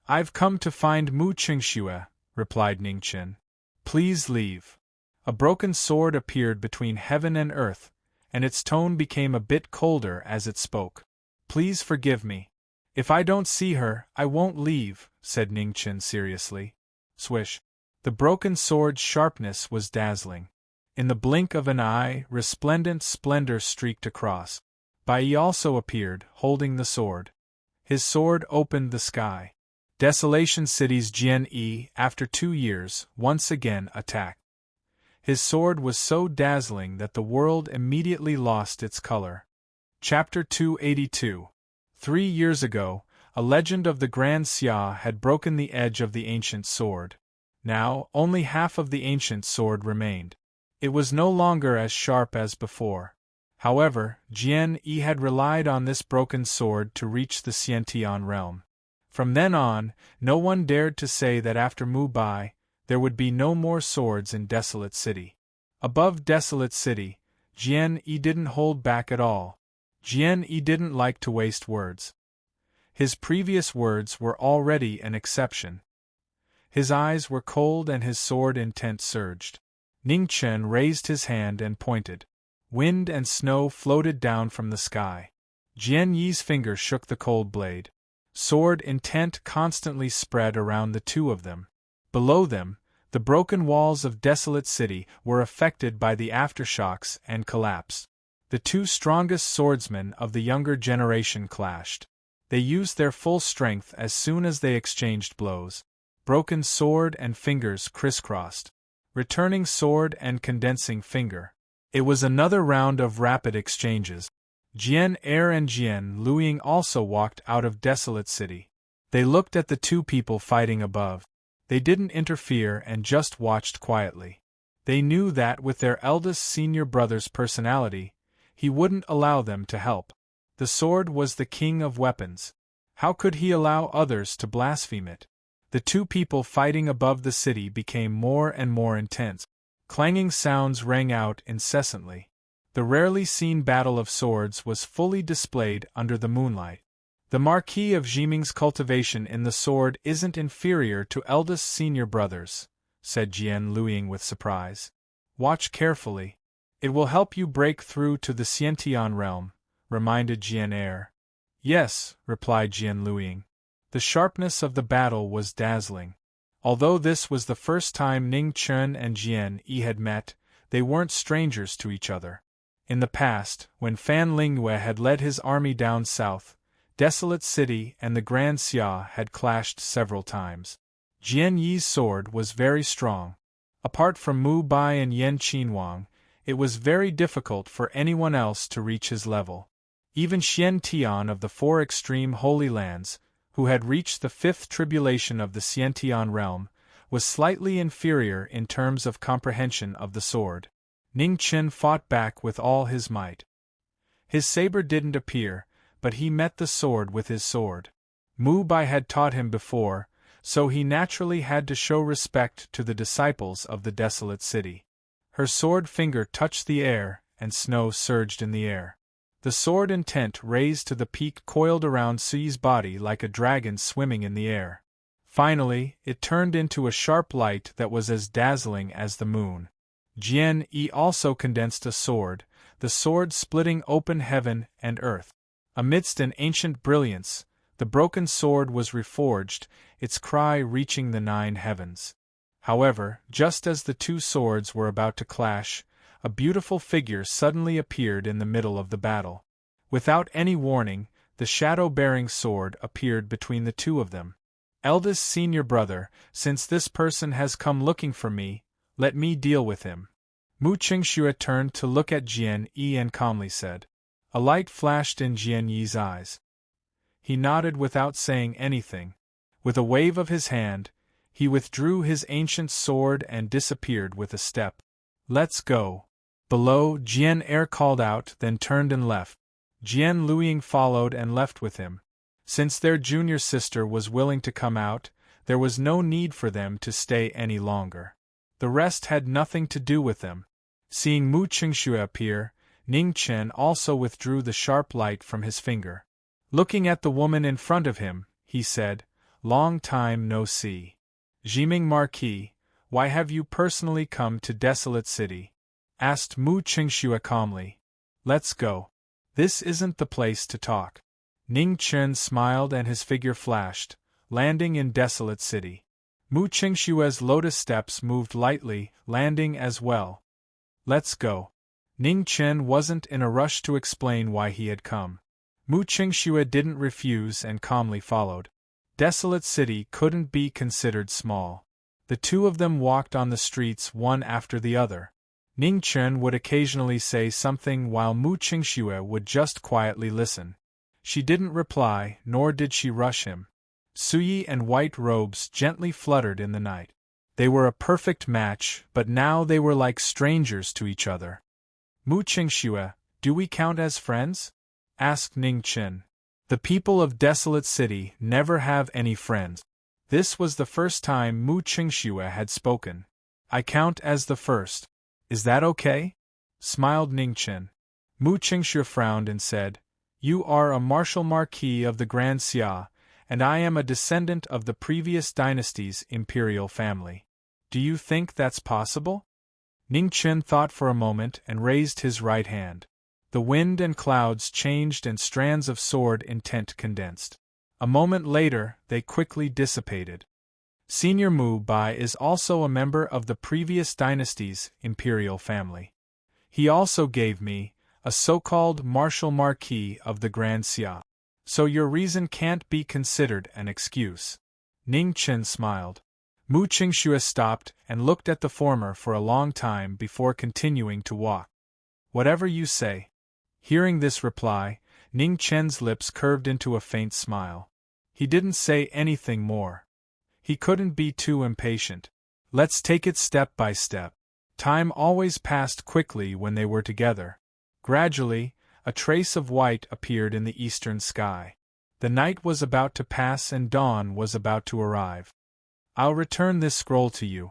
I've come to find Mu Qingxue, replied Ning Chen. Please leave. A broken sword appeared between heaven and earth, and its tone became a bit colder as it spoke. "Please forgive me. If I don't see her, I won't leave," said Ningchen seriously. Swish. The broken sword's sharpness was dazzling. In the blink of an eye, resplendent splendor streaked across. Bai also appeared, holding the sword. His sword opened the sky. Desolation City's Jian Yi, after 2 years, once again attacked. His sword was so dazzling that the world immediately lost its color. Chapter 282. 3 years ago, a legend of the Grand Xia had broken the edge of the ancient sword. Now, only half of the ancient sword remained. It was no longer as sharp as before. However, Jian Yi had relied on this broken sword to reach the Xiantian realm. From then on, no one dared to say that after Mu Bai, there would be no more swords in Desolate City. Above Desolate City, Jian Yi didn't hold back at all. Jian Yi didn't like to waste words. His previous words were already an exception. His eyes were cold and his sword intent surged. Ningchen raised his hand and pointed. Wind and snow floated down from the sky. Jian Yi's finger shook the cold blade. Sword intent constantly spread around the two of them. Below them, the broken walls of Desolate City were affected by the aftershocks and collapsed. The two strongest swordsmen of the younger generation clashed. They used their full strength as soon as they exchanged blows. Broken sword and fingers crisscrossed. Returning sword and condensing finger. It was another round of rapid exchanges. Jian Er and Jian Luiying also walked out of Desolate City. They looked at the two people fighting above. They didn't interfere and just watched quietly. They knew that with their eldest senior brother's personality, he wouldn't allow them to help. The sword was the king of weapons. How could he allow others to blaspheme it? The two people fighting above the city became more and more intense. Clanging sounds rang out incessantly. The rarely seen battle of swords was fully displayed under the moonlight. The Marquis of Jiming's cultivation in the sword isn't inferior to eldest senior brothers, said Jian Luiying with surprise. Watch carefully. It will help you break through to the Xiantian realm, reminded Jian Er. Yes, replied Jian Luiying. The sharpness of the battle was dazzling. Although this was the first time Ning Chen and Jian Yi had met, they weren't strangers to each other. In the past, when Fan Lingyue had led his army down south, Desolate City and the Grand Xia had clashed several times. Jian Yi's sword was very strong. Apart from Mu Bai and Yan Qinhuang, it was very difficult for anyone else to reach his level. Even Xian Tian of the Four Extreme Holy Lands, who had reached the fifth tribulation of the Xiantian realm, was slightly inferior in terms of comprehension of the sword. Ning Chen fought back with all his might. His saber didn't appear, but he met the sword with his sword. Mu Bai had taught him before, so he naturally had to show respect to the disciples of the Desolate City. Her sword finger touched the air, and snow surged in the air. The sword intent raised to the peak coiled around Sui's body like a dragon swimming in the air. Finally, it turned into a sharp light that was as dazzling as the moon. Jian Yi also condensed a sword, the sword splitting open heaven and earth. Amidst an ancient brilliance, the broken sword was reforged, its cry reaching the 9 heavens. However, just as the two swords were about to clash, a beautiful figure suddenly appeared in the middle of the battle. Without any warning, the shadow-bearing sword appeared between the two of them. Eldest senior brother, since this person has come looking for me, let me deal with him. Mu Qingxue turned to look at Jian Yi and calmly said. A light flashed in Jian Yi's eyes. He nodded without saying anything. With a wave of his hand, he withdrew his ancient sword and disappeared with a step. Let's go. Below, Jian Er called out, then turned and left. Jian Luiying followed and left with him. Since their junior sister was willing to come out, there was no need for them to stay any longer. The rest had nothing to do with them. Seeing Mu Qingxue appear, Ning Chen also withdrew the sharp light from his finger. Looking at the woman in front of him, he said, Long time no see. Jiming Marquis, why have you personally come to Desolate City? Asked Mu Qingxue calmly. Let's go. This isn't the place to talk. Ning Chen smiled and his figure flashed, landing in Desolate City. Mu Qingshue's lotus steps moved lightly, landing as well. Let's go. Ning Chen wasn't in a rush to explain why he had come. Mu Qingxue didn't refuse and calmly followed. Desolate City couldn't be considered small. The two of them walked on the streets one after the other. Ning Chen would occasionally say something while Mu Qingxue would just quietly listen. She didn't reply, nor did she rush him. Suyi and white robes gently fluttered in the night. They were a perfect match, but now they were like strangers to each other. Mu Qingxue, do we count as friends? Asked Ning Chen. The people of Desolate City never have any friends. This was the first time Mu Qingxue had spoken. I count as the first. Is that okay? Smiled Ning Chen. Mu Qingxue frowned and said, You are a Marquis of the Grand Xia, and I am a descendant of the previous dynasty's imperial family. Do you think that's possible? Ning Chen thought for a moment and raised his right hand. The wind and clouds changed and strands of sword intent condensed. A moment later, they quickly dissipated. Senior Mu Bai is also a member of the previous dynasty's imperial family. He also gave me a so-called Marquis of the Grand Xia. So your reason can't be considered an excuse. Ning Chen smiled. Mu Qingxue stopped and looked at the former for a long time before continuing to walk. Whatever you say. Hearing this reply, Ning Chen's lips curved into a faint smile. He didn't say anything more. He couldn't be too impatient. Let's take it step by step. Time always passed quickly when they were together. Gradually, a trace of white appeared in the eastern sky. The night was about to pass and dawn was about to arrive. I'll return this scroll to you.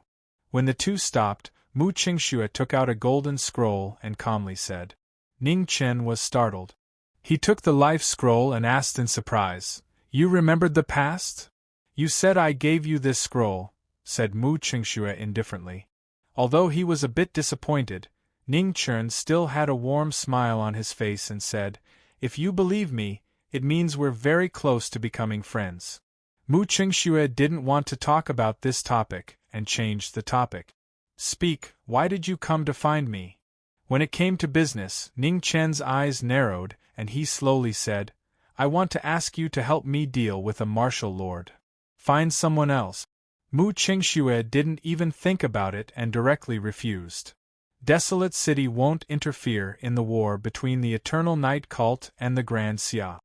When the two stopped, Mu Qingxue took out a golden scroll and calmly said. Ning Chen was startled. He took the life scroll and asked in surprise, You remembered the past? You said I gave you this scroll, said Mu Qingxue indifferently. Although he was a bit disappointed, Ning Chen still had a warm smile on his face and said, If you believe me, it means we're very close to becoming friends. Mu Qingxue didn't want to talk about this topic, and changed the topic. Speak, why did you come to find me? When it came to business, Ning Chen's eyes narrowed, and he slowly said, I want to ask you to help me deal with a martial lord. Find someone else. Mu Qingxue didn't even think about it and directly refused. Desolate City won't interfere in the war between the Eternal Night Cult and the Grand Xia.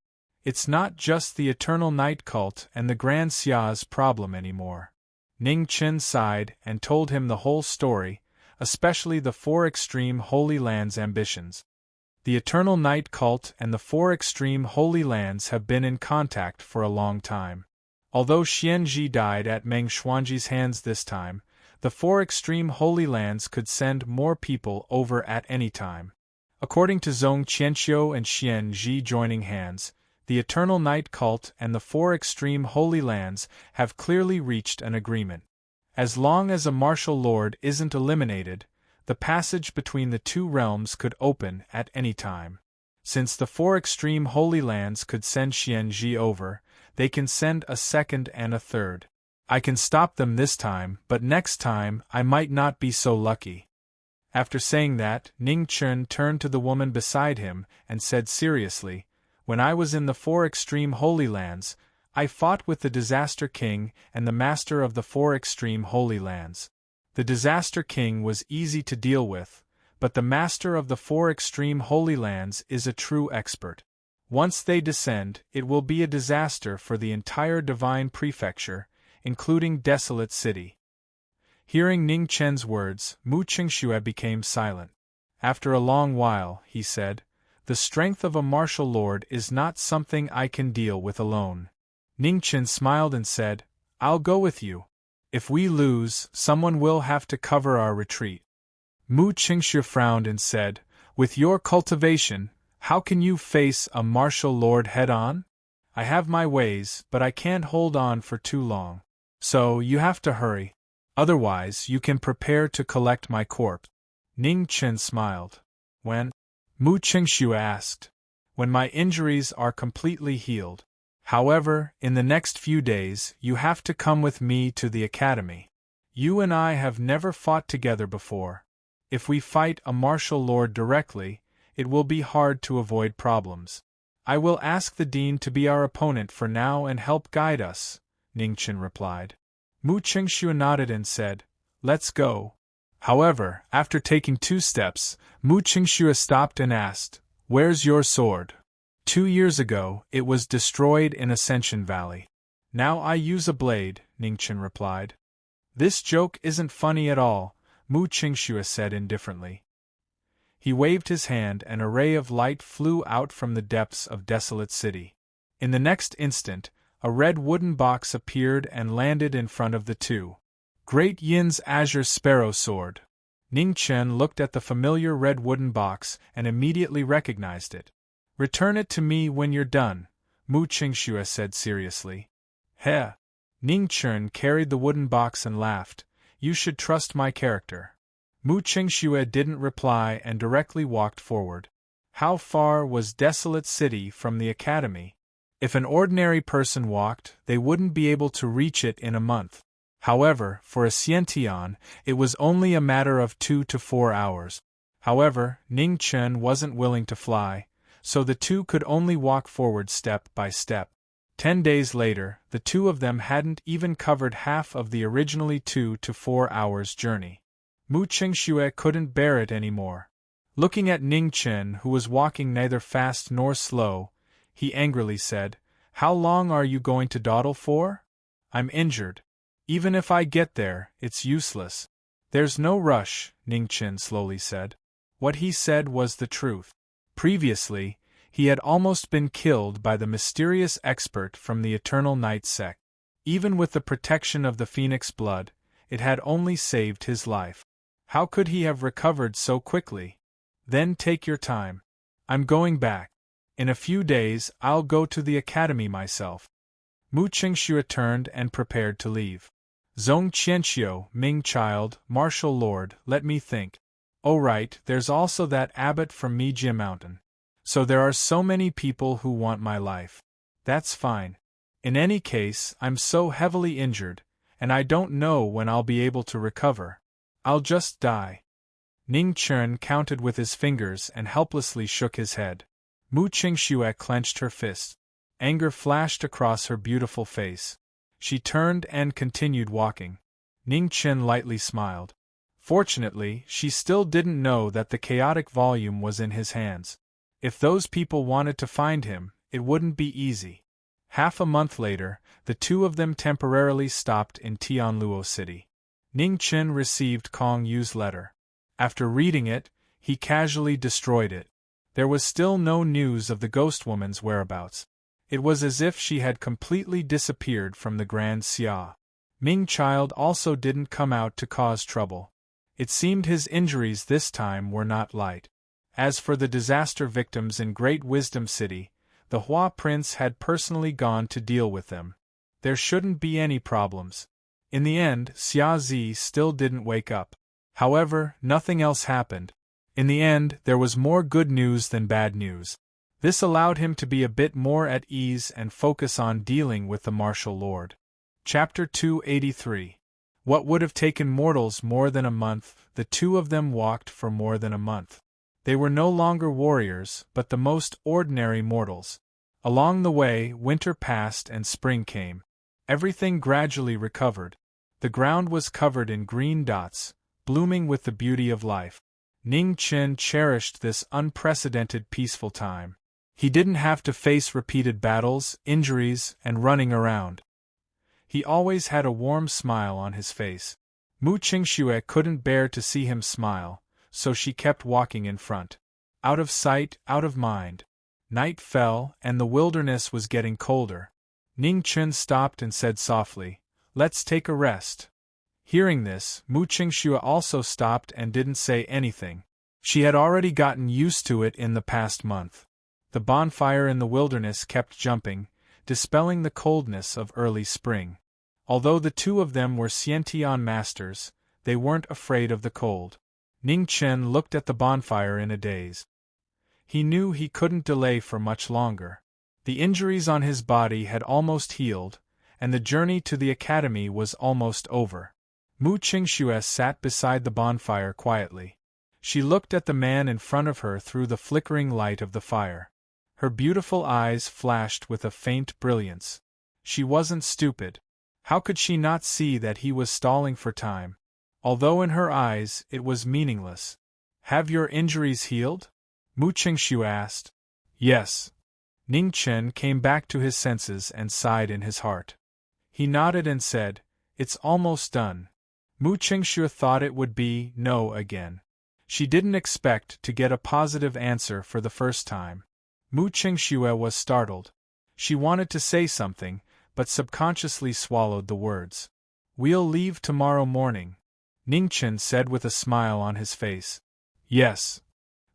It's not just the Eternal Night Cult and the Grand Xia's problem anymore. Ning Chen sighed and told him the whole story, especially the four extreme Holy Lands' ambitions. The Eternal Night Cult and the four extreme Holy Lands have been in contact for a long time. Although Xianzhi died at Meng Xuanji's hands this time, the four extreme Holy Lands could send more people over at any time. According to Zhong Qianqiu and Xianzhi joining hands, the Eternal Night Cult and the four extreme Holy Lands have clearly reached an agreement. As long as a martial lord isn't eliminated, the passage between the two realms could open at any time. Since the four extreme Holy Lands could send Xianzhi over, they can send a second and a third. I can stop them this time, but next time I might not be so lucky. After saying that, Ning Chen turned to the woman beside him and said seriously, When I was in the four extreme Holy Lands, I fought with the Disaster King and the Master of the four extreme Holy Lands. The Disaster King was easy to deal with, but the Master of the four extreme Holy Lands is a true expert. Once they descend, it will be a disaster for the entire Divine Prefecture, including Desolate City. Hearing Ning Chen's words, Mu Qingxue became silent. After a long while, he said, The strength of a martial lord is not something I can deal with alone. Ning Chen smiled and said, I'll go with you. If we lose, someone will have to cover our retreat. Mu Qingxue frowned and said, With your cultivation, how can you face a martial lord head-on? I have my ways, but I can't hold on for too long. So you have to hurry. Otherwise, you can prepare to collect my corpse. Ning Chen smiled. When? Mu Qingxue asked. When my injuries are completely healed. However, in the next few days, you have to come with me to the academy. You and I have never fought together before. If we fight a martial lord directly, it will be hard to avoid problems. I will ask the dean to be our opponent for now and help guide us, Ningchen replied. Mu Qingxue nodded and said, let's go. However, after taking 2 steps, Mu Qingxue stopped and asked, where's your sword? 2 years ago, it was destroyed in Ascension Valley. Now I use a blade, Ningchen replied. This joke isn't funny at all, Mu Qingxue said indifferently. He waved his hand and a ray of light flew out from the depths of Desolate City. In the next instant, a red wooden box appeared and landed in front of the two. Great Yin's Azure Sparrow Sword. Ningchen looked at the familiar red wooden box and immediately recognized it. Return it to me when you're done, Mu Qingxue said seriously. Heh. Ningchen carried the wooden box and laughed. You should trust my character. Mu Qingxue didn't reply and directly walked forward. How far was Desolate City from the academy? If an ordinary person walked, they wouldn't be able to reach it in a month. However, for a Xiantian, it was only a matter of 2 to 4 hours. However, Ningchen wasn't willing to fly, so the two could only walk forward step by step. 10 days later, the two of them hadn't even covered half of the originally 2 to 4 hours journey. Mu Qingxue couldn't bear it anymore. Looking at Ningchen, who was walking neither fast nor slow, he angrily said, How long are you going to dawdle for? I'm injured. Even if I get there, it's useless. There's no rush, Ningchen slowly said. What he said was the truth. Previously, he had almost been killed by the mysterious expert from the Eternal Night sect. Even with the protection of the Phoenix blood, it had only saved his life. How could he have recovered so quickly? Then take your time. I'm going back. In a few days, I'll go to the academy myself. Mu Qingxue turned and prepared to leave. Zong Qianxiu, Ming child, martial lord, let me think. Oh right, there's also that abbot from Mijia Mountain. So there are so many people who want my life. That's fine. In any case, I'm so heavily injured, and I don't know when I'll be able to recover. I'll just die. Ningchen counted with his fingers and helplessly shook his head. Mu Qingxue clenched her fist. Anger flashed across her beautiful face. She turned and continued walking. Ningchen lightly smiled. Fortunately, she still didn't know that the chaotic volume was in his hands. If those people wanted to find him, it wouldn't be easy. Half a month later, the two of them temporarily stopped in Tianluo City. Ningchen received Kong Yu's letter. After reading it, he casually destroyed it. There was still no news of the ghost woman's whereabouts. It was as if she had completely disappeared from the Grand Xia. Ming Child also didn't come out to cause trouble. It seemed his injuries this time were not light. As for the disaster victims in Great Wisdom City, the Hua Prince had personally gone to deal with them. There shouldn't be any problems. In the end, Xia Zi still didn't wake up. However, nothing else happened. In the end, there was more good news than bad news. This allowed him to be a bit more at ease and focus on dealing with the martial lord. Chapter 283. What would have taken mortals more than a month, the two of them walked for more than a month. They were no longer warriors, but the most ordinary mortals. Along the way, winter passed and spring came. Everything gradually recovered. The ground was covered in green dots, blooming with the beauty of life. Ningchen cherished this unprecedented peaceful time. He didn't have to face repeated battles, injuries, and running around. He always had a warm smile on his face. Mu Qingxue couldn't bear to see him smile, so she kept walking in front. Out of sight, out of mind. Night fell, and the wilderness was getting colder. Ningchen stopped and said softly, Let's take a rest. Hearing this, Mu Qingxue also stopped and didn't say anything. She had already gotten used to it in the past month. The bonfire in the wilderness kept jumping, dispelling the coldness of early spring. Although the two of them were Xiantian masters, they weren't afraid of the cold. Ningchen looked at the bonfire in a daze. He knew he couldn't delay for much longer. The injuries on his body had almost healed, and the journey to the academy was almost over. Mu Qingxue sat beside the bonfire quietly. She looked at the man in front of her through the flickering light of the fire. Her beautiful eyes flashed with a faint brilliance. She wasn't stupid. How could she not see that he was stalling for time? Although in her eyes it was meaningless. Have your injuries healed? Mu Qingxue asked. Yes. Ning Chen came back to his senses and sighed in his heart. He nodded and said, It's almost done. Mu Qingxue thought it would be no again. She didn't expect to get a positive answer for the first time. Mu Qingxue was startled. She wanted to say something, but subconsciously swallowed the words. We'll leave tomorrow morning, Ning Chen said with a smile on his face. Yes.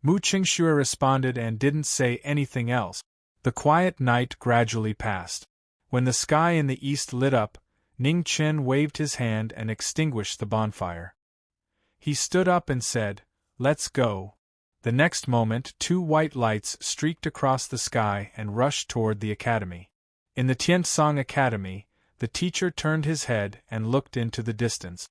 Mu Qingxue responded and didn't say anything else. The quiet night gradually passed. When the sky in the east lit up, Ning Chen waved his hand and extinguished the bonfire. He stood up and said, Let's go. The next moment 2 white lights streaked across the sky and rushed toward the academy. In the Tiansong Academy, the teacher turned his head and looked into the distance.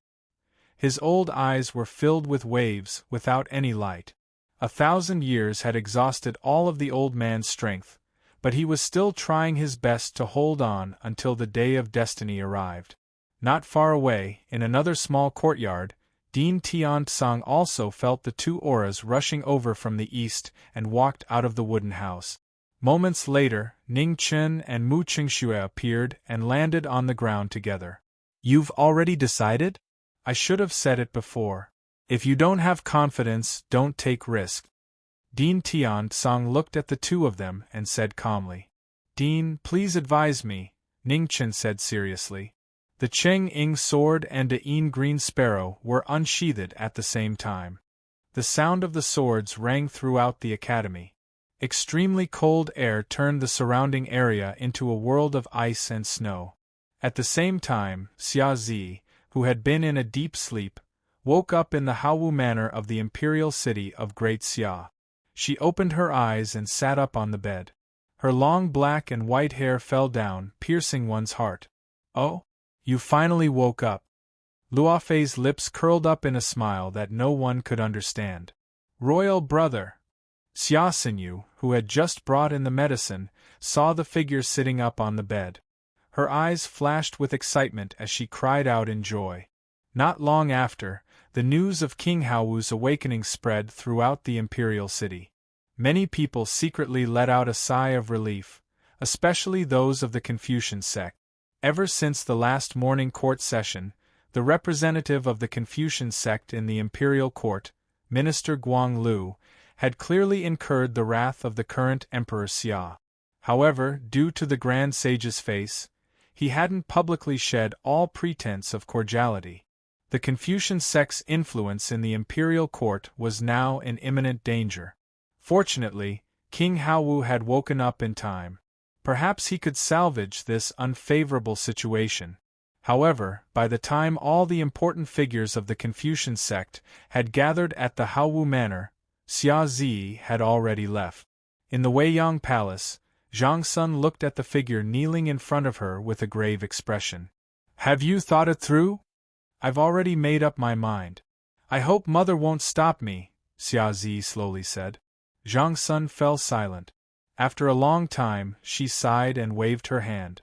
His old eyes were filled with waves without any light. 1,000 years had exhausted all of the old man's strength, but he was still trying his best to hold on until the day of destiny arrived. Not far away, in another small courtyard, Dean Tiansong also felt the 2 auras rushing over from the east and walked out of the wooden house. Moments later, Ning Chen and Mu Qingxue appeared and landed on the ground together. You've already decided? I should have said it before. If you don't have confidence, don't take risks. Dean Tiansong looked at the 2 of them and said calmly. Dean, please advise me, Ning Chen said seriously. The Cheng Ying sword and the Yin Green Sparrow were unsheathed at the same time. The sound of the swords rang throughout the academy. Extremely cold air turned the surrounding area into a world of ice and snow. At the same time, Xia Zi, who had been in a deep sleep, woke up in the Haowu Manor of the imperial city of Great Xia. She opened her eyes and sat up on the bed. Her long black and white hair fell down, piercing one's heart. Oh? You finally woke up. Luofei's lips curled up in a smile that no one could understand. Royal brother. Xia Xinyu, who had just brought in the medicine, saw the figure sitting up on the bed. Her eyes flashed with excitement as she cried out in joy. Not long after, the news of King Haowu's awakening spread throughout the imperial city. Many people secretly let out a sigh of relief, especially those of the Confucian sect. Ever since the last morning court session, the representative of the Confucian sect in the imperial court, Minister Guang Lu, had clearly incurred the wrath of the current Emperor Xia. However, due to the Grand Sage's face, he hadn't publicly shed all pretense of cordiality. The Confucian sect's influence in the imperial court was now in imminent danger. Fortunately, King Haowu had woken up in time. Perhaps he could salvage this unfavorable situation. However, by the time all the important figures of the Confucian sect had gathered at the Haowu Manor, Xia Zi had already left. In the Weiyang Palace, Zhang Sun looked at the figure kneeling in front of her with a grave expression. Have you thought it through? I've already made up my mind. I hope Mother won't stop me, Xia Zi slowly said. Zhang Sun fell silent. After a long time, she sighed and waved her hand.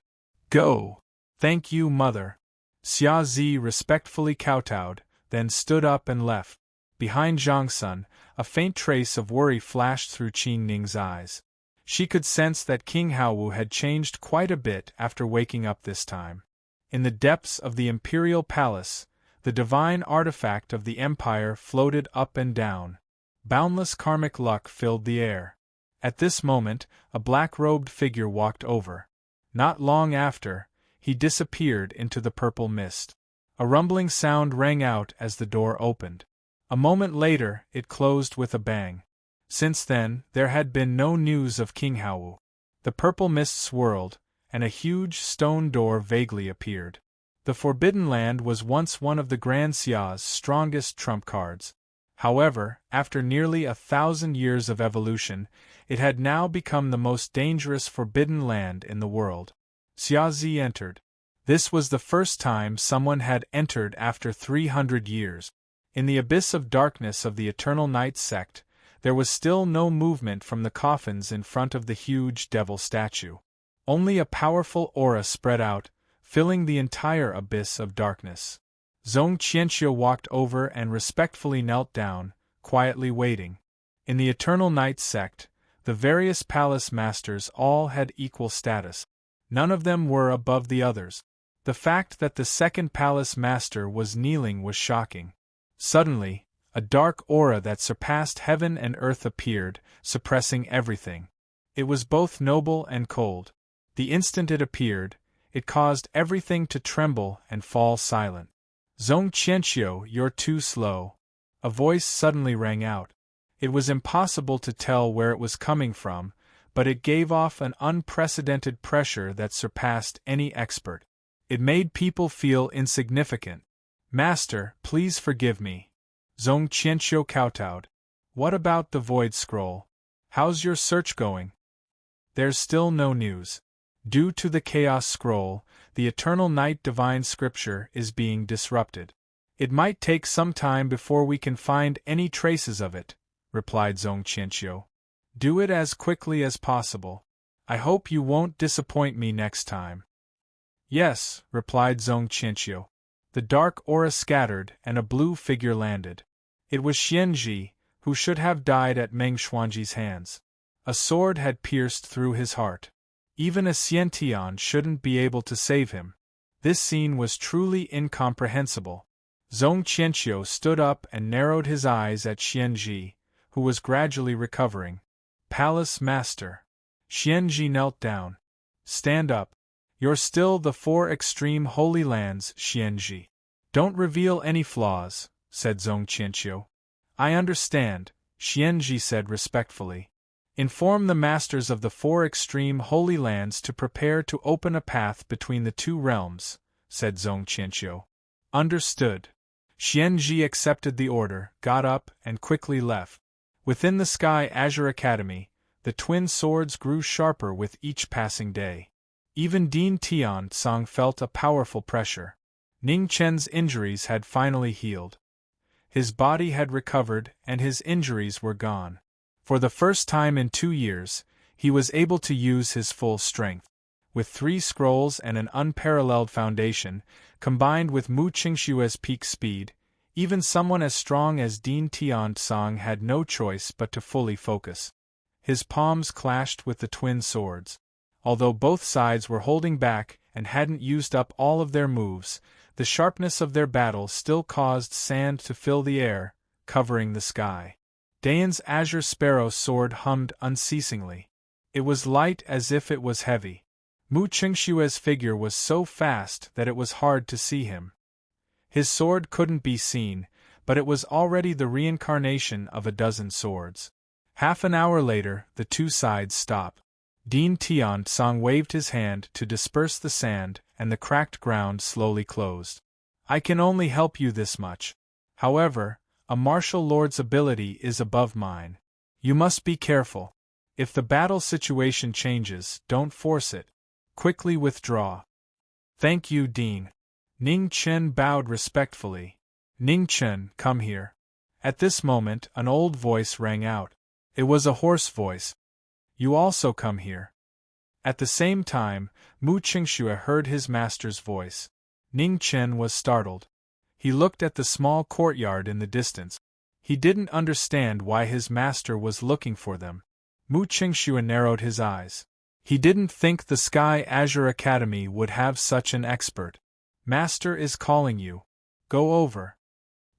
Go! Thank you, Mother. Xia Zi respectfully kowtowed, then stood up and left. Behind Zhang Sun, a faint trace of worry flashed through Qing Ning's eyes. She could sense that King Haowu had changed quite a bit after waking up this time. In the depths of the imperial palace, the divine artifact of the empire floated up and down. Boundless karmic luck filled the air. At this moment, a black-robed figure walked over. Not long after, he disappeared into the purple mist. A rumbling sound rang out as the door opened. A moment later, it closed with a bang. Since then, there had been no news of King Haowu. The purple mist swirled, and a huge stone door vaguely appeared. The Forbidden Land was once one of the Grand Xia's strongest trump cards. However, after nearly 1,000 years of evolution, it had now become the most dangerous forbidden land in the world. Xiaozi entered. This was the first time someone had entered after 300 years. In the abyss of darkness of the Eternal Night sect, there was still no movement from the coffins in front of the huge devil statue. Only a powerful aura spread out, filling the entire abyss of darkness. Zhong Qianqiu walked over and respectfully knelt down, quietly waiting. In the Eternal Night sect, the various palace masters all had equal status. None of them were above the others. The fact that the second palace master was kneeling was shocking. Suddenly, a dark aura that surpassed heaven and earth appeared, suppressing everything. It was both noble and cold. The instant it appeared, it caused everything to tremble and fall silent. Zhong Qianqiu, you're too slow. A voice suddenly rang out. It was impossible to tell where it was coming from, but it gave off an unprecedented pressure that surpassed any expert. It made people feel insignificant. Master, please forgive me. Zhong Qianqiu kowtowed. What about the Void Scroll? How's your search going? There's still no news. Due to the Chaos Scroll, the Eternal Night Divine Scripture is being disrupted. It might take some time before we can find any traces of it, replied Zhong Qianqiu. Do it as quickly as possible. I hope you won't disappoint me next time. Yes, replied Zhong Qianqiu. The dark aura scattered and a blue figure landed. It was Xianji, who should have died at Meng Xuanji's hands. A sword had pierced through his heart. Even a Xiantian shouldn't be able to save him. This scene was truly incomprehensible. Zhong Qianqiu stood up and narrowed his eyes at Xianji, who was gradually recovering. Palace Master. Xianji knelt down. Stand up. You're still the 4 extreme holy lands, Xianji. Don't reveal any flaws, said Zhong Qianqiu. I understand, Xianji said respectfully. Inform the masters of the 4 extreme holy lands to prepare to open a path between the 2 realms, said Zhong Qianqiu. Understood. Xianji accepted the order, got up, and quickly left. Within the Sky Azure Academy, the twin swords grew sharper with each passing day. Even Dean Tian Song felt a powerful pressure. Ning Chen's injuries had finally healed. His body had recovered and his injuries were gone. For the first time in 2 years, he was able to use his full strength. With 3 scrolls and an unparalleled foundation, combined with Mu Qingshue's peak speed, even someone as strong as Dean Tian Song had no choice but to fully focus. His palms clashed with the twin swords. Although both sides were holding back and hadn't used up all of their moves, the sharpness of their battle still caused sand to fill the air, covering the sky. Dayan's azure sparrow sword hummed unceasingly. It was light as if it was heavy. Mu Qingshue's figure was so fast that it was hard to see him. His sword couldn't be seen, but it was already the reincarnation of a dozen swords. Half an hour later, the 2 sides stopped. Dean Tian Song waved his hand to disperse the sand, and the cracked ground slowly closed. I can only help you this much. However, a martial lord's ability is above mine. You must be careful. If the battle situation changes, don't force it. Quickly withdraw. Thank you, Dean. Ning Chen bowed respectfully. Ning Chen, come here. At this moment, an old voice rang out. It was a hoarse voice. You also come here. At the same time, Mu Qingxue heard his master's voice. Ning Chen was startled. He looked at the small courtyard in the distance. He didn't understand why his master was looking for them. Mu Qingxue narrowed his eyes. He didn't think the Sky Azure Academy would have such an expert. Master is calling you. Go over.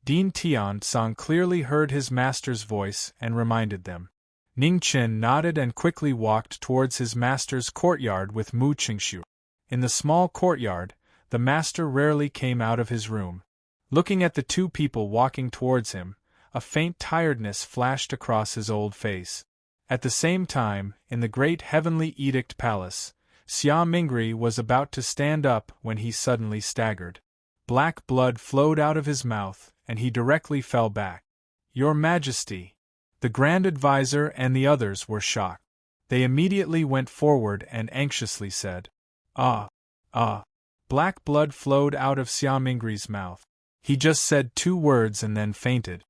Dean Tian Song clearly heard his master's voice and reminded them. Ning Chen nodded and quickly walked towards his master's courtyard with Mu Qingxue. In the small courtyard, the master rarely came out of his room. Looking at the 2 people walking towards him, a faint tiredness flashed across his old face. At the same time, in the great Heavenly Edict Palace, Xia Mingri was about to stand up when he suddenly staggered. Black blood flowed out of his mouth, and he directly fell back. Your Majesty. The Grand Advisor and the others were shocked. They immediately went forward and anxiously said, "Ah, ah." Black blood flowed out of Xia Mingri's mouth. He just said 2 words and then fainted.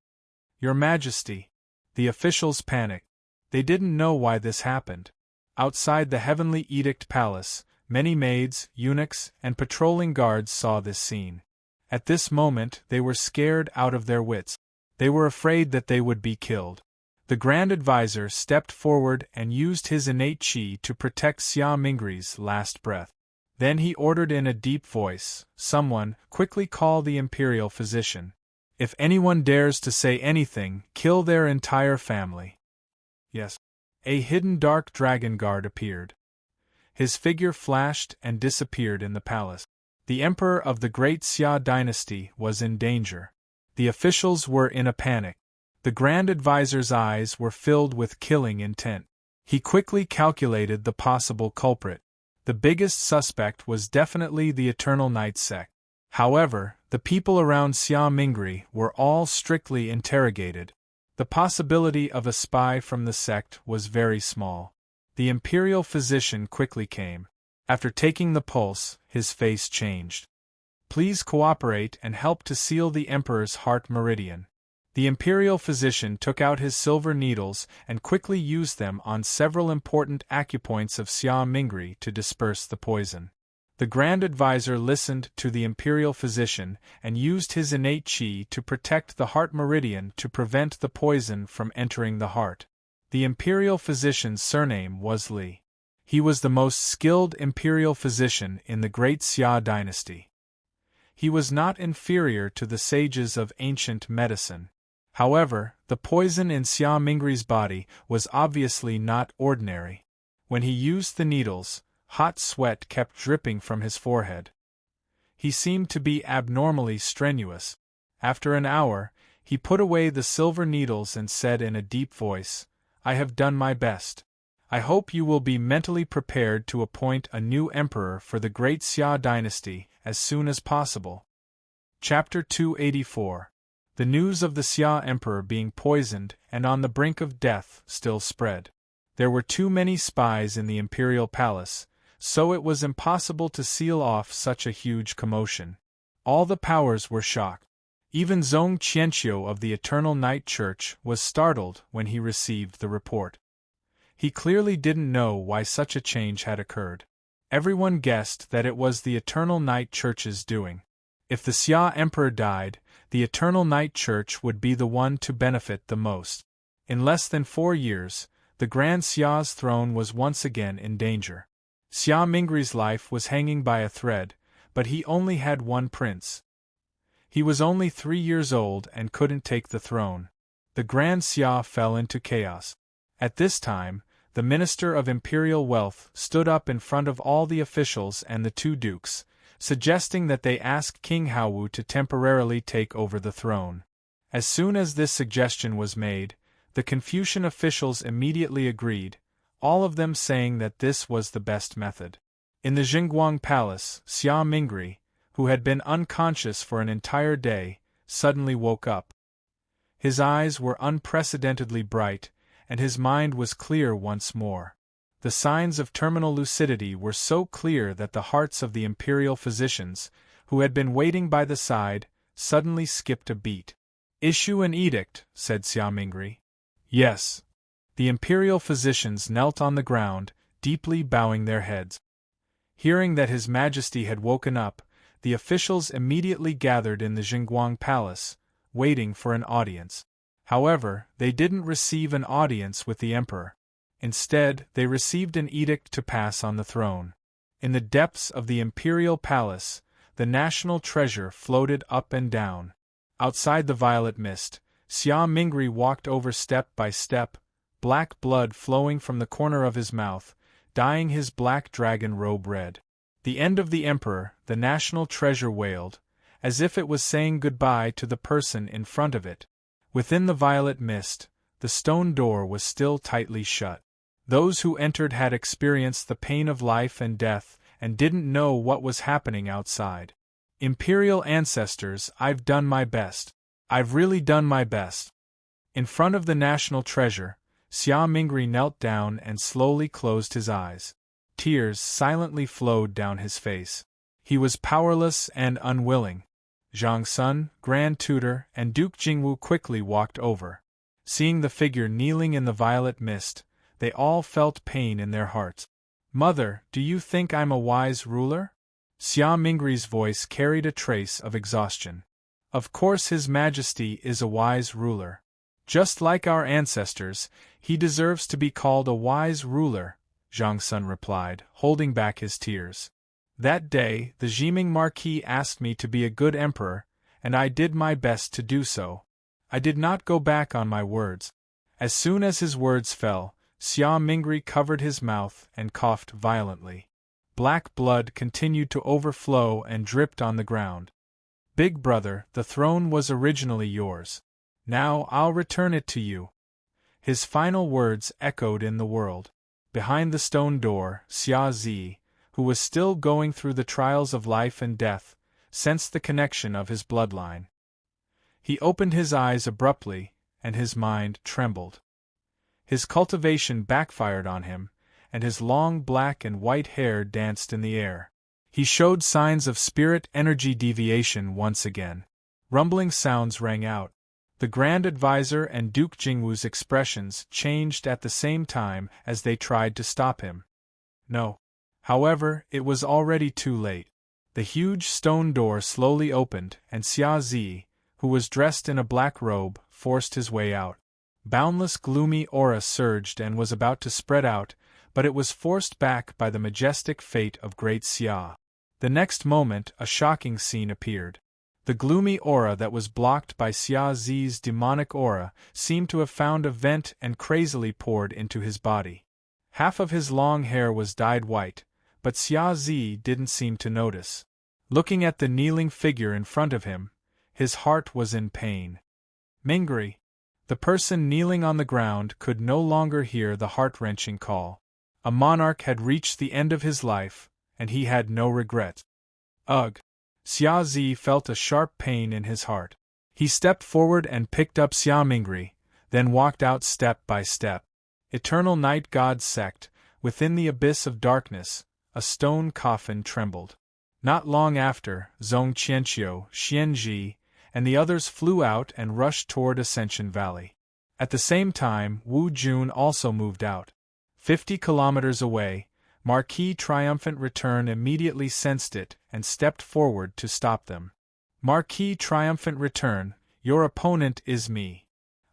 Your Majesty. The officials panicked. They didn't know why this happened. Outside the Heavenly Edict Palace, many maids, eunuchs, and patrolling guards saw this scene. At this moment they were scared out of their wits. They were afraid that they would be killed. The Grand Advisor stepped forward and used his innate qi to protect Xia Mingri's last breath. Then he ordered in a deep voice, "Someone, quickly call the Imperial Physician. If anyone dares to say anything, kill their entire family." Yes. A hidden dark dragon guard appeared. His figure flashed and disappeared in the palace. The emperor of the great Xia dynasty was in danger. The officials were in a panic. The Grand Advisor's eyes were filled with killing intent. He quickly calculated the possible culprit. The biggest suspect was definitely the Eternal Night sect. However, the people around Xia Mingri were all strictly interrogated. The possibility of a spy from the sect was very small. The Imperial Physician quickly came. After taking the pulse, his face changed. "Please cooperate and help to seal the Emperor's heart meridian." The Imperial Physician took out his silver needles and quickly used them on several important acupoints of Xia Mingri to disperse the poison. The Grand Advisor listened to the Imperial Physician and used his innate qi to protect the heart meridian to prevent the poison from entering the heart. The Imperial Physician's surname was Li. He was the most skilled Imperial Physician in the great Xia dynasty. He was not inferior to the sages of ancient medicine. However, the poison in Xia Mingri's body was obviously not ordinary. When he used the needles, hot sweat kept dripping from his forehead. He seemed to be abnormally strenuous. After an hour, he put away the silver needles and said in a deep voice, "I have done my best. I hope you will be mentally prepared to appoint a new emperor for the great Xia dynasty as soon as possible." Chapter 284. The news of the Xia emperor being poisoned and on the brink of death still spread. There were too many spies in the imperial palace, so it was impossible to seal off such a huge commotion. All the powers were shocked. Even Zhong Qianqiu of the Eternal Night Church was startled when he received the report. He clearly didn't know why such a change had occurred. Everyone guessed that it was the Eternal Night Church's doing. If the Xia Emperor died, the Eternal Night Church would be the one to benefit the most. In less than 4 years, the Grand Xia's throne was once again in danger. Xia Mingri's life was hanging by a thread, but he only had one prince. He was only 3 years old and couldn't take the throne. The Grand Xia fell into chaos. At this time, the Minister of Imperial Wealth stood up in front of all the officials and the 2 dukes, suggesting that they ask King Haowu to temporarily take over the throne. As soon as this suggestion was made, the Confucian officials immediately agreed, all of them saying that this was the best method. In the Jingguang Palace, Xia Mingri, who had been unconscious for an entire day, suddenly woke up. His eyes were unprecedentedly bright, and his mind was clear once more. The signs of terminal lucidity were so clear that the hearts of the imperial physicians, who had been waiting by the side, suddenly skipped a beat. "Issue an edict," said Xia Mingri. "Yes." The imperial physicians knelt on the ground, deeply bowing their heads. Hearing that His Majesty had woken up, the officials immediately gathered in the Jingguang Palace, waiting for an audience. However, they didn't receive an audience with the emperor. Instead, they received an edict to pass on the throne. In the depths of the imperial palace, the national treasure floated up and down. Outside the violet mist, Xia Mingri walked over step by step, black blood flowing from the corner of his mouth, dyeing his black dragon robe red. The end of the emperor, the national treasure wailed, as if it was saying goodbye to the person in front of it. Within the violet mist, the stone door was still tightly shut. Those who entered had experienced the pain of life and death and didn't know what was happening outside. Imperial ancestors, I've done my best. I've really done my best. In front of the national treasure, Xia Mingri knelt down and slowly closed his eyes. Tears silently flowed down his face. He was powerless and unwilling. Zhang Sun, Grand Tutor, and Duke Jingwu quickly walked over. Seeing the figure kneeling in the violet mist, they all felt pain in their hearts. "Mother, do you think I'm a wise ruler?" Xia Mingri's voice carried a trace of exhaustion. "Of course His Majesty is a wise ruler. Just like our ancestors, he deserves to be called a wise ruler," Zhang Sun replied, holding back his tears. "That day, the Jiming Marquis asked me to be a good emperor, and I did my best to do so. I did not go back on my words." As soon as his words fell, Xia Mingri covered his mouth and coughed violently. Black blood continued to overflow and dripped on the ground. "Big brother, the throne was originally yours. Now I'll return it to you." His final words echoed in the world. Behind the stone door, Xia Zi, who was still going through the trials of life and death, sensed the connection of his bloodline. He opened his eyes abruptly, and his mind trembled. His cultivation backfired on him, and his long black and white hair danced in the air. He showed signs of spirit energy deviation once again. Rumbling sounds rang out. The Grand Advisor and Duke Jingwu's expressions changed at the same time as they tried to stop him. No. However, it was already too late. The huge stone door slowly opened, and Xia Zi, who was dressed in a black robe, forced his way out. Boundless gloomy aura surged and was about to spread out, but it was forced back by the majestic fate of Great Xia. The next moment a shocking scene appeared. The gloomy aura that was blocked by Xia Zi's demonic aura seemed to have found a vent and crazily poured into his body. Half of his long hair was dyed white, but Xia Zi didn't seem to notice. Looking at the kneeling figure in front of him, his heart was in pain. Mingri. The person kneeling on the ground could no longer hear the heart-wrenching call. A monarch had reached the end of his life, and he had no regrets. Ugh! Xia Zi felt a sharp pain in his heart. He stepped forward and picked up Xia Mingri, then walked out step by step. Eternal Night God Sect, within the abyss of darkness, a stone coffin trembled. Not long after, Zhong Qianqiu, Xianji, and the others flew out and rushed toward Ascension Valley. At the same time, Wu Jun also moved out. 50 kilometers away, Marquis Triumphant Return immediately sensed it and stepped forward to stop them. "Marquis Triumphant Return, your opponent is me."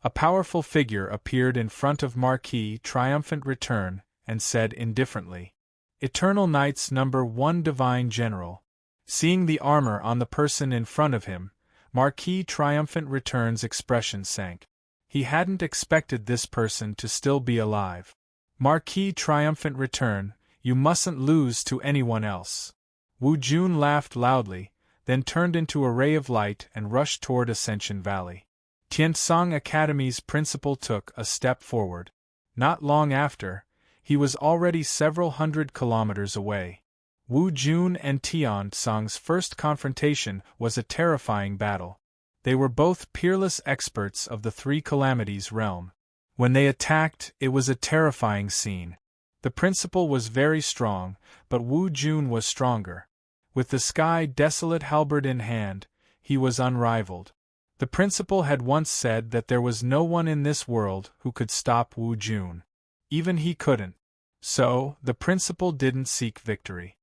A powerful figure appeared in front of Marquis Triumphant Return and said indifferently, "Eternal Knights number 1 Divine General." Seeing the armor on the person in front of him, Marquis Triumphant Return's expression sank. He hadn't expected this person to still be alive. "Marquis Triumphant Return, you mustn't lose to anyone else." Wu Jun laughed loudly, then turned into a ray of light and rushed toward Ascension Valley. Tiansong Academy's principal took a step forward. Not long after, he was already several hundred kilometers away. Wu Jun and Tiansong's first confrontation was a terrifying battle. They were both peerless experts of the Three Calamities realm. When they attacked, it was a terrifying scene. The principal was very strong, but Wu Jun was stronger. With the sky desolate halberd in hand, he was unrivaled. The principal had once said that there was no one in this world who could stop Wu Jun. Even he couldn't. So, the principal didn't seek victory.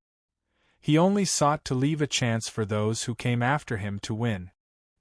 He only sought to leave a chance for those who came after him to win.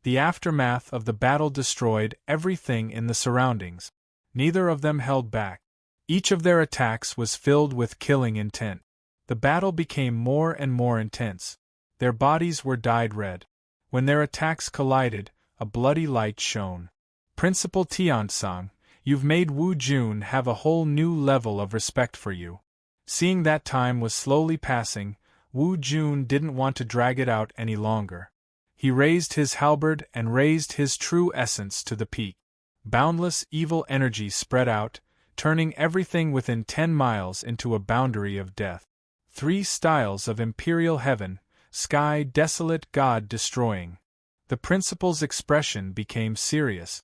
The aftermath of the battle destroyed everything in the surroundings. Neither of them held back. Each of their attacks was filled with killing intent. The battle became more and more intense. Their bodies were dyed red. When their attacks collided, a bloody light shone. "Principal Tiansong, you've made Wu Jun have a whole new level of respect for you." Seeing that time was slowly passing, Wu Jun didn't want to drag it out any longer. He raised his halberd and raised his true essence to the peak. Boundless evil energy spread out, turning everything within 10 miles into a boundary of death. 3 styles of imperial heaven, sky desolate God destroying. The principal's expression became serious.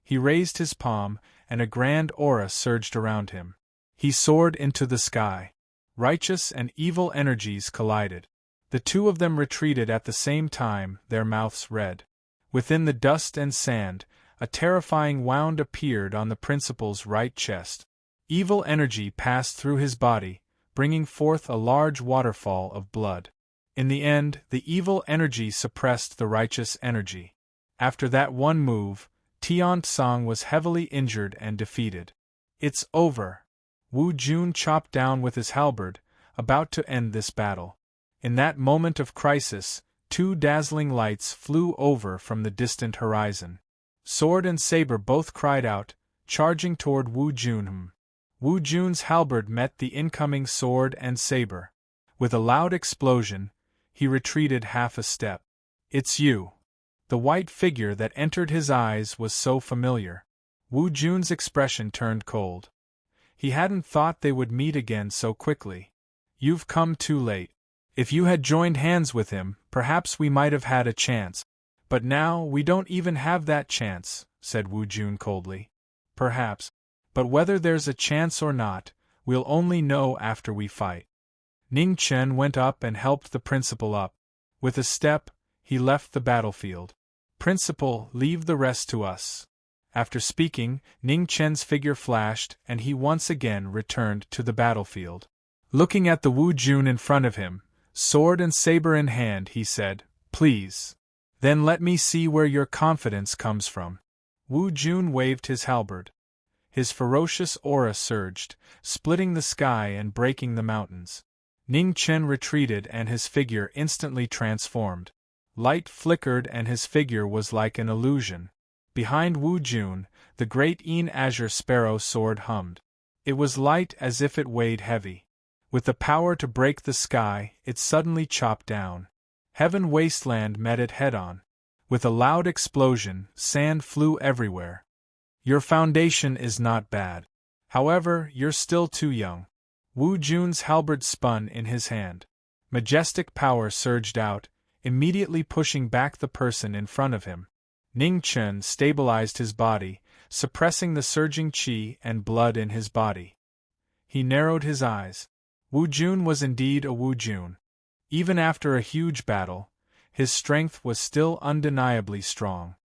He raised his palm, and a grand aura surged around him. He soared into the sky. Righteous and evil energies collided. The two of them retreated at the same time, their mouths red. Within the dust and sand, a terrifying wound appeared on the principal's right chest. Evil energy passed through his body, bringing forth a large waterfall of blood. In the end, the evil energy suppressed the righteous energy. After that one move, Tian Tsang was heavily injured and defeated. "It's over." Wu Jun chopped down with his halberd, about to end this battle. In that moment of crisis, two dazzling lights flew over from the distant horizon. Sword and saber both cried out, charging toward Wu Jun. Wu Jun's halberd met the incoming sword and saber. With a loud explosion, he retreated half a step. "It's you." The white figure that entered his eyes was so familiar. Wu Jun's expression turned cold. He hadn't thought they would meet again so quickly. "You've come too late. If you had joined hands with him, perhaps we might have had a chance. But now we don't even have that chance," said Wu Jun coldly. "Perhaps. But whether there's a chance or not, we'll only know after we fight." Ning Chen went up and helped the principal up. With a step, he left the battlefield. "Principal, leave the rest to us." After speaking, Ning Chen's figure flashed and he once again returned to the battlefield. Looking at the Wu Jun in front of him, sword and saber in hand, he said, "Please. Then let me see where your confidence comes from." Wu Jun waved his halberd. His ferocious aura surged, splitting the sky and breaking the mountains. Ning Chen retreated and his figure instantly transformed. Light flickered and his figure was like an illusion. Behind Wu Jun, the great azure sparrow sword hummed. It was light as if it weighed heavy. With the power to break the sky, it suddenly chopped down. Heaven wasteland met it head-on. With a loud explosion, sand flew everywhere. "Your foundation is not bad. However, you're still too young." Wu Jun's halberd spun in his hand. Majestic power surged out, immediately pushing back the person in front of him. Ning Chen stabilized his body, suppressing the surging qi and blood in his body. He narrowed his eyes. Wu Jun was indeed a Wu Jun. Even after a huge battle, his strength was still undeniably strong.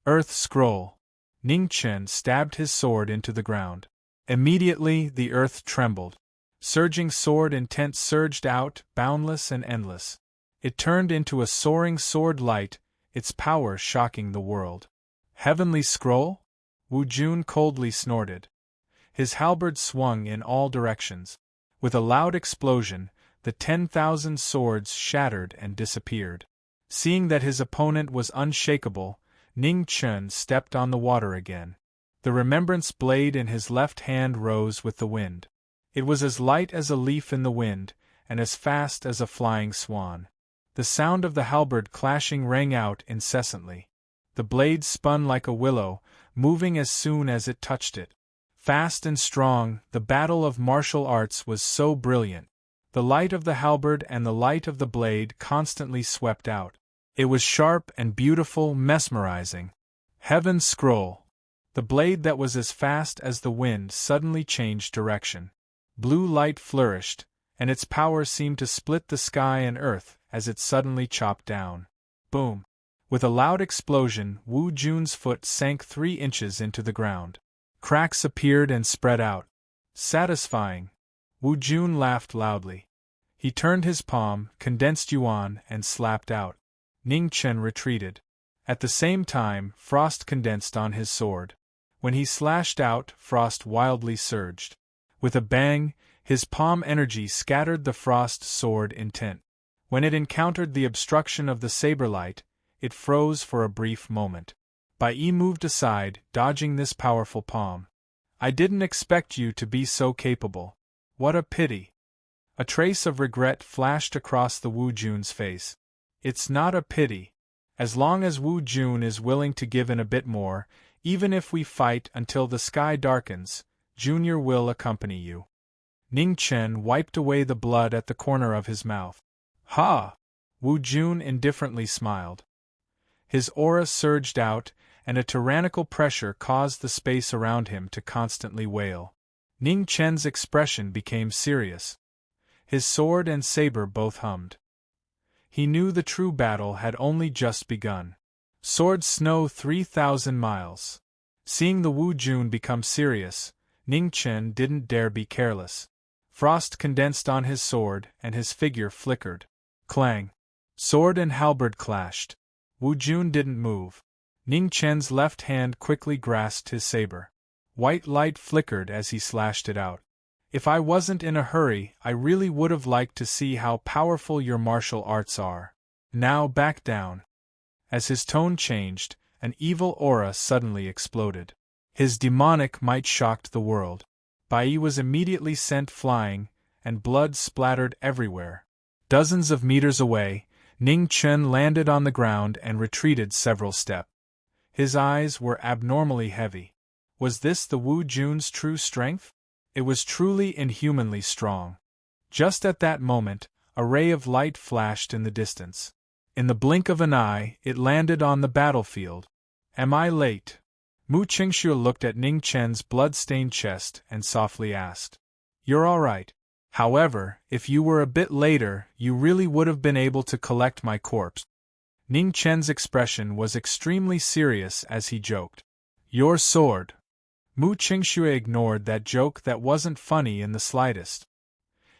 Earth scroll. Ning Chen stabbed his sword into the ground. Immediately the earth trembled. Surging sword intent surged out, boundless and endless. It turned into a soaring sword light, its power shocking the world. "Heavenly scroll?" Wu Jun coldly snorted. His halberd swung in all directions. With a loud explosion, the 10,000 swords shattered and disappeared. Seeing that his opponent was unshakable, Ning Chen stepped on the water again. The remembrance blade in his left hand rose with the wind. It was as light as a leaf in the wind, and as fast as a flying swan. The sound of the halberd clashing rang out incessantly. The blade spun like a willow, moving as soon as it touched it. Fast and strong, the battle of martial arts was so brilliant. The light of the halberd and the light of the blade constantly swept out. It was sharp and beautiful, mesmerizing. Heaven's scroll. The blade that was as fast as the wind suddenly changed direction. Blue light flourished, and its power seemed to split the sky and earth as it suddenly chopped down. Boom! With a loud explosion, Wu Jun's foot sank 3 inches into the ground. Cracks appeared and spread out. "Satisfying." Wu Jun laughed loudly. He turned his palm, condensed yuan, and slapped out. Ning Chen retreated. At the same time, frost condensed on his sword. When he slashed out, frost wildly surged. With a bang, his palm energy scattered the frost sword intent. When it encountered the obstruction of the saber light, it froze for a brief moment. Bai Yi moved aside, dodging this powerful palm. "I didn't expect you to be so capable. What a pity." A trace of regret flashed across the Wu Jun's face. "It's not a pity. As long as Wu Jun is willing to give in a bit more, even if we fight until the sky darkens, Junior will accompany you." Ning Chen wiped away the blood at the corner of his mouth. "Ha!" Wu Jun indifferently smiled. His aura surged out, and a tyrannical pressure caused the space around him to constantly wail. Ning Chen's expression became serious. His sword and saber both hummed. He knew the true battle had only just begun. Sword snow 3,000 miles. Seeing the Wu Jun become serious, Ning Chen didn't dare be careless. Frost condensed on his sword and his figure flickered. Clang! Sword and halberd clashed. Wu Jun didn't move. Ning Chen's left hand quickly grasped his saber. White light flickered as he slashed it out. If I wasn't in a hurry, I really would have liked to see how powerful your martial arts are. Now back down. As his tone changed, an evil aura suddenly exploded. His demonic might shocked the world. Bai was immediately sent flying, and blood splattered everywhere. Dozens of meters away, Ning Chen landed on the ground and retreated several steps. His eyes were abnormally heavy. Was this the Wu Jun's true strength? It was truly inhumanly strong. Just at that moment, a ray of light flashed in the distance. In the blink of an eye, it landed on the battlefield. Am I late? Mu Qingxue looked at Ning Chen's blood-stained chest and softly asked. You're all right. However, if you were a bit later, you really would have been able to collect my corpse. Ning Chen's expression was extremely serious as he joked. Your sword. Mu Qingxue ignored that joke that wasn't funny in the slightest.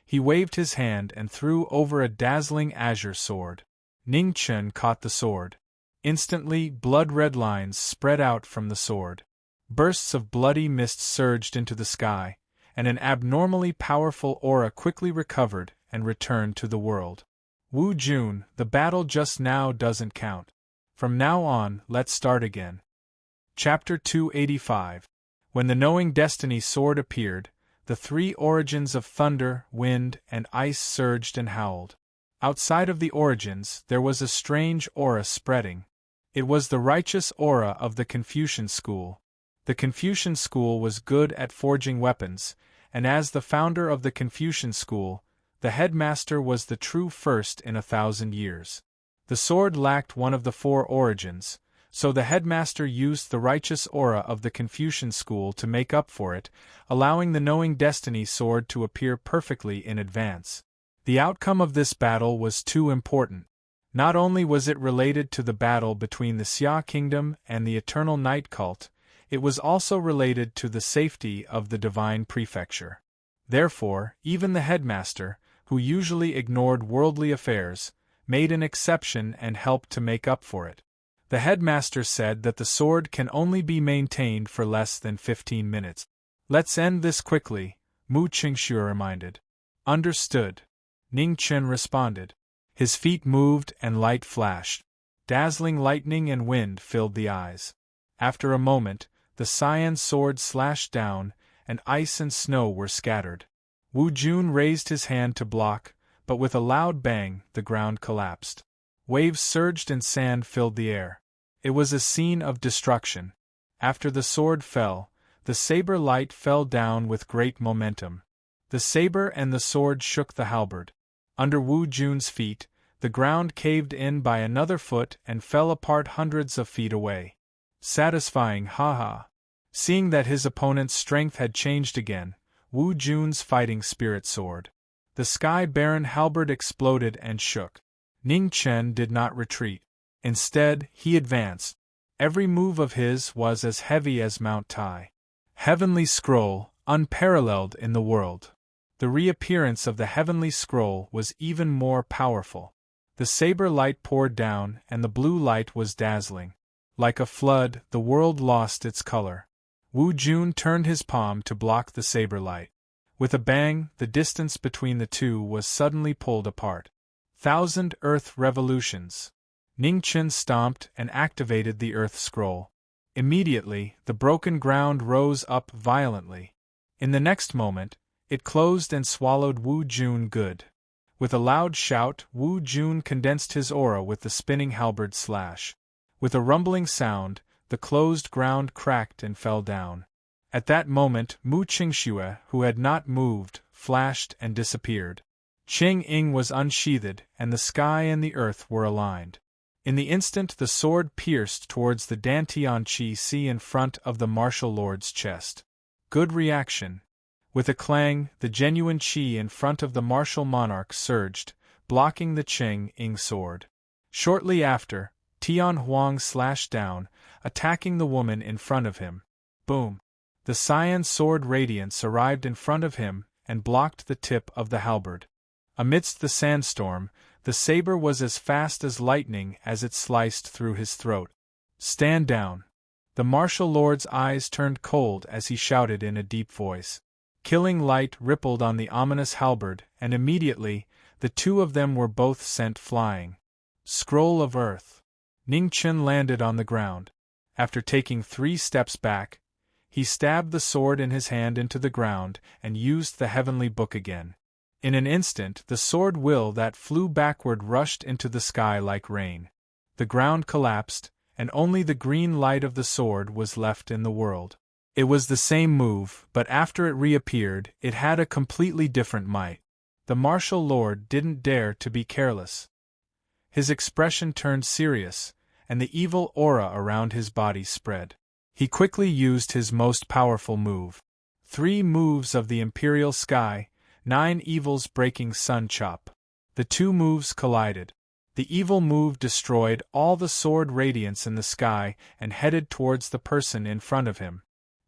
He waved his hand and threw over a dazzling azure sword. Ning Chen caught the sword. Instantly, blood-red lines spread out from the sword. Bursts of bloody mist surged into the sky, and an abnormally powerful aura quickly recovered and returned to the world. Wu Jun, the battle just now doesn't count. From now on, let's start again. Chapter 285. When the Knowing Destiny sword appeared, the three origins of thunder, wind, and ice surged and howled. Outside of the origins, there was a strange aura spreading. It was the righteous aura of the Confucian school. The Confucian school was good at forging weapons, and as the founder of the Confucian school, the headmaster was the true first in 1,000 years. The sword lacked one of the four origins, so the headmaster used the righteous aura of the Confucian school to make up for it, allowing the Knowing Destiny sword to appear perfectly in advance. The outcome of this battle was too important. Not only was it related to the battle between the Xia Kingdom and the Eternal Night Cult, it was also related to the safety of the Divine Prefecture. Therefore, even the headmaster, who usually ignored worldly affairs, made an exception and helped to make up for it. The headmaster said that the sword can only be maintained for less than 15 minutes. Let's end this quickly, Mu Qingxue reminded. Understood. Ning Chen responded. His feet moved and light flashed. Dazzling lightning and wind filled the eyes. After a moment, the cyan sword slashed down, and ice and snow were scattered. Wu Jun raised his hand to block, but with a loud bang, the ground collapsed. Waves surged and sand filled the air. It was a scene of destruction. After the sword fell, the saber light fell down with great momentum. The saber and the sword shook the halberd. Under Wu Jun's feet, the ground caved in by another foot and fell apart hundreds of feet away. Satisfying, haha. Seeing that his opponent's strength had changed again, Wu Jun's fighting spirit soared. The Sky Baron halberd exploded and shook. Ning Chen did not retreat. Instead, he advanced. Every move of his was as heavy as Mount Tai. Heavenly Scroll, unparalleled in the world. The reappearance of the Heavenly Scroll was even more powerful. The saber light poured down, and the blue light was dazzling. Like a flood, the world lost its color. Wu Jun turned his palm to block the saber light. With a bang, the distance between the two was suddenly pulled apart. 1,000 Earth revolutions. Ning Chen stomped and activated the Earth Scroll. Immediately, the broken ground rose up violently. In the next moment, it closed and swallowed Wu Jun good. With a loud shout, Wu Jun condensed his aura with the spinning halberd slash. With a rumbling sound, the closed ground cracked and fell down. At that moment, Mu Qingxue, who had not moved, flashed and disappeared. Qing Ying was unsheathed, and the sky and the earth were aligned. In the instant the sword pierced towards the Dantian Chi in front of the martial lord's chest. Good reaction. With a clang, the genuine Qi in front of the martial monarch surged, blocking the Cheng Ying sword. Shortly after, Tian Huang slashed down, attacking the woman in front of him. Boom! The cyan sword radiance arrived in front of him and blocked the tip of the halberd. Amidst the sandstorm, the saber was as fast as lightning as it sliced through his throat. Stand down! The martial lord's eyes turned cold as he shouted in a deep voice. Killing light rippled on the ominous halberd, and immediately, the two of them were both sent flying. Scroll of Earth. Ning Chen landed on the ground. After taking 3 steps back, he stabbed the sword in his hand into the ground and used the heavenly book again. In an instant, the sword will that flew backward rushed into the sky like rain. The ground collapsed, and only the green light of the sword was left in the world. It was the same move, but after it reappeared, it had a completely different might. The martial lord didn't dare to be careless. His expression turned serious, and the evil aura around his body spread. He quickly used his most powerful move. 3 moves of the Imperial Sky, 9 evils breaking Sun Chop. The 2 moves collided. The evil move destroyed all the sword radiance in the sky and headed towards the person in front of him.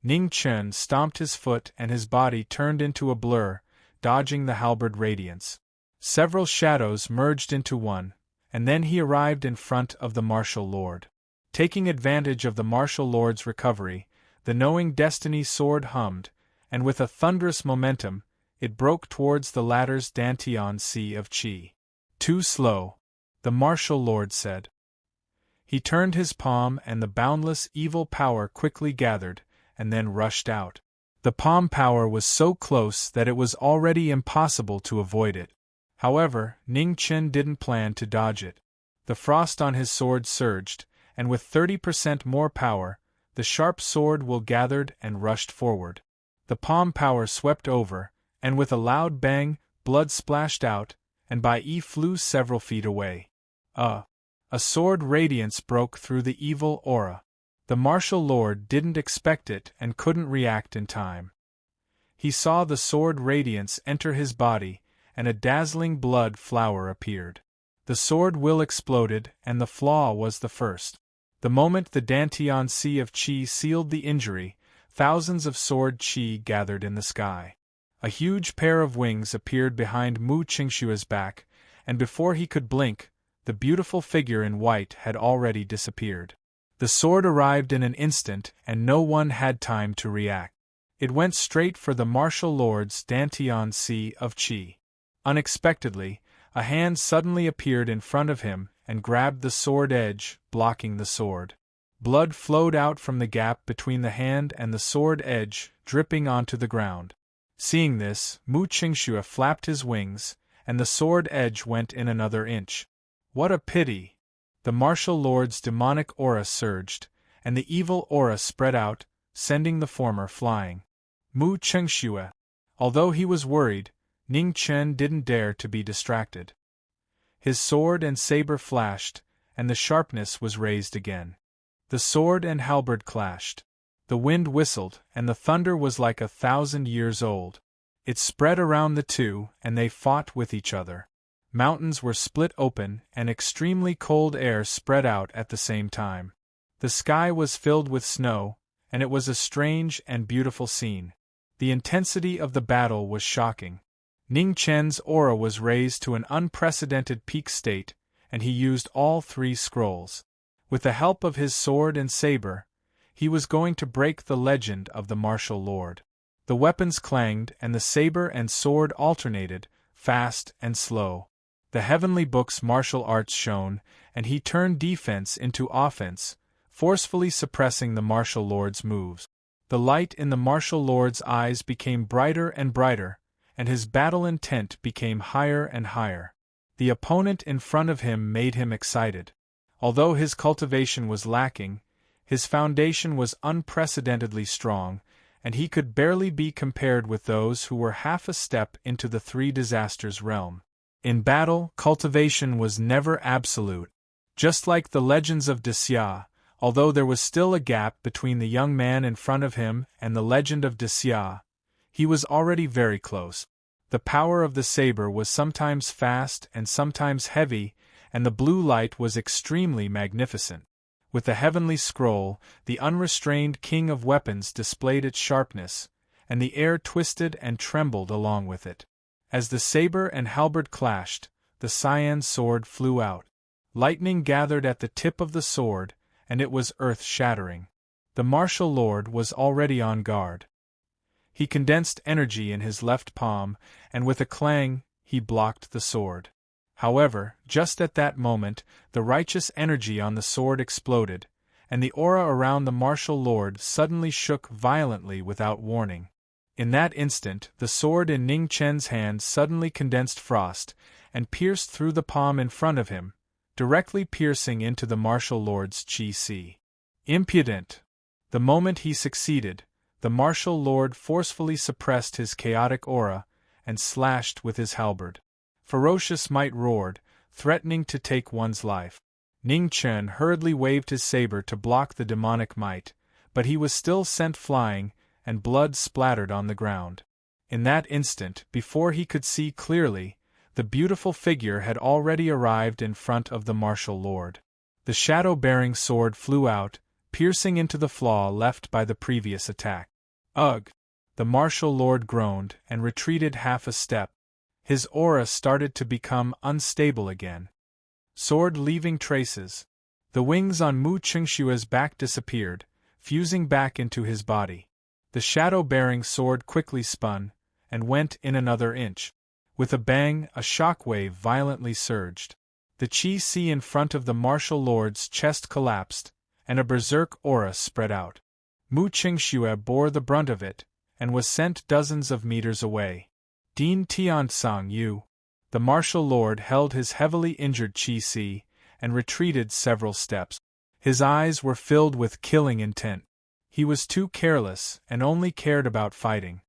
Ning Chen stomped his foot and his body turned into a blur, dodging the halberd radiance. Several shadows merged into one, and then he arrived in front of the martial lord. Taking advantage of the martial lord's recovery, the knowing destiny sword hummed, and with a thunderous momentum, it broke towards the latter's Dantian Sea of Qi. Too slow, the martial lord said. He turned his palm and the boundless evil power quickly gathered, and then rushed out. The palm power was so close that it was already impossible to avoid it. However, Ning Chen didn't plan to dodge it. The frost on his sword surged, and with 30% more power, the sharp sword will gathered and rushed forward. The palm power swept over, and with a loud bang, blood splashed out, and Bai Yi flew several feet away. A sword radiance broke through the evil aura. The martial lord didn't expect it and couldn't react in time. He saw the sword radiance enter his body, and a dazzling blood flower appeared. The sword will exploded, and the flaw was the first. The moment the Dantian Sea of Qi sealed the injury, thousands of sword Qi gathered in the sky. A huge pair of wings appeared behind Mu Qingshua's back, and before he could blink, the beautiful figure in white had already disappeared. The sword arrived in an instant, and no one had time to react. It went straight for the martial lord's Dantian Sea of Qi. Unexpectedly, a hand suddenly appeared in front of him and grabbed the sword edge, blocking the sword. Blood flowed out from the gap between the hand and the sword edge, dripping onto the ground. Seeing this, Mu Qingxue flapped his wings, and the sword edge went in another inch. What a pity! The martial lord's demonic aura surged, and the evil aura spread out, sending the former flying. Mu Qingxue. Although he was worried, Ning Chen didn't dare to be distracted. His sword and saber flashed, and the sharpness was raised again. The sword and halberd clashed. The wind whistled, and the thunder was like 1,000 years old. It spread around the two, and they fought with each other. Mountains were split open, and extremely cold air spread out at the same time. The sky was filled with snow, and it was a strange and beautiful scene. The intensity of the battle was shocking. Ning Chen's aura was raised to an unprecedented peak state, and he used all 3 scrolls. With the help of his sword and saber, he was going to break the legend of the martial lord. The weapons clanged, and the saber and sword alternated, fast and slow. The heavenly book's martial arts shone, and he turned defense into offense, forcefully suppressing the martial lord's moves. The light in the martial lord's eyes became brighter and brighter, and his battle intent became higher and higher. The opponent in front of him made him excited. Although his cultivation was lacking, his foundation was unprecedentedly strong, and he could barely be compared with those who were half a step into the 3 disasters realm. In battle, cultivation was never absolute. Just like the legends of Disya, although there was still a gap between the young man in front of him and the legend of Disya, he was already very close. The power of the saber was sometimes fast and sometimes heavy, and the blue light was extremely magnificent. With the heavenly scroll, the unrestrained king of weapons displayed its sharpness, and the air twisted and trembled along with it. As the saber and halberd clashed, the cyan sword flew out. Lightning gathered at the tip of the sword, and it was earth-shattering. The martial lord was already on guard. He condensed energy in his left palm, and with a clang, he blocked the sword. However, just at that moment, the righteous energy on the sword exploded, and the aura around the martial lord suddenly shook violently without warning. In that instant, the sword in Ning Chen's hand suddenly condensed frost, and pierced through the palm in front of him, directly piercing into the martial lord's qi. Impudent! The moment he succeeded, the martial lord forcefully suppressed his chaotic aura, and slashed with his halberd. Ferocious might roared, threatening to take one's life. Ning Chen hurriedly waved his saber to block the demonic might, but he was still sent flying, and blood splattered on the ground. In that instant, before he could see clearly, the beautiful figure had already arrived in front of the martial lord. The shadow-bearing sword flew out, piercing into the flaw left by the previous attack. Ugh! The martial lord groaned and retreated half a step. His aura started to become unstable again. Sword leaving traces. The wings on Mu Qingshue's back disappeared, fusing back into his body. The shadow-bearing sword quickly spun, and went in another inch. With a bang, a shockwave violently surged. The qi in front of the martial lord's chest collapsed, and a berserk aura spread out. Mu Qingxue bore the brunt of it, and was sent dozens of meters away. Din Tiansang Yu. The martial lord held his heavily injured qi, and retreated several steps. His eyes were filled with killing intent. He was too careless and only cared about fighting.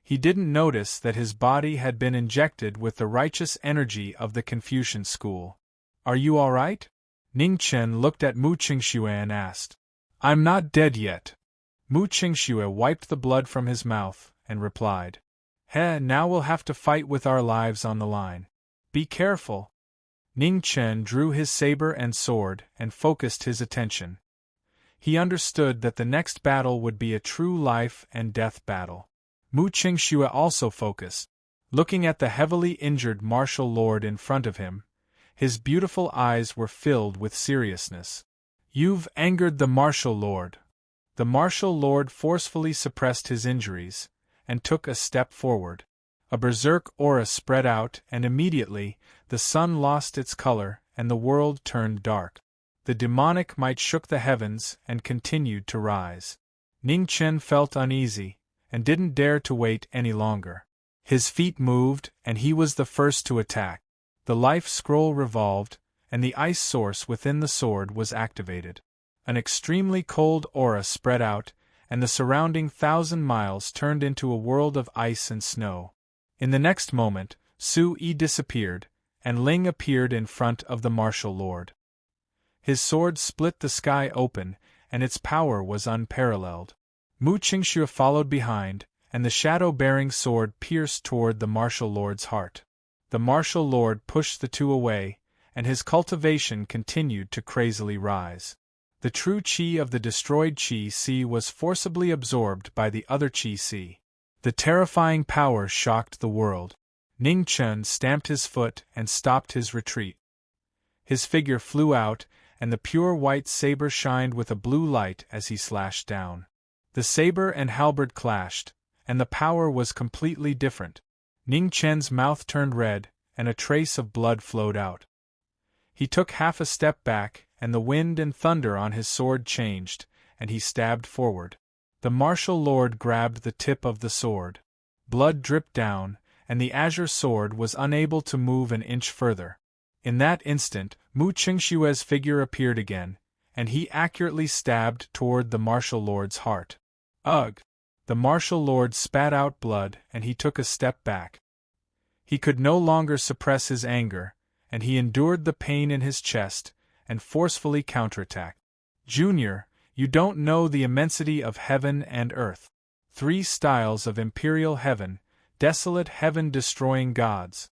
He didn't notice that his body had been injected with the righteous energy of the Confucian school. Are you all right? Ning Chen looked at Mu Qingxue and asked. I'm not dead yet. Mu Qingxue wiped the blood from his mouth, and replied. Now we'll have to fight with our lives on the line. Be careful. Ning Chen drew his saber and sword and focused his attention. He understood that the next battle would be a true life and death battle. Mu Qingxue also focused. Looking at the heavily injured martial lord in front of him, his beautiful eyes were filled with seriousness. You've angered the martial lord. The martial lord forcefully suppressed his injuries, and took a step forward. A berserk aura spread out, and immediately, the sun lost its color, and the world turned dark. The demonic might shook the heavens, and continued to rise. Ning Chen felt uneasy, and didn't dare to wait any longer. His feet moved, and he was the first to attack. The life scroll revolved, and the ice source within the sword was activated. An extremely cold aura spread out, and the surrounding 1,000 miles turned into a world of ice and snow. In the next moment, Su Yi disappeared, and Ling appeared in front of the martial lord. His sword split the sky open, and its power was unparalleled. Mu Qingxue followed behind, and the shadow-bearing sword pierced toward the martial lord's heart. The martial lord pushed the two away, and his cultivation continued to crazily rise. The true qi of the destroyed qi was forcibly absorbed by the other qi. The terrifying power shocked the world. Ning Chen stamped his foot and stopped his retreat. His figure flew out, and the pure white saber shined with a blue light as he slashed down. The saber and halberd clashed, and the power was completely different. Ning Chen's mouth turned red, and a trace of blood flowed out. He took half a step back, and the wind and thunder on his sword changed, and he stabbed forward. The martial lord grabbed the tip of the sword. Blood dripped down, and the azure sword was unable to move an inch further. In that instant, Mu Qingxue's figure appeared again, and he accurately stabbed toward the martial lord's heart. Ugh! The martial lord spat out blood, and he took a step back. He could no longer suppress his anger, and he endured the pain in his chest, and forcefully counterattacked. Junior, you don't know the immensity of heaven and earth. 3 styles of imperial heaven, desolate heaven-destroying gods.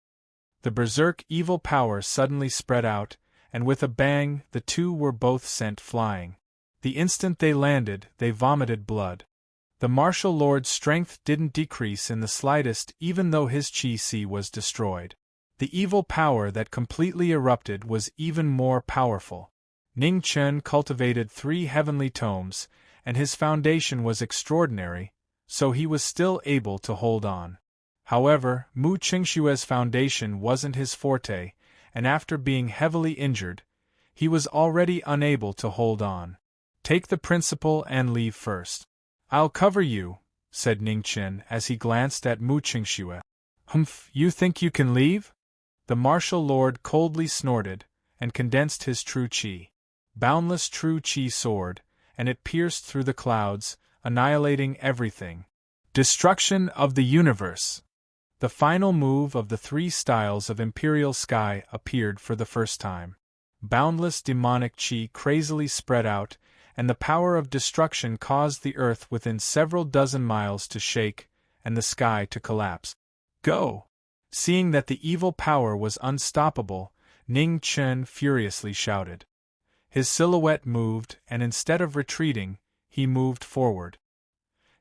The berserk evil power suddenly spread out, and with a bang, the two were both sent flying. The instant they landed, they vomited blood. The martial lord's strength didn't decrease in the slightest, even though his chi was destroyed. The evil power that completely erupted was even more powerful. Ning Chen cultivated 3 heavenly tomes, and his foundation was extraordinary, so he was still able to hold on. However, Mu Qingshue's foundation wasn't his forte, and after being heavily injured, he was already unable to hold on. Take the principal and leave first. I'll cover you, said Ning Chen as he glanced at Mu Qingxue. Humph, you think you can leave? The martial lord coldly snorted, and condensed his true qi. Boundless true qi soared, and it pierced through the clouds, annihilating everything. Destruction of the universe. The final move of the 3 styles of imperial sky appeared for the first time. Boundless demonic qi crazily spread out, and the power of destruction caused the earth within several dozen miles to shake, and the sky to collapse. Go! Seeing that the evil power was unstoppable, Ning Chen furiously shouted. His silhouette moved, and instead of retreating, he moved forward.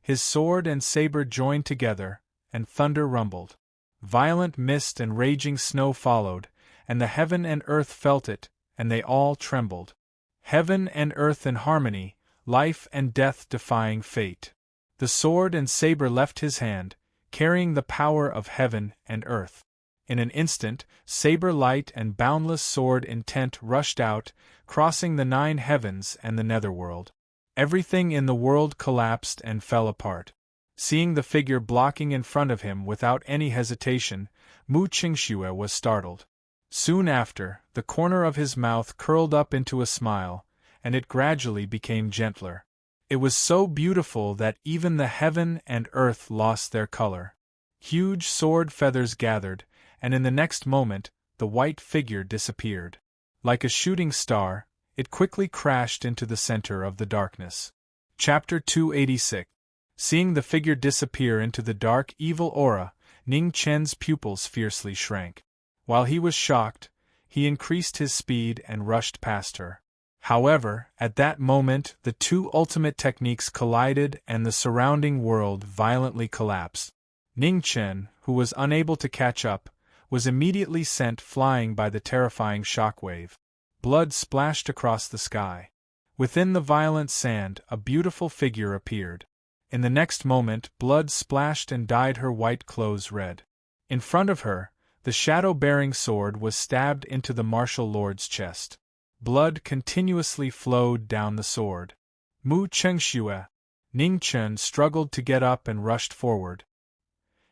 His sword and saber joined together, and thunder rumbled. Violent mist and raging snow followed, and the heaven and earth felt it, and they all trembled. Heaven and earth in harmony, life and death defying fate. The sword and saber left his hand, carrying the power of heaven and earth. In an instant, saber light and boundless sword intent rushed out, crossing the 9 heavens and the netherworld. Everything in the world collapsed and fell apart. Seeing the figure blocking in front of him without any hesitation, Mu Qingxue was startled. Soon after, the corner of his mouth curled up into a smile, and it gradually became gentler. It was so beautiful that even the heaven and earth lost their color. Huge sword feathers gathered, and in the next moment, the white figure disappeared. Like a shooting star, it quickly crashed into the center of the darkness. Chapter 286. Seeing the figure disappear into the dark, evil aura, Ning Chen's pupils fiercely shrank. While he was shocked, he increased his speed and rushed past her. However, at that moment, the 2 ultimate techniques collided and the surrounding world violently collapsed. Ning Chen, who was unable to catch up, was immediately sent flying by the terrifying shockwave. Blood splashed across the sky. Within the violent sand, a beautiful figure appeared. In the next moment, blood splashed and dyed her white clothes red. In front of her, the shadow-bearing sword was stabbed into the martial lord's chest. Blood continuously flowed down the sword. Mu Qingxue. Ning Chen struggled to get up and rushed forward.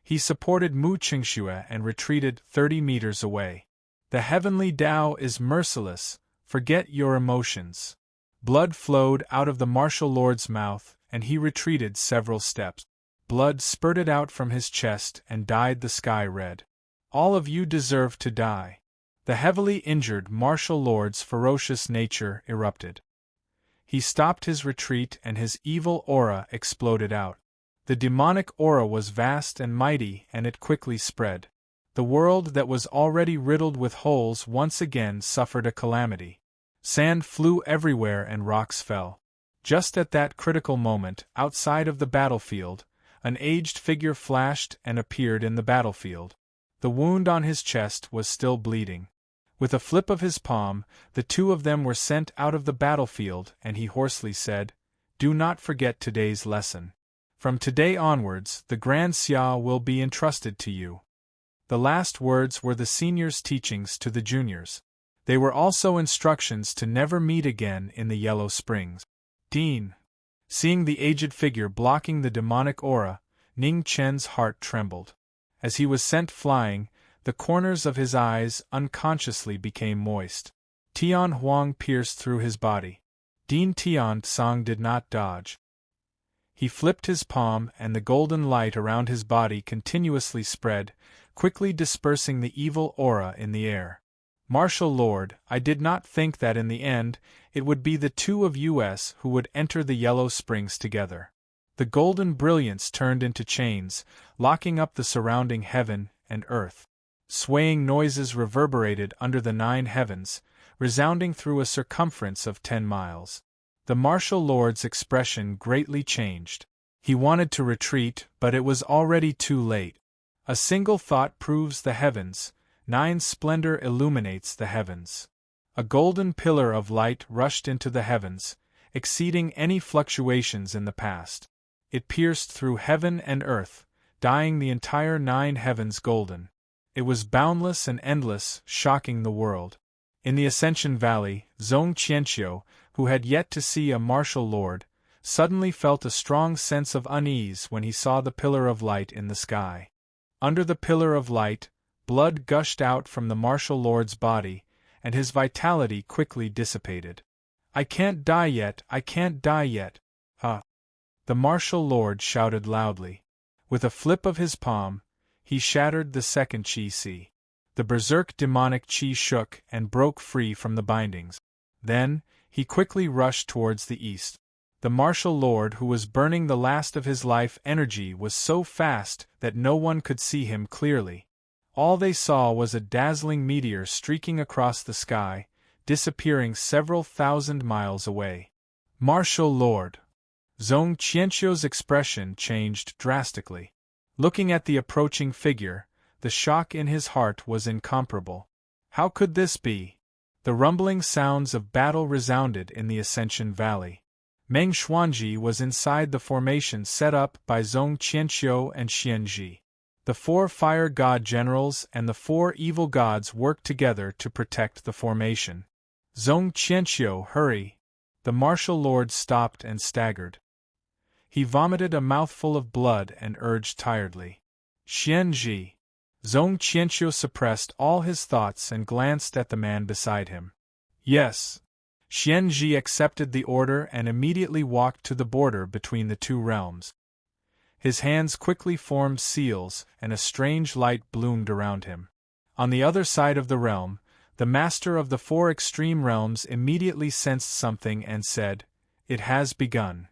He supported Mu Qingxue and retreated 30 meters away. The heavenly Tao is merciless, forget your emotions. Blood flowed out of the martial lord's mouth, and he retreated several steps. Blood spurted out from his chest and dyed the sky red. All of you deserve to die. The heavily injured martial lord's ferocious nature erupted. He stopped his retreat and his evil aura exploded out. The demonic aura was vast and mighty, and it quickly spread. The world that was already riddled with holes once again suffered a calamity. Sand flew everywhere and rocks fell. Just at that critical moment, outside of the battlefield, an aged figure flashed and appeared in the battlefield. The wound on his chest was still bleeding. With a flip of his palm, the 2 of them were sent out of the battlefield, and he hoarsely said, "Do not forget today's lesson. From today onwards, the Grand Xia will be entrusted to you." The last words were the seniors' teachings to the juniors. They were also instructions to never meet again in the Yellow Springs. Dean. Seeing the aged figure blocking the demonic aura, Ning Chen's heart trembled. As he was sent flying, the corners of his eyes unconsciously became moist. Tian Huang pierced through his body. Dean Tian Tsang did not dodge. He flipped his palm and the golden light around his body continuously spread, quickly dispersing the evil aura in the air. Martial Lord, I did not think that in the end, it would be the two of us who would enter the Yellow Springs together. The golden brilliance turned into chains, locking up the surrounding heaven and earth. Swaying noises reverberated under the 9 heavens, resounding through a circumference of 10 miles. The martial lord's expression greatly changed. He wanted to retreat, but it was already too late. A single thought proves the heavens, 9 splendor illuminates the heavens. A golden pillar of light rushed into the heavens, exceeding any fluctuations in the past. It pierced through heaven and earth, dyeing the entire 9 heavens golden. It was boundless and endless, shocking the world. In the Ascension Valley, Zhong Qianqiu, who had yet to see a martial lord, suddenly felt a strong sense of unease when he saw the pillar of light in the sky. Under the pillar of light, blood gushed out from the martial lord's body, and his vitality quickly dissipated. "I can't die yet, I can't die yet. The martial lord shouted loudly. With a flip of his palm, he shattered the second chi. The berserk demonic chi shook and broke free from the bindings. Then, he quickly rushed towards the east. The martial lord who was burning the last of his life energy was so fast that no one could see him clearly. All they saw was a dazzling meteor streaking across the sky, disappearing several thousand miles away. Martial Lord! Zhong Qianqiu's expression changed drastically. Looking at the approaching figure, the shock in his heart was incomparable. How could this be? The rumbling sounds of battle resounded in the Ascension Valley. Meng Xuanji was inside the formation set up by Zhong Qianqiu and Xianji. The 4 fire god generals and the 4 evil gods worked together to protect the formation. Zhong Qianqiu, hurry! The martial lord stopped and staggered. He vomited a mouthful of blood and urged tiredly. Xianji! Zhong Qianqiu suppressed all his thoughts and glanced at the man beside him. Yes. Xianji accepted the order and immediately walked to the border between the 2 realms. His hands quickly formed seals, and a strange light bloomed around him. On the other side of the realm, the master of the 4 extreme realms immediately sensed something and said, "It has begun."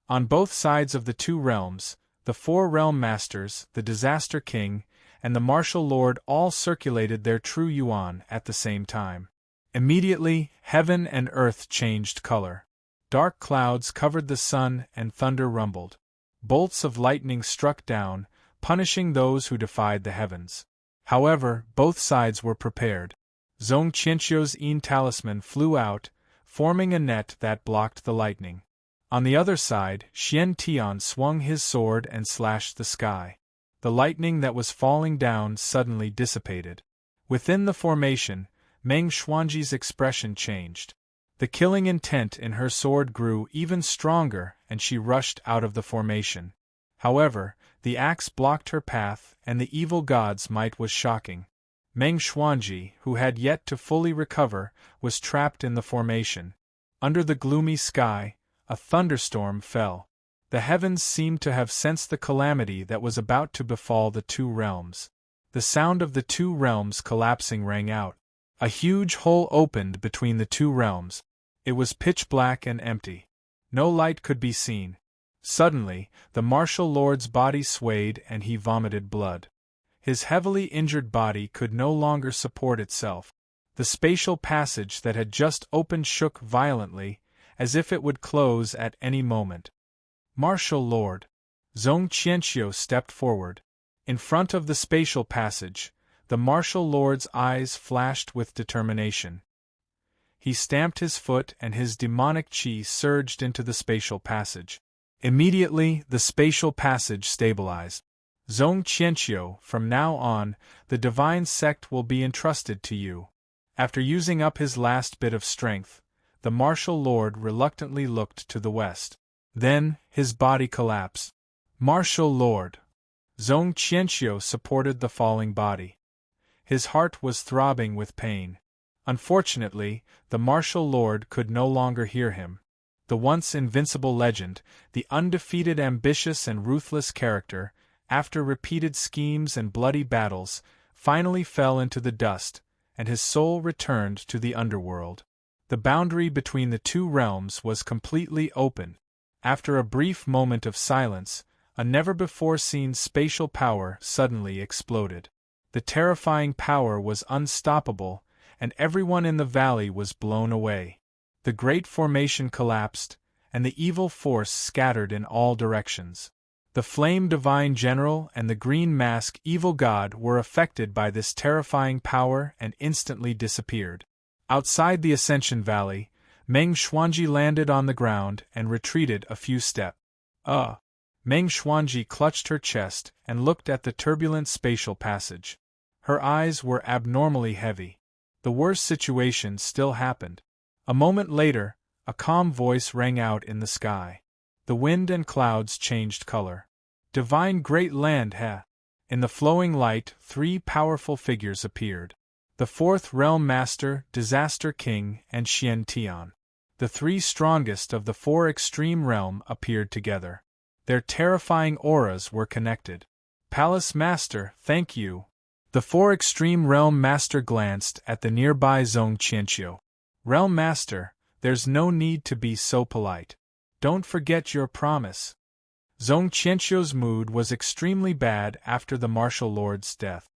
On both sides of the 2 realms, the 4 realm masters, the Disaster King, and the Martial Lord all circulated their true yuan at the same time. Immediately, heaven and earth changed color. Dark clouds covered the sun and thunder rumbled. Bolts of lightning struck down, punishing those who defied the heavens. However, both sides were prepared. Zhong Qianqiu's Yin talisman flew out, forming a net that blocked the lightning. On the other side, Xian Tian swung his sword and slashed the sky. The lightning that was falling down suddenly dissipated. Within the formation, Meng Xuanji's expression changed. The killing intent in her sword grew even stronger, and she rushed out of the formation. However, the axe blocked her path, and the evil god's might was shocking. Meng Xuanji, who had yet to fully recover, was trapped in the formation. Under the gloomy sky, a thunderstorm fell. The heavens seemed to have sensed the calamity that was about to befall the 2 realms. The sound of the 2 realms collapsing rang out. A huge hole opened between the 2 realms. It was pitch black and empty. No light could be seen. Suddenly, the martial lord's body swayed and he vomited blood. His heavily injured body could no longer support itself. The spatial passage that had just opened shook violently, as if it would close at any moment. Martial Lord! Zhong Qianqiu stepped forward. In front of the spatial passage, the martial lord's eyes flashed with determination. He stamped his foot and his demonic chi surged into the spatial passage. Immediately, the spatial passage stabilized. Zhong Qianqiu, from now on, the divine sect will be entrusted to you. After using up his last bit of strength, the martial lord reluctantly looked to the west. Then, his body collapsed. Martial Lord! Zhong Qianqiu supported the falling body. His heart was throbbing with pain. Unfortunately, the martial lord could no longer hear him. The once invincible legend, the undefeated ambitious and ruthless character, after repeated schemes and bloody battles, finally fell into the dust, and his soul returned to the underworld. The boundary between the two realms was completely open. After a brief moment of silence, a never-before-seen spatial power suddenly exploded. The terrifying power was unstoppable, and everyone in the valley was blown away. The great formation collapsed, and the evil force scattered in all directions. The Flame Divine General and the Green Mask Evil God were affected by this terrifying power and instantly disappeared. Outside the Ascension Valley, Meng Xuanji landed on the ground and retreated a few steps. Meng Xuanji clutched her chest and looked at the turbulent spatial passage. Her eyes were abnormally heavy. The worst situation still happened. A moment later, a calm voice rang out in the sky. The wind and clouds changed color. Divine Great Land He! In the flowing light, 3 powerful figures appeared. The Fourth Realm Master, Disaster King, and Xian Tian. The 3 strongest of the 4 extreme realm appeared together. Their terrifying auras were connected. Palace Master, thank you. The 4 extreme realm master glanced at the nearby Zhong Qianqiu. Realm Master, there's no need to be so polite. Don't forget your promise. Zhong Qianqiu's mood was extremely bad after the martial lord's death.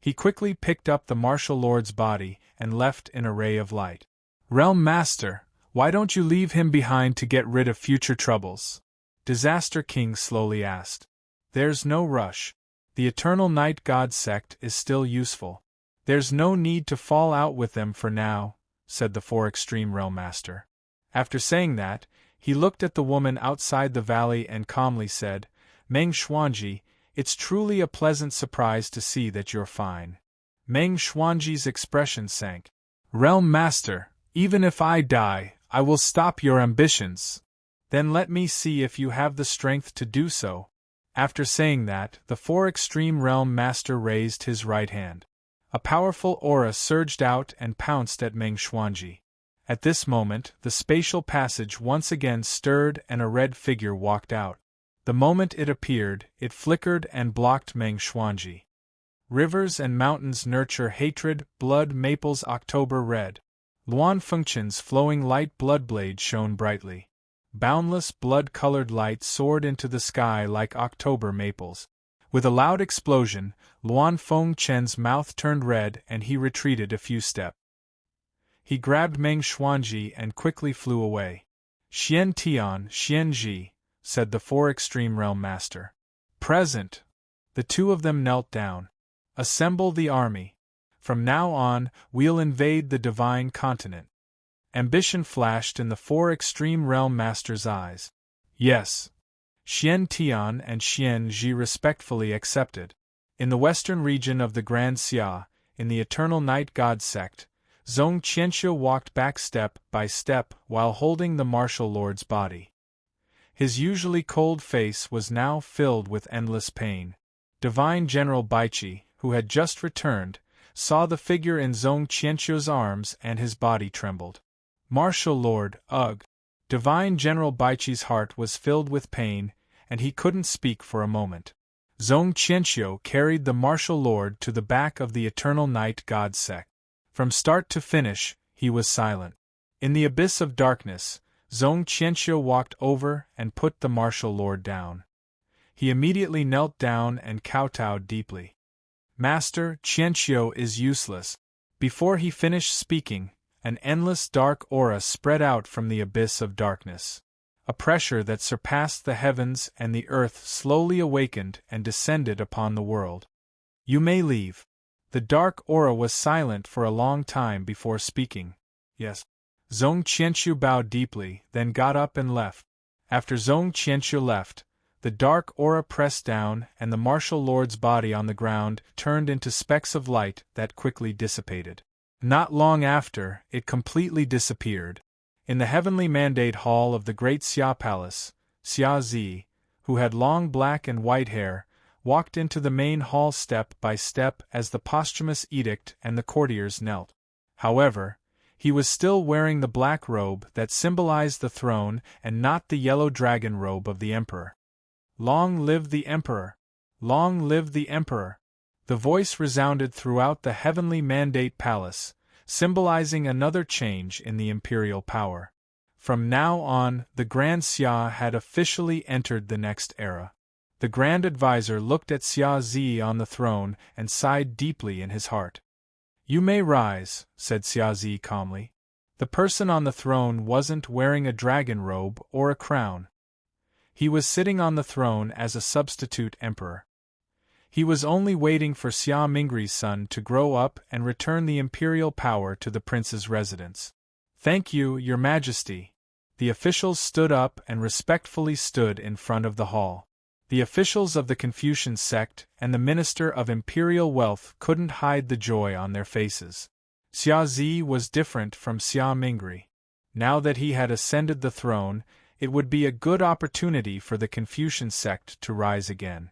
He quickly picked up the martial lord's body and left in a ray of light. Realm Master, why don't you leave him behind to get rid of future troubles? Disaster King slowly asked. There's no rush. The Eternal Night God sect is still useful. There's no need to fall out with them for now, said the 4 extreme realm master. After saying that, he looked at the woman outside the valley and calmly said, Meng Xuanji, it's truly a pleasant surprise to see that you're fine. Meng Xuanji's expression sank. Realm Master, even if I die, I will stop your ambitions. Then let me see if you have the strength to do so. After saying that, the 4 extreme realm master raised his right hand. A powerful aura surged out and pounced at Meng Xuanji. At this moment, the spatial passage once again stirred and a red figure walked out. The moment it appeared, it flickered and blocked Meng Xuanji. Rivers and mountains nurture hatred, blood maples October red. Luan Fengchen's flowing light bloodblade shone brightly. Boundless blood-colored light soared into the sky like October maples. With a loud explosion, Luan Fengchen's mouth turned red and he retreated a few steps. He grabbed Meng Xuanji and quickly flew away. Xian Tian, Xian Ji, said the 4 extreme realm master. Present. The 2 of them knelt down. Assemble the army. From now on, we'll invade the divine continent. Ambition flashed in the 4 extreme realm masters' eyes. Yes. Xian Tian and Xian Ji respectfully accepted. In the western region of the Grand Xia, in the Eternal Night God sect, Zhong Qianqiu walked back step by step while holding the martial lord's body. His usually cold face was now filled with endless pain. Divine General Baiqi, who had just returned, saw the figure in Zhong Qianqiu's arms and his body trembled. Martial Lord, ugh! Divine General Baiqi's heart was filled with pain, and he couldn't speak for a moment. Zhong Qianqiu carried the Martial Lord to the back of the Eternal Night God sect. From start to finish, he was silent. In the abyss of darkness, Zhong Qianqiu walked over and put the Martial Lord down. He immediately knelt down and kowtowed deeply. Master, Qianqiu is useless. Before he finished speaking, an endless dark aura spread out from the abyss of darkness. A pressure that surpassed the heavens and the earth slowly awakened and descended upon the world. You may leave. The dark aura was silent for a long time before speaking. Yes. Zhong Qianqiu bowed deeply, then got up and left. After Zhong Qianqiu left, the dark aura pressed down and the martial lord's body on the ground turned into specks of light that quickly dissipated. Not long after, it completely disappeared. In the heavenly mandate hall of the great Xia Palace, Xia Zi, who had long black and white hair, walked into the main hall step by step as the posthumous edict and the courtiers knelt. However, he was still wearing the black robe that symbolized the throne and not the yellow dragon robe of the emperor. Long live the emperor! Long live the emperor! The voice resounded throughout the heavenly mandate palace, symbolizing another change in the imperial power. From now on, the Grand Xia had officially entered the next era. The Grand Advisor looked at Xia Zi on the throne and sighed deeply in his heart. "You may rise," said Xia Zi calmly. The person on the throne wasn't wearing a dragon robe or a crown. He was sitting on the throne as a substitute emperor. He was only waiting for Xia Mingri's son to grow up and return the imperial power to the prince's residence. "Thank you, Your Majesty." The officials stood up and respectfully stood in front of the hall. The officials of the Confucian sect and the Minister of Imperial Wealth couldn't hide the joy on their faces. Xia Zi was different from Xia Mingri. Now that he had ascended the throne, it would be a good opportunity for the Confucian sect to rise again.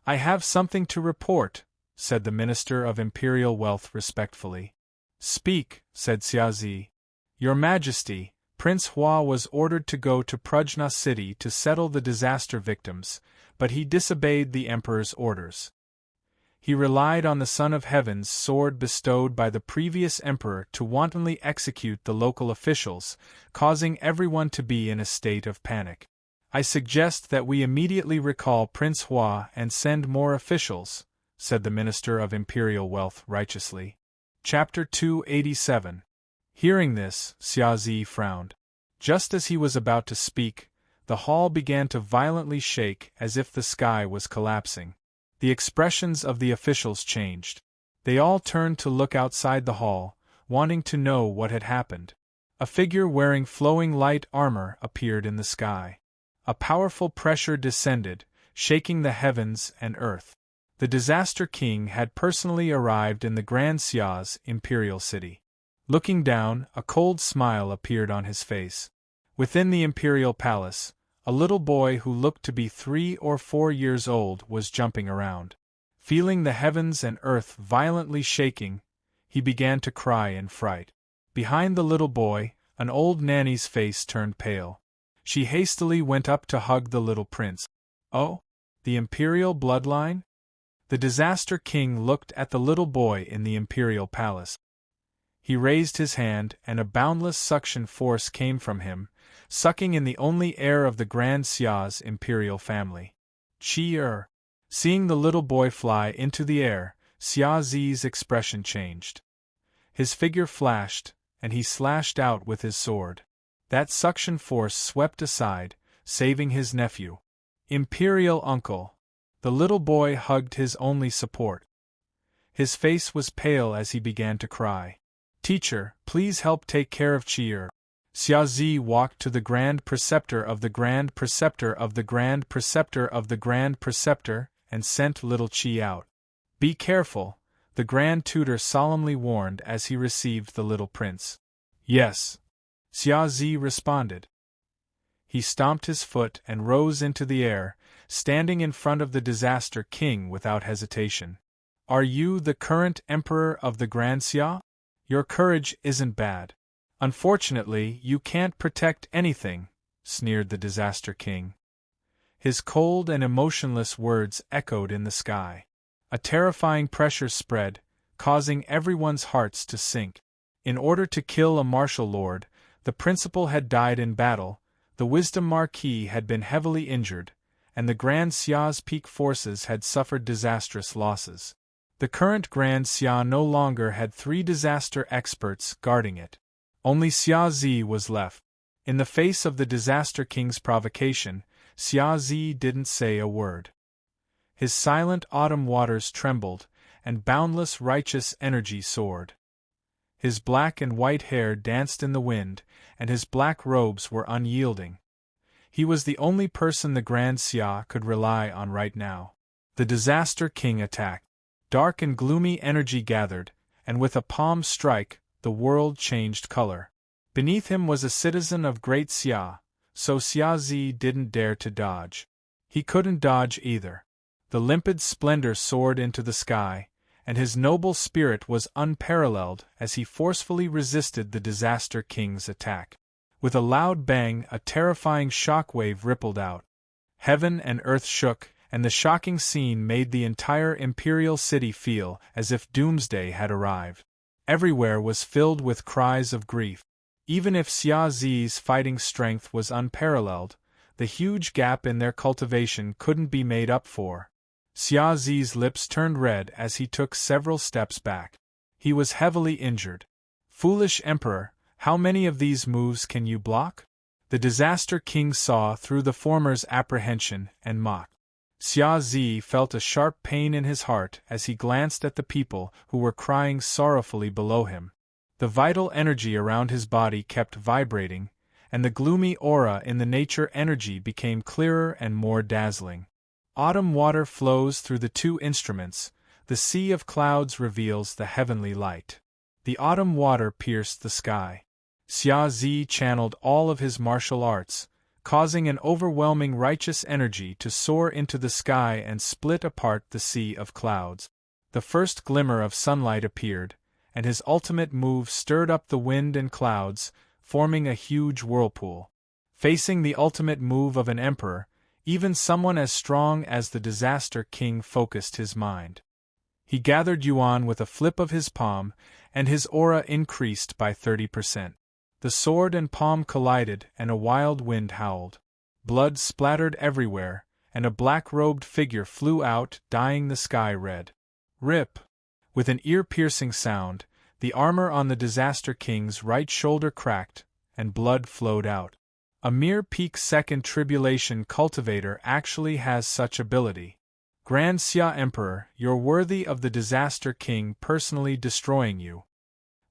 "I have something to report," said the Minister of Imperial Wealth respectfully. "Speak," said Xia Zi. "Your Majesty, Prince Hua was ordered to go to Prajna City to settle the disaster victims, but he disobeyed the Emperor's orders. He relied on the Son of Heaven's sword bestowed by the previous Emperor to wantonly execute the local officials, causing everyone to be in a state of panic. I suggest that we immediately recall Prince Hua and send more officials," said the Minister of Imperial Wealth righteously. Chapter 287. Hearing this, Xia Zi frowned. Just as he was about to speak, the hall began to violently shake as if the sky was collapsing. The expressions of the officials changed. They all turned to look outside the hall, wanting to know what had happened. A figure wearing flowing light armor appeared in the sky. A powerful pressure descended, shaking the heavens and earth. The Disaster King had personally arrived in the Grand Xia's imperial city. Looking down, a cold smile appeared on his face. Within the imperial palace, a little boy who looked to be 3 or 4 years old was jumping around. Feeling the heavens and earth violently shaking, he began to cry in fright. Behind the little boy, an old nanny's face turned pale. She hastily went up to hug the little prince. "Oh? The imperial bloodline?" The Disaster King looked at the little boy in the imperial palace. He raised his hand and a boundless suction force came from him, sucking in the only heir of the Grand Xia's imperial family. Chi-er. Seeing the little boy fly into the air, Xia Zi's expression changed. His figure flashed, and he slashed out with his sword. That suction force swept aside, saving his nephew. "Imperial uncle." The little boy hugged his only support. His face was pale as he began to cry. "Teacher, please help take care of Chi-er." Xia Zi walked to the Grand Preceptor of the Grand Preceptor of the Grand Preceptor of the Grand Preceptor and sent little Chi out. "Be careful," the Grand Tutor solemnly warned as he received the little prince. "Yes," Xia Zi responded. He stomped his foot and rose into the air, standing in front of the Disaster King without hesitation. "Are you the current Emperor of the Grand Xia? Your courage isn't bad. Unfortunately, you can't protect anything," sneered the Disaster King. His cold and emotionless words echoed in the sky. A terrifying pressure spread, causing everyone's hearts to sink. In order to kill a martial lord, the principal had died in battle, the Wisdom Marquis had been heavily injured, and the Grand Xia's peak forces had suffered disastrous losses. The current Grand Xia no longer had 3 disaster experts guarding it. Only Xia Zi was left. In the face of the Disaster King's provocation, Xia Zi didn't say a word. His silent autumn waters trembled, and boundless righteous energy soared. His black and white hair danced in the wind, and his black robes were unyielding. He was the only person the Grand Xia could rely on right now. The Disaster King attacked. Dark and gloomy energy gathered, and with a palm strike, the world changed color. Beneath him was a citizen of Great Xia, so Xia Zi didn't dare to dodge. He couldn't dodge either. The limpid splendor soared into the sky, and his noble spirit was unparalleled as he forcefully resisted the Disaster King's attack. With a loud bang, a terrifying shockwave rippled out. Heaven and earth shook, and the shocking scene made the entire imperial city feel as if doomsday had arrived. Everywhere was filled with cries of grief. Even if Xia Zi's fighting strength was unparalleled, the huge gap in their cultivation couldn't be made up for. Xia Zi's lips turned red as he took several steps back. He was heavily injured. Foolish Emperor, how many of these moves can you block? The Disaster King saw through the former's apprehension and mocked. Xia Zi felt a sharp pain in his heart as he glanced at the people who were crying sorrowfully below him. The vital energy around his body kept vibrating, and the gloomy aura in the nature energy became clearer and more dazzling. Autumn water flows through the two instruments, the sea of clouds reveals the heavenly light. The autumn water pierced the sky. Xia Zi channeled all of his martial arts, causing an overwhelming righteous energy to soar into the sky and split apart the sea of clouds. The first glimmer of sunlight appeared, and his ultimate move stirred up the wind and clouds, forming a huge whirlpool. Facing the ultimate move of an emperor, even someone as strong as the Disaster King focused his mind. He gathered Yuan with a flip of his palm, and his aura increased by 30%. The sword and palm collided, and a wild wind howled. Blood splattered everywhere, and a black-robed figure flew out, dyeing the sky red. Rip! With an ear-piercing sound, the armor on the Disaster King's right shoulder cracked, and blood flowed out. A mere peak-second tribulation cultivator actually has such ability. Grand Xia Emperor, you're worthy of the Disaster King personally destroying you.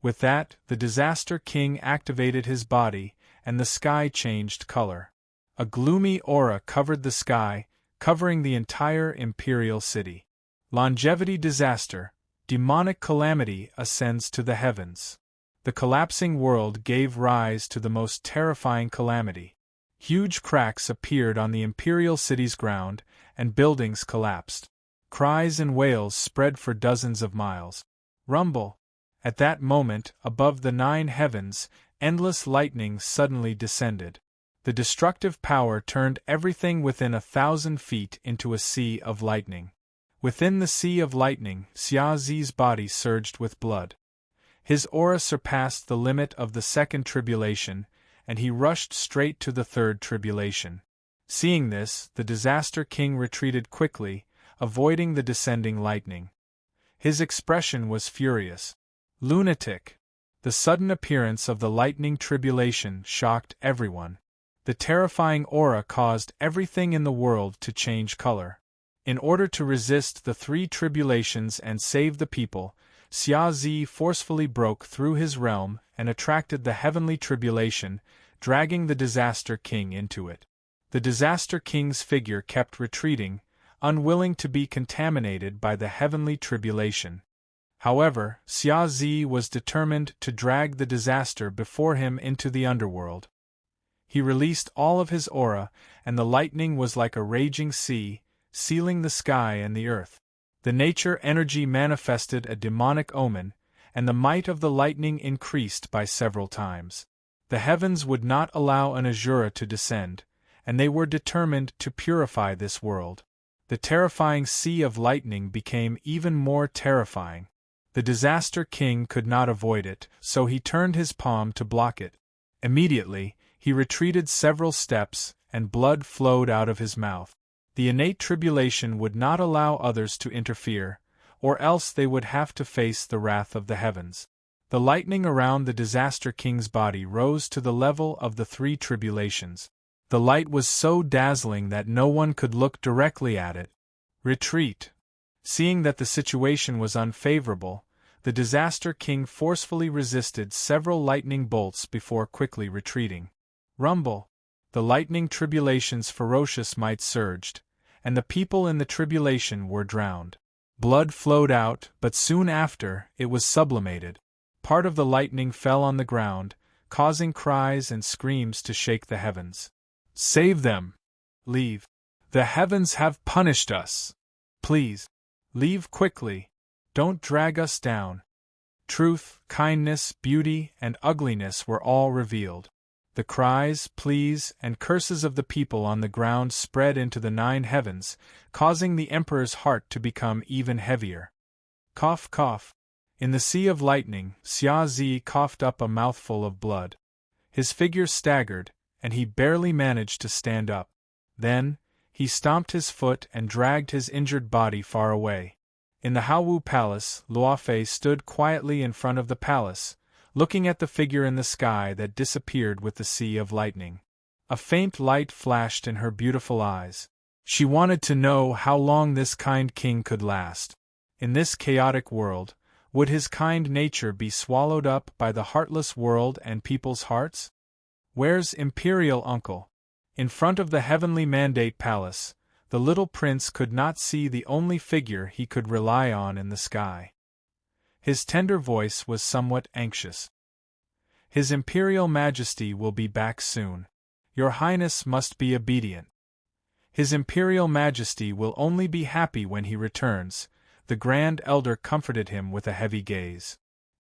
With that, the Disaster King activated his body, and the sky changed color. A gloomy aura covered the sky, covering the entire imperial city. Longevity disaster, demonic calamity ascends to the heavens. The collapsing world gave rise to the most terrifying calamity. Huge cracks appeared on the imperial city's ground, and buildings collapsed. Cries and wails spread for dozens of miles. Rumble! At that moment, above the 9 heavens, endless lightning suddenly descended. The destructive power turned everything within 1,000 feet into a sea of lightning. Within the sea of lightning, Xia Zi's body surged with blood. His aura surpassed the limit of the second tribulation, and he rushed straight to the third tribulation. Seeing this, the Disaster King retreated quickly, avoiding the descending lightning. His expression was furious. Lunatic! The sudden appearance of the lightning tribulation shocked everyone. The terrifying aura caused everything in the world to change color. In order to resist the 3 tribulations and save the people, Xia Zi forcefully broke through his realm and attracted the heavenly tribulation, dragging the Disaster King into it. The Disaster King's figure kept retreating, unwilling to be contaminated by the heavenly tribulation. However, Xia Zi was determined to drag the disaster before him into the underworld. He released all of his aura, and the lightning was like a raging sea, sealing the sky and the earth. The nature energy manifested a demonic omen, and the might of the lightning increased by several times. The heavens would not allow an Azura to descend, and they were determined to purify this world. The terrifying sea of lightning became even more terrifying. The Disaster King could not avoid it, so he turned his palm to block it. Immediately, he retreated several steps, and blood flowed out of his mouth. The innate tribulation would not allow others to interfere, or else they would have to face the wrath of the heavens. The lightning around the Disaster King's body rose to the level of the 3 tribulations. The light was so dazzling that no one could look directly at it. Retreat! Seeing that the situation was unfavorable, the Disaster King forcefully resisted several lightning bolts before quickly retreating. Rumble! The lightning tribulation's ferocious might surged, and the people in the tribulation were drowned. Blood flowed out, but soon after, it was sublimated. Part of the lightning fell on the ground, causing cries and screams to shake the heavens. Save them! Leave! The heavens have punished us! Please! Leave quickly! Don't drag us down! Truth, kindness, beauty, and ugliness were all revealed. The cries, pleas, and curses of the people on the ground spread into the 9 heavens, causing the emperor's heart to become even heavier. Cough, cough. In the sea of lightning, Xia Zi coughed up a mouthful of blood. His figure staggered, and he barely managed to stand up. Then, he stomped his foot and dragged his injured body far away. In the Haowu Palace, Luofei stood quietly in front of the palace, looking at the figure in the sky that disappeared with the sea of lightning. A faint light flashed in her beautiful eyes. She wanted to know how long this kind king could last. In this chaotic world, would his kind nature be swallowed up by the heartless world and people's hearts? Where's Imperial Uncle? In front of the heavenly mandate palace, the little prince could not see the only figure he could rely on in the sky. His tender voice was somewhat anxious. His Imperial Majesty will be back soon. Your Highness must be obedient. His Imperial Majesty will only be happy when he returns. The Grand Elder comforted him with a heavy gaze.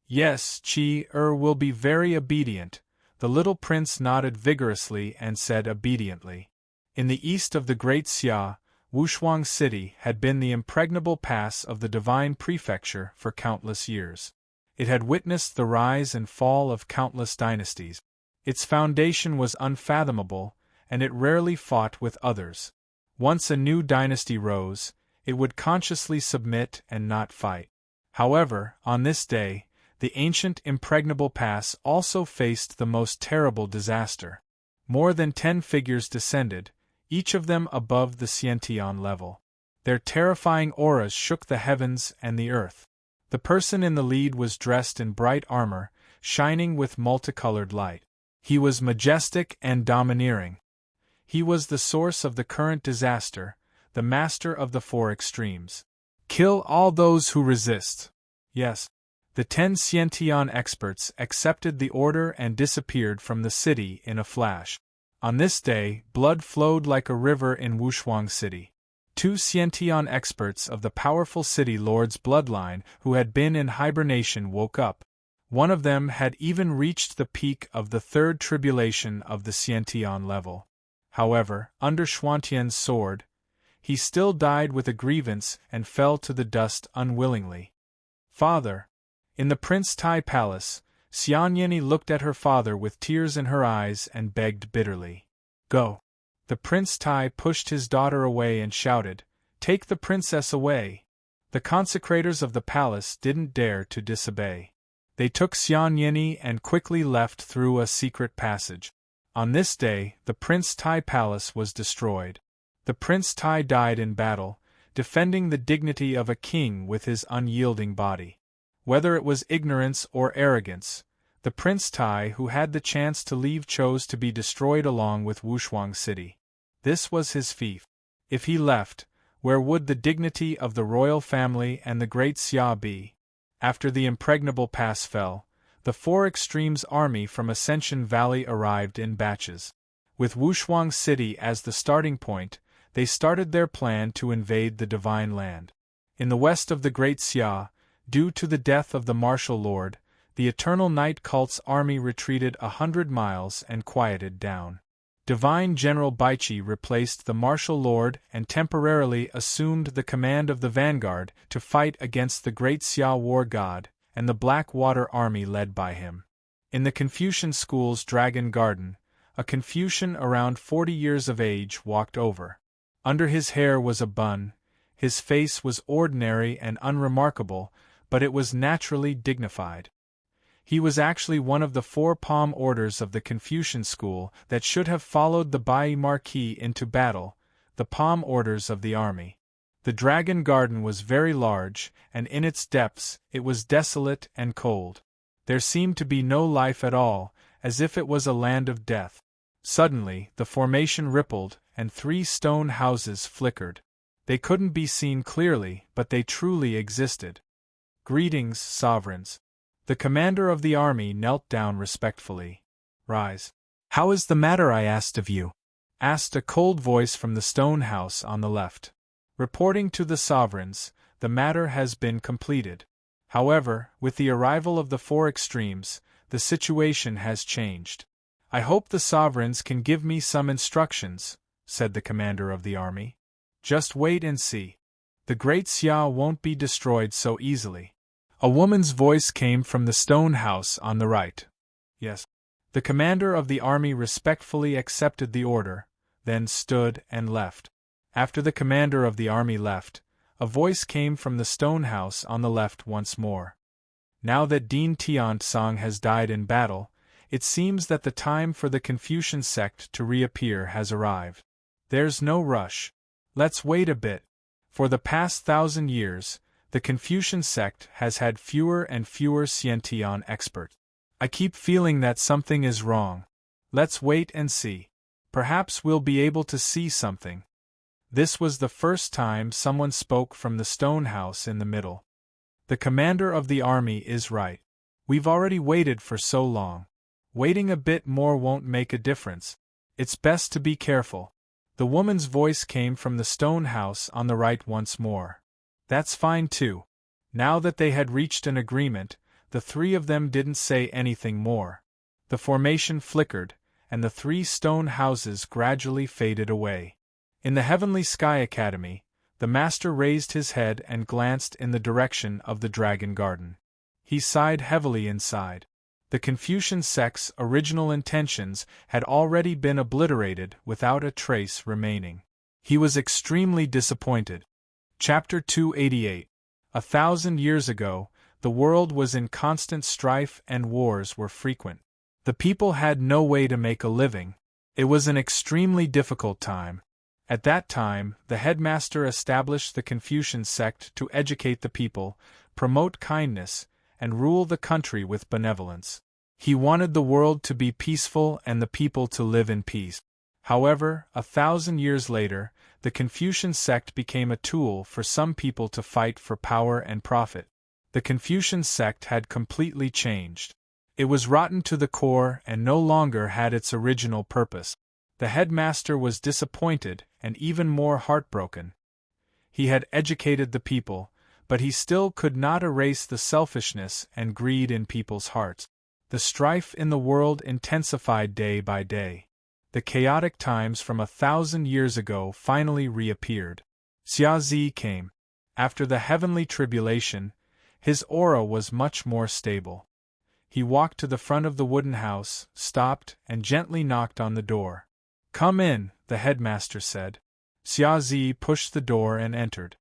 Yes, Qi will be very obedient. The little prince nodded vigorously and said obediently. In the east of the Great Xia, Wushuang City had been the impregnable pass of the divine prefecture for countless years. It had witnessed the rise and fall of countless dynasties. Its foundation was unfathomable, and it rarely fought with others. Once a new dynasty rose, it would consciously submit and not fight. However, on this day, the ancient impregnable pass also faced the most terrible disaster. More than 10 figures descended, each of them above the Xiantian level. Their terrifying auras shook the heavens and the earth. The person in the lead was dressed in bright armor, shining with multicolored light. He was majestic and domineering. He was the source of the current disaster, the master of the 4 extremes. Kill all those who resist. Yes. The 10 Xiantian experts accepted the order and disappeared from the city in a flash. On this day, blood flowed like a river in Wushuang City. 2 Xiantian experts of the powerful city lord's bloodline who had been in hibernation woke up. One of them had even reached the peak of the 3rd tribulation of the Xiantian level. However, under Xuantian's sword, he still died with a grievance and fell to the dust unwillingly. Father. In the Prince Tai Palace, Xianyeni looked at her father with tears in her eyes and begged bitterly. Go. The Prince Tai pushed his daughter away and shouted, Take the princess away. The consecrators of the palace didn't dare to disobey. They took Xianyeni and quickly left through a secret passage. On this day, the Prince Tai Palace was destroyed. The Prince Tai died in battle, defending the dignity of a king with his unyielding body. Whether it was ignorance or arrogance, the Prince Tai who had the chance to leave chose to be destroyed along with Wushuang City. This was his fief. If he left, where would the dignity of the royal family and the great Xia be? After the impregnable pass fell, the 4 extremes army from Ascension Valley arrived in batches. With Wushuang City as the starting point, they started their plan to invade the Divine Land. In the west of the Great Xia, due to the death of the martial lord, the Eternal Night Cult's army retreated 100 miles and quieted down. Divine General Baichi replaced the martial lord and temporarily assumed the command of the vanguard to fight against the Great Xia War God and the Black Water Army led by him. In the Confucian School's Dragon Garden, a Confucian around 40 years of age walked over. Under his hair was a bun, his face was ordinary and unremarkable, but it was naturally dignified. He was actually one of the 4 palm orders of the Confucian school that should have followed the Bai Marquis into battle, the palm orders of the army. The Dragon Garden was very large, and in its depths it was desolate and cold. There seemed to be no life at all, as if it was a land of death. Suddenly, the formation rippled, and 3 stone houses flickered. They couldn't be seen clearly, but they truly existed. Greetings, sovereigns. The commander of the army knelt down respectfully. Rise. How is the matter, I asked of you? Asked a cold voice from the stone house on the left. Reporting to the sovereigns, the matter has been completed. However, with the arrival of the 4 extremes, the situation has changed. I hope the sovereigns can give me some instructions, said the commander of the army. Just wait and see. The great Xia won't be destroyed so easily. A woman's voice came from the stone house on the right. Yes. The commander of the army respectfully accepted the order, then stood and left. After the commander of the army left, a voice came from the stone house on the left once more. Now that Dean Tiantsong has died in battle, it seems that the time for the Confucian sect to reappear has arrived. There's no rush. Let's wait a bit. For the past 1,000 years, the Confucian sect has had fewer and fewer Xiantian experts. I keep feeling that something is wrong. Let's wait and see. Perhaps we'll be able to see something. This was the first time someone spoke from the stone house in the middle. The commander of the army is right. We've already waited for so long. Waiting a bit more won't make a difference. It's best to be careful. The woman's voice came from the stone house on the right once more. That's fine too. Now that they had reached an agreement, the three of them didn't say anything more. The formation flickered, and the 3 stone houses gradually faded away. In the Heavenly Sky Academy, the master raised his head and glanced in the direction of the Dragon Garden. He sighed heavily inside. The Confucian sect's original intentions had already been obliterated without a trace remaining. He was extremely disappointed. Chapter 288. 1,000 years ago, the world was in constant strife and wars were frequent. The people had no way to make a living. It was an extremely difficult time. At that time, the headmaster established the Confucian sect to educate the people, promote kindness, and rule the country with benevolence. He wanted the world to be peaceful and the people to live in peace. However, 1,000 years later, the Confucian sect became a tool for some people to fight for power and profit. The Confucian sect had completely changed. It was rotten to the core and no longer had its original purpose. The headmaster was disappointed and even more heartbroken. He had educated the people, but he still could not erase the selfishness and greed in people's hearts. The strife in the world intensified day by day. The chaotic times from 1,000 years ago finally reappeared. Xia Zi came. After the heavenly tribulation, his aura was much more stable. He walked to the front of the wooden house, stopped, and gently knocked on the door. "Come in," the headmaster said. Xia Zi pushed the door and entered.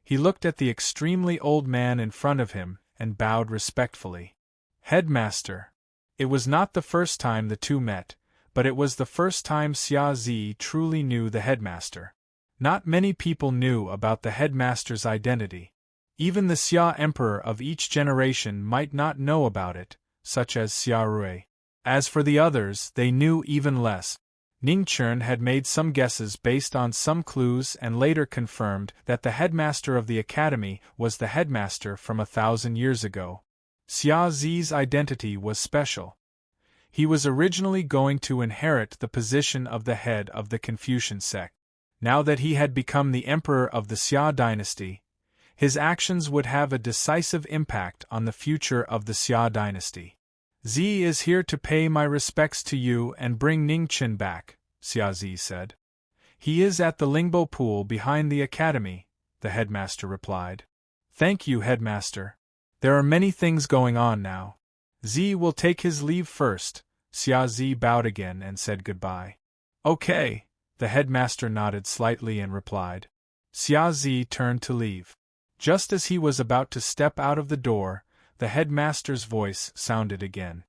He looked at the extremely old man in front of him and bowed respectfully. "Headmaster." It was not the first time the two met, but it was the first time Xia Zi truly knew the headmaster. Not many people knew about the headmaster's identity. Even the Xia emperor of each generation might not know about it, such as Xia Rui. As for the others, they knew even less. Ningchen had made some guesses based on some clues and later confirmed that the headmaster of the academy was the headmaster from 1,000 years ago. Xia Zi's identity was special. He was originally going to inherit the position of the head of the Confucian sect. Now that he had become the emperor of the Xia dynasty, his actions would have a decisive impact on the future of the Xia dynasty. "Zi is here to pay my respects to you and bring Ningchen back," Xia Zi said. "He is at the Lingbo pool behind the academy," the headmaster replied. "Thank you, headmaster. There are many things going on now. Zi will take his leave first." Xia Zi bowed again and said goodbye. "Okay," the headmaster nodded slightly and replied. Xia Zi turned to leave. Just as he was about to step out of the door, the headmaster's voice sounded again.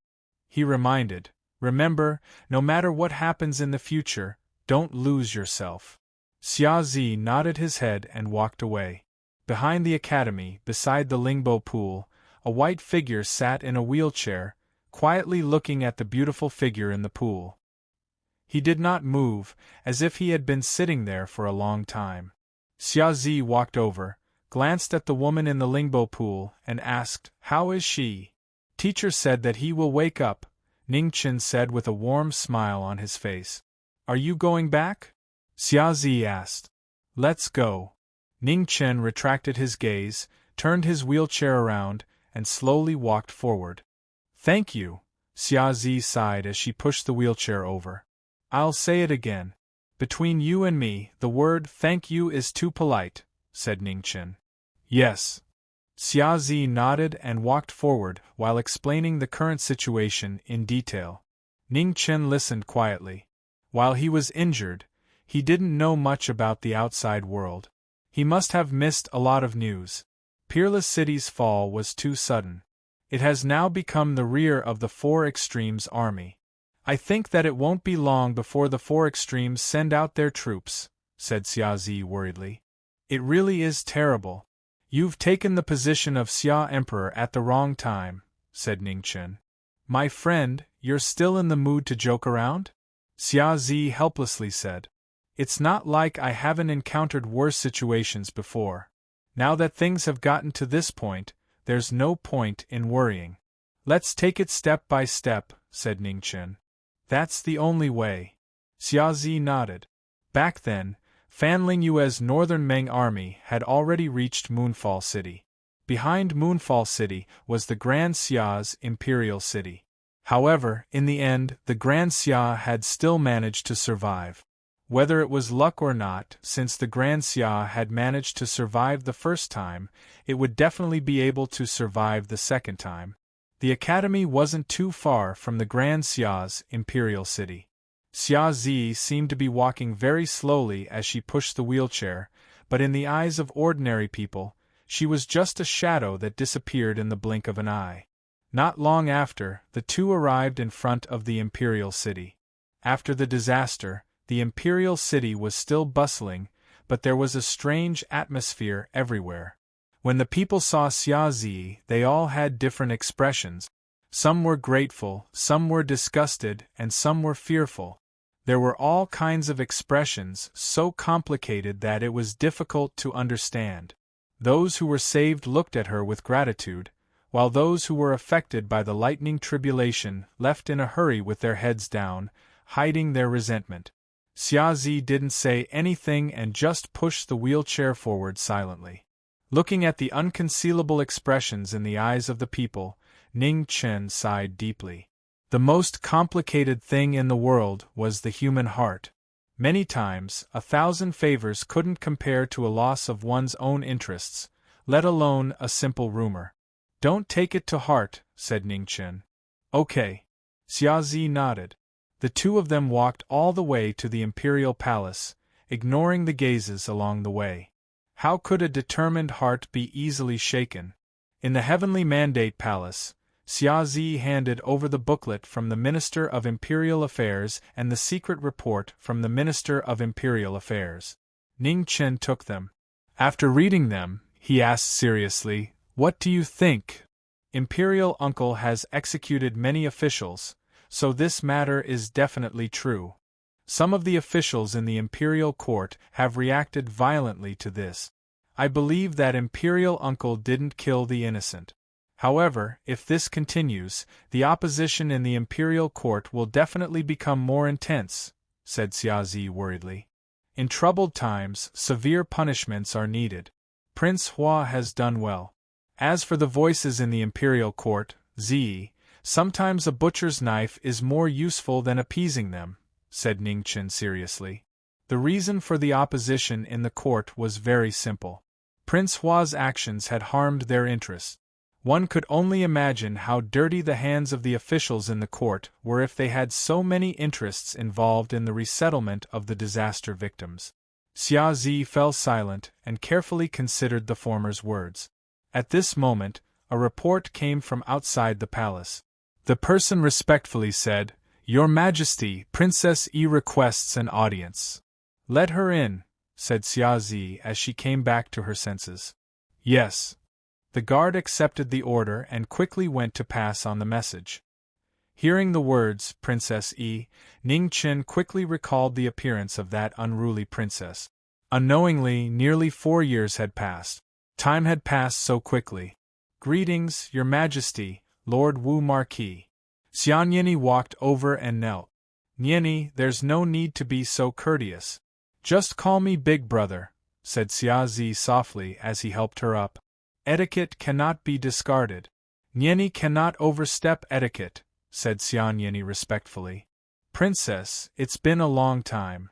He reminded, "Remember, no matter what happens in the future, don't lose yourself." Xia Zi nodded his head and walked away. Behind the academy, beside the Lingbo pool, a white figure sat in a wheelchair, quietly looking at the beautiful figure in the pool. He did not move, as if he had been sitting there for a long time. Xia Zi walked over, glanced at the woman in the Lingbo pool, and asked, "How is she?" "Teacher said that he will wake up," Ningchen said with a warm smile on his face. "Are you going back?" Xia Zi asked. "Let's go." Ningchen retracted his gaze, turned his wheelchair around, and slowly walked forward. "Thank you," Xia Zi sighed as she pushed the wheelchair over. I'll say it again. Between you and me, the word thank you is too polite, said Ning Chen. Yes. Xia Zi nodded and walked forward while explaining the current situation in detail. Ning Chen listened quietly. While he was injured, he didn't know much about the outside world. He must have missed a lot of news. Peerless City's fall was too sudden. It has now become the rear of the Four Extremes army. I think that it won't be long before the Four Extremes send out their troops, said Xia Zi worriedly. It really is terrible. You've taken the position of Xia Emperor at the wrong time, said Ning Chen. My friend, you're still in the mood to joke around? Xia Zi helplessly said. It's not like I haven't encountered worse situations before. Now that things have gotten to this point, there's no point in worrying. Let's take it step by step, said Ning Chen. That's the only way. Xia Zi nodded. Back then, Fanling Yue's northern Meng army had already reached Moonfall City. Behind Moonfall City was the Grand Xia's Imperial City. However, in the end, the Grand Xia had still managed to survive. Whether it was luck or not, since the Grand Xia had managed to survive the first time, it would definitely be able to survive the second time. The academy wasn't too far from the Grand Xia's Imperial City. Xia Zi seemed to be walking very slowly as she pushed the wheelchair, but in the eyes of ordinary people, she was just a shadow that disappeared in the blink of an eye. Not long after, the two arrived in front of the Imperial City. After the disaster, the Imperial City was still bustling, but there was a strange atmosphere everywhere. When the people saw Xia Zi, they all had different expressions. Some were grateful, some were disgusted, and some were fearful. There were all kinds of expressions, so complicated that it was difficult to understand. Those who were saved looked at her with gratitude, while those who were affected by the lightning tribulation left in a hurry with their heads down, hiding their resentment. Xia Zi didn't say anything and just pushed the wheelchair forward silently. Looking at the unconcealable expressions in the eyes of the people, Ning Chen sighed deeply. The most complicated thing in the world was the human heart. Many times, 1,000 favors couldn't compare to a loss of one's own interests, let alone a simple rumor. Don't take it to heart, said Ning Chen. Okay. Xia Zi nodded. The two of them walked all the way to the Imperial Palace, ignoring the gazes along the way. How could a determined heart be easily shaken? In the Heavenly Mandate Palace, Xia Zi handed over the booklet from the Minister of Imperial Affairs and the secret report from the Minister of Imperial Affairs. Ning Chen took them. After reading them, he asked seriously, "What do you think? Imperial Uncle has executed many officials, so this matter is definitely true. Some of the officials in the Imperial Court have reacted violently to this. I believe that Imperial Uncle didn't kill the innocent. However, if this continues, the opposition in the Imperial Court will definitely become more intense," said Xia Zi worriedly. "In troubled times, severe punishments are needed. Prince Hua has done well. As for the voices in the Imperial Court, Zi, sometimes a butcher's knife is more useful than appeasing them," said Ning Chen seriously. The reason for the opposition in the court was very simple. Prince Hua's actions had harmed their interests. One could only imagine how dirty the hands of the officials in the court were if they had so many interests involved in the resettlement of the disaster victims. Xia Zi fell silent and carefully considered the former's words. At this moment, a report came from outside the palace. The person respectfully said, "Your Majesty, Princess Yi requests an audience." "Let her in," said Xia Zi as she came back to her senses. "Yes." The guard accepted the order and quickly went to pass on the message. Hearing the words, Princess Yi, Ning Chen quickly recalled the appearance of that unruly princess. Unknowingly, nearly 4 years had passed. Time had passed so quickly. "Greetings, Your Majesty, Lord Wu Marquis." Xianyeni walked over and knelt. "Nieni, there's no need to be so courteous. Just call me Big Brother," said Xia Zi softly as he helped her up. "Etiquette cannot be discarded. Nieni cannot overstep etiquette," said Xian Yinyi respectfully. Princess, it's been a long time.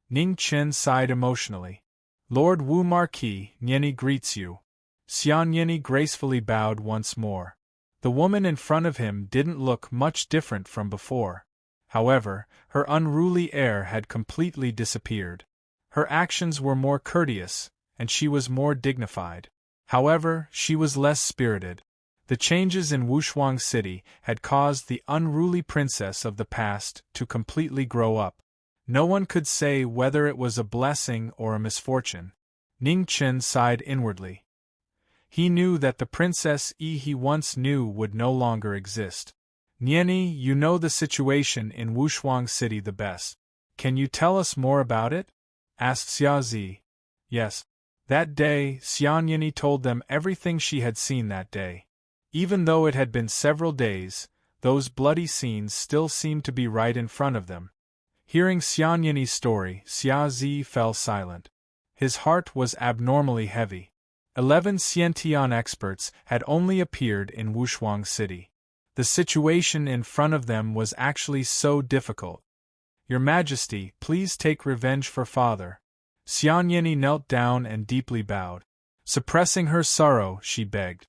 Ning Chen sighed emotionally. Lord Wu Marquis, Yinyi greets you. Xian Yinyi gracefully bowed once more. The woman in front of him didn't look much different from before. However, her unruly air had completely disappeared. Her actions were more courteous, and she was more dignified. However, she was less spirited. The changes in Wushuang City had caused the unruly princess of the past to completely grow up. No one could say whether it was a blessing or a misfortune. Ning Chen sighed inwardly. He knew that the Princess he once knew would no longer exist. Nienyi, you know the situation in Wushuang City the best. Can you tell us more about it? Asked Xiaozi. Yes. That day, Xian Yinyi told them everything she had seen that day. Even though it had been several days, those bloody scenes still seemed to be right in front of them. Hearing Xian Yinyi's story, Xiaozi fell silent. His heart was abnormally heavy. 11 Xiantian experts had only appeared in Wushuang City. The situation in front of them was actually so difficult. Your Majesty, please take revenge for father. Xian Yinyi knelt down and deeply bowed. Suppressing her sorrow, she begged.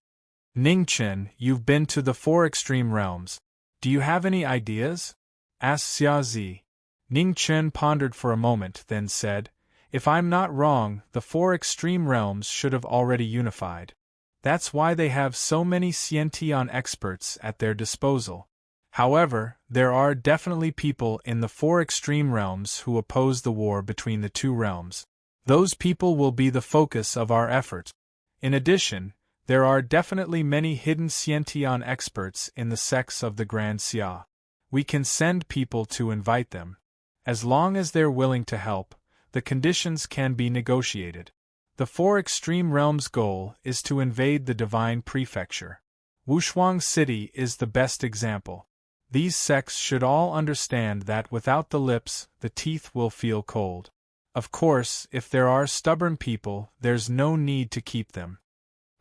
Ning Chen, you've been to the 4 extreme realms. Do you have any ideas? Asked Xiaozi. Ning Chen pondered for a moment, then said, If I'm not wrong, the 4 extreme realms should have already unified. That's why they have so many Xiantian experts at their disposal. However, there are definitely people in the 4 extreme realms who oppose the war between the 2 realms. Those people will be the focus of our efforts. In addition, there are definitely many hidden Xiantian experts in the sects of the Grand Xia. We can send people to invite them. As long as they're willing to help, the conditions can be negotiated. The 4 extreme realms' goal is to invade the Divine Prefecture. Wushuang City is the best example. These sects should all understand that without the lips, the teeth will feel cold. Of course, if there are stubborn people, there's no need to keep them.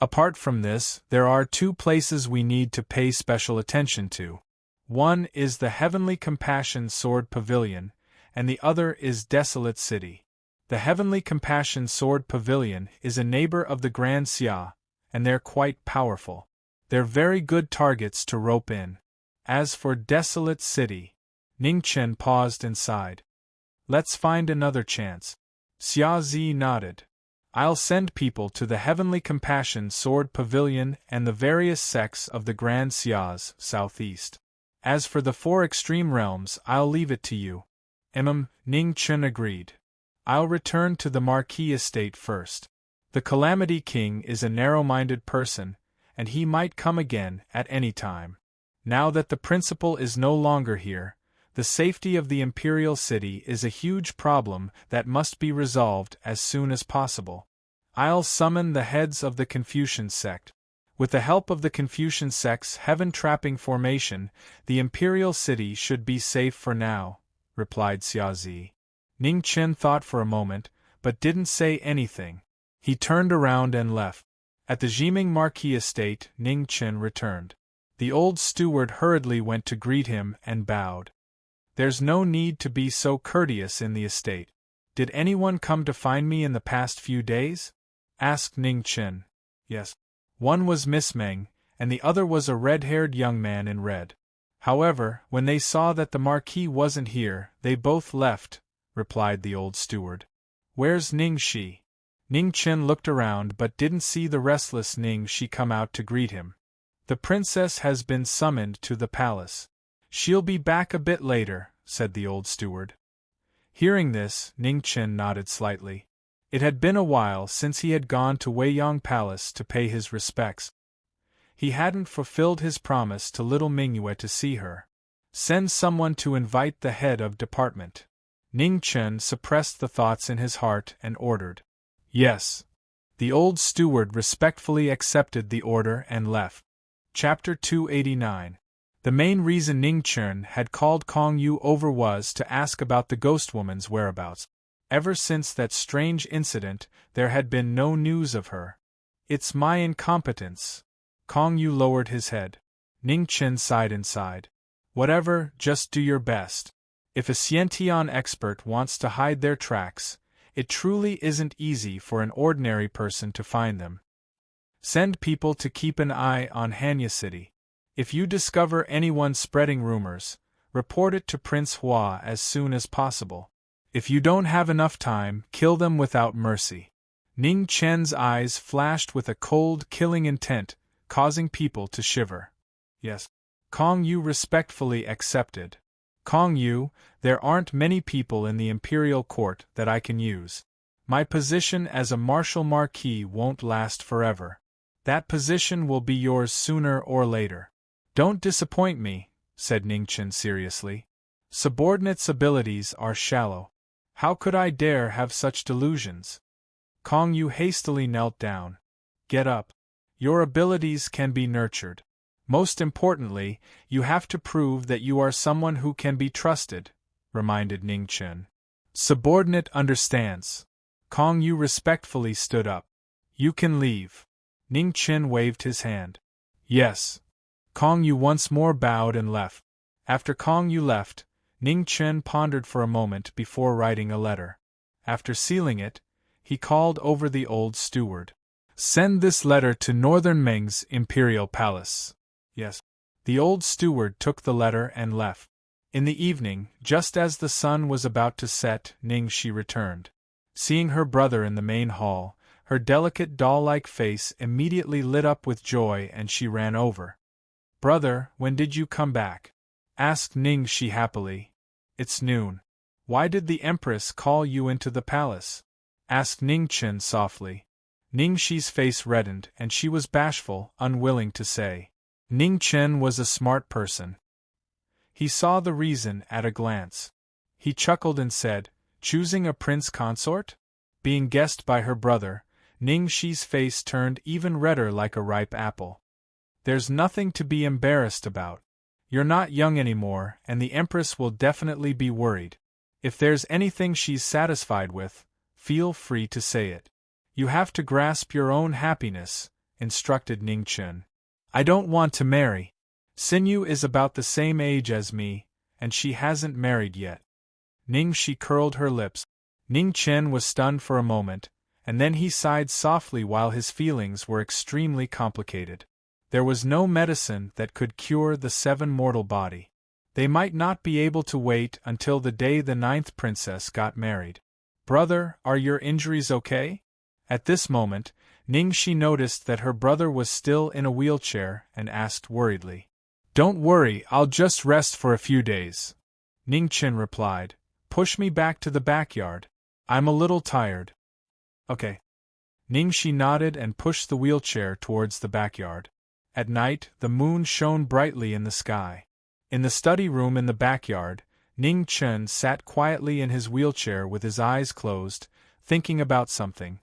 Apart from this, there are 2 places we need to pay special attention to. One is the Heavenly Compassion Sword Pavilion, and the other is Desolate City. The Heavenly Compassion Sword Pavilion is a neighbor of the Grand Xia, and they're quite powerful. They're very good targets to rope in. As for Desolate City, Ning Chen paused and sighed. Let's find another chance. Xiaozi nodded. I'll send people to the Heavenly Compassion Sword Pavilion and the various sects of the Grand Xia's southeast. As for the 4 extreme realms, I'll leave it to you. Ning Chen agreed. I'll return to the Marquis estate first. The Calamity King is a narrow-minded person, and he might come again at any time. Now that the principal is no longer here, the safety of the Imperial City is a huge problem that must be resolved as soon as possible. I'll summon the heads of the Confucian sect. With the help of the Confucian sect's heaven-trapping formation, the Imperial City should be safe for now, replied Xiaozi. Ning Chen thought for a moment, but didn't say anything. He turned around and left. At the Jiming Marquis estate, Ning Chen returned. The old steward hurriedly went to greet him and bowed. There's no need to be so courteous in the estate. Did anyone come to find me in the past few days? Asked Ning Chen. Yes. One was Miss Meng, and the other was a red-haired young man in red. However, when they saw that the Marquis wasn't here, they both left, replied the old steward. Where's Ning Shi? Ning Chen looked around but didn't see the restless Ning Shi come out to greet him. The princess has been summoned to the palace. She'll be back a bit later, said the old steward. Hearing this, Ning Chen nodded slightly. It had been a while since he had gone to Weiyang Palace to pay his respects. He hadn't fulfilled his promise to little Mingyue to see her. Send someone to invite the head of department. Ning Chen suppressed the thoughts in his heart and ordered. Yes. The old steward respectfully accepted the order and left. Chapter 289. The main reason Ning Chen had called Kong Yu over was to ask about the ghost woman's whereabouts. Ever since that strange incident, there had been no news of her. It's my incompetence. Kong Yu lowered his head. Ning Chen sighed inside. Whatever, just do your best. If a Sciention expert wants to hide their tracks, it truly isn't easy for an ordinary person to find them. Send people to keep an eye on Hanya City. If you discover anyone spreading rumors, report it to Prince Hua as soon as possible. If you don't have enough time, kill them without mercy. Ning Chen's eyes flashed with a cold, killing intent, causing people to shiver. Yes. Kong Yu respectfully accepted. Kong Yu, there aren't many people in the imperial court that I can use. My position as a martial Marquis won't last forever. That position will be yours sooner or later. Don't disappoint me, said Ning Chen seriously. Subordinates' abilities are shallow. How could I dare have such delusions? Kong Yu hastily knelt down. Get up. Your abilities can be nurtured. Most importantly, you have to prove that you are someone who can be trusted, reminded Ning Chen. Subordinate understands. Kong Yu respectfully stood up. You can leave. Ning Chen waved his hand. Yes. Kong Yu once more bowed and left. After Kong Yu left, Ning Chen pondered for a moment before writing a letter. After sealing it, he called over the old steward. Send this letter to Northern Meng's imperial palace. Yes. The old steward took the letter and left. In the evening, just as the sun was about to set, Ning Shi returned. Seeing her brother in the main hall, her delicate doll-like face immediately lit up with joy and she ran over. Brother, when did you come back? Asked Ning Shi happily. It's noon. Why did the Empress call you into the palace? Asked Ning Chen softly. Ning Shi's face reddened and she was bashful, unwilling to say. Ning Chen was a smart person. He saw the reason at a glance. He chuckled and said, choosing a prince consort? Being guessed by her brother, Ning Shi's face turned even redder like a ripe apple. There's nothing to be embarrassed about. You're not young anymore, and the Empress will definitely be worried. If there's anything she's satisfied with, feel free to say it. You have to grasp your own happiness, instructed Ning Chen. I don't want to marry. Xinyu is about the same age as me, and she hasn't married yet. Ning Shi curled her lips. Ning Chen was stunned for a moment, and then he sighed softly while his feelings were extremely complicated. There was no medicine that could cure the seven mortal body. They might not be able to wait until the day the 9th princess got married. Brother, are your injuries okay? At this moment, Ning Shi noticed that her brother was still in a wheelchair and asked worriedly. Don't worry, I'll just rest for a few days. Ning Chen replied. Push me back to the backyard. I'm a little tired. Okay. Ning Shi nodded and pushed the wheelchair towards the backyard. At night, the moon shone brightly in the sky. In the study room in the backyard, Ning Chen sat quietly in his wheelchair with his eyes closed, thinking about something.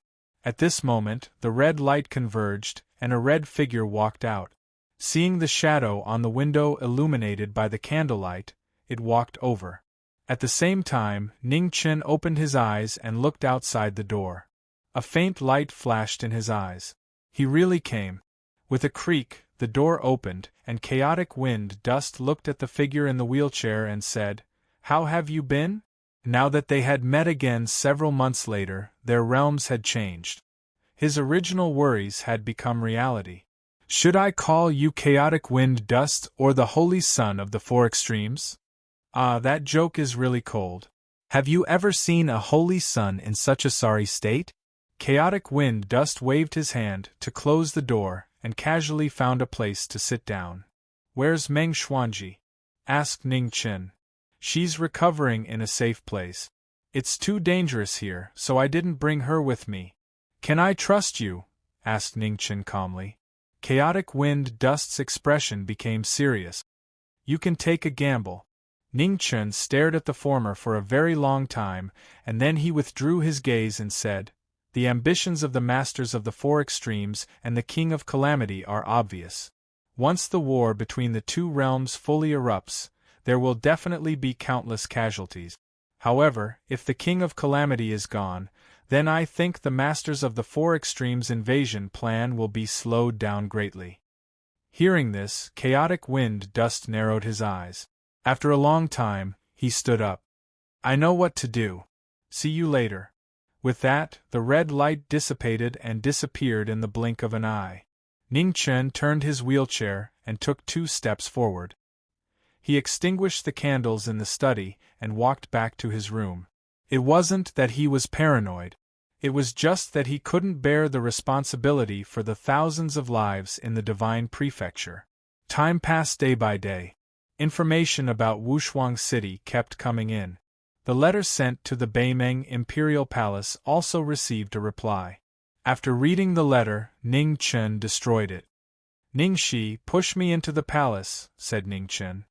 At this moment, the red light converged, and a red figure walked out. Seeing the shadow on the window illuminated by the candlelight, it walked over. At the same time, Ning Chen opened his eyes and looked outside the door. A faint light flashed in his eyes. He really came. With a creak, the door opened, and Chaotic Wind Dust looked at the figure in the wheelchair and said, How have you been? Now that they had met again several months later, their realms had changed. His original worries had become reality. Should I call you Chaotic Wind Dust or the Holy Sun of the Four Extremes? Ah, that joke is really cold. Have you ever seen a holy sun in such a sorry state? Chaotic Wind Dust waved his hand to close the door and casually found a place to sit down. Where's Meng Xuanji? Asked Ning Chen. She's recovering in a safe place. It's too dangerous here, so I didn't bring her with me. Can I trust you? Asked Ning Chen calmly. Chaotic Wind Dust's expression became serious. You can take a gamble. Ning Chen stared at the former for a very long time, and then he withdrew his gaze and said, The ambitions of the Masters of the Four Extremes and the King of Calamity are obvious. Once the war between the two realms fully erupts, there will definitely be countless casualties. However, if the King of Calamity is gone, then I think the Masters of the Four Extremes invasion plan will be slowed down greatly. Hearing this, Chaotic Wind Dust narrowed his eyes. After a long time, he stood up. I know what to do. See you later. With that, the red light dissipated and disappeared in the blink of an eye. Ning Chen turned his wheelchair and took 2 steps forward. He extinguished the candles in the study and walked back to his room. It wasn't that he was paranoid. It was just that he couldn't bear the responsibility for the thousands of lives in the Divine Prefecture. Time passed day by day. Information about Wushuang City kept coming in. The letter sent to the Beimeng Imperial Palace also received a reply. After reading the letter, Ning Chen destroyed it. Ning Shi, push me into the palace, said Ning Chen.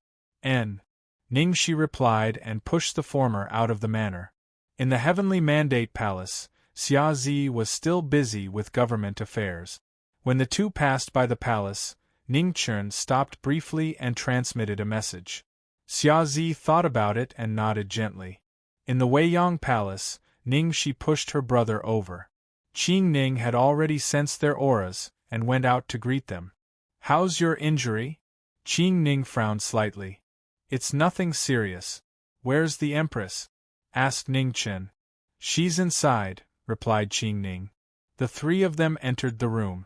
Ning Shi replied and pushed the former out of the manor. In the Heavenly Mandate Palace, Xia Zi was still busy with government affairs. When the two passed by the palace, Ning Chen stopped briefly and transmitted a message. Xia Zi thought about it and nodded gently. In the Weiyang Palace, Ning Shi pushed her brother over. Qing Ning had already sensed their auras and went out to greet them. How's your injury? Qing Ning frowned slightly. It's nothing serious. Where's the Empress? Asked Ning Chen. She's inside, replied Qing Ning. The 3 of them entered the room.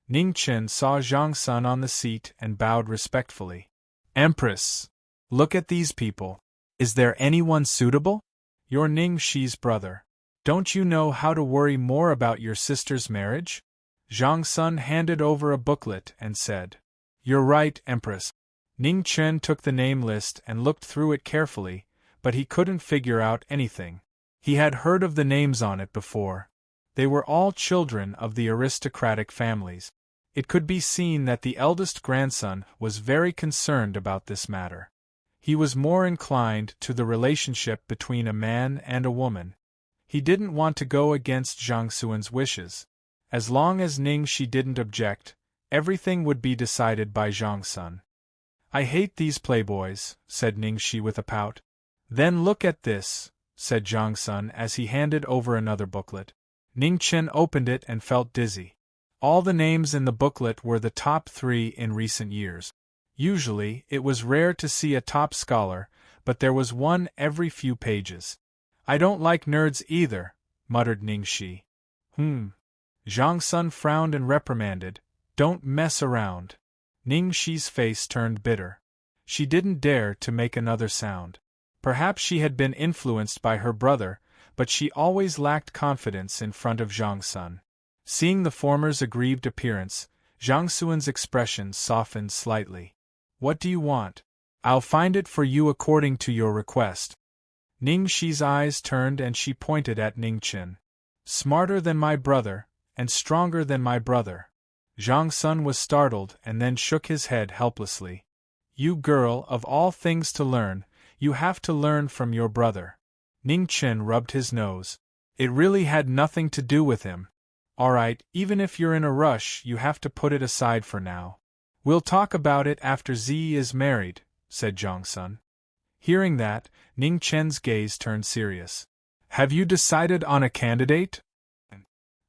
Ning Chen saw Zhang Sun on the seat and bowed respectfully. Empress! Look at these people. Is there anyone suitable? You're Ning Shi's brother. Don't you know how to worry more about your sister's marriage? Zhang Sun handed over a booklet and said. You're right, Empress. Ning Chen took the name list and looked through it carefully, but he couldn't figure out anything. He had heard of the names on it before. They were all children of the aristocratic families. It could be seen that the eldest grandson was very concerned about this matter. He was more inclined to the relationship between a man and a woman. He didn't want to go against Zhang Xuan's wishes. As long as Ning Shi didn't object, everything would be decided by Zhang Sun. I hate these playboys, said Ning Shi with a pout. Then look at this, said Zhang Sun as he handed over another booklet. Ning Chen opened it and felt dizzy. All the names in the booklet were the top 3 in recent years. Usually, it was rare to see a top scholar, but there was one every few pages. I don't like nerds either, muttered Ning Shi. Zhang Sun frowned and reprimanded. Don't mess around. Ning Shi's face turned bitter. She didn't dare to make another sound. Perhaps she had been influenced by her brother, but she always lacked confidence in front of Zhang Sun. Seeing the former's aggrieved appearance, Zhang Xuan's expression softened slightly. What do you want? I'll find it for you according to your request. Ning Shi's eyes turned and she pointed at Ning Chen. Smarter than my brother, and stronger than my brother. Zhang Sun was startled and then shook his head helplessly. You girl, of all things to learn, you have to learn from your brother. Ning Chen rubbed his nose. It really had nothing to do with him. Alright, even if you're in a rush, you have to put it aside for now. We'll talk about it after Z is married, said Zhang Sun. Hearing that, Ning Chen's gaze turned serious. Have you decided on a candidate?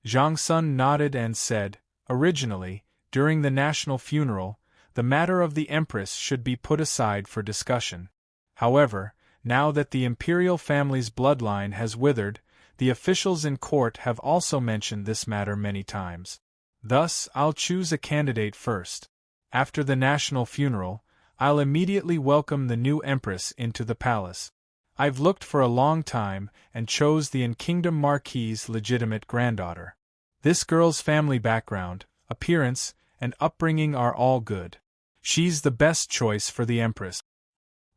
Zhang Sun nodded and said, originally, during the national funeral, the matter of the Empress should be put aside for discussion. However, now that the imperial family's bloodline has withered, the officials in court have also mentioned this matter many times. Thus, I'll choose a candidate first. After the national funeral, I'll immediately welcome the new Empress into the palace. I've looked for a long time and chose the in-kingdom Marquis' legitimate granddaughter. This girl's family background, appearance, and upbringing are all good. She's the best choice for the Empress.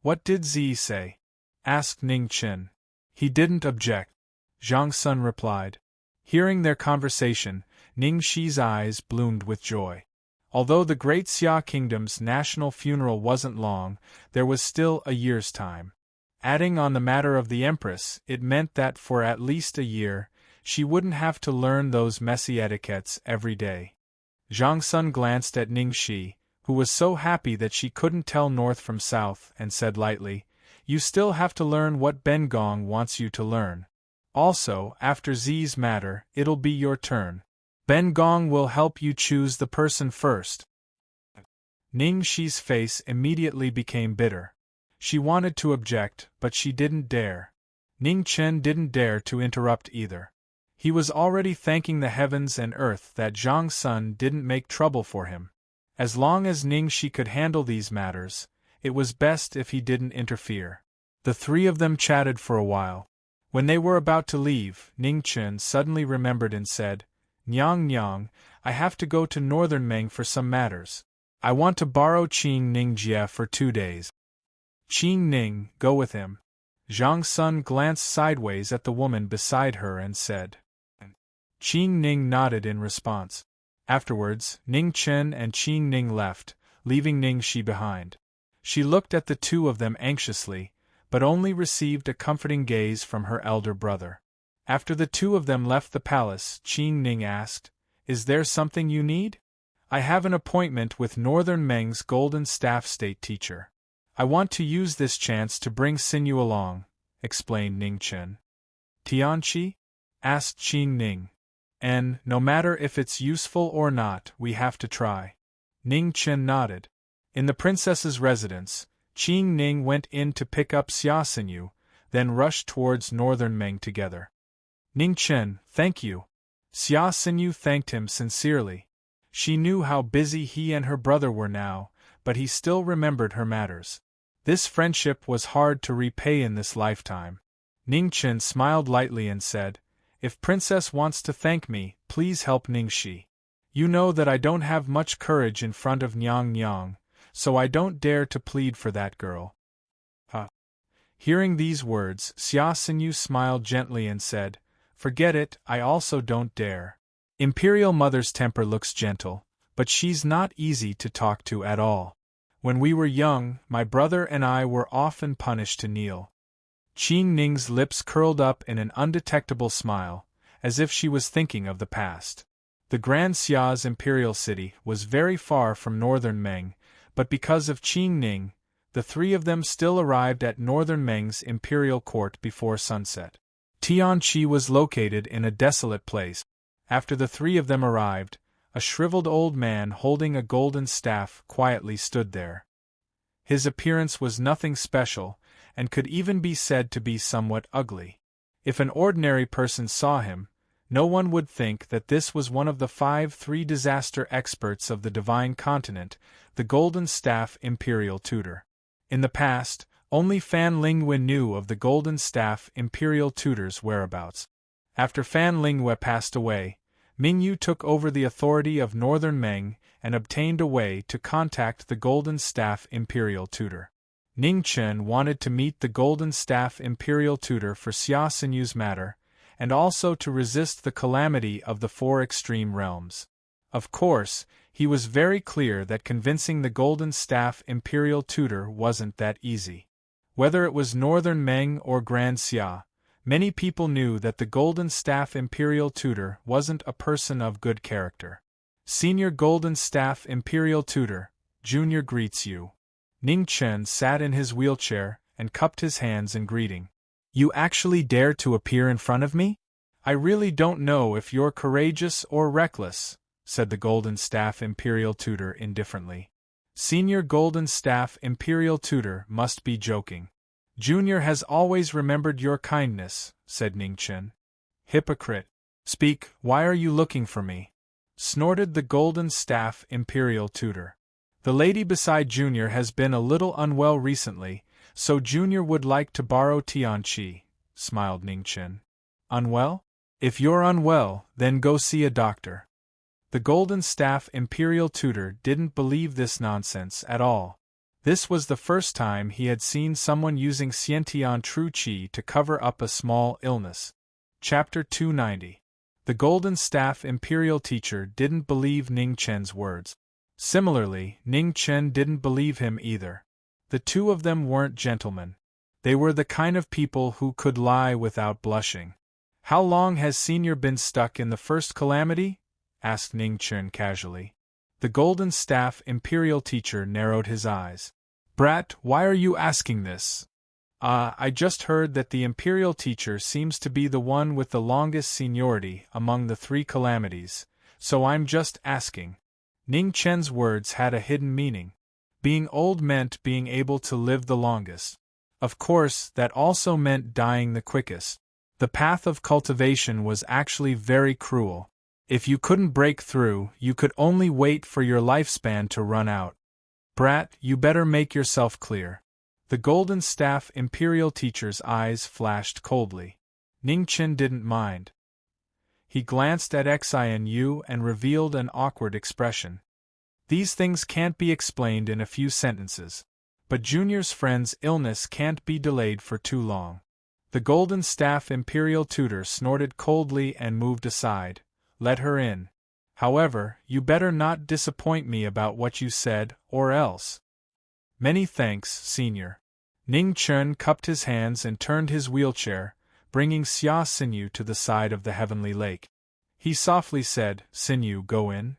What did Z say? Asked Ning Chen. He didn't object. Zhang Sun replied. Hearing their conversation, Ning Shi's eyes bloomed with joy. Although the Great Xia Kingdom's national funeral wasn't long, there was still a year's time. Adding on the matter of the Empress, it meant that for at least a year, she wouldn't have to learn those messy etiquettes every day. Zhang Sun glanced at Ning Shi, who was so happy that she couldn't tell north from south, and said lightly, You still have to learn what Ben Gong wants you to learn. Also, after Z's matter, it'll be your turn. Ben Gong will help you choose the person first. Ning Shi's face immediately became bitter. She wanted to object, but she didn't dare. Ning Chen didn't dare to interrupt either. He was already thanking the heavens and earth that Zhang Sun didn't make trouble for him. As long as Ning Shi could handle these matters, it was best if he didn't interfere. The three of them chatted for a while. When they were about to leave, Ning Chen suddenly remembered and said, "Nyang Nyang, I have to go to Northern Meng for some matters. I want to borrow Qing Ning Jie for 2 days. Qing Ning, go with him." Zhang Sun glanced sideways at the woman beside her and said. Qing Ning nodded in response. Afterwards, Ning Chen and Qing Ning left, leaving Ning Shi behind. She looked at the two of them anxiously, but only received a comforting gaze from her elder brother. After the two of them left the palace, Qing Ning asked, "Is there something you need?" "I have an appointment with Northern Meng's Golden Staff State teacher. I want to use this chance to bring Xinyu along," explained Ning Chen. "Tianqi?" asked Qing Ning. "And, no matter if it's useful or not, we have to try." Ning Chen nodded. In the princess's residence, Qing Ning went in to pick up Xia Xinyu, then rushed towards Northern Meng together. "Ning Chen, thank you." Xia Xinyu thanked him sincerely. She knew how busy he and her brother were now, but he still remembered her matters. This friendship was hard to repay in this lifetime. Ning Chen smiled lightly and said, "If Princess wants to thank me, please help Ning Shi. You know that I don't have much courage in front of Nyang Nyang, so I don't dare to plead for that girl." Hearing these words, Xia Xinyu smiled gently and said, "Forget it, I also don't dare. Imperial Mother's temper looks gentle, but she's not easy to talk to at all. When we were young, my brother and I were often punished to kneel." Qing Ning's lips curled up in an undetectable smile, as if she was thinking of the past. The Grand Xia's imperial city was very far from Northern Meng, but because of Qing Ning, the three of them still arrived at Northern Meng's imperial court before sunset. Tianqi was located in a desolate place. After the three of them arrived, a shriveled old man holding a golden staff quietly stood there. His appearance was nothing special, and could even be said to be somewhat ugly. If an ordinary person saw him, no one would think that this was one of the 5 disaster experts of the Divine Continent, the Golden Staff Imperial Tutor. In the past, only Fan Lingwe knew of the Golden Staff Imperial Tutor's whereabouts. After Fan Lingwe passed away, Mingyu took over the authority of Northern Meng and obtained a way to contact the Golden Staff Imperial Tutor. Ning Chen wanted to meet the Golden Staff Imperial Tutor for Xia Xinyu's matter, and also to resist the calamity of the 4 extreme realms. Of course, he was very clear that convincing the Golden Staff Imperial Tutor wasn't that easy. Whether it was Northern Meng or Grand Xia, many people knew that the Golden Staff Imperial Tutor wasn't a person of good character. "Senior Golden Staff Imperial Tutor, Junior greets you." Ning Chen sat in his wheelchair and cupped his hands in greeting. "You actually dare to appear in front of me? I really don't know if you're courageous or reckless," said the Golden Staff Imperial Tutor indifferently. "Senior Golden Staff Imperial Tutor must be joking. Junior has always remembered your kindness," said Ning Chen. "Hypocrite. Speak, why are you looking for me?" snorted the Golden Staff Imperial Tutor. "The lady beside Junior has been a little unwell recently, so Junior would like to borrow Tianqi," smiled Ning Chen. "Unwell? If you're unwell, then go see a doctor." The Golden Staff Imperial Tutor didn't believe this nonsense at all. This was the first time he had seen someone using Xiantian True Qi to cover up a small illness. Chapter 290. The Golden Staff Imperial Teacher didn't believe Ning Chen's words. Similarly, Ning Chen didn't believe him either. The two of them weren't gentlemen. They were the kind of people who could lie without blushing. "How long has Senior been stuck in the first calamity?" asked Ning Chen casually. The Golden Staff Imperial Teacher narrowed his eyes. "Brat, why are you asking this?" I just heard that the Imperial Teacher seems to be the one with the longest seniority among the 3 calamities, so I'm just asking." Ning Chen's words had a hidden meaning. Being old meant being able to live the longest. Of course, that also meant dying the quickest. The path of cultivation was actually very cruel. If you couldn't break through, you could only wait for your lifespan to run out. Brat, you better make yourself clear. The golden staff imperial teacher's eyes flashed coldly. Ningchen didn't mind. He glanced at Xianyu and revealed an awkward expression. These things can't be explained in a few sentences. But Junior's friend's illness can't be delayed for too long. The golden staff imperial tutor snorted coldly and moved aside. Let her in. However, you better not disappoint me about what you said, or else. Many thanks, Senior. Ning Chen cupped his hands and turned his wheelchair, bringing Xia Xinyu to the side of the heavenly lake. He softly said, Xinyu, go in.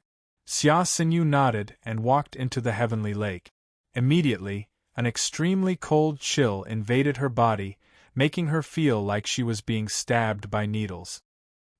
Xia Xinyu nodded and walked into the heavenly lake. Immediately, an extremely cold chill invaded her body, making her feel like she was being stabbed by needles.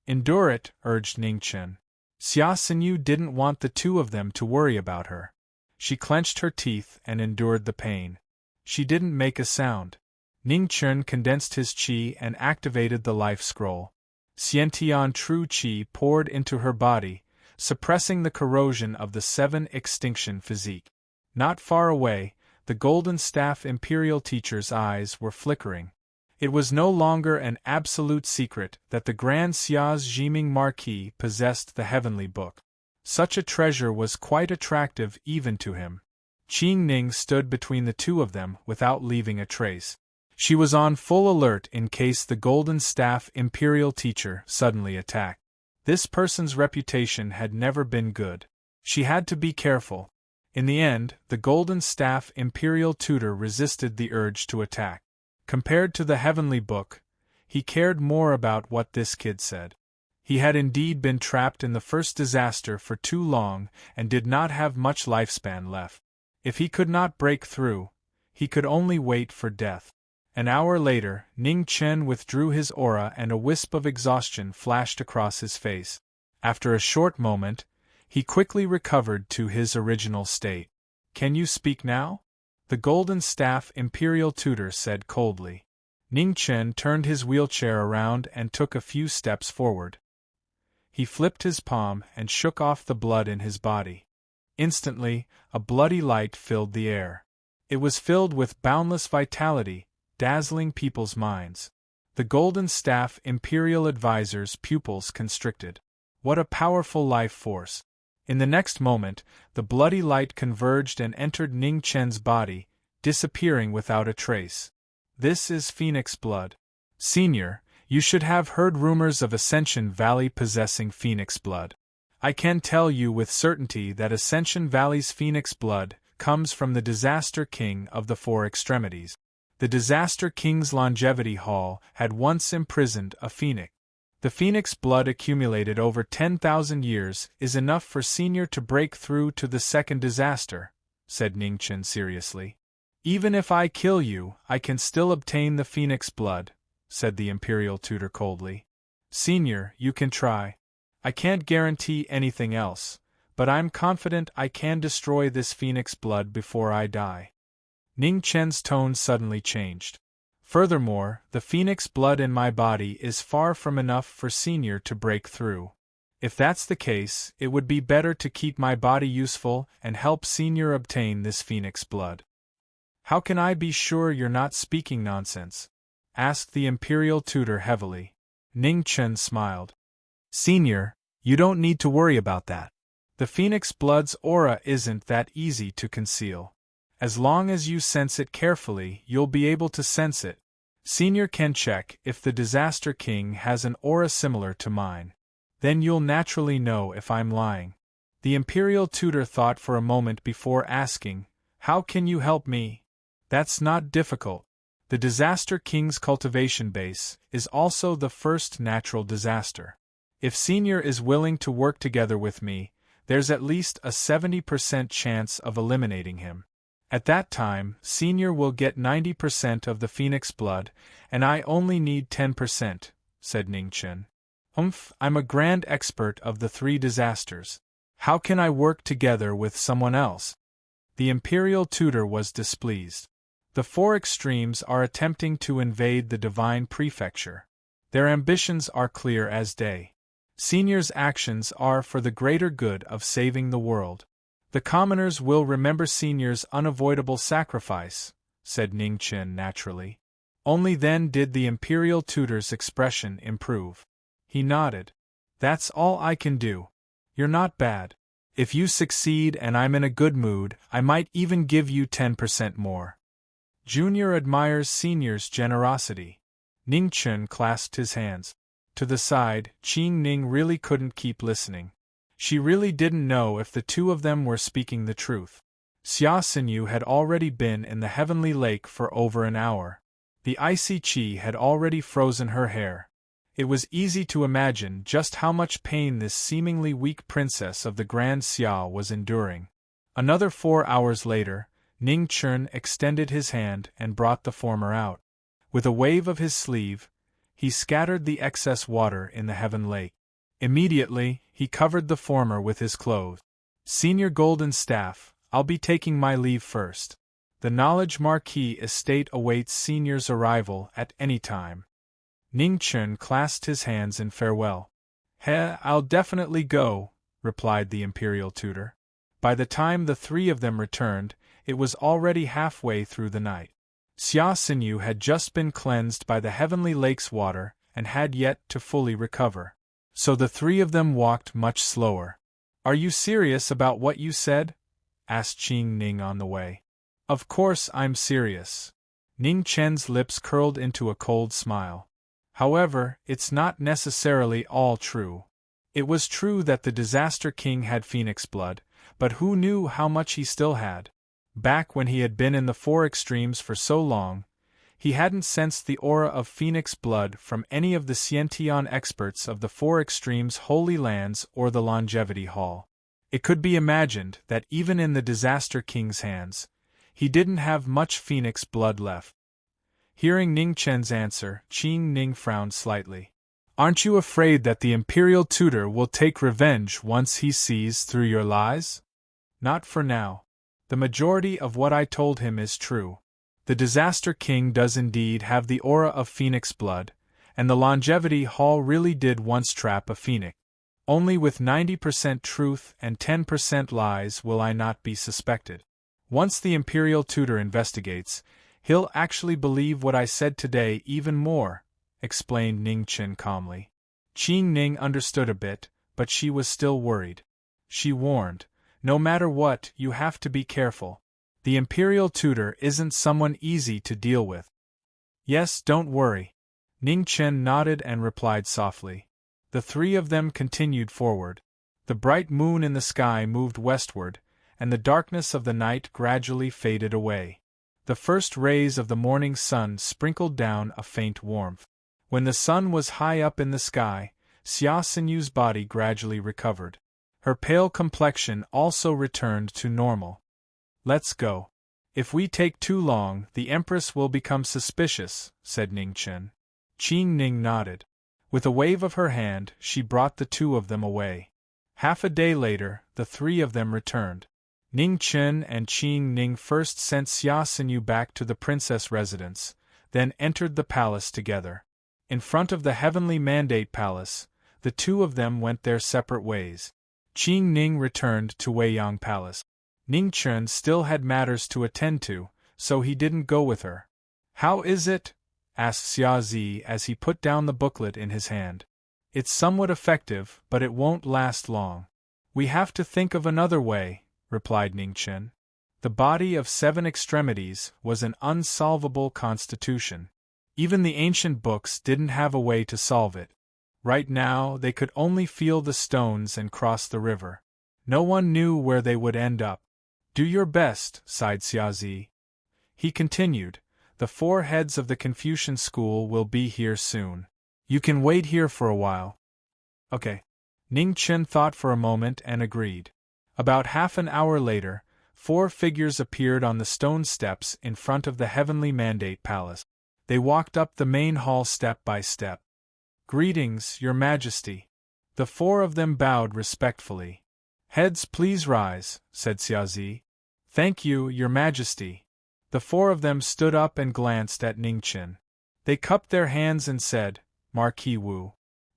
Endure it, urged Ningchen. Xia Xinyu didn't want the two of them to worry about her. She clenched her teeth and endured the pain. She didn't make a sound. Ningchen condensed his qi and activated the life scroll. Xiantian true qi poured into her body, suppressing the corrosion of the 7 extinction physique. Not far away, the golden staff imperial teacher's eyes were flickering. It was no longer an absolute secret that the Grand Xia's Jiming Marquis possessed the heavenly book. Such a treasure was quite attractive even to him. Qing Ning stood between the two of them without leaving a trace. She was on full alert in case the golden staff imperial teacher suddenly attacked. This person's reputation had never been good. She had to be careful. In the end, the golden staff imperial tutor resisted the urge to attack. Compared to the heavenly book, he cared more about what this kid said. He had indeed been trapped in the first disaster for too long and did not have much lifespan left. If he could not break through, he could only wait for death. An hour later, Ning Chen withdrew his aura and a wisp of exhaustion flashed across his face. After a short moment, he quickly recovered to his original state. Can you speak now? The golden staff imperial tutor said coldly. Ning Chen turned his wheelchair around and took a few steps forward. He flipped his palm and shook off the blood in his body. Instantly, a bloody light filled the air. It was filled with boundless vitality, dazzling people's minds. The golden staff imperial advisor's pupils constricted. What a powerful life force! In the next moment, the bloody light converged and entered Ning Chen's body, disappearing without a trace. This is Phoenix blood. Senior, you should have heard rumors of Ascension Valley possessing Phoenix blood. I can tell you with certainty that Ascension Valley's Phoenix blood comes from the Disaster King of the Four Extremities. The Disaster King's Longevity Hall had once imprisoned a phoenix. The phoenix blood accumulated over 10,000 years is enough for Senior to break through to the second disaster, said Ningchen seriously. Even if I kill you, I can still obtain the phoenix blood, said the imperial tutor coldly. Senior, you can try. I can't guarantee anything else, but I'm confident I can destroy this phoenix blood before I die. Ning Chen's tone suddenly changed. Furthermore, the phoenix blood in my body is far from enough for Senior to break through. If that's the case, it would be better to keep my body useful and help Senior obtain this phoenix blood. How can I be sure you're not speaking nonsense? Asked the imperial tutor heavily. Ning Chen smiled. Senior, you don't need to worry about that. The phoenix blood's aura isn't that easy to conceal. As long as you sense it carefully, you'll be able to sense it. Senior can check if the Disaster King has an aura similar to mine. Then you'll naturally know if I'm lying. The imperial tutor thought for a moment before asking, How can you help me? That's not difficult. The Disaster King's cultivation base is also the first natural disaster. If Senior is willing to work together with me, there's at least a 70% chance of eliminating him. At that time, Senior will get 90% of the phoenix blood, and I only need 10%, said Ningchen. I'm a grand expert of the 3 disasters. How can I work together with someone else? The imperial tutor was displeased. The four extremes are attempting to invade the divine prefecture. Their ambitions are clear as day. Senior's actions are for the greater good of saving the world. The commoners will remember Senior's unavoidable sacrifice, said Ning Chen naturally. Only then did the imperial tutor's expression improve. He nodded. That's all I can do. You're not bad. If you succeed and I'm in a good mood, I might even give you 10% more. Junior admires Senior's generosity. Ning Chen clasped his hands. To the side, Qing Ning really couldn't keep listening. She really didn't know if the two of them were speaking the truth. Xia Xinyu had already been in the heavenly lake for over an hour. The icy qi had already frozen her hair. It was easy to imagine just how much pain this seemingly weak princess of the Grand Xia was enduring. Another 4 hours later, Ning Chen extended his hand and brought the former out. With a wave of his sleeve, he scattered the excess water in the heaven lake. Immediately, he covered the former with his clothes. Senior Golden Staff, I'll be taking my leave first. The Knowledge Marquis estate awaits Senior's arrival at any time. Ning Chen clasped his hands in farewell. I'll definitely go, replied the imperial tutor. By the time the three of them returned, it was already halfway through the night. Xia Xinyu had just been cleansed by the heavenly lake's water and had yet to fully recover. So the three of them walked much slower. Are you serious about what you said? Asked Qing Ning on the way. Of course I'm serious. Ning Chen's lips curled into a cold smile. However, it's not necessarily all true. It was true that the Disaster King had phoenix blood, but who knew how much he still had? Back when he had been in the four extremes for so long, he hadn't sensed the aura of phoenix blood from any of the Xiantian experts of the four extremes Holy Lands or the Longevity Hall. It could be imagined that even in the Disaster King's hands, he didn't have much phoenix blood left. Hearing Ning Chen's answer, Qing Ning frowned slightly. Aren't you afraid that the imperial tutor will take revenge once he sees through your lies? Not for now. The majority of what I told him is true. The Disaster King does indeed have the aura of phoenix blood, and the Longevity Hall really did once trap a phoenix. Only with 90% truth and 10% lies will I not be suspected. Once the imperial tutor investigates, he'll actually believe what I said today even more, explained Ning Chen calmly. Qing Ning understood a bit, but she was still worried. She warned, no matter what, you have to be careful. The imperial tutor isn't someone easy to deal with. Yes, don't worry. Ning Chen nodded and replied softly. The three of them continued forward. The bright moon in the sky moved westward, and the darkness of the night gradually faded away. The first rays of the morning sun sprinkled down a faint warmth. When the sun was high up in the sky, Xia Xinyu's body gradually recovered. Her pale complexion also returned to normal. Let's go. If we take too long, the Empress will become suspicious, said Ning Chen. Qing Ning nodded. With a wave of her hand, she brought the two of them away. Half a day later, the three of them returned. Ning Chen and Qing Ning first sent Xia Xinyu back to the princess residence, then entered the palace together. In front of the Heavenly Mandate Palace, the two of them went their separate ways. Qing Ning returned to Weiyang Palace. Ning Chen still had matters to attend to, so he didn't go with her. How is it? Asked Xia Zi as he put down the booklet in his hand. It's somewhat effective, but it won't last long. We have to think of another way, replied Ning Chen. The body of 7 extremities was an unsolvable constitution. Even the ancient books didn't have a way to solve it. Right now, they could only feel the stones and cross the river. No one knew where they would end up. Do your best, sighed Xia Zi. He continued, the 4 heads of the Confucian school will be here soon. You can wait here for a while. Okay. Ning Chen thought for a moment and agreed. About half an hour later, 4 figures appeared on the stone steps in front of the Heavenly Mandate Palace. They walked up the main hall step by step. Greetings, Your Majesty. The 4 of them bowed respectfully. Heads, please rise, said Xia Zi. Thank you, Your Majesty. The four of them stood up and glanced at Ningchen. They cupped their hands and said, Marquis Wu.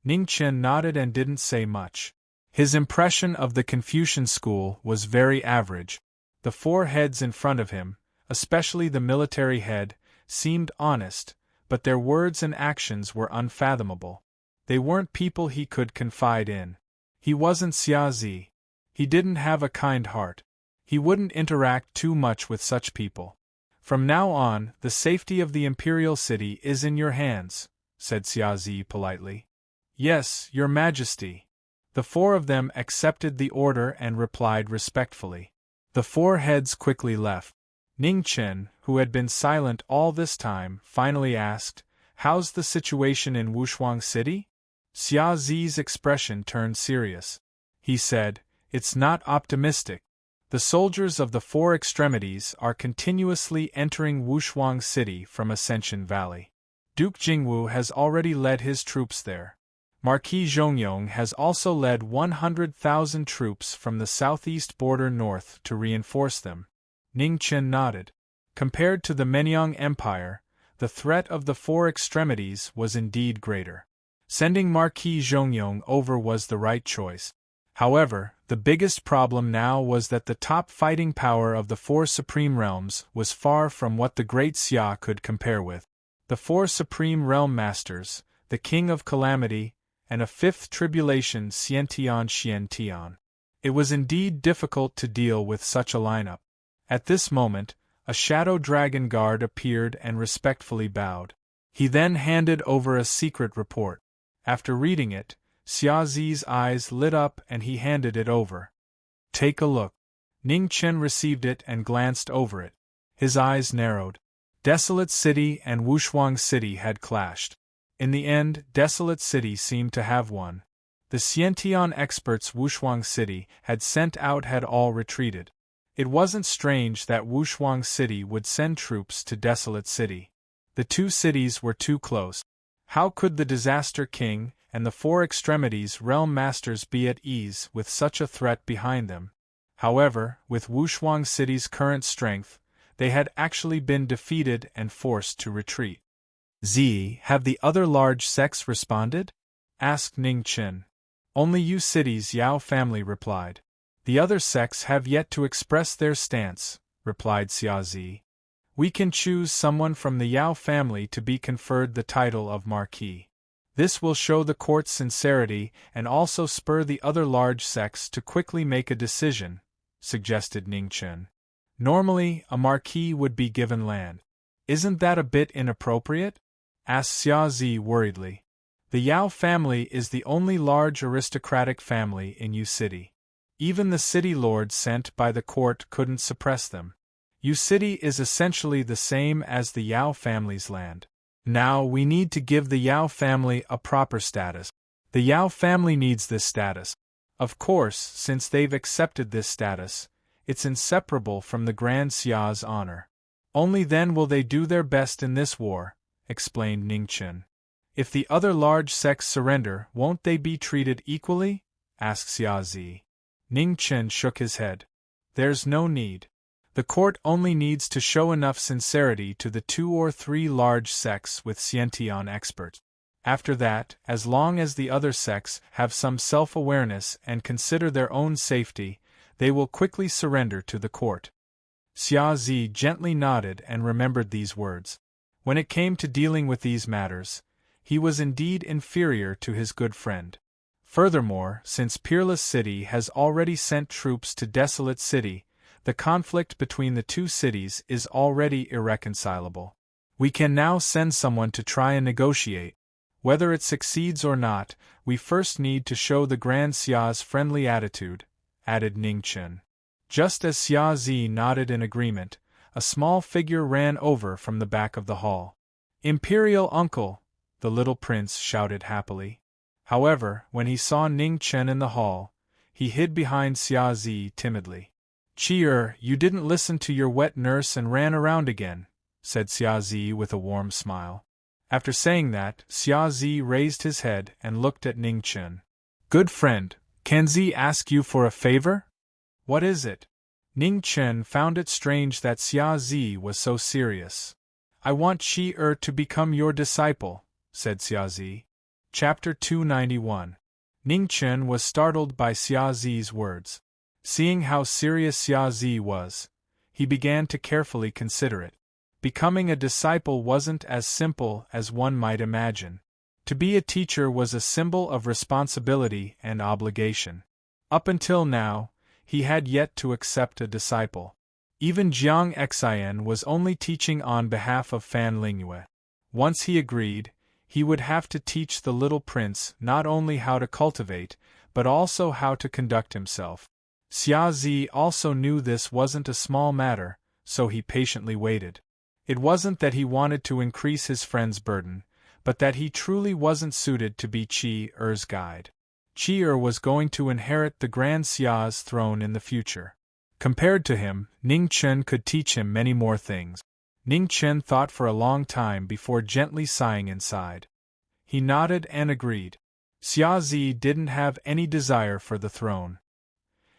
Ningchen nodded and didn't say much. His impression of the Confucian school was very average. The four heads in front of him, especially the military head, seemed honest, but their words and actions were unfathomable. They weren't people he could confide in. He wasn't Xia Zi. He didn't have a kind heart. He wouldn't interact too much with such people. From now on, the safety of the imperial city is in your hands, said Xia Zi politely. Yes, Your Majesty. The four of them accepted the order and replied respectfully. The four heads quickly left. Ningchen, who had been silent all this time, finally asked, How's the situation in Wushuang City? Xia Zi's expression turned serious. He said, It's not optimistic. The soldiers of the four extremities are continuously entering Wushuang City from Ascension Valley. Duke Jingwu has already led his troops there. Marquis Zhongyong has also led 100,000 troops from the southeast border north to reinforce them. Ningchen nodded. Compared to the Menyang Empire, the threat of the four extremities was indeed greater. Sending Marquis Zhongyong over was the right choice. However, the biggest problem now was that the top fighting power of the four supreme realms was far from what the Great Xia could compare with. The four supreme realm masters, the King of Calamity, and a fifth tribulation Xiantian. It was indeed difficult to deal with such a lineup. At this moment, a shadow dragon guard appeared and respectfully bowed. He then handed over a secret report. After reading it, Xia Zi's eyes lit up and he handed it over. Take a look. Ningchen received it and glanced over it. His eyes narrowed. Desolate City and Wushuang City had clashed. In the end, Desolate City seemed to have won. The Xiantian experts Wushuang City had sent out had all retreated. It wasn't strange that Wushuang City would send troops to Desolate City. The two cities were too close. How could the Disaster King and the four extremities realm masters be at ease with such a threat behind them? However, with Wushuang City's current strength, they had actually been defeated and forced to retreat. Have the other large sects responded? Asked Ningchen. Only you cities, Yao family replied. The other sects have yet to express their stance, replied Xia Zi. We can choose someone from the Yao family to be conferred the title of Marquis. This will show the court's sincerity and also spur the other large sects to quickly make a decision, suggested Ningchen. Normally, a Marquis would be given land. Isn't that a bit inappropriate? Asked Xia Zi worriedly. The Yao family is the only large aristocratic family in Yu City. Even the city lords sent by the court couldn't suppress them. Yu City is essentially the same as the Yao family's land. Now we need to give the Yao family a proper status. The Yao family needs this status. Of course, since they've accepted this status, it's inseparable from the Grand Xia's honor. Only then will they do their best in this war, explained Ningchen. If the other large sects surrender, won't they be treated equally? Asked Xia Zi. Ningchen shook his head. There's no need. The court only needs to show enough sincerity to the 2 or 3 large sects with Xiantian experts. After that, as long as the other sects have some self-awareness and consider their own safety, they will quickly surrender to the court. Xia Zi gently nodded and remembered these words. When it came to dealing with these matters, he was indeed inferior to his good friend. Furthermore, since Peerless City has already sent troops to Desolate City, the conflict between the two cities is already irreconcilable. We can now send someone to try and negotiate. Whether it succeeds or not, we first need to show the Grand Xia's friendly attitude, added Ningchen. Just as Xia Zi nodded in agreement, a small figure ran over from the back of the hall. Imperial Uncle! The little prince shouted happily. However, when he saw Ningchen in the hall, he hid behind Xia Zi timidly. Cheer, you didn't listen to your wet nurse and ran around again, said Xia Zi with a warm smile. After saying that, Xia Zi raised his head and looked at Ningchen. Good friend, can Zi ask you for a favor? What is it? Ning Chen found it strange that Xia Zi was so serious. "I want Qi to become your disciple," said Xia Zi. Chapter 291. Ning Chen was startled by Xia Zi's words. Seeing how serious Xia Zi was, he began to carefully consider it. Becoming a disciple wasn't as simple as one might imagine. To be a teacher was a symbol of responsibility and obligation. Up until now, he had yet to accept a disciple. Even Jiang Xian was only teaching on behalf of Fan Lingyue. Once he agreed, he would have to teach the little prince not only how to cultivate, but also how to conduct himself. Xia Zi also knew this wasn't a small matter, so he patiently waited. It wasn't that he wanted to increase his friend's burden, but that he truly wasn't suited to be Qi-er's guide. Qi-er was going to inherit the Grand Xia's throne in the future. Compared to him, Ning Chen could teach him many more things. Ning Chen thought for a long time before gently sighing inside. He nodded and agreed. Xia Zi didn't have any desire for the throne.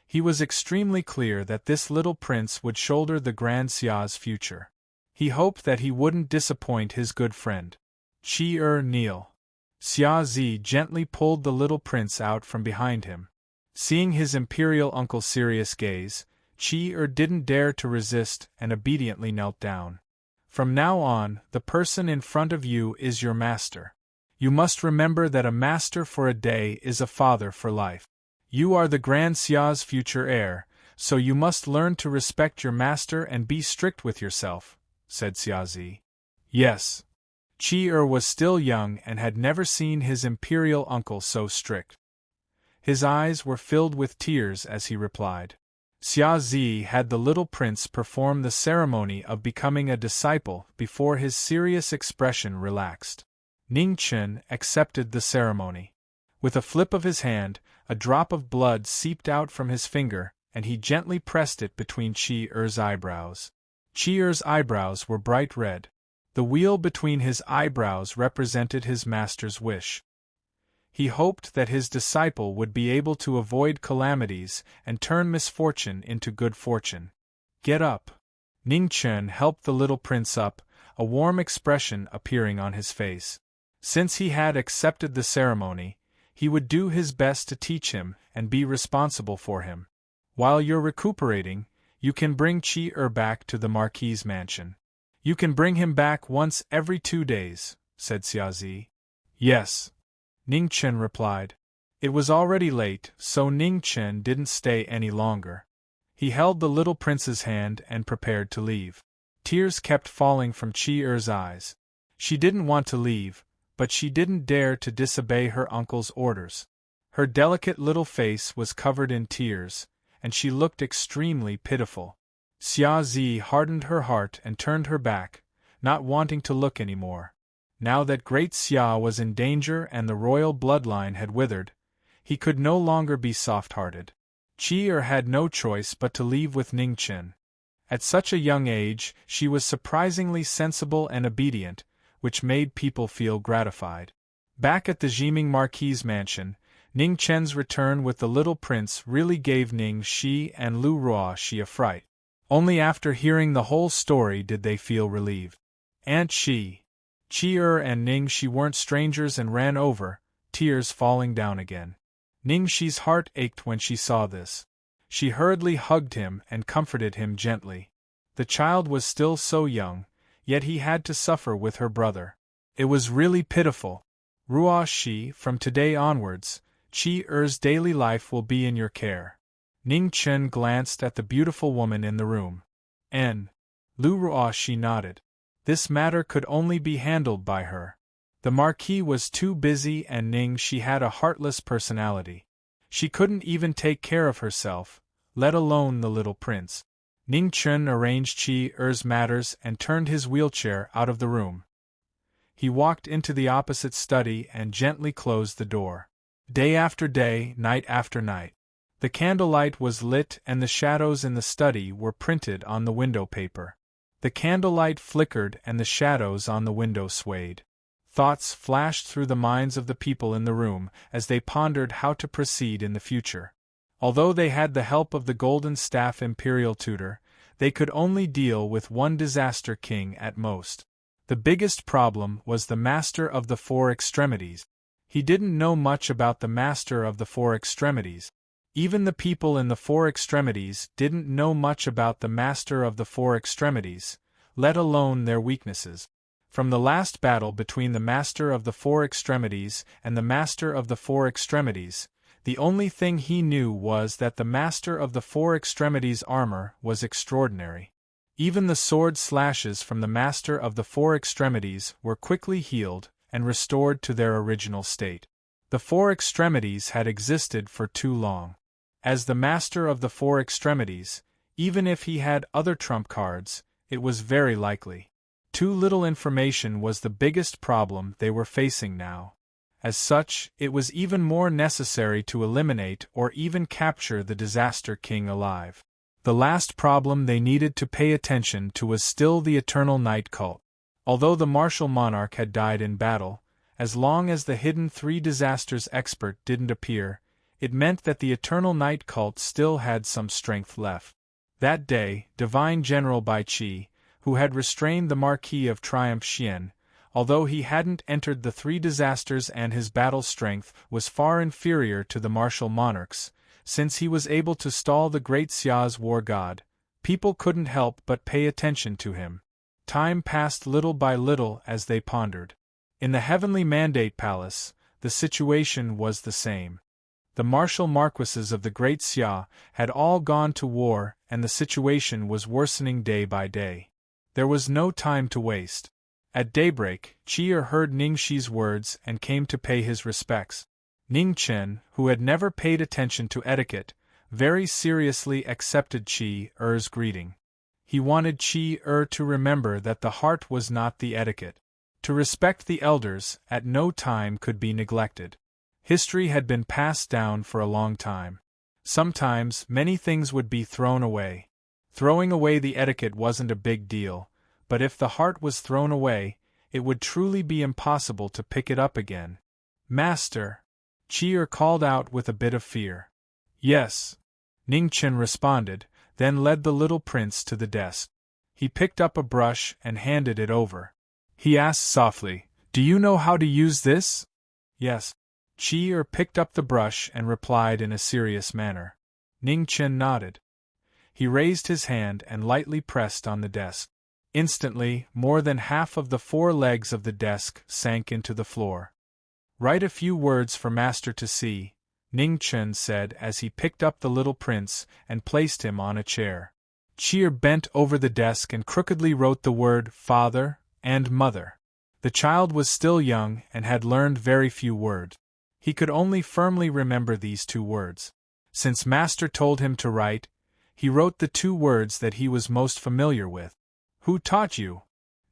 He was extremely clear that this little prince would shoulder the Grand Xia's future. He hoped that he wouldn't disappoint his good friend. Qi-er kneel. Xia Zi gently pulled the little prince out from behind him. Seeing his imperial uncle's serious gaze, Qi-er didn't dare to resist and obediently knelt down. "From now on, the person in front of you is your master. You must remember that a master for a day is a father for life. You are the Grand Xia's future heir, so you must learn to respect your master and be strict with yourself," said Xia Zi. Yes. Qi-er was still young and had never seen his imperial uncle so strict. His eyes were filled with tears as he replied. Xia Zi had the little prince perform the ceremony of becoming a disciple before his serious expression relaxed. Ning Chen accepted the ceremony. With a flip of his hand, a drop of blood seeped out from his finger, and he gently pressed it between Qi-er's eyebrows. Qi-er's eyebrows were bright red. The wheal between his eyebrows represented his master's wish. He hoped that his disciple would be able to avoid calamities and turn misfortune into good fortune. "Get up." Ning Chen helped the little prince up, a warm expression appearing on his face. Since he had accepted the ceremony, he would do his best to teach him and be responsible for him. "While you're recuperating, you can bring Qi-er back to the Marquis' mansion. You can bring him back once every 2 days," said Xia Zi. "Yes," Ning Chen replied. It was already late, so Ning Chen didn't stay any longer. He held the little prince's hand and prepared to leave. Tears kept falling from Qi-er's eyes. She didn't want to leave, but she didn't dare to disobey her uncle's orders. Her delicate little face was covered in tears, and she looked extremely pitiful. Xia Zi hardened her heart and turned her back, not wanting to look any more. Now that Great Xia was in danger and the royal bloodline had withered, he could no longer be soft-hearted. Qi-er had no choice but to leave with Ning Chen. At such a young age, she was surprisingly sensible and obedient, which made people feel gratified. Back at the Jiming Marquis' mansion, Ning Chen's return with the little prince really gave Ning Shi and Lu Ruoxi a fright. Only after hearing the whole story did they feel relieved. Aunt Shi, Qi-er and Ning Shi weren't strangers and ran over, tears falling down again. Ning Shi's heart ached when she saw this. She hurriedly hugged him and comforted him gently. The child was still so young, yet he had to suffer with her brother. It was really pitiful. "Ruoxi, from today onwards, Qi-er's daily life will be in your care." Ning Chen glanced at the beautiful woman in the room. Lu Ruoxi nodded. This matter could only be handled by her. The Marquis was too busy and Ning Shi had a heartless personality. She couldn't even take care of herself, let alone the little prince. Ning Chen arranged Qi-er's matters and turned his wheelchair out of the room. He walked into the opposite study and gently closed the door. Day after day, night after night. The candlelight was lit and the shadows in the study were printed on the window paper. The candlelight flickered and the shadows on the window swayed. Thoughts flashed through the minds of the people in the room as they pondered how to proceed in the future. Although they had the help of the Golden Staff Imperial Tutor, they could only deal with one disaster king at most. The biggest problem was the Master of the Four Extremities. He didn't know much about the Master of the Four Extremities. Even the people in the Four Extremities didn't know much about the Master of the Four Extremities, let alone their weaknesses. From the last battle between the Master of the Four Extremities and the Master of the Four Extremities, the only thing he knew was that the Master of the Four Extremities' armor was extraordinary. Even the sword slashes from the Master of the Four Extremities were quickly healed and restored to their original state. The Four Extremities had existed for too long. As the Master of the Four Extremities, even if he had other trump cards, it was very likely. Too little information was the biggest problem they were facing now. As such, it was even more necessary to eliminate or even capture the Disaster King alive. The last problem they needed to pay attention to was still the Eternal Night Cult. Although the martial monarch had died in battle, as long as the hidden three disasters expert didn't appear, it meant that the Eternal Night Cult still had some strength left. That day, Divine General Bai Qi, who had restrained the Marquis of Triumph Xian, although he hadn't entered the three disasters and his battle strength was far inferior to the martial monarch's, since he was able to stall the great Xia's war god, people couldn't help but pay attention to him. Time passed little by little as they pondered. In the Heavenly Mandate Palace, the situation was the same. The martial marquises of the great Xia had all gone to war and the situation was worsening day by day. There was no time to waste. At daybreak, Qi heard Ning Shi's words and came to pay his respects. Ning Chen, who had never paid attention to etiquette, very seriously accepted Qi-er's greeting. He wanted Qi-er to remember that the heart was not the etiquette. To respect the elders at no time could be neglected. History had been passed down for a long time. Sometimes many things would be thrown away. Throwing away the etiquette wasn't a big deal, but if the heart was thrown away, it would truly be impossible to pick it up again. Master! Qi called out with a bit of fear. Yes. Ning Chen responded, then led the little prince to the desk. He picked up a brush and handed it over. He asked softly, "Do you know how to use this?" Yes. Qi picked up the brush and replied in a serious manner. Ning Chen nodded. He raised his hand and lightly pressed on the desk. Instantly, more than half of the four legs of the desk sank into the floor. "Write a few words for Master to see," Ning Chen said as he picked up the little prince and placed him on a chair. Qi bent over the desk and crookedly wrote the word father and mother. The child was still young and had learned very few words. He could only firmly remember these two words. Since Master told him to write, he wrote the two words that he was most familiar with. "Who taught you?"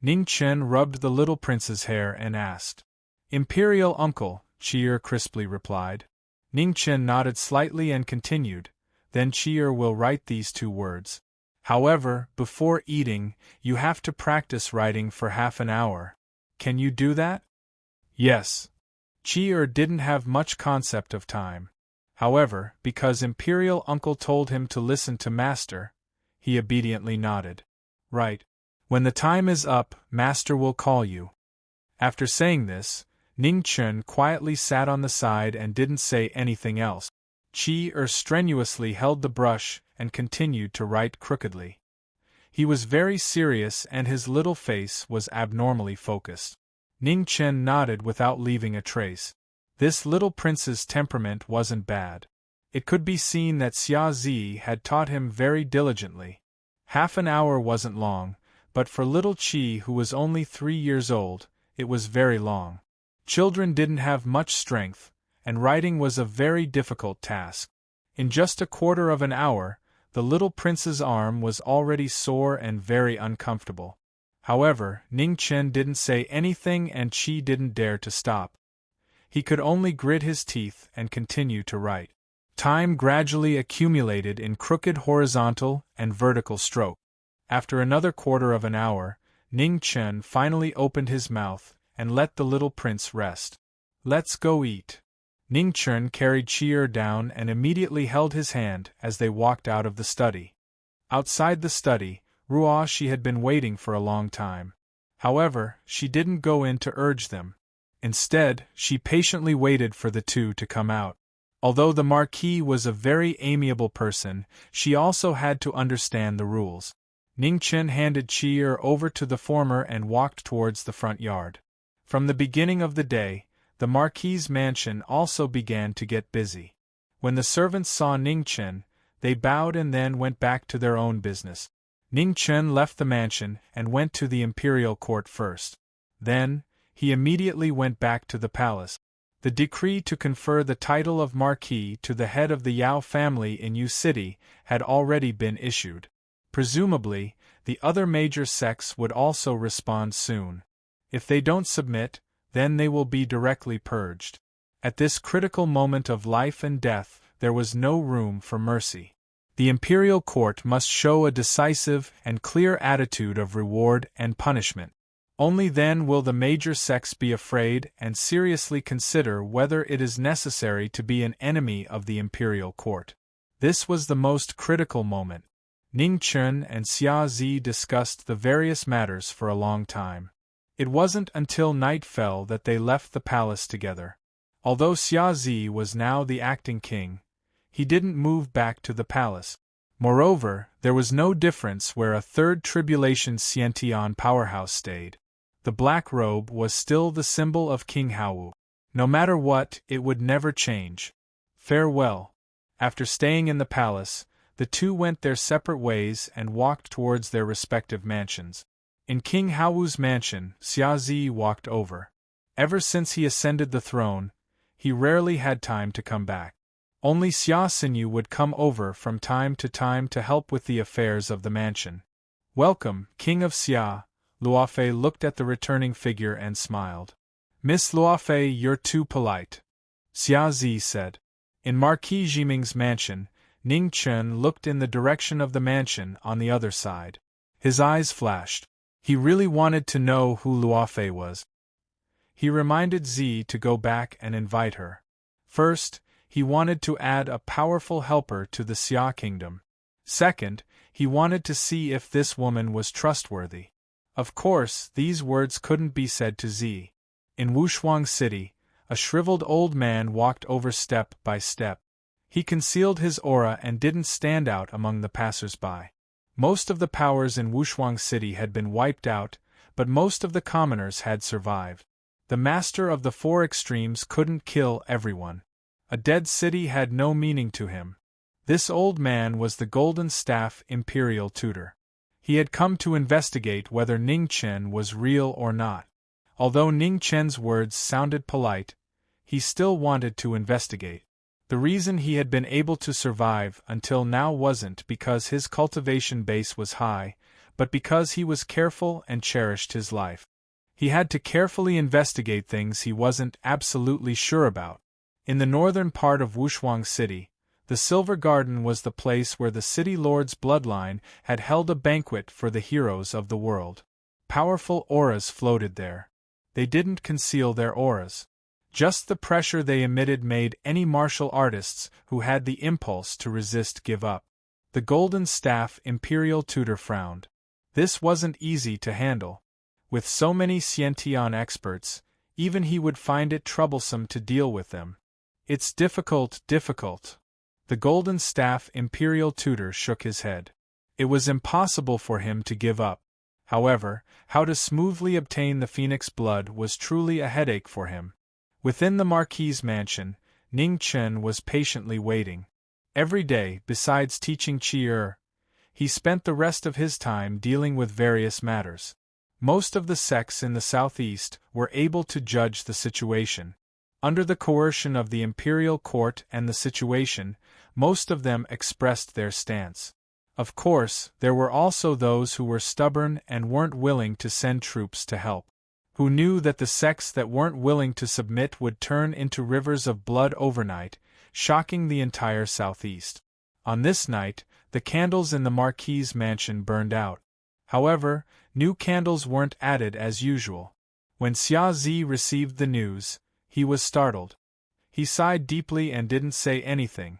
Ning Chen rubbed the little prince's hair and asked. "Imperial uncle," Qi crisply replied. Ning Chen nodded slightly and continued, "Then Qi will write these two words. However, before eating, you have to practice writing for half an hour. Can you do that?" Yes. Qi didn't have much concept of time. However, because Imperial Uncle told him to listen to Master, he obediently nodded. "Right. When the time is up, Master will call you." After saying this, Ning Chen quietly sat on the side and didn't say anything else. Qi strenuously held the brush and continued to write crookedly. He was very serious and his little face was abnormally focused. Ning Chen nodded without leaving a trace. This little prince's temperament wasn't bad. It could be seen that Xia Zi had taught him very diligently. Half an hour wasn't long, but for little Qi, who was only 3 years old, it was very long. Children didn't have much strength, and writing was a very difficult task. In just a quarter of an hour, the little prince's arm was already sore and very uncomfortable. However, Ning Chen didn't say anything and Qi didn't dare to stop. He could only grit his teeth and continue to write. Time gradually accumulated in crooked horizontal and vertical stroke. After another quarter of an hour, Ning Chen finally opened his mouth and let the little prince rest. "Let's go eat." Ning Chen carried Chi'er down and immediately held his hand as they walked out of the study. Outside the study, Ruoshi had been waiting for a long time. However, she didn't go in to urge them. Instead, she patiently waited for the two to come out. Although the Marquis was a very amiable person, she also had to understand the rules. Ning Chen handed Chi'er over to the former and walked towards the front yard. From the beginning of the day, the Marquis's mansion also began to get busy. When the servants saw Ning Chen, they bowed and then went back to their own business. Ning Chen left the mansion and went to the imperial court first. Then, he immediately went back to the palace. The decree to confer the title of Marquis to the head of the Yao family in Yu City had already been issued. Presumably, the other major sects would also respond soon. If they don't submit, then they will be directly purged. At this critical moment of life and death, there was no room for mercy. The imperial court must show a decisive and clear attitude of reward and punishment. Only then will the major sects be afraid and seriously consider whether it is necessary to be an enemy of the imperial court. This was the most critical moment. Ning Chen and Xia Zi discussed the various matters for a long time. It wasn't until night fell that they left the palace together. Although Xia Zi was now the acting king, he didn't move back to the palace. Moreover, there was no difference where a third tribulation Xiantian powerhouse stayed. The black robe was still the symbol of King Haowu. No matter what, it would never change. Farewell. After staying in the palace, the two went their separate ways and walked towards their respective mansions. In King Haowu's mansion, Xia Zi walked over. Ever since he ascended the throne, he rarely had time to come back. Only Xia Xinyu would come over from time to help with the affairs of the mansion. Welcome, King of Xia. Luofei looked at the returning figure and smiled. Miss Luofei, you're too polite, Xia Zi said. In Marquis Jiming's mansion, Ning Chen looked in the direction of the mansion on the other side. His eyes flashed. He really wanted to know who Luofei was. He reminded Zi to go back and invite her. First, he wanted to add a powerful helper to the Xia kingdom. Second, he wanted to see if this woman was trustworthy. Of course, these words couldn't be said to Zi. In Wushuang City, a shriveled old man walked over step by step. He concealed his aura and didn't stand out among the passers-by. Most of the powers in Wushuang City had been wiped out, but most of the commoners had survived. The master of the four extremes couldn't kill everyone. A dead city had no meaning to him. This old man was the Golden Staff Imperial Tutor. He had come to investigate whether Ning Chen was real or not. Although Ning Chen's words sounded polite, he still wanted to investigate. The reason he had been able to survive until now wasn't because his cultivation base was high, but because he was careful and cherished his life. He had to carefully investigate things he wasn't absolutely sure about. In the northern part of Wushuang City, the Silver Garden was the place where the city lord's bloodline had held a banquet for the heroes of the world. Powerful auras floated there. They didn't conceal their auras. Just the pressure they emitted made any martial artists who had the impulse to resist give up. The Golden Staff Imperial Tutor frowned. This wasn't easy to handle. With so many Xiantian experts, even he would find it troublesome to deal with them. It's difficult. The Golden Staff Imperial Tutor shook his head. It was impossible for him to give up. However, how to smoothly obtain the phoenix blood was truly a headache for him. Within the Marquis's mansion, Ning Chen was patiently waiting. Every day, besides teaching Chi'er, he spent the rest of his time dealing with various matters. Most of the sects in the southeast were able to judge the situation. Under the coercion of the imperial court and the situation, most of them expressed their stance. Of course, there were also those who were stubborn and weren't willing to send troops to help. Who knew that the sects that weren't willing to submit would turn into rivers of blood overnight, shocking the entire southeast. On this night, the candles in the Marquis's mansion burned out. However, new candles weren't added as usual. When Xia Zi received the news, he was startled. He sighed deeply and didn't say anything.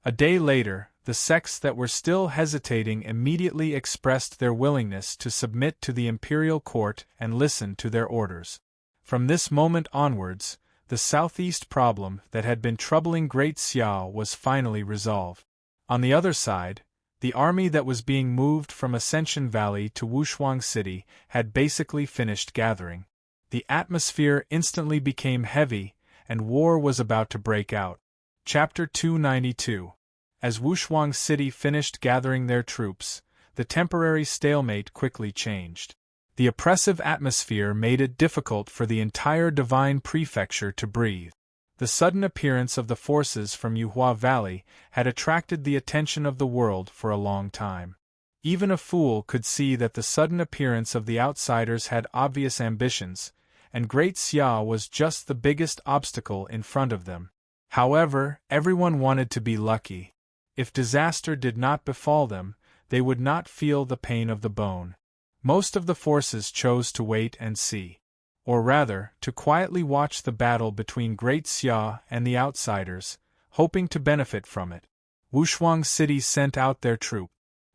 A day later, the sects that were still hesitating immediately expressed their willingness to submit to the imperial court and listen to their orders. From this moment onwards, the southeast problem that had been troubling Great Xiao was finally resolved. On the other side, the army that was being moved from Ascension Valley to Wushuang City had basically finished gathering. The atmosphere instantly became heavy, and war was about to break out. Chapter 292. As Wushuang City finished gathering their troops, the temporary stalemate quickly changed. The oppressive atmosphere made it difficult for the entire Divine Prefecture to breathe. The sudden appearance of the forces from Yuhua Valley had attracted the attention of the world for a long time. Even a fool could see that the sudden appearance of the outsiders had obvious ambitions, and Great Xia was just the biggest obstacle in front of them. However, everyone wanted to be lucky. If disaster did not befall them, they would not feel the pain of the bone. Most of the forces chose to wait and see. Or rather, to quietly watch the battle between Great Xia and the outsiders, hoping to benefit from it. Wushuang City sent out their troop.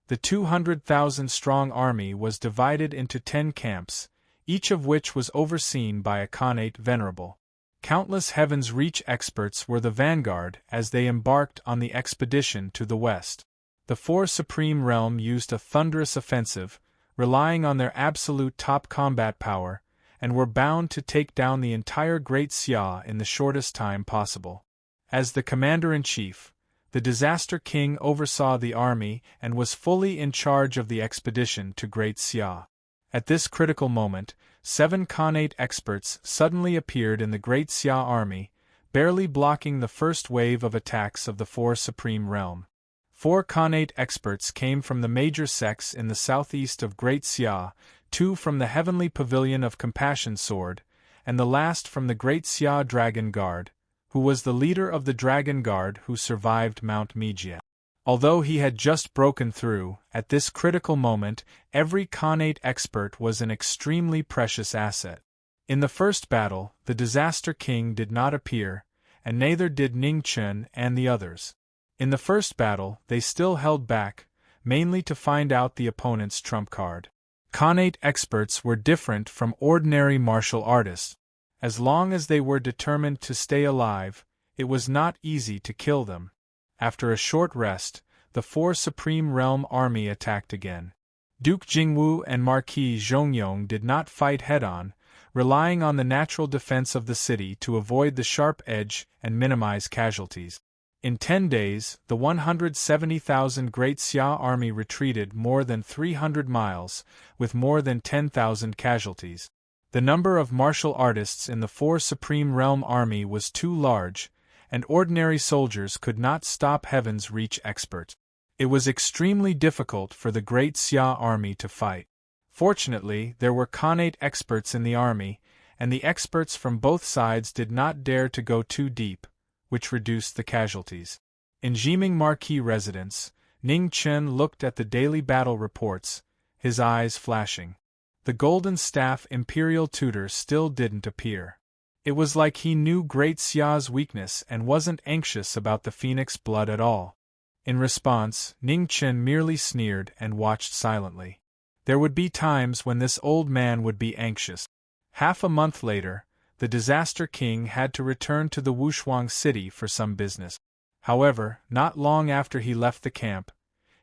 The 200,000-strong army was divided into 10 camps, each of which was overseen by a Khanate venerable. Countless Heaven's Reach experts were the vanguard as they embarked on the expedition to the west. The 4 Supreme Realm used a thunderous offensive, relying on their absolute top combat power, and were bound to take down the entire Great Xia in the shortest time possible. As the commander-in-chief, the Disaster King oversaw the army and was fully in charge of the expedition to Great Xia. At this critical moment, 7 Khanate experts suddenly appeared in the Great Xia army, barely blocking the first wave of attacks of the 4 Supreme Realm. 4 Khanate experts came from the major sects in the southeast of Great Xia, 2 from the Heavenly Pavilion of Compassion Sword, and the last from the Great Xia Dragon Guard, who was the leader of the Dragon Guard who survived Mount Mijia. Although he had just broken through, at this critical moment, every Khanate expert was an extremely precious asset. In the first battle, the Disaster King did not appear, and neither did Ning Chen and the others. In the first battle, they still held back, mainly to find out the opponent's trump card. Khanate experts were different from ordinary martial artists. As long as they were determined to stay alive, it was not easy to kill them. After a short rest, the 4 Supreme Realm army attacked again. Duke Jingwu and Marquis Zhongyong did not fight head-on, relying on the natural defense of the city to avoid the sharp edge and minimize casualties. In 10 days, the 170,000 Great Xia army retreated more than 300 miles, with more than 10,000 casualties. The number of martial artists in the 4 Supreme Realm army was too large, and ordinary soldiers could not stop Heaven's Reach experts. It was extremely difficult for the Great Xia army to fight. Fortunately, there were Khanate experts in the army, and the experts from both sides did not dare to go too deep, which reduced the casualties. In Jiming Marquis residence, Ning Chen looked at the daily battle reports, his eyes flashing. The Golden Staff Imperial Tutor still didn't appear. It was like he knew Great Xia's weakness and wasn't anxious about the Phoenix blood at all. In response, Ning Chen merely sneered and watched silently. There would be times when this old man would be anxious. Half a month later, the Disaster King had to return to the Wushuang City for some business. However, not long after he left the camp,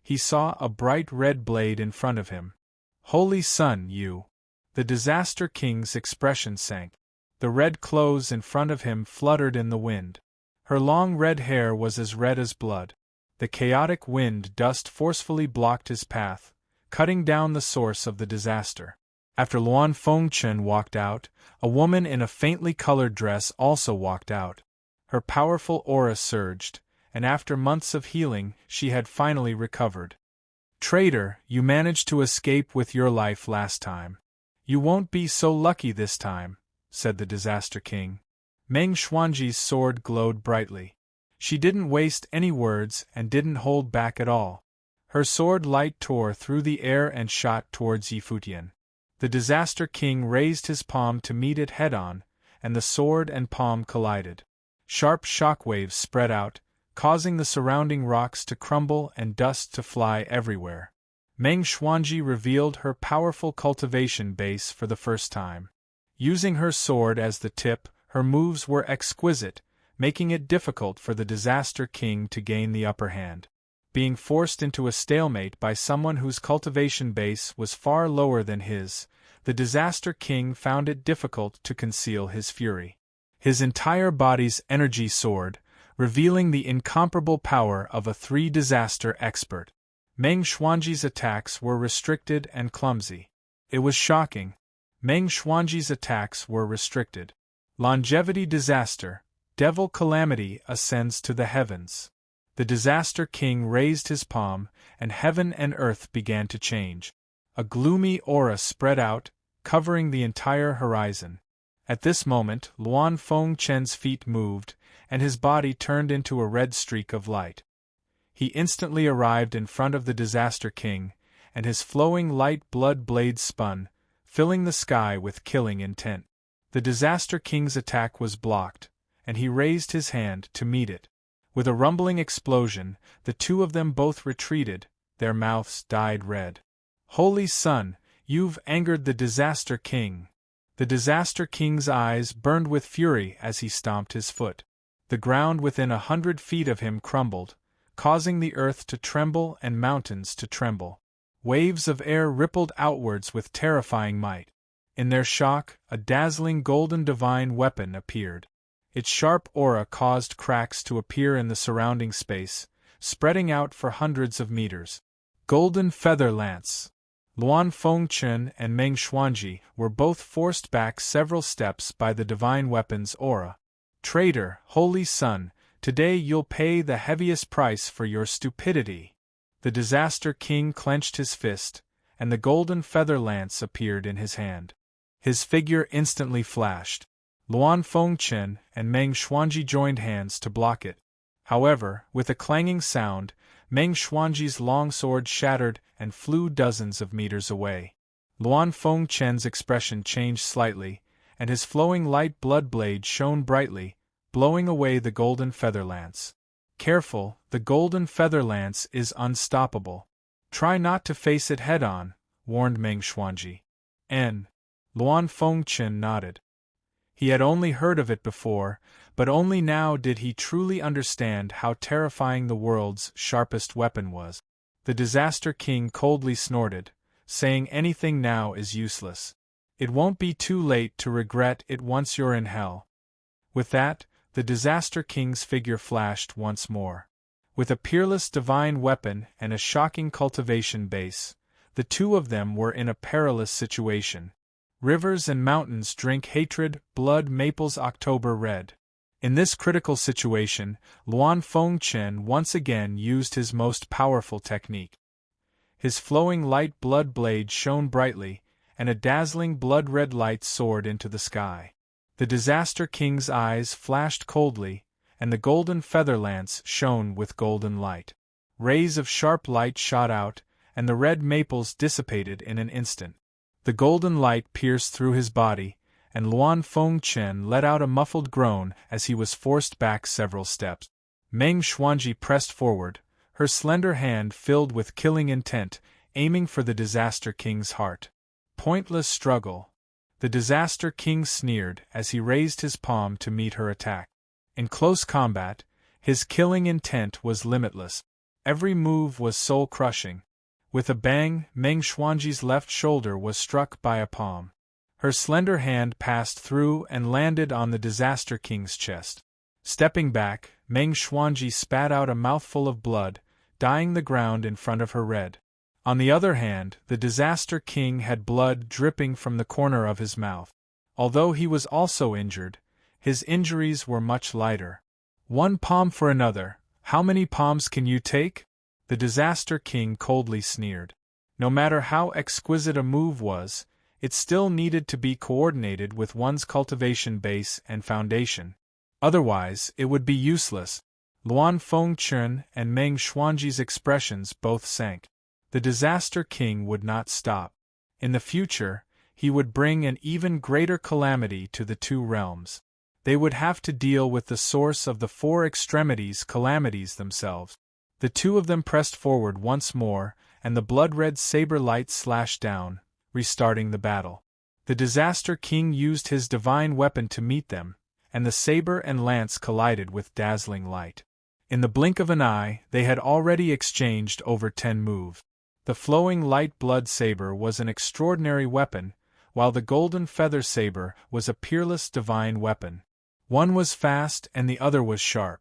he saw a bright red blade in front of him. "Holy Sun, you!" The Disaster King's expression sank. The red clothes in front of him fluttered in the wind. Her long red hair was as red as blood. The chaotic wind dust forcefully blocked his path, cutting down the source of the disaster. After Luan Fengchen walked out, a woman in a faintly colored dress also walked out. Her powerful aura surged, and after months of healing, she had finally recovered. "Traitor, you managed to escape with your life last time. You won't be so lucky this time," said the Disaster King. Meng Xuanji's sword glowed brightly. She didn't waste any words and didn't hold back at all. Her sword light tore through the air and shot towards Yifutian. The Disaster King raised his palm to meet it head-on, and the sword and palm collided. Sharp shockwaves spread out, causing the surrounding rocks to crumble and dust to fly everywhere. Meng Xuanji revealed her powerful cultivation base for the first time. Using her sword as the tip, her moves were exquisite, making it difficult for the Disaster King to gain the upper hand. Being forced into a stalemate by someone whose cultivation base was far lower than his, the Disaster King found it difficult to conceal his fury. His entire body's energy soared, revealing the incomparable power of a three-disaster expert. Meng Xuanji's attacks were restricted and clumsy. It was shocking. Meng Xuanji's attacks were restricted. Longevity disaster, devil calamity ascends to the heavens. The Disaster King raised his palm, and heaven and earth began to change. A gloomy aura spread out, covering the entire horizon. At this moment, Luan Fengchen's feet moved, and his body turned into a red streak of light. He instantly arrived in front of the Disaster King, and his flowing light blood blades spun, filling the sky with killing intent. The Disaster King's attack was blocked, and he raised his hand to meet it. With a rumbling explosion, the two of them both retreated, their mouths dyed red. "Holy Sun, you've angered the Disaster King." The Disaster King's eyes burned with fury as he stomped his foot. The ground within 100 feet of him crumbled, causing the earth to tremble and mountains to tremble. Waves of air rippled outwards with terrifying might. In their shock, a dazzling golden divine weapon appeared. Its sharp aura caused cracks to appear in the surrounding space, spreading out for hundreds of meters. Golden Feather Lance. Luan Fengchen and Meng Xuanji were both forced back several steps by the divine weapon's aura. "Traitor, Holy Sun, today you'll pay the heaviest price for your stupidity." The Disaster King clenched his fist, and the golden feather lance appeared in his hand. His figure instantly flashed. Luan Fengchen and Meng Xuanji joined hands to block it. However, with a clanging sound, Meng Xuanji's long sword shattered and flew dozens of meters away. Luan Fengchen's expression changed slightly, and his flowing light blood blade shone brightly, blowing away the golden feather lance. "Careful, the golden feather lance is unstoppable. Try not to face it head-on," warned Meng Xuanji. Luan Fengchen nodded. He had only heard of it before, but only now did he truly understand how terrifying the world's sharpest weapon was. The Disaster King coldly snorted, saying anything now is useless. It won't be too late to regret it once you're in hell. With that, the Disaster King's figure flashed once more. With a peerless divine weapon and a shocking cultivation base, the two of them were in a perilous situation. Rivers and mountains drink hatred, blood maples October red. In this critical situation, Luan Fengchen once again used his most powerful technique. His flowing light blood blade shone brightly, and a dazzling blood-red light soared into the sky. The Disaster King's eyes flashed coldly, and the golden feather lance shone with golden light. Rays of sharp light shot out, and the red maples dissipated in an instant. The golden light pierced through his body, and Luan Fengchen let out a muffled groan as he was forced back several steps. Meng Xuanji pressed forward, her slender hand filled with killing intent, aiming for the Disaster King's heart. Pointless struggle. The Disaster King sneered as he raised his palm to meet her attack. In close combat, his killing intent was limitless. Every move was soul-crushing. With a bang, Meng Xuanji's left shoulder was struck by a palm. Her slender hand passed through and landed on the Disaster King's chest. Stepping back, Meng Xuanji spat out a mouthful of blood, dyeing the ground in front of her red. On the other hand, the Disaster King had blood dripping from the corner of his mouth. Although he was also injured, his injuries were much lighter. "One palm for another, how many palms can you take?" The Disaster King coldly sneered. No matter how exquisite a move was, it still needed to be coordinated with one's cultivation base and foundation. Otherwise, it would be useless. Luan Fengchen and Meng Xuanji's expressions both sank. The Disaster King would not stop. In the future, he would bring an even greater calamity to the two realms. they would have to deal with the source of the four extremities calamities themselves. The two of them pressed forward once more, and the blood-red saber light slashed down, restarting the battle. The Disaster King used his divine weapon to meet them, and the saber and lance collided with dazzling light. In the blink of an eye, they had already exchanged over 10 moves. The flowing light blood saber was an extraordinary weapon, while the golden feather saber was a peerless divine weapon. One was fast and the other was sharp.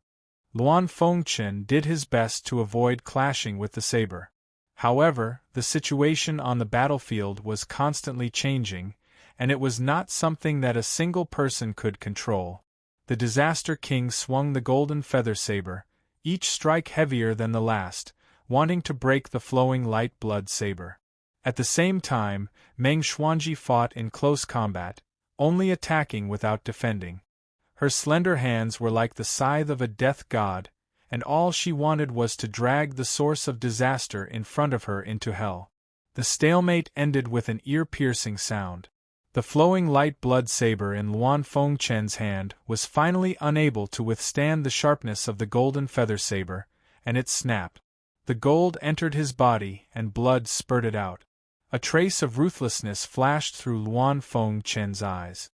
Luan Fengchen did his best to avoid clashing with the saber. However, the situation on the battlefield was constantly changing, and it was not something that a single person could control. The Disaster King swung the golden feather saber, each strike heavier than the last, wanting to break the flowing light blood saber. At the same time, Meng Xuanji fought in close combat, only attacking without defending. Her slender hands were like the scythe of a death god, and all she wanted was to drag the source of disaster in front of her into hell. The stalemate ended with an ear-piercing sound. The flowing light blood saber in Luan Fengchen's hand was finally unable to withstand the sharpness of the golden feather saber, and it snapped. The gold entered his body and blood spurted out. A trace of ruthlessness flashed through Luan Fengchen's eyes.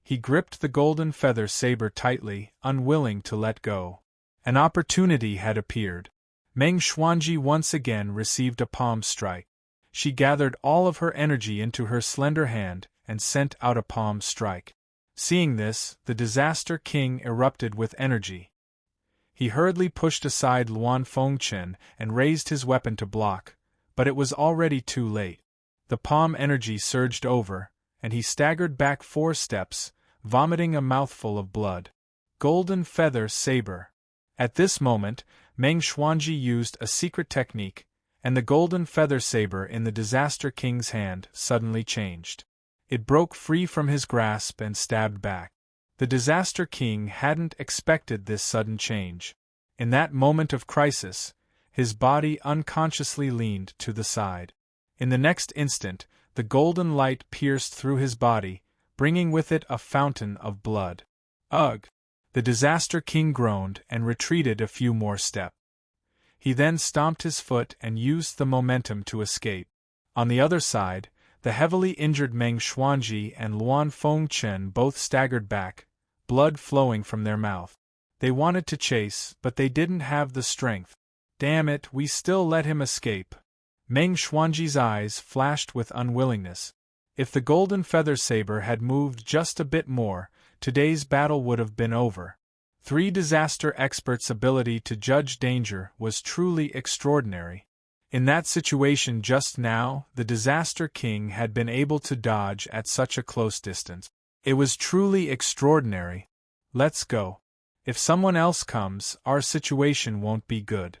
He gripped the golden feather saber tightly, unwilling to let go. An opportunity had appeared. Meng Xuanji once again received a palm strike. She gathered all of her energy into her slender hand and sent out a palm strike. Seeing this, the Disaster King erupted with energy. He hurriedly pushed aside Luan Fengchen and raised his weapon to block, but it was already too late. The palm energy surged over, and he staggered back 4 steps, vomiting a mouthful of blood. Golden feather saber. At this moment, Meng Xuanji used a secret technique, and the golden feather saber in the Disaster King's hand suddenly changed. It broke free from his grasp and stabbed back. The Disaster King hadn't expected this sudden change. In that moment of crisis, his body unconsciously leaned to the side. In the next instant, the golden light pierced through his body, bringing with it a fountain of blood. Ugh! The Disaster King groaned and retreated a few more steps. He then stomped his foot and used the momentum to escape. On the other side, the heavily injured Meng Xuanji and Luan Fengchen both staggered back, blood flowing from their mouth. They wanted to chase, but they didn't have the strength. Damn it, we still let him escape. Meng Xuanji's eyes flashed with unwillingness. If the golden feather saber had moved just a bit more, today's battle would have been over. 3 disaster experts' ability to judge danger was truly extraordinary. In that situation just now, the Disaster King had been able to dodge at such a close distance. It was truly extraordinary. Let's go. If someone else comes, our situation won't be good.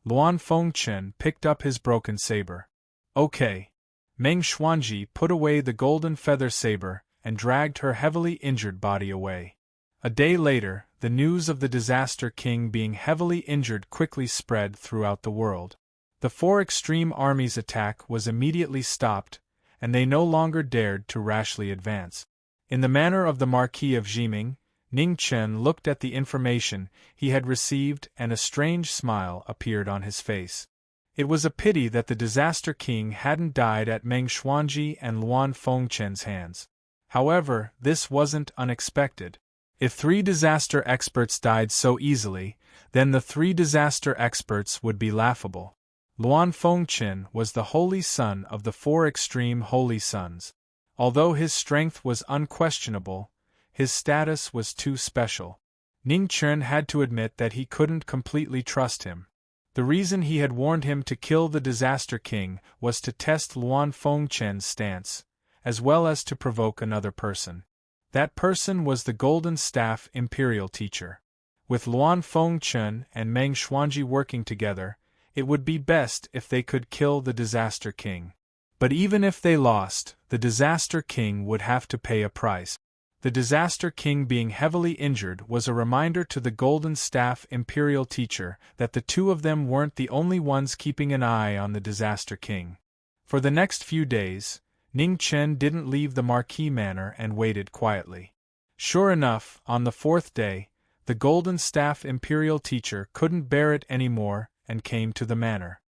Luan Fengchen picked up his broken saber. Okay. Meng Xuanji put away the golden feather saber and dragged her heavily injured body away. A day later, the news of the Disaster King being heavily injured quickly spread throughout the world. The 4 extreme armies' attack was immediately stopped, and they no longer dared to rashly advance. In the manner of the Marquis of Jiming, Ning Chen looked at the information he had received and a strange smile appeared on his face. It was a pity that the Disaster King hadn't died at Meng Xuanji and Luan Fengchen's hands. However, this wasn't unexpected. If 3 disaster experts died so easily, then the 3 disaster experts would be laughable. Luan Fengchen was the holy son of the 4 extreme holy sons. Although his strength was unquestionable, his status was too special. Ning Chen had to admit that he couldn't completely trust him. The reason he had warned him to kill the Disaster King was to test Luan Fengchen's stance, as well as to provoke another person. That person was the Golden Staff Imperial Teacher. With Luan Fengchen and Meng Xuanji working together, it would be best if they could kill the Disaster King. But even if they lost, the Disaster King would have to pay a price. The Disaster King being heavily injured was a reminder to the Golden Staff Imperial Teacher that the 2 of them weren't the only ones keeping an eye on the Disaster King. For the next few days, Ning Chen didn't leave the Marquis Manor and waited quietly. Sure enough, on the fourth day, the Golden Staff Imperial Teacher couldn't bear it any more and came to the manor.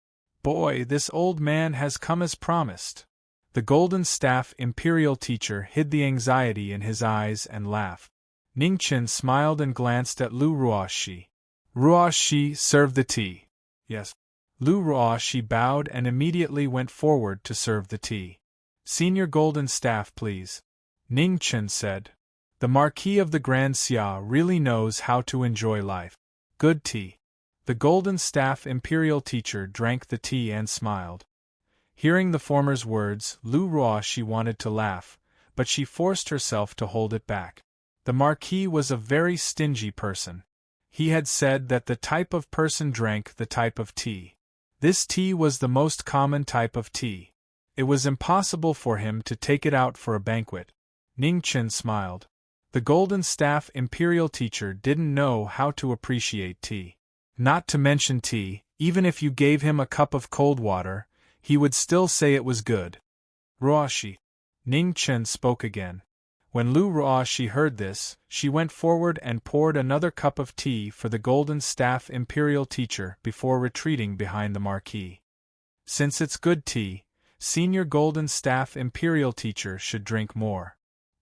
Boy, this old man has come as promised. The Golden Staff Imperial Teacher hid the anxiety in his eyes and laughed. Ningchen smiled and glanced at Lu Ruoshi. Ruoshi, serve the tea. Yes. Lu Ruoshi bowed and immediately went forward to serve the tea. Senior Golden Staff, please. Ningchen said. The Marquis of the Grand Xia really knows how to enjoy life. Good tea. The Golden Staff Imperial Teacher drank the tea and smiled. Hearing the former's words, Lu Ruoshi wanted to laugh, but she forced herself to hold it back. The Marquis was a very stingy person. He had said that the type of person drank the type of tea. This tea was the most common type of tea. It was impossible for him to take it out for a banquet. Ningchen smiled. The Golden Staff Imperial Teacher didn't know how to appreciate tea. Not to mention tea, even if you gave him a cup of cold water, he would still say it was good. Ruoshi. Ningchen spoke again. When Lu Ruoshi heard this, she went forward and poured another cup of tea for the Golden Staff Imperial Teacher before retreating behind the Marquis. Since it's good tea, Senior Golden Staff Imperial Teacher should drink more.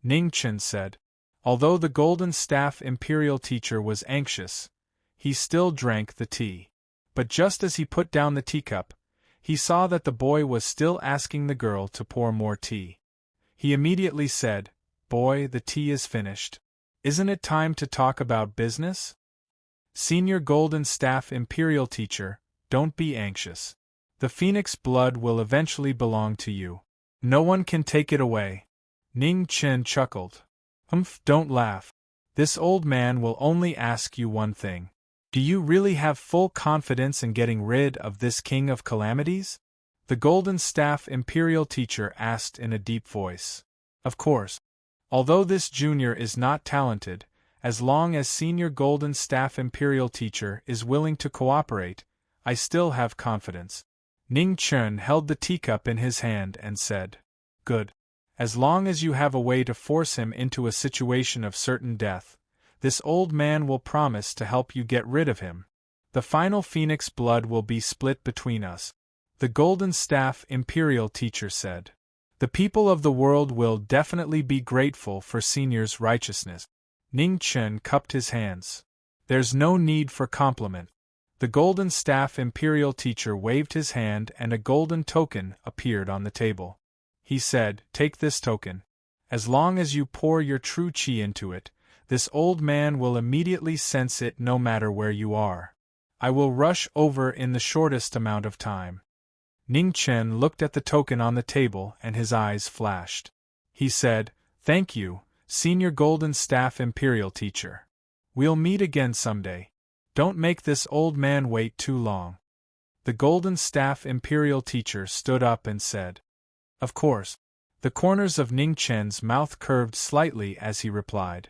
Ningchen said. Although the Golden Staff Imperial Teacher was anxious, he still drank the tea. But just as he put down the teacup, he saw that the boy was still asking the girl to pour more tea. He immediately said, Boy, the tea is finished. Isn't it time to talk about business? Senior Golden Staff Imperial Teacher, don't be anxious. The phoenix blood will eventually belong to you. No one can take it away. Ningchen chuckled. Don't laugh. This old man will only ask you one thing. Do you really have full confidence in getting rid of this king of calamities? The Golden Staff Imperial Teacher asked in a deep voice. Of course. Although this junior is not talented, as long as Senior Golden Staff Imperial Teacher is willing to cooperate, I still have confidence. Ningchen held the teacup in his hand and said, Good. As long as you have a way to force him into a situation of certain death, this old man will promise to help you get rid of him. The final phoenix blood will be split between us. The Golden Staff Imperial Teacher said. The people of the world will definitely be grateful for Senior's righteousness. Ningchen cupped his hands. There's no need for compliment. The Golden Staff Imperial Teacher waved his hand and a golden token appeared on the table. He said, Take this token. As long as you pour your true qi into it, this old man will immediately sense it no matter where you are. I will rush over in the shortest amount of time. Ningchen looked at the token on the table and his eyes flashed. He said, Thank you, Senior Golden Staff Imperial Teacher. We'll meet again someday. Don't make this old man wait too long. The Golden Staff Imperial Teacher stood up and said, Of course. The corners of Ningchen's mouth curved slightly as he replied,